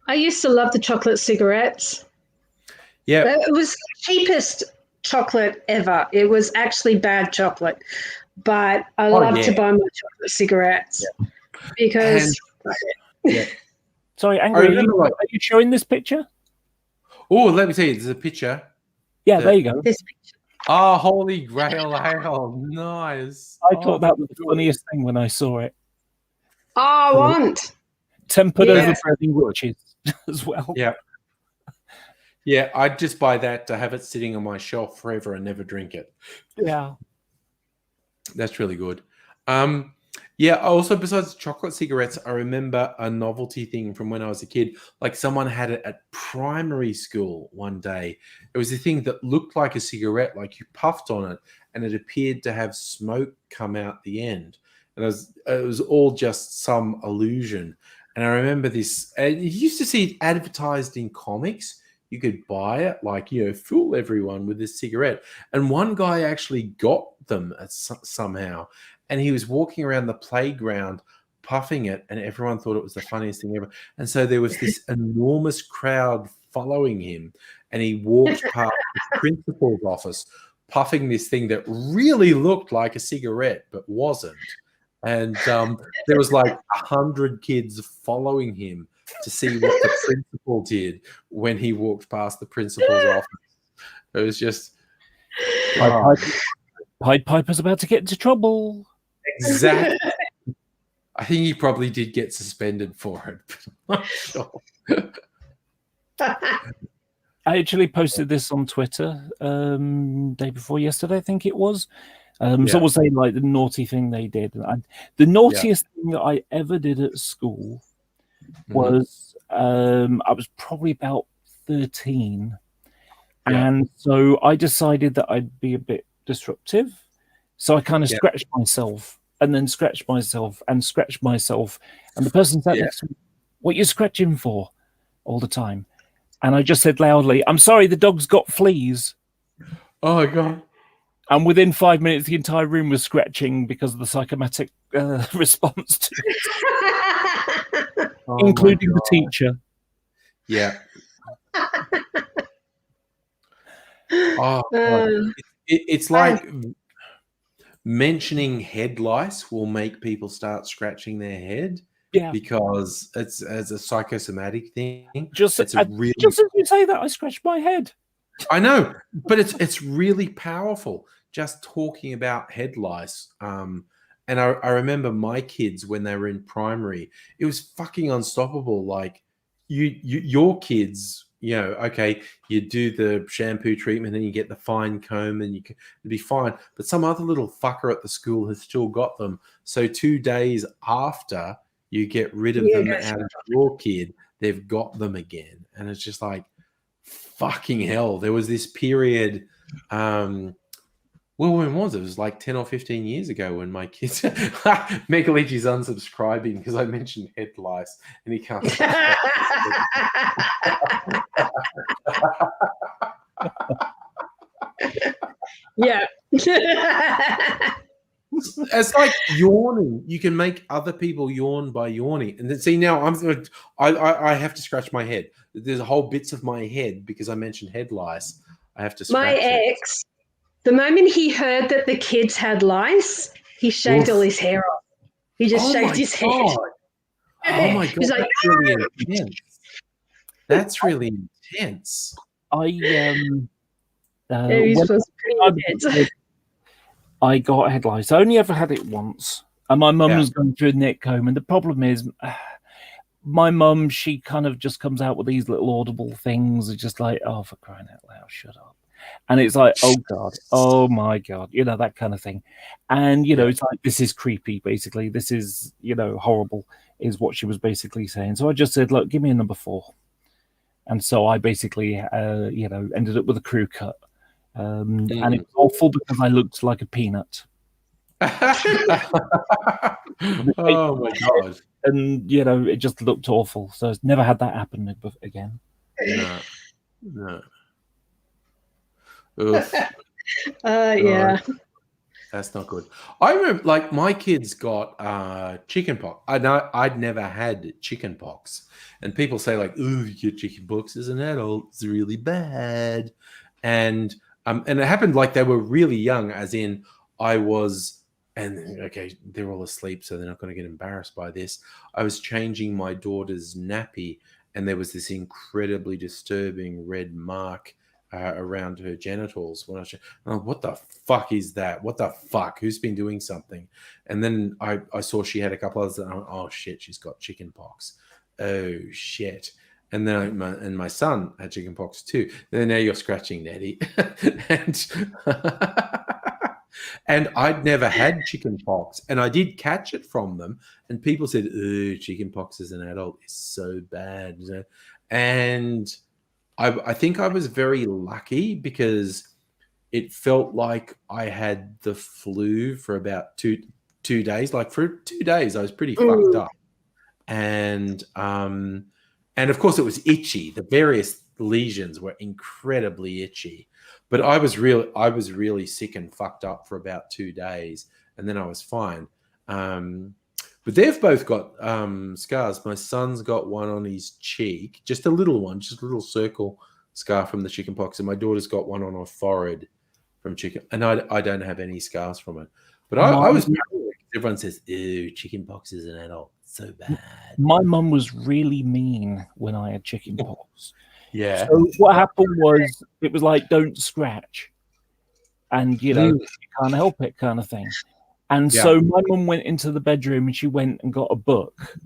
I used to love the chocolate cigarettes. Yeah. It was the cheapest chocolate ever. It was actually bad chocolate, but I love to buy my chocolate cigarettes because. Sorry, Angry, are you showing this picture? Oh, let me see. There's a picture. Yeah, there you go. This picture. Oh, Holy Grail Ale. Nice. I thought that was the funniest thing when I saw it. Oh, I want. Tempered over bread and roaches as well. Yeah. Yeah, I'd just buy that to have it sitting on my shelf forever and never drink it. Yeah. That's really good. Yeah, also besides chocolate cigarettes, I remember a novelty thing from when I was a kid. Like someone had it at primary school one day. It was a thing that looked like a cigarette, like you puffed on it, and it appeared to have smoke come out the end. And it was all just some illusion. And I remember this. You used to see it advertised in comics. You could buy it, like, fool everyone with this cigarette. And one guy actually got them somehow, and he was walking around the playground puffing it, and everyone thought it was the funniest thing ever. And so there was this enormous crowd following him, and he walked past the principal's office puffing this thing that really looked like a cigarette but wasn't. And there was like 100 kids following him to see what the principal did when he walked past the principal's office. It was just Pied Piper's about to get into trouble. Exactly. I think he probably did get suspended for it, but I'm not sure. I actually posted this on Twitter day before yesterday, I think it was. Someone was saying like the naughty thing they did. The naughtiest thing that I ever did at school was I was probably about 13. And so I decided that I'd be a bit disruptive. So I kind of scratched myself and then scratched myself and scratched myself. And the person sat next to me, what are you scratching for all the time? And I just said loudly, I'm sorry, the dog's got fleas. Oh, my God. And within 5 minutes, the entire room was scratching because of the psychomatic response to it, including the teacher. Yeah. It's like mentioning head lice will make people start scratching their head. Yeah, because it's a psychosomatic thing. Just as you say that, I scratched my head. I know, but it's really powerful. Just talking about head lice. And I remember my kids when they were in primary, it was fucking unstoppable. Like your kids, okay, you do the shampoo treatment and you get the fine comb and it'd be fine. But some other little fucker at the school has still got them. So 2 days after you get rid of them out of your kid, they've got them again. And it's just like, fucking hell. There was this period, when was it? It was like 10 or 15 years ago when my kids, Megalichi's unsubscribing because I mentioned head lice and he can't. Yeah. It's like yawning. You can make other people yawn by yawning. And then see, now I have to scratch my head. There's whole bits of my head because I mentioned head lice. I have to scratch my ex, the moment he heard that the kids had lice, he shaved all his hair off. He just shaved his head. Oh my God. He's like, that's really intense. That's really intense. I got head lice. I only ever had it once. And my mum was going through a neck comb. And the problem is, my mum, she kind of just comes out with these little audible things. It's just like, oh, for crying out loud, shut up. And it's like, oh, God, oh, my God, that kind of thing. And, it's like, this is creepy, basically. This is, horrible, is what she was basically saying. So I just said, look, give me a number 4. And so I basically, ended up with a crew cut. And it was awful because I looked like a peanut. Oh my God. And it just looked awful. So I've never had that happen again. No. Oof. Yeah. That's not good. I remember, like, my kids got chicken pox. I'd never had chicken pox, and people say like, "Ooh, you get chicken pox as an adult. It's really bad." And it happened like they were really young, as in I was, and okay, they're all asleep, so they're not going to get embarrassed by this. I was changing my daughter's nappy, and there was this incredibly disturbing red mark around her genitals. When what the fuck is that? What the fuck? Who's been doing something? And then I saw she had a couple others. Oh shit, she's got chicken pox. Oh shit. And then my son had chicken pox too. And then now you're scratching, Nettie. And I'd never had chicken pox, and I did catch it from them. And people said, "Ooh, chicken pox as an adult is so bad." And I think I was very lucky because it felt like I had the flu for about two days. Like for 2 days, I was pretty fucked up. and of course it was itchy. The various lesions were incredibly itchy, but I was really sick and fucked up for about 2 days, and then I was fine. But they've both got scars. My son's got one on his cheek, just a little one, just a little circle scar from the chickenpox, and my daughter's got one on her forehead from chicken. And I don't have any scars from it. But I was paranoid. Everyone says, "Ew, chickenpox as an adult, so bad." My mum was really mean when I had chickenpox. Yeah. So what happened was, it was like, don't scratch, and you can't help it, kind of thing. And so my mum went into the bedroom and she went and got a book.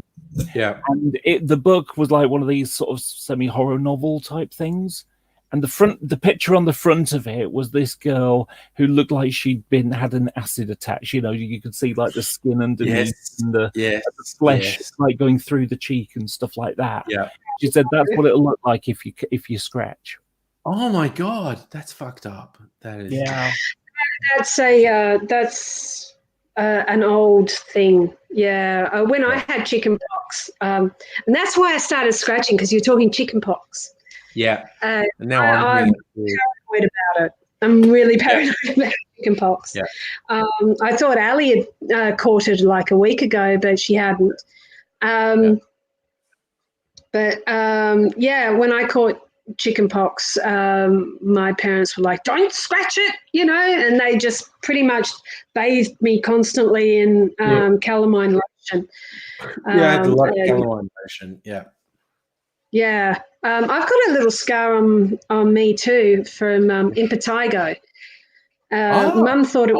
Yeah. And the book was like one of these sort of semi-horror novel type things. And the picture on the front of it was this girl who looked like she'd had an acid attack. You could see like the skin underneath and the flesh like going through the cheek and stuff like that. Yeah. She said that's what it'll look like if you scratch. Oh my God, that's fucked up. That is. Yeah. That's an old thing. Yeah. When I had chickenpox, and that's why I started scratching, because you're talking chickenpox. Yeah. And now I'm paranoid about it. I'm really paranoid about chickenpox. Yeah. I thought Ali had caught it like a week ago, but she hadn't. But when I caught chickenpox, my parents were like, "Don't scratch it," and they just pretty much bathed me constantly in calamine lotion. I had a lot of calamine lotion. Yeah. Yeah. I've got a little scar on me too from impetigo. Mum thought it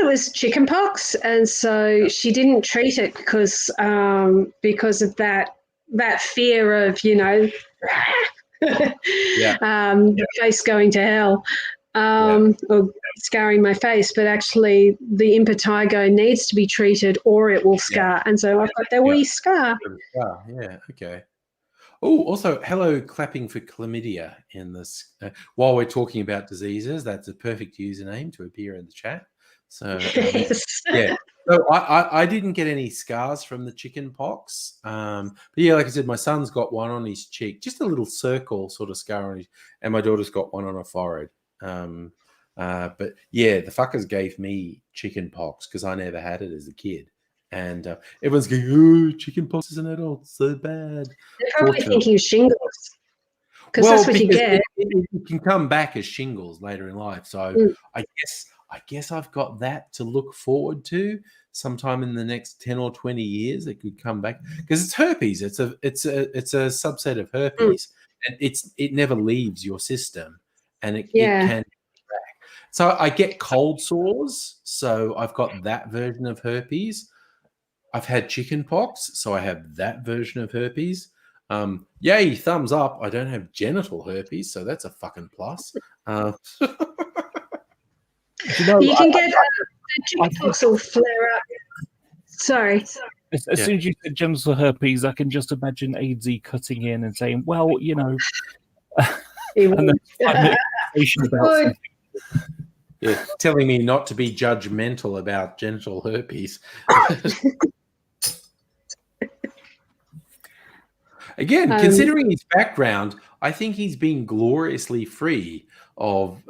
was chickenpox, and so she didn't treat it because of that fear of face going to hell, or scarring my face. But actually, the impetigo needs to be treated, or it will scar. And so I've got that wee scar. Yeah. Okay. Oh, also, hello, clapping for chlamydia in this. While we're talking about diseases, that's a perfect username to appear in the chat. So, yeah. So I didn't get any scars from the chicken pox. But yeah, like I said, my son's got one on his cheek, just a little circle sort of scar on his, and my daughter's got one on her forehead. But yeah, the fuckers gave me chicken pox because I never had it as a kid. And everyone's going, "Oh, chicken pox as an adult, so bad." They're probably thinking shingles, because that's what you get. It can come back as shingles later in life. So I guess I've got that to look forward to sometime in the next 10 or 20 years. It could come back because it's herpes. It's a subset of herpes, and it never leaves your system, and it can come back. So I get cold sores. So I've got that version of herpes. I've had chicken pox, so I have that version of herpes. Yay, thumbs up. I don't have genital herpes, so that's a fucking plus. You can get the chickenpox will flare up. Sorry. As soon as you said genital herpes, I can just imagine AIDSy cutting in and saying, "Well, and then 5 minutes conversation about something." Yeah, telling me not to be judgmental about genital herpes. Again, considering his background, I think he's been gloriously free of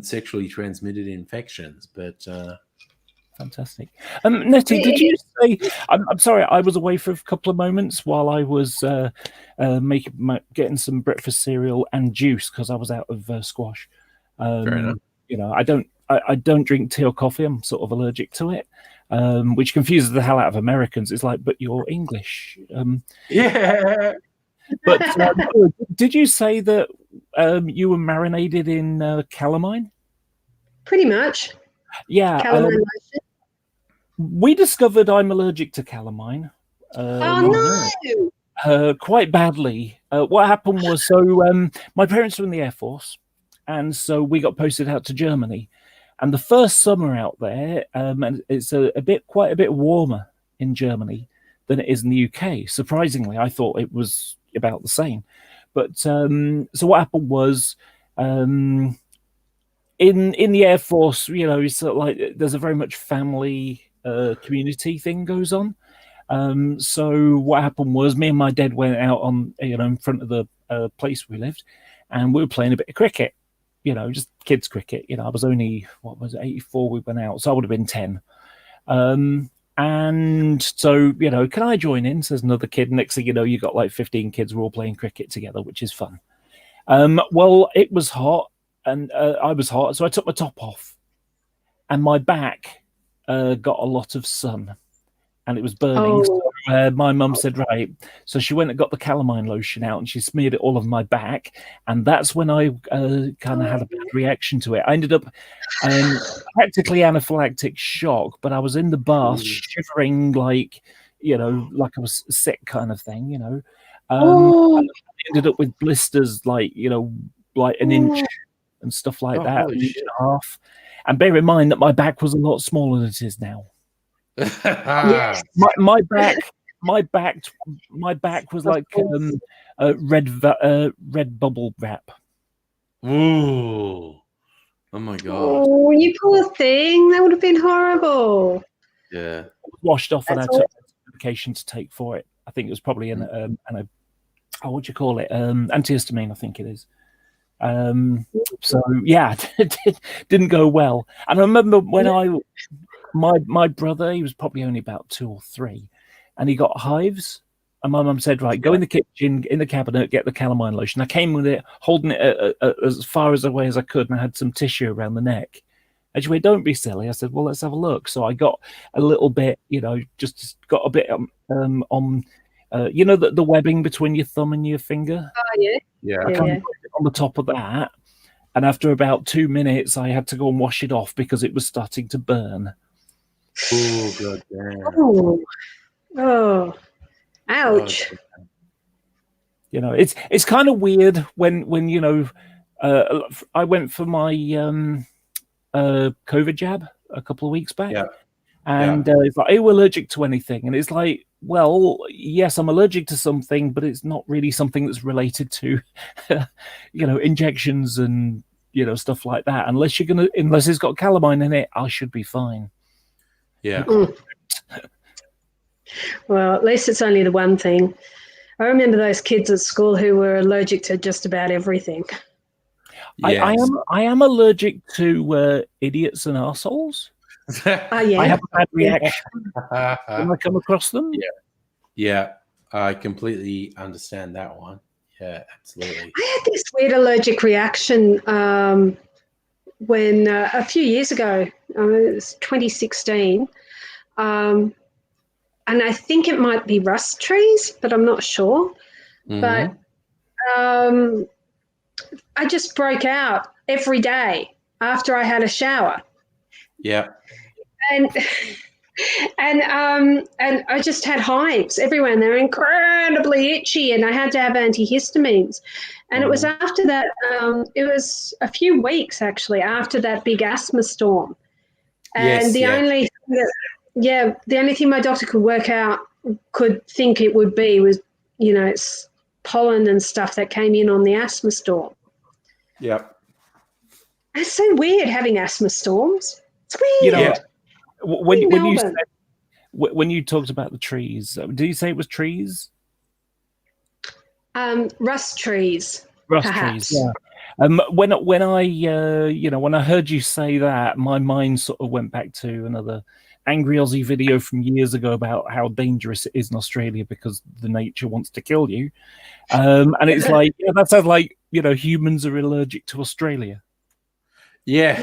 sexually transmitted infections. But fantastic. Nettie, did you say? I'm sorry, I was away for a couple of moments while I was getting some breakfast cereal and juice because I was out of squash. Fair enough. I don't drink tea or coffee. I'm sort of allergic to it, which confuses the hell out of Americans. It's like, but you're English. Yeah. But did you say that you were marinated in calamine? Pretty much. Yeah. Calamine lotion. We discovered I'm allergic to calamine. Oh no! Quite badly. What happened was, my parents were in the Air Force, and so we got posted out to Germany. And the first summer out there, and it's quite a bit warmer in Germany than it is in the UK. Surprisingly, I thought it was about the same. But so what happened was, in the Air Force, it's sort of like there's a very much family community thing goes on. So what happened was me and my dad went out on, in front of the place we lived, and we were playing a bit of cricket, just kids cricket. I was only, 84 we went out, so I would have been 10. And so, can I join in? Says another kid. Next thing you know, you got like 15 kids. We're all playing cricket together, which is fun. Well, it was hot, and I was hot, so I took my top off, and my back got a lot of sun, and it was burning. Oh. So, my mum said, right. So she went and got the calamine lotion out, and she smeared it all over my back, and that's when I kind of had a bad reaction to it. I ended up practically anaphylactic shock, but I was in the bath shivering like I was sick kind of thing. I ended up with blisters like an inch and stuff like that, an inch and a half. And bear in mind that my back was a lot smaller than it is now. Yes. My back was like red bubble wrap. Ooh. Oh my god. Oh, you poor thing. That would have been horrible. Yeah. Washed off, and I That's took medication to take for it. I think it was probably what do you call it? Antihistamine, I think it is. So yeah, it didn't go well. And I remember when my brother, he was probably only about 2 or 3, and he got hives. And my mum said, right, go in the kitchen, in the cabinet, get the calamine lotion. I came with it, holding it as far away as I could, and I had some tissue around the neck. And she went, don't be silly. I said, well, let's have a look. So I got a little bit, just got a bit on, the webbing between your thumb and your finger. Oh, yeah. Yeah. I kind of put it on the top of that. And after about 2 minutes, I had to go and wash it off because it was starting to burn. Oh, god damn. Oh. Ouch. It's kind of weird when I went for my COVID jab a couple of weeks back. Yeah. And it's like, are you allergic to anything? And it's like, well, yes, I'm allergic to something, but it's not really something that's related to, injections and, stuff like that. Unless it's got calamine in it, I should be fine. Yeah. Well, at least it's only the one thing. I remember those kids at school who were allergic to just about everything. Yes. I am allergic to idiots and arseholes. Oh, yeah. I have a bad reaction when I come across them. Yeah, I completely understand that one. Yeah, absolutely. I had this weird allergic reaction when a few years ago, it was 2016, and I think it might be rust trees, but I'm not sure. Mhm. But I just broke out every day after I had a shower. Yeah. And I just had hives everywhere, and they're incredibly itchy, and I had to have antihistamines. And it was after that, it was a few weeks actually after that big asthma storm. And the only thing my doctor could think it would be was, it's pollen and stuff that came in on the asthma storm. Yep. It's so weird having asthma storms. It's weird. When you talked about the trees, did you say it was trees? Rust trees. Rust perhaps. trees. Yeah. When I heard you say that, my mind sort of went back to another Angry Aussie video from years ago about how dangerous it is in Australia because the nature wants to kill you. And it's like, that sounds like, humans are allergic to Australia. Yeah.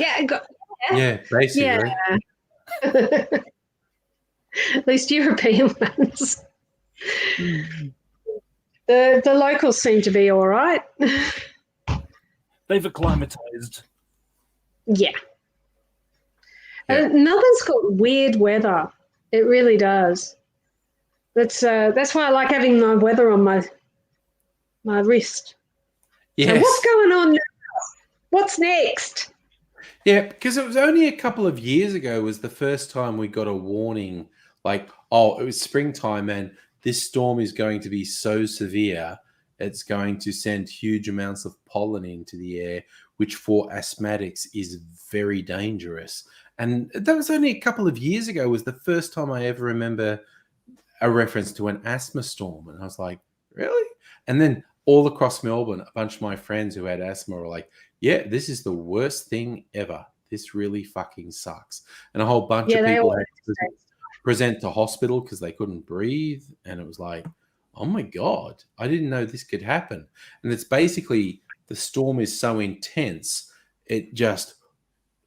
Yeah. Basically. Yeah. At least European ones. The locals seem to be all right. They've acclimatized. Yeah. Melbourne's got weird weather. It really does. That's why I like having my weather on my wrist. Yes. So what's going on now? What's next? Yeah, because it was only a couple of years ago was the first time we got a warning, like, it was springtime and this storm is going to be so severe, it's going to send huge amounts of pollen into the air, which for asthmatics is very dangerous. And that was only a couple of years ago was the first time I ever remember a reference to an asthma storm, and I was like, really? And then all across Melbourne, a bunch of my friends who had asthma were like, yeah, this is the worst thing ever. This really fucking sucks. And a whole bunch Yeah, of they people all had to present to hospital because they couldn't breathe. And it was like, oh my God, I didn't know this could happen. And it's basically the storm is so intense, it just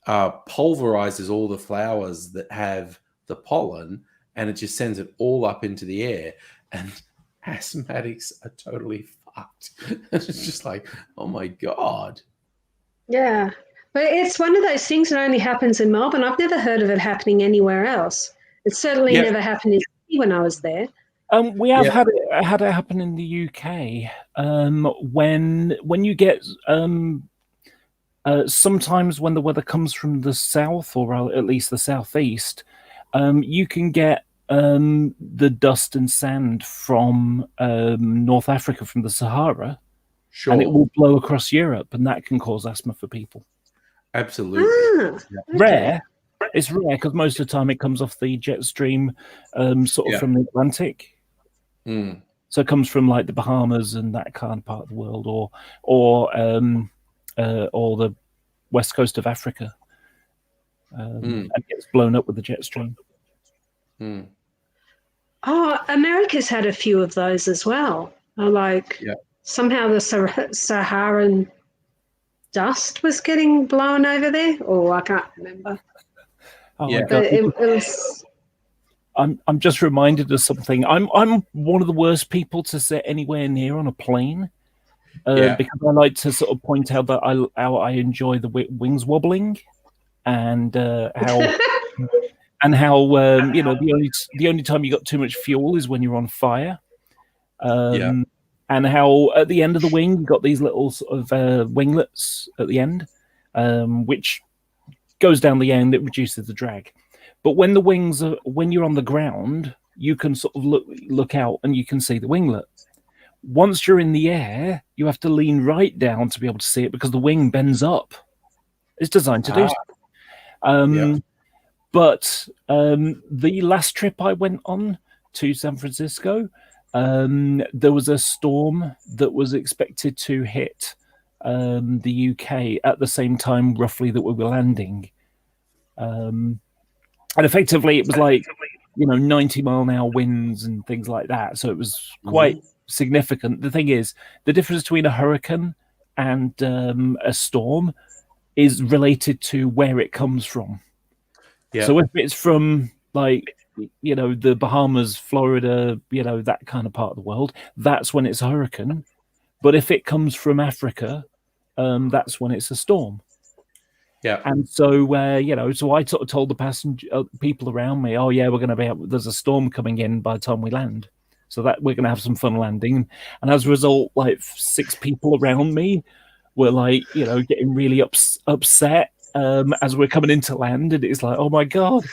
pulverizes all the flowers that have the pollen, and it just sends it all up into the air. And asthmatics are totally fucked. It's just like, oh my God. Yeah. But it's one of those things that only happens in Melbourne. I've never heard of it happening anywhere else. It certainly Yeah. never happened in Sydney when I was there. We have Yeah. had it happen in the UK. When you get sometimes when the weather comes from the south, or at least the southeast, you can get the dust and sand from North Africa, from the Sahara, Sure. and it will blow across Europe, and that can cause asthma for people. Absolutely. Ah, okay. Rare. It's rare because most of the time it comes off the jet stream, sort of Yeah. from the Atlantic. Mm. So it comes from like the Bahamas and that kind of part of the world, or the west coast of Africa, and gets blown up with the jet stream. Mm. Oh, America's had a few of those as well. Like Yeah. somehow the Saharan dust was getting blown over there. Oh, I can't remember. Oh Yeah. my But God. it was. I'm just reminded of something. I'm one of the worst people to sit anywhere near on a plane, Yeah. because I like to sort of point out that how I enjoy the wings wobbling, and how the only time you got too much fuel is when you're on fire, Yeah. and how at the end of the wing you got these little sort of winglets at the end, which goes down the end. It reduces the drag. But when the wings are, when you're on the ground, you can sort of look out and you can see the winglet. Once you're in the air, you have to lean right down to be able to see it because the wing bends up. It's designed to do so. Yeah. But the last trip I went on to San Francisco, there was a storm that was expected to hit the UK at the same time, roughly, that we were landing. And effectively, it was like, 90-mile-an-hour winds and things like that. So it was quite significant. The thing is, the difference between a hurricane and a storm is related to where it comes from. Yeah. So if it's from, like, the Bahamas, Florida, that kind of part of the world, that's when it's a hurricane. But if it comes from Africa, that's when it's a storm. Yeah. And so, so I sort of told the people around me, oh yeah, we're going to be there's a storm coming in by the time we land, so that we're going to have some fun landing. And as a result, like 6 people around me were like, getting really upset as we're coming into land, and it's like, oh my God,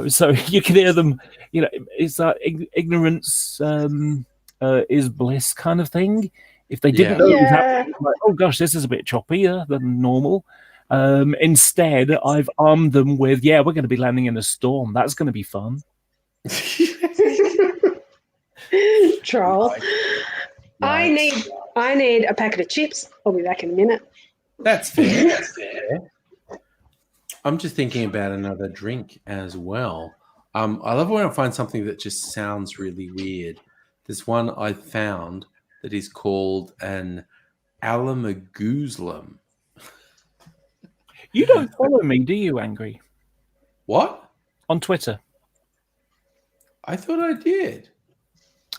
so you can hear them, it's that ignorance is bliss kind of thing. If they didn't know it was happening, like, oh gosh, this is a bit choppier than normal. Instead, I've armed them with, we're going to be landing in a storm. That's going to be fun. Troll. Right. I need a packet of chips. I'll be back in a minute. That's fair. That's fair. I'm just thinking about another drink as well. I love when I find something that just sounds really weird. There's one I found that is called an Alamaguzlum. You don't follow me, do you, Angry? What? On Twitter? I thought I did.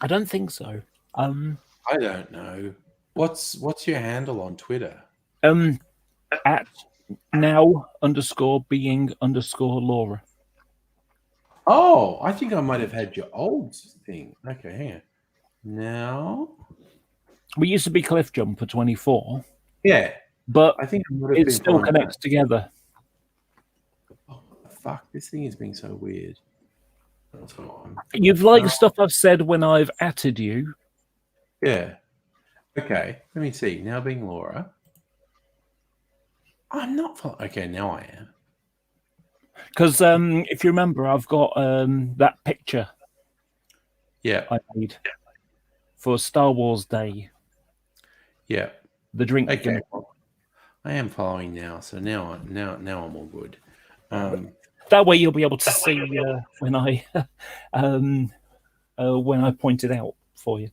I don't think so. I don't know. What's your handle on Twitter? At now_being_Laura. Oh, I think I might have had your old thing. Okay, hang on. Now, We used to be Cliff Jumper 24. yeah, But I think I would have it been still fine. connects together. Oh, fuck! This thing is being so weird. That's on. You've liked stuff I've said when I've atted you. Yeah. Okay. Let me see. Now being Laura. I'm not. Okay, now I am. Because if you remember, I've got that picture. Yeah. I made for Star Wars Day. Yeah. The drink. Okay. Well, I am following now, so now I'm all good. That way you'll be able to see when I point it out for you.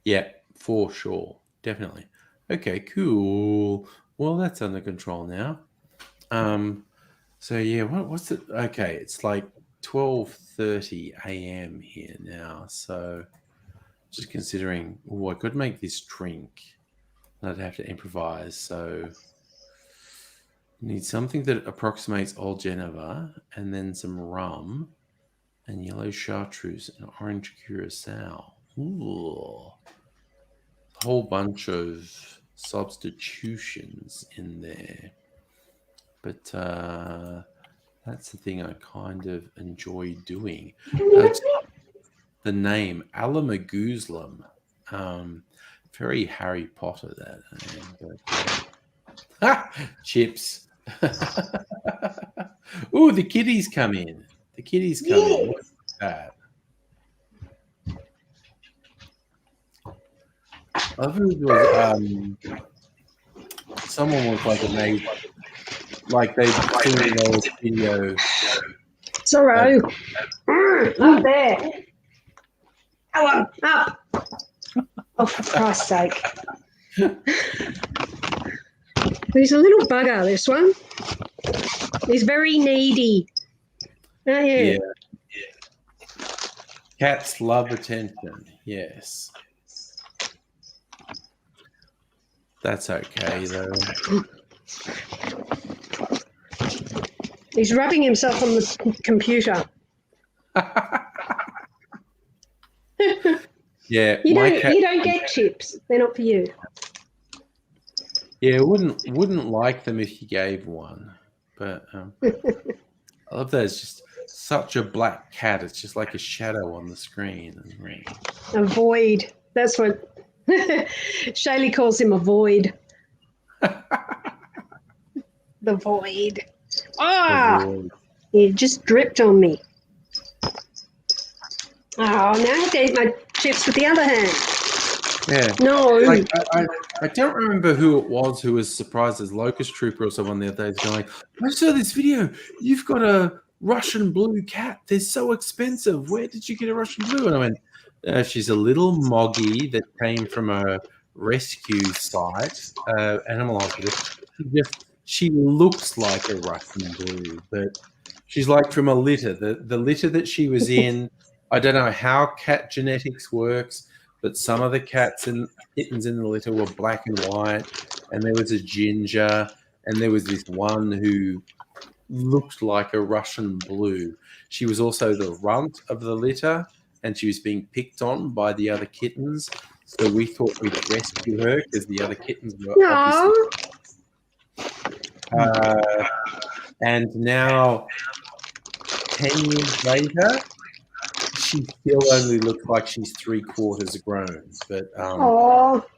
Yeah, for sure. Definitely. Okay, cool. Well, that's under control now. So yeah, what's it? Okay, it's like 12:30 a.m. here now. So just considering, oh, I could make this drink. I'd have to improvise. So need something that approximates Old Geneva, and then some rum, and yellow chartreuse, and orange curacao. Ooh, a whole bunch of substitutions in there. But that's the thing I kind of enjoy doing. The name Alamagoozlem. Very Harry Potter, that name. But, chips. Ooh, the kitties come in. The kitties come in. What's that? I think it was someone was like amazed, like they'd seen an old video. Sorrow. Up there. Come on, up. Oh, for Christ's sake. He's a little bugger, this one. He's very needy. Oh, yeah. Cats love attention. Yes. That's okay, though. He's rubbing himself on the computer. Yeah, You don't get chips. They're not for you. Yeah, wouldn't like them if you gave one. But I love that it's just such a black cat. It's just like a shadow on the screen. A void. That's what Shaylee calls him, a void. The void. Ah! He just dripped on me. Oh, now I have to eat my chips with the other hand. Yeah. No. Like, I don't remember who it was who was surprised as Locust Trooper or someone the other day going, I saw this video. You've got a Russian blue cat. They're so expensive. Where did you get a Russian blue? And I went, she's a little moggy that came from a rescue site, animal hospital. She looks like a Russian blue, but she's like from a litter. The litter that she was in, I don't know how cat genetics works, but some of the cats and kittens in the litter were black and white, and there was a ginger, and there was this one who looked like a Russian blue. She was also the runt of the litter, and she was being picked on by the other kittens. So we thought we'd rescue her because the other kittens were obviously. And now, 10 years later, she still only looks like she's 3/4 grown. But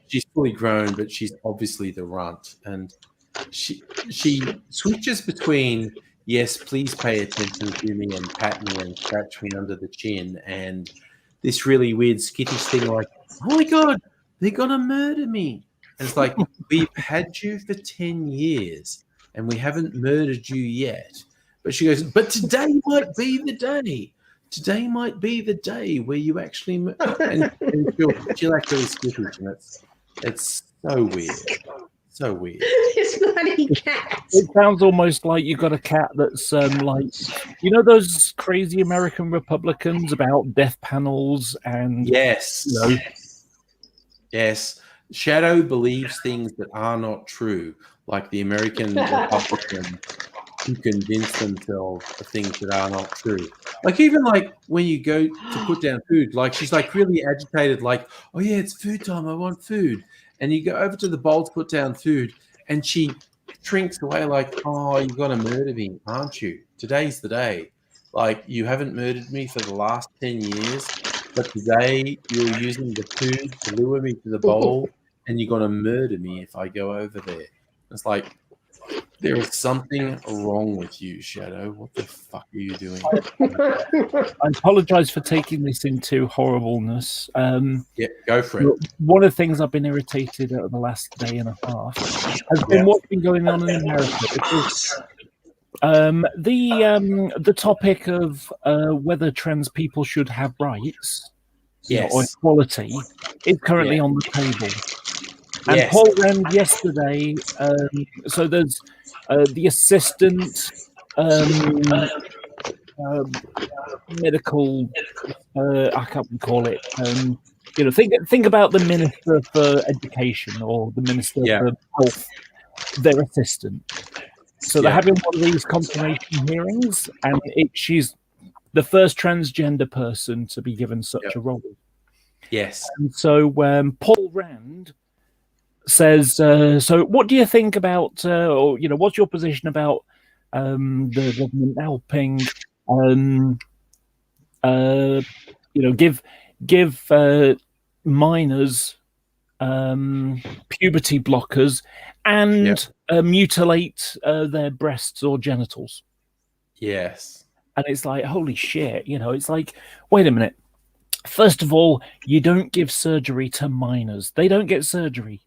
she's fully grown, but she's obviously the runt. And she switches between, yes, please pay attention to me and pat me and scratch me under the chin, and this really weird skittish thing like, oh my God, they're going to murder me. And it's like, we've had you for 10 years and we haven't murdered you yet. But she goes, but today might be the day. Today might be the day where you actually and she'll actually skittish, and it's so weird. So weird. This bloody cat. It sounds almost like you got a cat that's like, you know, those crazy American Republicans about death panels and yes, you know. Yes. Shadow believes things that are not true, like the American Republicans who convince themselves of things that are not true. Like even like when you go to put down food, like she's like really agitated, like, oh yeah, it's food time, I want food. And you go over to the bowl to put down food, and she shrinks away like, oh, you're going to murder me, aren't you? Today's the day. Like, you haven't murdered me for the last 10 years, but today you're using the food to lure me to the bowl, and you're going to murder me if I go over there. It's like, There is something wrong with you, Shadow. What the fuck are you doing? I apologise for taking this into horribleness. Yeah, go for it. One of the things I've been irritated at the last day and a half has been what's been going on in America. Because, the topic of whether trans people should have rights, or equality, is currently on the table. And Paul Rand yesterday, so there's the assistant medical, I can't call it. Think about the Minister for Education or the Minister for Health, their assistant. So they're having one of these confirmation hearings, and she's the first transgender person to be given such a role. Yes. And so Paul Rand says, so what do you think about, or what's your position about the government helping, give minors puberty blockers and mutilate their breasts or genitals? Yes. And it's like, holy shit, it's like, wait a minute. First of all, you don't give surgery to minors. They don't get surgery.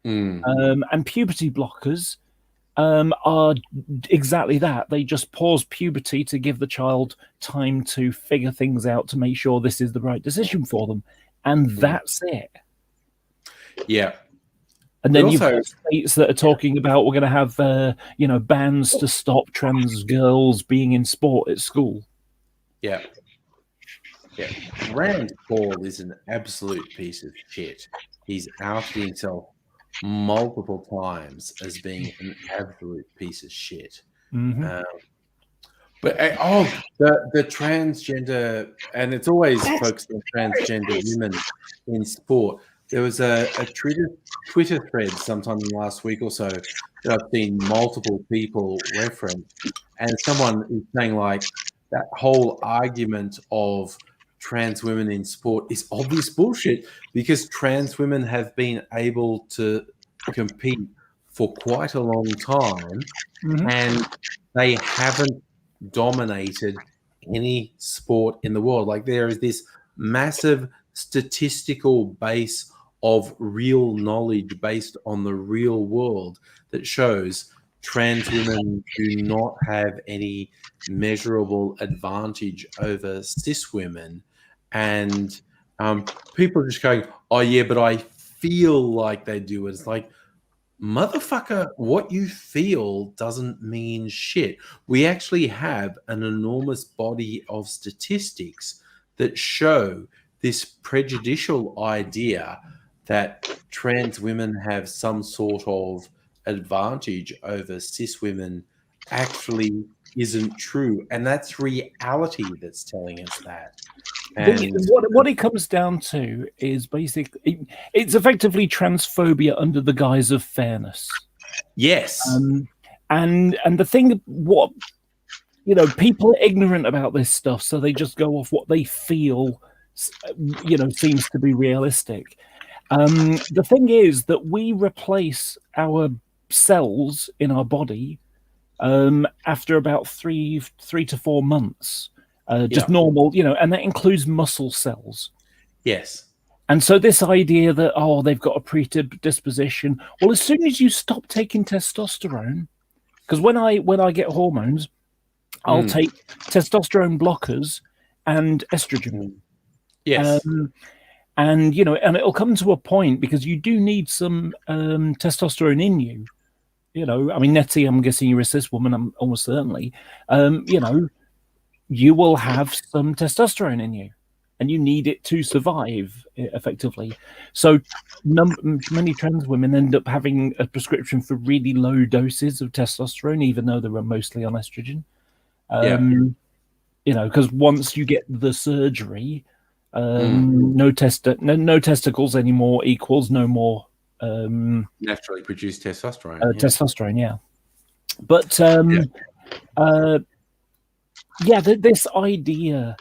And puberty blockers are exactly that. They just pause puberty to give the child time to figure things out to make sure this is the right decision for them. And that's it. Yeah. And then you've got states that are talking about we're going to have, bans to stop trans girls being in sport at school. Yeah. Yeah. Rand Paul is an absolute piece of shit. He's outed himself multiple times as being an absolute piece of shit. Mm-hmm. But the transgender, and it's always focused on transgender women in sport. There was a Twitter thread sometime in the last week or so that I've seen multiple people reference, and someone is saying like that whole argument of trans women in sport is obvious bullshit because trans women have been able to compete for quite a long time, and they haven't dominated any sport in the world. Like there is this massive statistical base of real knowledge based on the real world that shows trans women do not have any measurable advantage over cis women. And people are just going, oh yeah, but I feel like they do. It's like, motherfucker, what you feel doesn't mean shit. We actually have an enormous body of statistics that show this prejudicial idea that trans women have some sort of advantage over cis women actually isn't true. And that's reality that's telling us that. And what it comes down to is basically it's effectively transphobia under the guise of fairness. Yes. And the thing, what people are ignorant about this stuff, so they just go off what they feel, seems to be realistic. The thing is that we replace our cells in our body after about three to 4 months. Just normal, and that includes muscle cells. Yes. And so this idea that, they've got a predisposition. Well, as soon as you stop taking testosterone, because when I get hormones, I'll take testosterone blockers and estrogen. Yes. And it'll come to a point because you do need some testosterone in you. I mean, Nettie, I'm guessing you're a cis woman, I'm almost certainly. You will have some testosterone in you, and you need it to survive effectively. So many trans women end up having a prescription for really low doses of testosterone, even though they're mostly on estrogen. Because once you get the surgery, no testicles anymore equals no more naturally produced testosterone. Testosterone, yeah. But this idea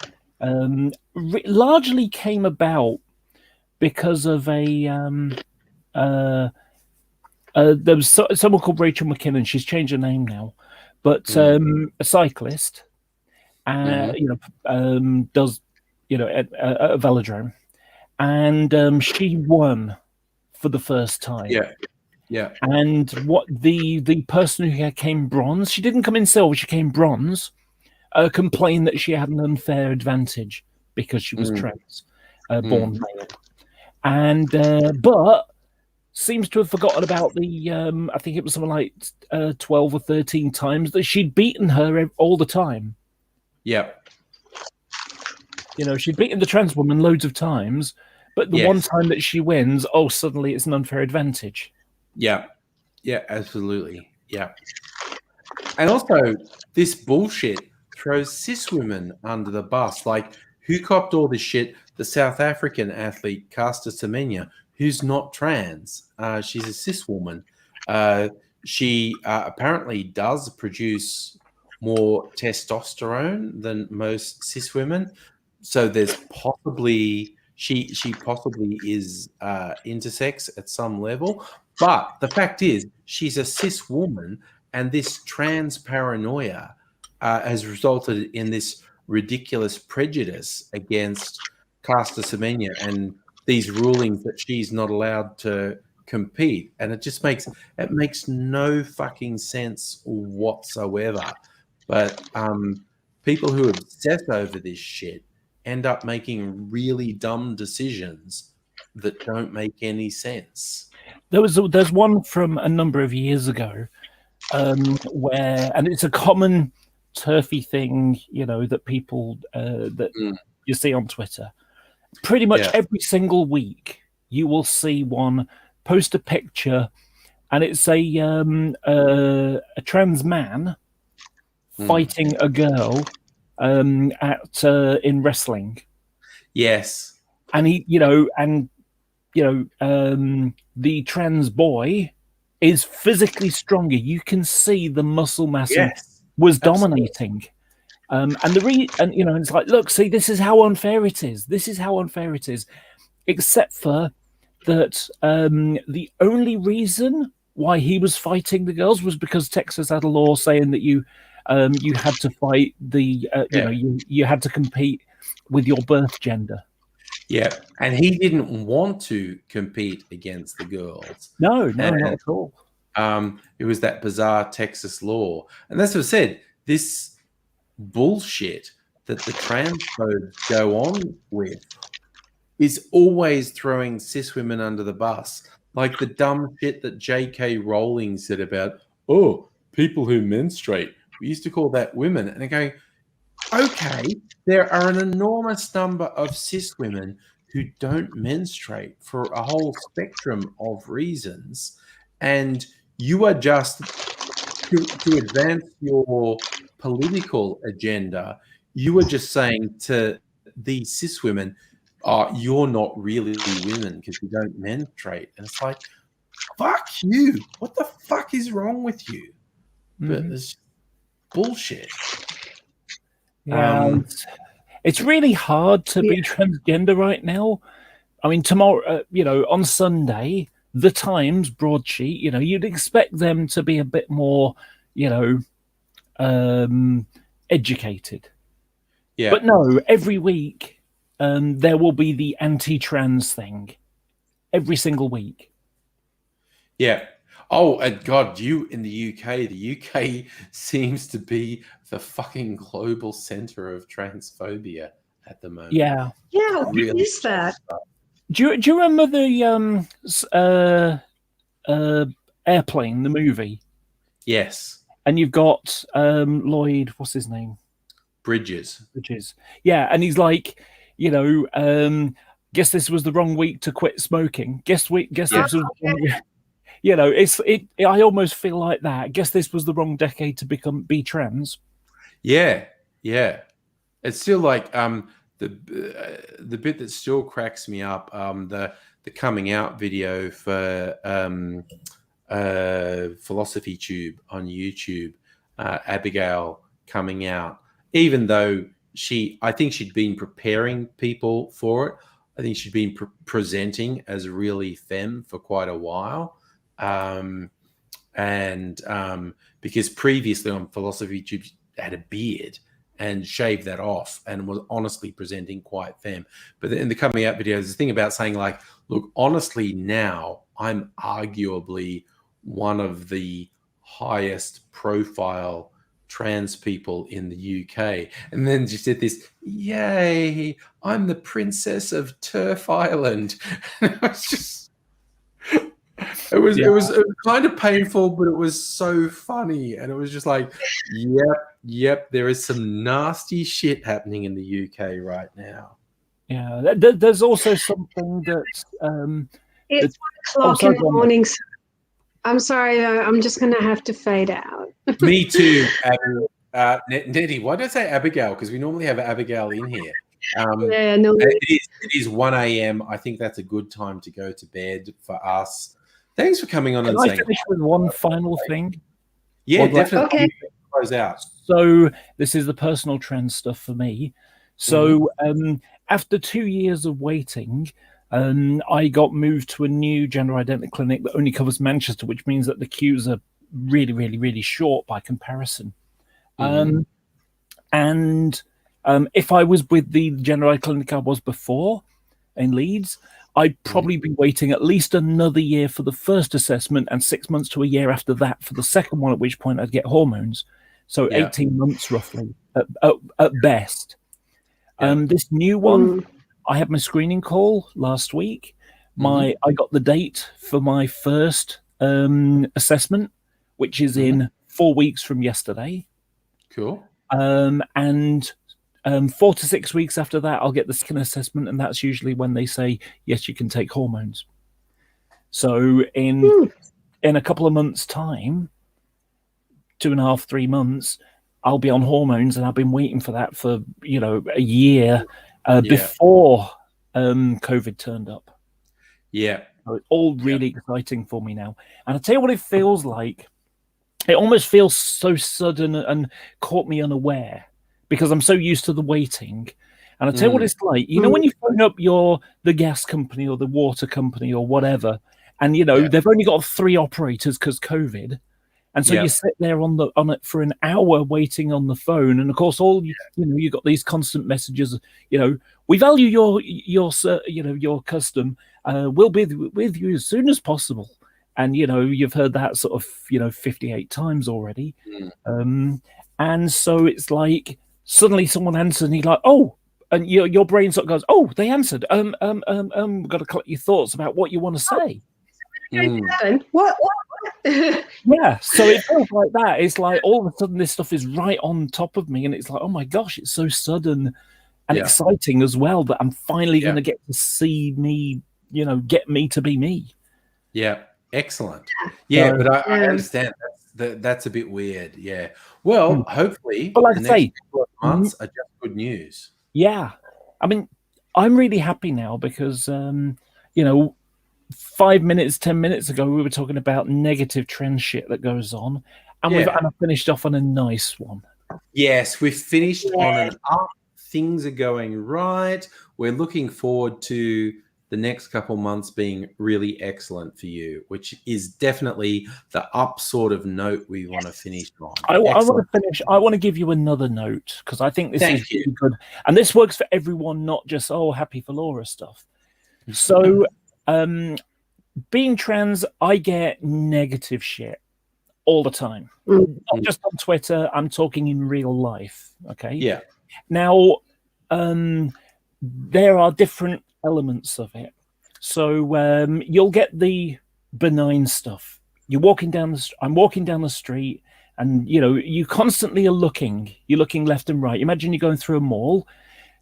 largely came about because of a There was someone called Rachel McKinnon. She's changed her name now, but a cyclist, does at a velodrome, and she won for the first time. Yeah. And what the person who came bronze, she didn't come in silver, she came bronze, complained that she had an unfair advantage because she was trans, born male, and but seems to have forgotten about the I think it was something like 12 or 13 times that she'd beaten her all the time. Yeah. She'd beaten the trans woman loads of times, but the one time that she wins, suddenly it's an unfair advantage. Yeah, absolutely. Yeah. And also, this bullshit throws cis women under the bus. Like, who copped all this shit? The South African athlete, Caster Semenya, who's not trans. She's a cis woman. She apparently does produce more testosterone than most cis women. So there's possibly, she possibly is intersex at some level. But the fact is, she's a cis woman, and this trans paranoia has resulted in this ridiculous prejudice against Caster Semenya and these rulings that she's not allowed to compete. And it just makes no fucking sense whatsoever. But people who obsess over this shit end up making really dumb decisions that don't make any sense. There's one from a number of years ago where, and it's a common turfy thing, that people you see on Twitter. Pretty much every single week, you will see one post a picture, and it's a trans man fighting a girl in wrestling. Yes, and the trans boy is physically stronger. You can see the muscle mass was dominating. And it's like, look, see, this is how unfair it is. This is how unfair it is. Except for that, the only reason why he was fighting the girls was because Texas had a law saying that you had to fight you had to compete with your birth gender. Yeah, and he didn't want to compete against the girls. No, not at all. It was that bizarre Texas law, and that's what I said. This bullshit that the transphobes go on with is always throwing cis women under the bus, like the dumb shit that J.K. Rowling said about people who menstruate. We used to call that women, and they're going, okay, there are an enormous number of cis women who don't menstruate for a whole spectrum of reasons, and you are just to advance your political agenda. You are just saying to these cis women, you're not really women because you don't menstruate. And it's like, fuck you. What the fuck is wrong with you? But it's bullshit. Yeah, it's really hard to be transgender right now. I mean, tomorrow, on Sunday, the Times broadsheet, you'd expect them to be a bit more, educated. Yeah. But no, every week there will be the anti-trans thing. Every single week. Yeah. Oh, and God, in the UK seems to be the fucking global center of transphobia at the moment. Yeah. Yeah, what is that? Do you remember the Airplane, the movie? Yes. And you've got Lloyd, what's his name? Bridges. Yeah, and he's like, guess this was the wrong week to quit smoking. Guess this was I almost feel like that. Guess this was the wrong decade to be trans. Yeah. It's still like the bit that still cracks me up, the coming out video for Philosophy Tube on YouTube, Abigail coming out, even though I think she'd been preparing people for it. I think she'd been presenting as really femme for quite a while, Because previously on Philosophy Tube had a beard and shaved that off and was honestly presenting quite femme. But in the coming out video, there's a thing about saying like, look, honestly, now I'm arguably one of the highest profile trans people in the UK. And then she said this, yay, I'm the princess of Turf Island. And I was just, it was kind of painful, but it was so funny. And it was just like, yep, there is some nasty shit happening in the UK right now. Yeah, there's also something that's It's 1 o'clock in the morning. So I'm sorry, I'm just going to have to fade out. Me too, Nettie. Why don't I say Abigail? Because we normally have Abigail in here. Yeah, no. It is 1 a.m. I think that's a good time to go to bed for us. Thanks for coming on and saying. Can I finish with one final thing? Yeah, definitely. Okay. Close out. So this is the personal trans stuff for me. So after 2 years of waiting, I got moved to a new gender identity clinic that only covers Manchester, which means that the queues are really, really, really short by comparison. And if I was with the gender identity clinic I was before in Leeds, I'd probably be waiting at least another year for the first assessment and 6 months to a year after that for the second one, at which point I'd get hormones. So 18 months roughly at best. This new one, I had my screening call last week. I got the date for my first assessment, which is in 4 weeks from yesterday. Cool. And 4 to 6 weeks after that, I'll get the second assessment, and that's usually when they say, yes, you can take hormones. So in a couple of months' time, 2.5, 3 months, I'll be on hormones, and I've been waiting for that for, a year before COVID turned up. Yeah. So it's all really exciting for me now. And I'll tell you what it feels like. It almost feels so sudden and caught me unaware because I'm so used to the waiting. And I'll tell you what it's like. When you phone up the gas company or the water company or whatever, and, they've only got 3 operators because COVID. And so you sit there on it for an hour waiting on the phone, and of course, you got these constant messages. We value your custom. We'll be with you as soon as possible. And you've heard that sort of 58 times already. And so it's like suddenly someone answers, and you're like, oh, and your brain sort of goes, oh, they answered. We've got to collect your thoughts about what you want to say. What? Yeah, so it feels like that. It's like all of a sudden this stuff is right on top of me, and it's like, oh my gosh, it's so sudden and exciting as well that I'm finally going to get to see me, get me to be me. Yeah, excellent. Yeah, but I understand that's a bit weird. Yeah. Well, hopefully, but like the I say, next couple of months are just good news. Yeah, I mean, I'm really happy now because 5 minutes, 10 minutes ago, we were talking about negative trend shit that goes on, and we've finished off on a nice one. Yes, we've finished on an up. Things are going right. We're looking forward to the next couple months being really excellent for you, which is definitely the up sort of note we want to finish on. I want to finish. I want to give you another note because I think this is really good, and this works for everyone, not just happy for Laura stuff. So. Being trans, I get negative shit all the time. Not just on Twitter, I'm talking in real life. Okay. Yeah. Now, there are different elements of it. So you'll get the benign stuff. I'm walking down the street, and you constantly are looking. You're looking left and right. Imagine you're going through a mall.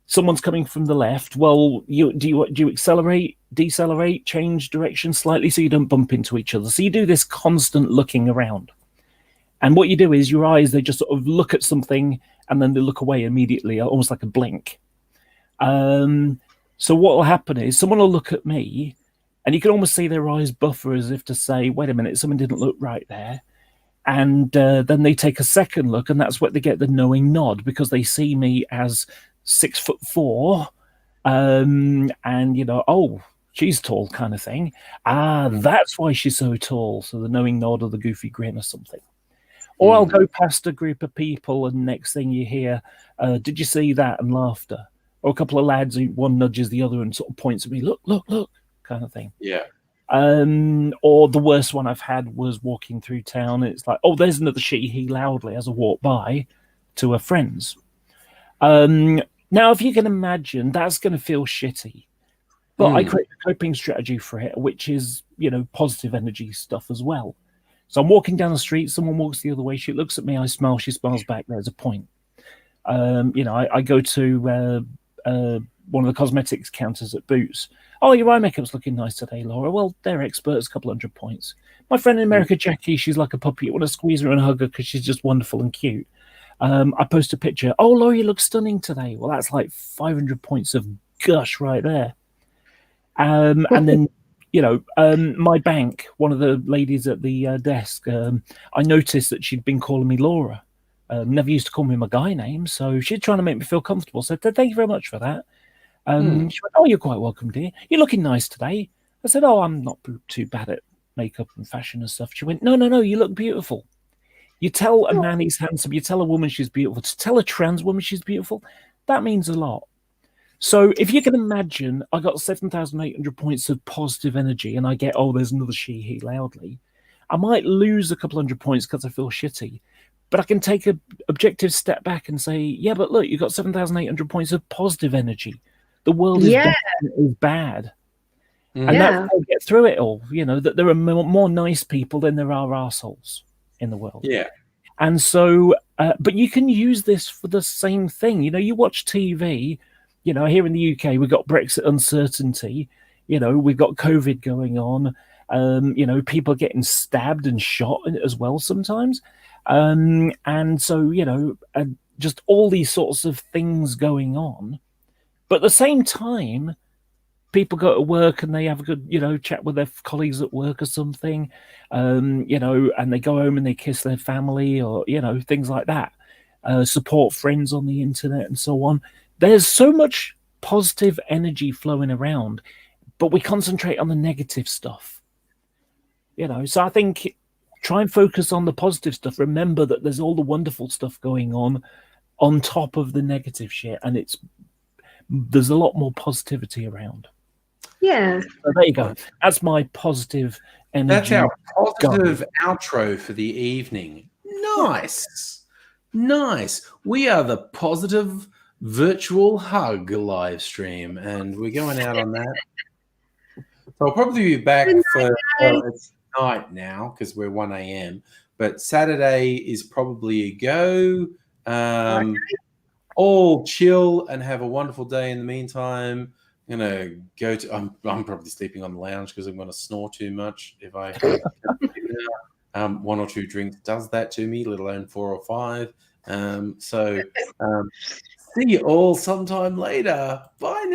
Someone's coming from the left. Well, do you accelerate, decelerate, change direction slightly so you don't bump into each other? So you do this constant looking around. And what you do is your eyes, they just sort of look at something and then they look away immediately, almost like a blink. So what will happen is someone will look at me and you can almost see their eyes buffer as if to say, wait a minute, something didn't look right there. And then they take a second look, and that's what they get the knowing nod because they see me as 6'4", and she's tall kind of thing. Ah, that's why she's so tall. So the knowing nod or the goofy grin or something. Or I'll go past a group of people and next thing you hear, did you see that? And laughter. Or a couple of lads who one nudges the other and sort of points at me, look, look, look, kind of thing. Yeah. Or the worst one I've had was walking through town. It's like, oh, there's another she, he loudly as I walk by to her friends. Now, if you can imagine, that's going to feel shitty. But I create a coping strategy for it, which is, positive energy stuff as well. So I'm walking down the street, someone walks the other way, she looks at me, I smile, she smiles back, there's a point. I go to one of the cosmetics counters at Boots. Oh, your eye makeup's looking nice today, Laura. Well, they're experts, a couple 100 points. My friend in America, Jackie, she's like a puppy. You want to squeeze her and hug her because she's just wonderful and cute. I post a picture. Oh, Laura, you look stunning today. Well, that's like 500 points of gush right there. And then, my bank, one of the ladies at the desk, I noticed that she'd been calling me Laura. Never used to call me my guy name, so she's trying to make me feel comfortable. So thank you very much for that. She went, oh, you're quite welcome, dear. You're looking nice today. I said, oh, I'm not too bad at makeup and fashion and stuff. She went, no, you look beautiful. You tell a man he's handsome, you tell a woman she's beautiful. To tell a trans woman she's beautiful, that means a lot. So if you can imagine, I got 7,800 points of positive energy and I get, oh, there's another she, he loudly. I might lose a couple 100 points because I feel shitty. But I can take an objective step back and say, yeah, but look, you got 7,800 points of positive energy. The world is bad. And that's how we get through it all. That there are more nice people than there are arseholes in the world. Yeah. And so, but you can use this for the same thing. You watch TV, here in the UK, we've got Brexit uncertainty. We've got COVID going on. People getting stabbed and shot as well sometimes. And so, just all these sorts of things going on. But at the same time, people go to work and they have a good, chat with their colleagues at work or something, and they go home and they kiss their family or, things like that. Support friends on the internet and so on. There's so much positive energy flowing around, but we concentrate on the negative stuff. So I think try and focus on the positive stuff. Remember that there's all the wonderful stuff going on top of the negative shit, and there's a lot more positivity around. Yeah. So there you go. That's my positive energy. That's our positive outro for the evening. Nice. We are the positive virtual hug live stream, and we're going out on that. So I'll probably be back for it's night now because we're 1 a.m. But Saturday is probably a go. All chill and have a wonderful day. In the meantime, I'm gonna go to. I'm probably sleeping on the lounge because I'm gonna snore too much. If I 1 or 2 drinks does that to me, let alone 4 or 5. See you all sometime later. Bye now.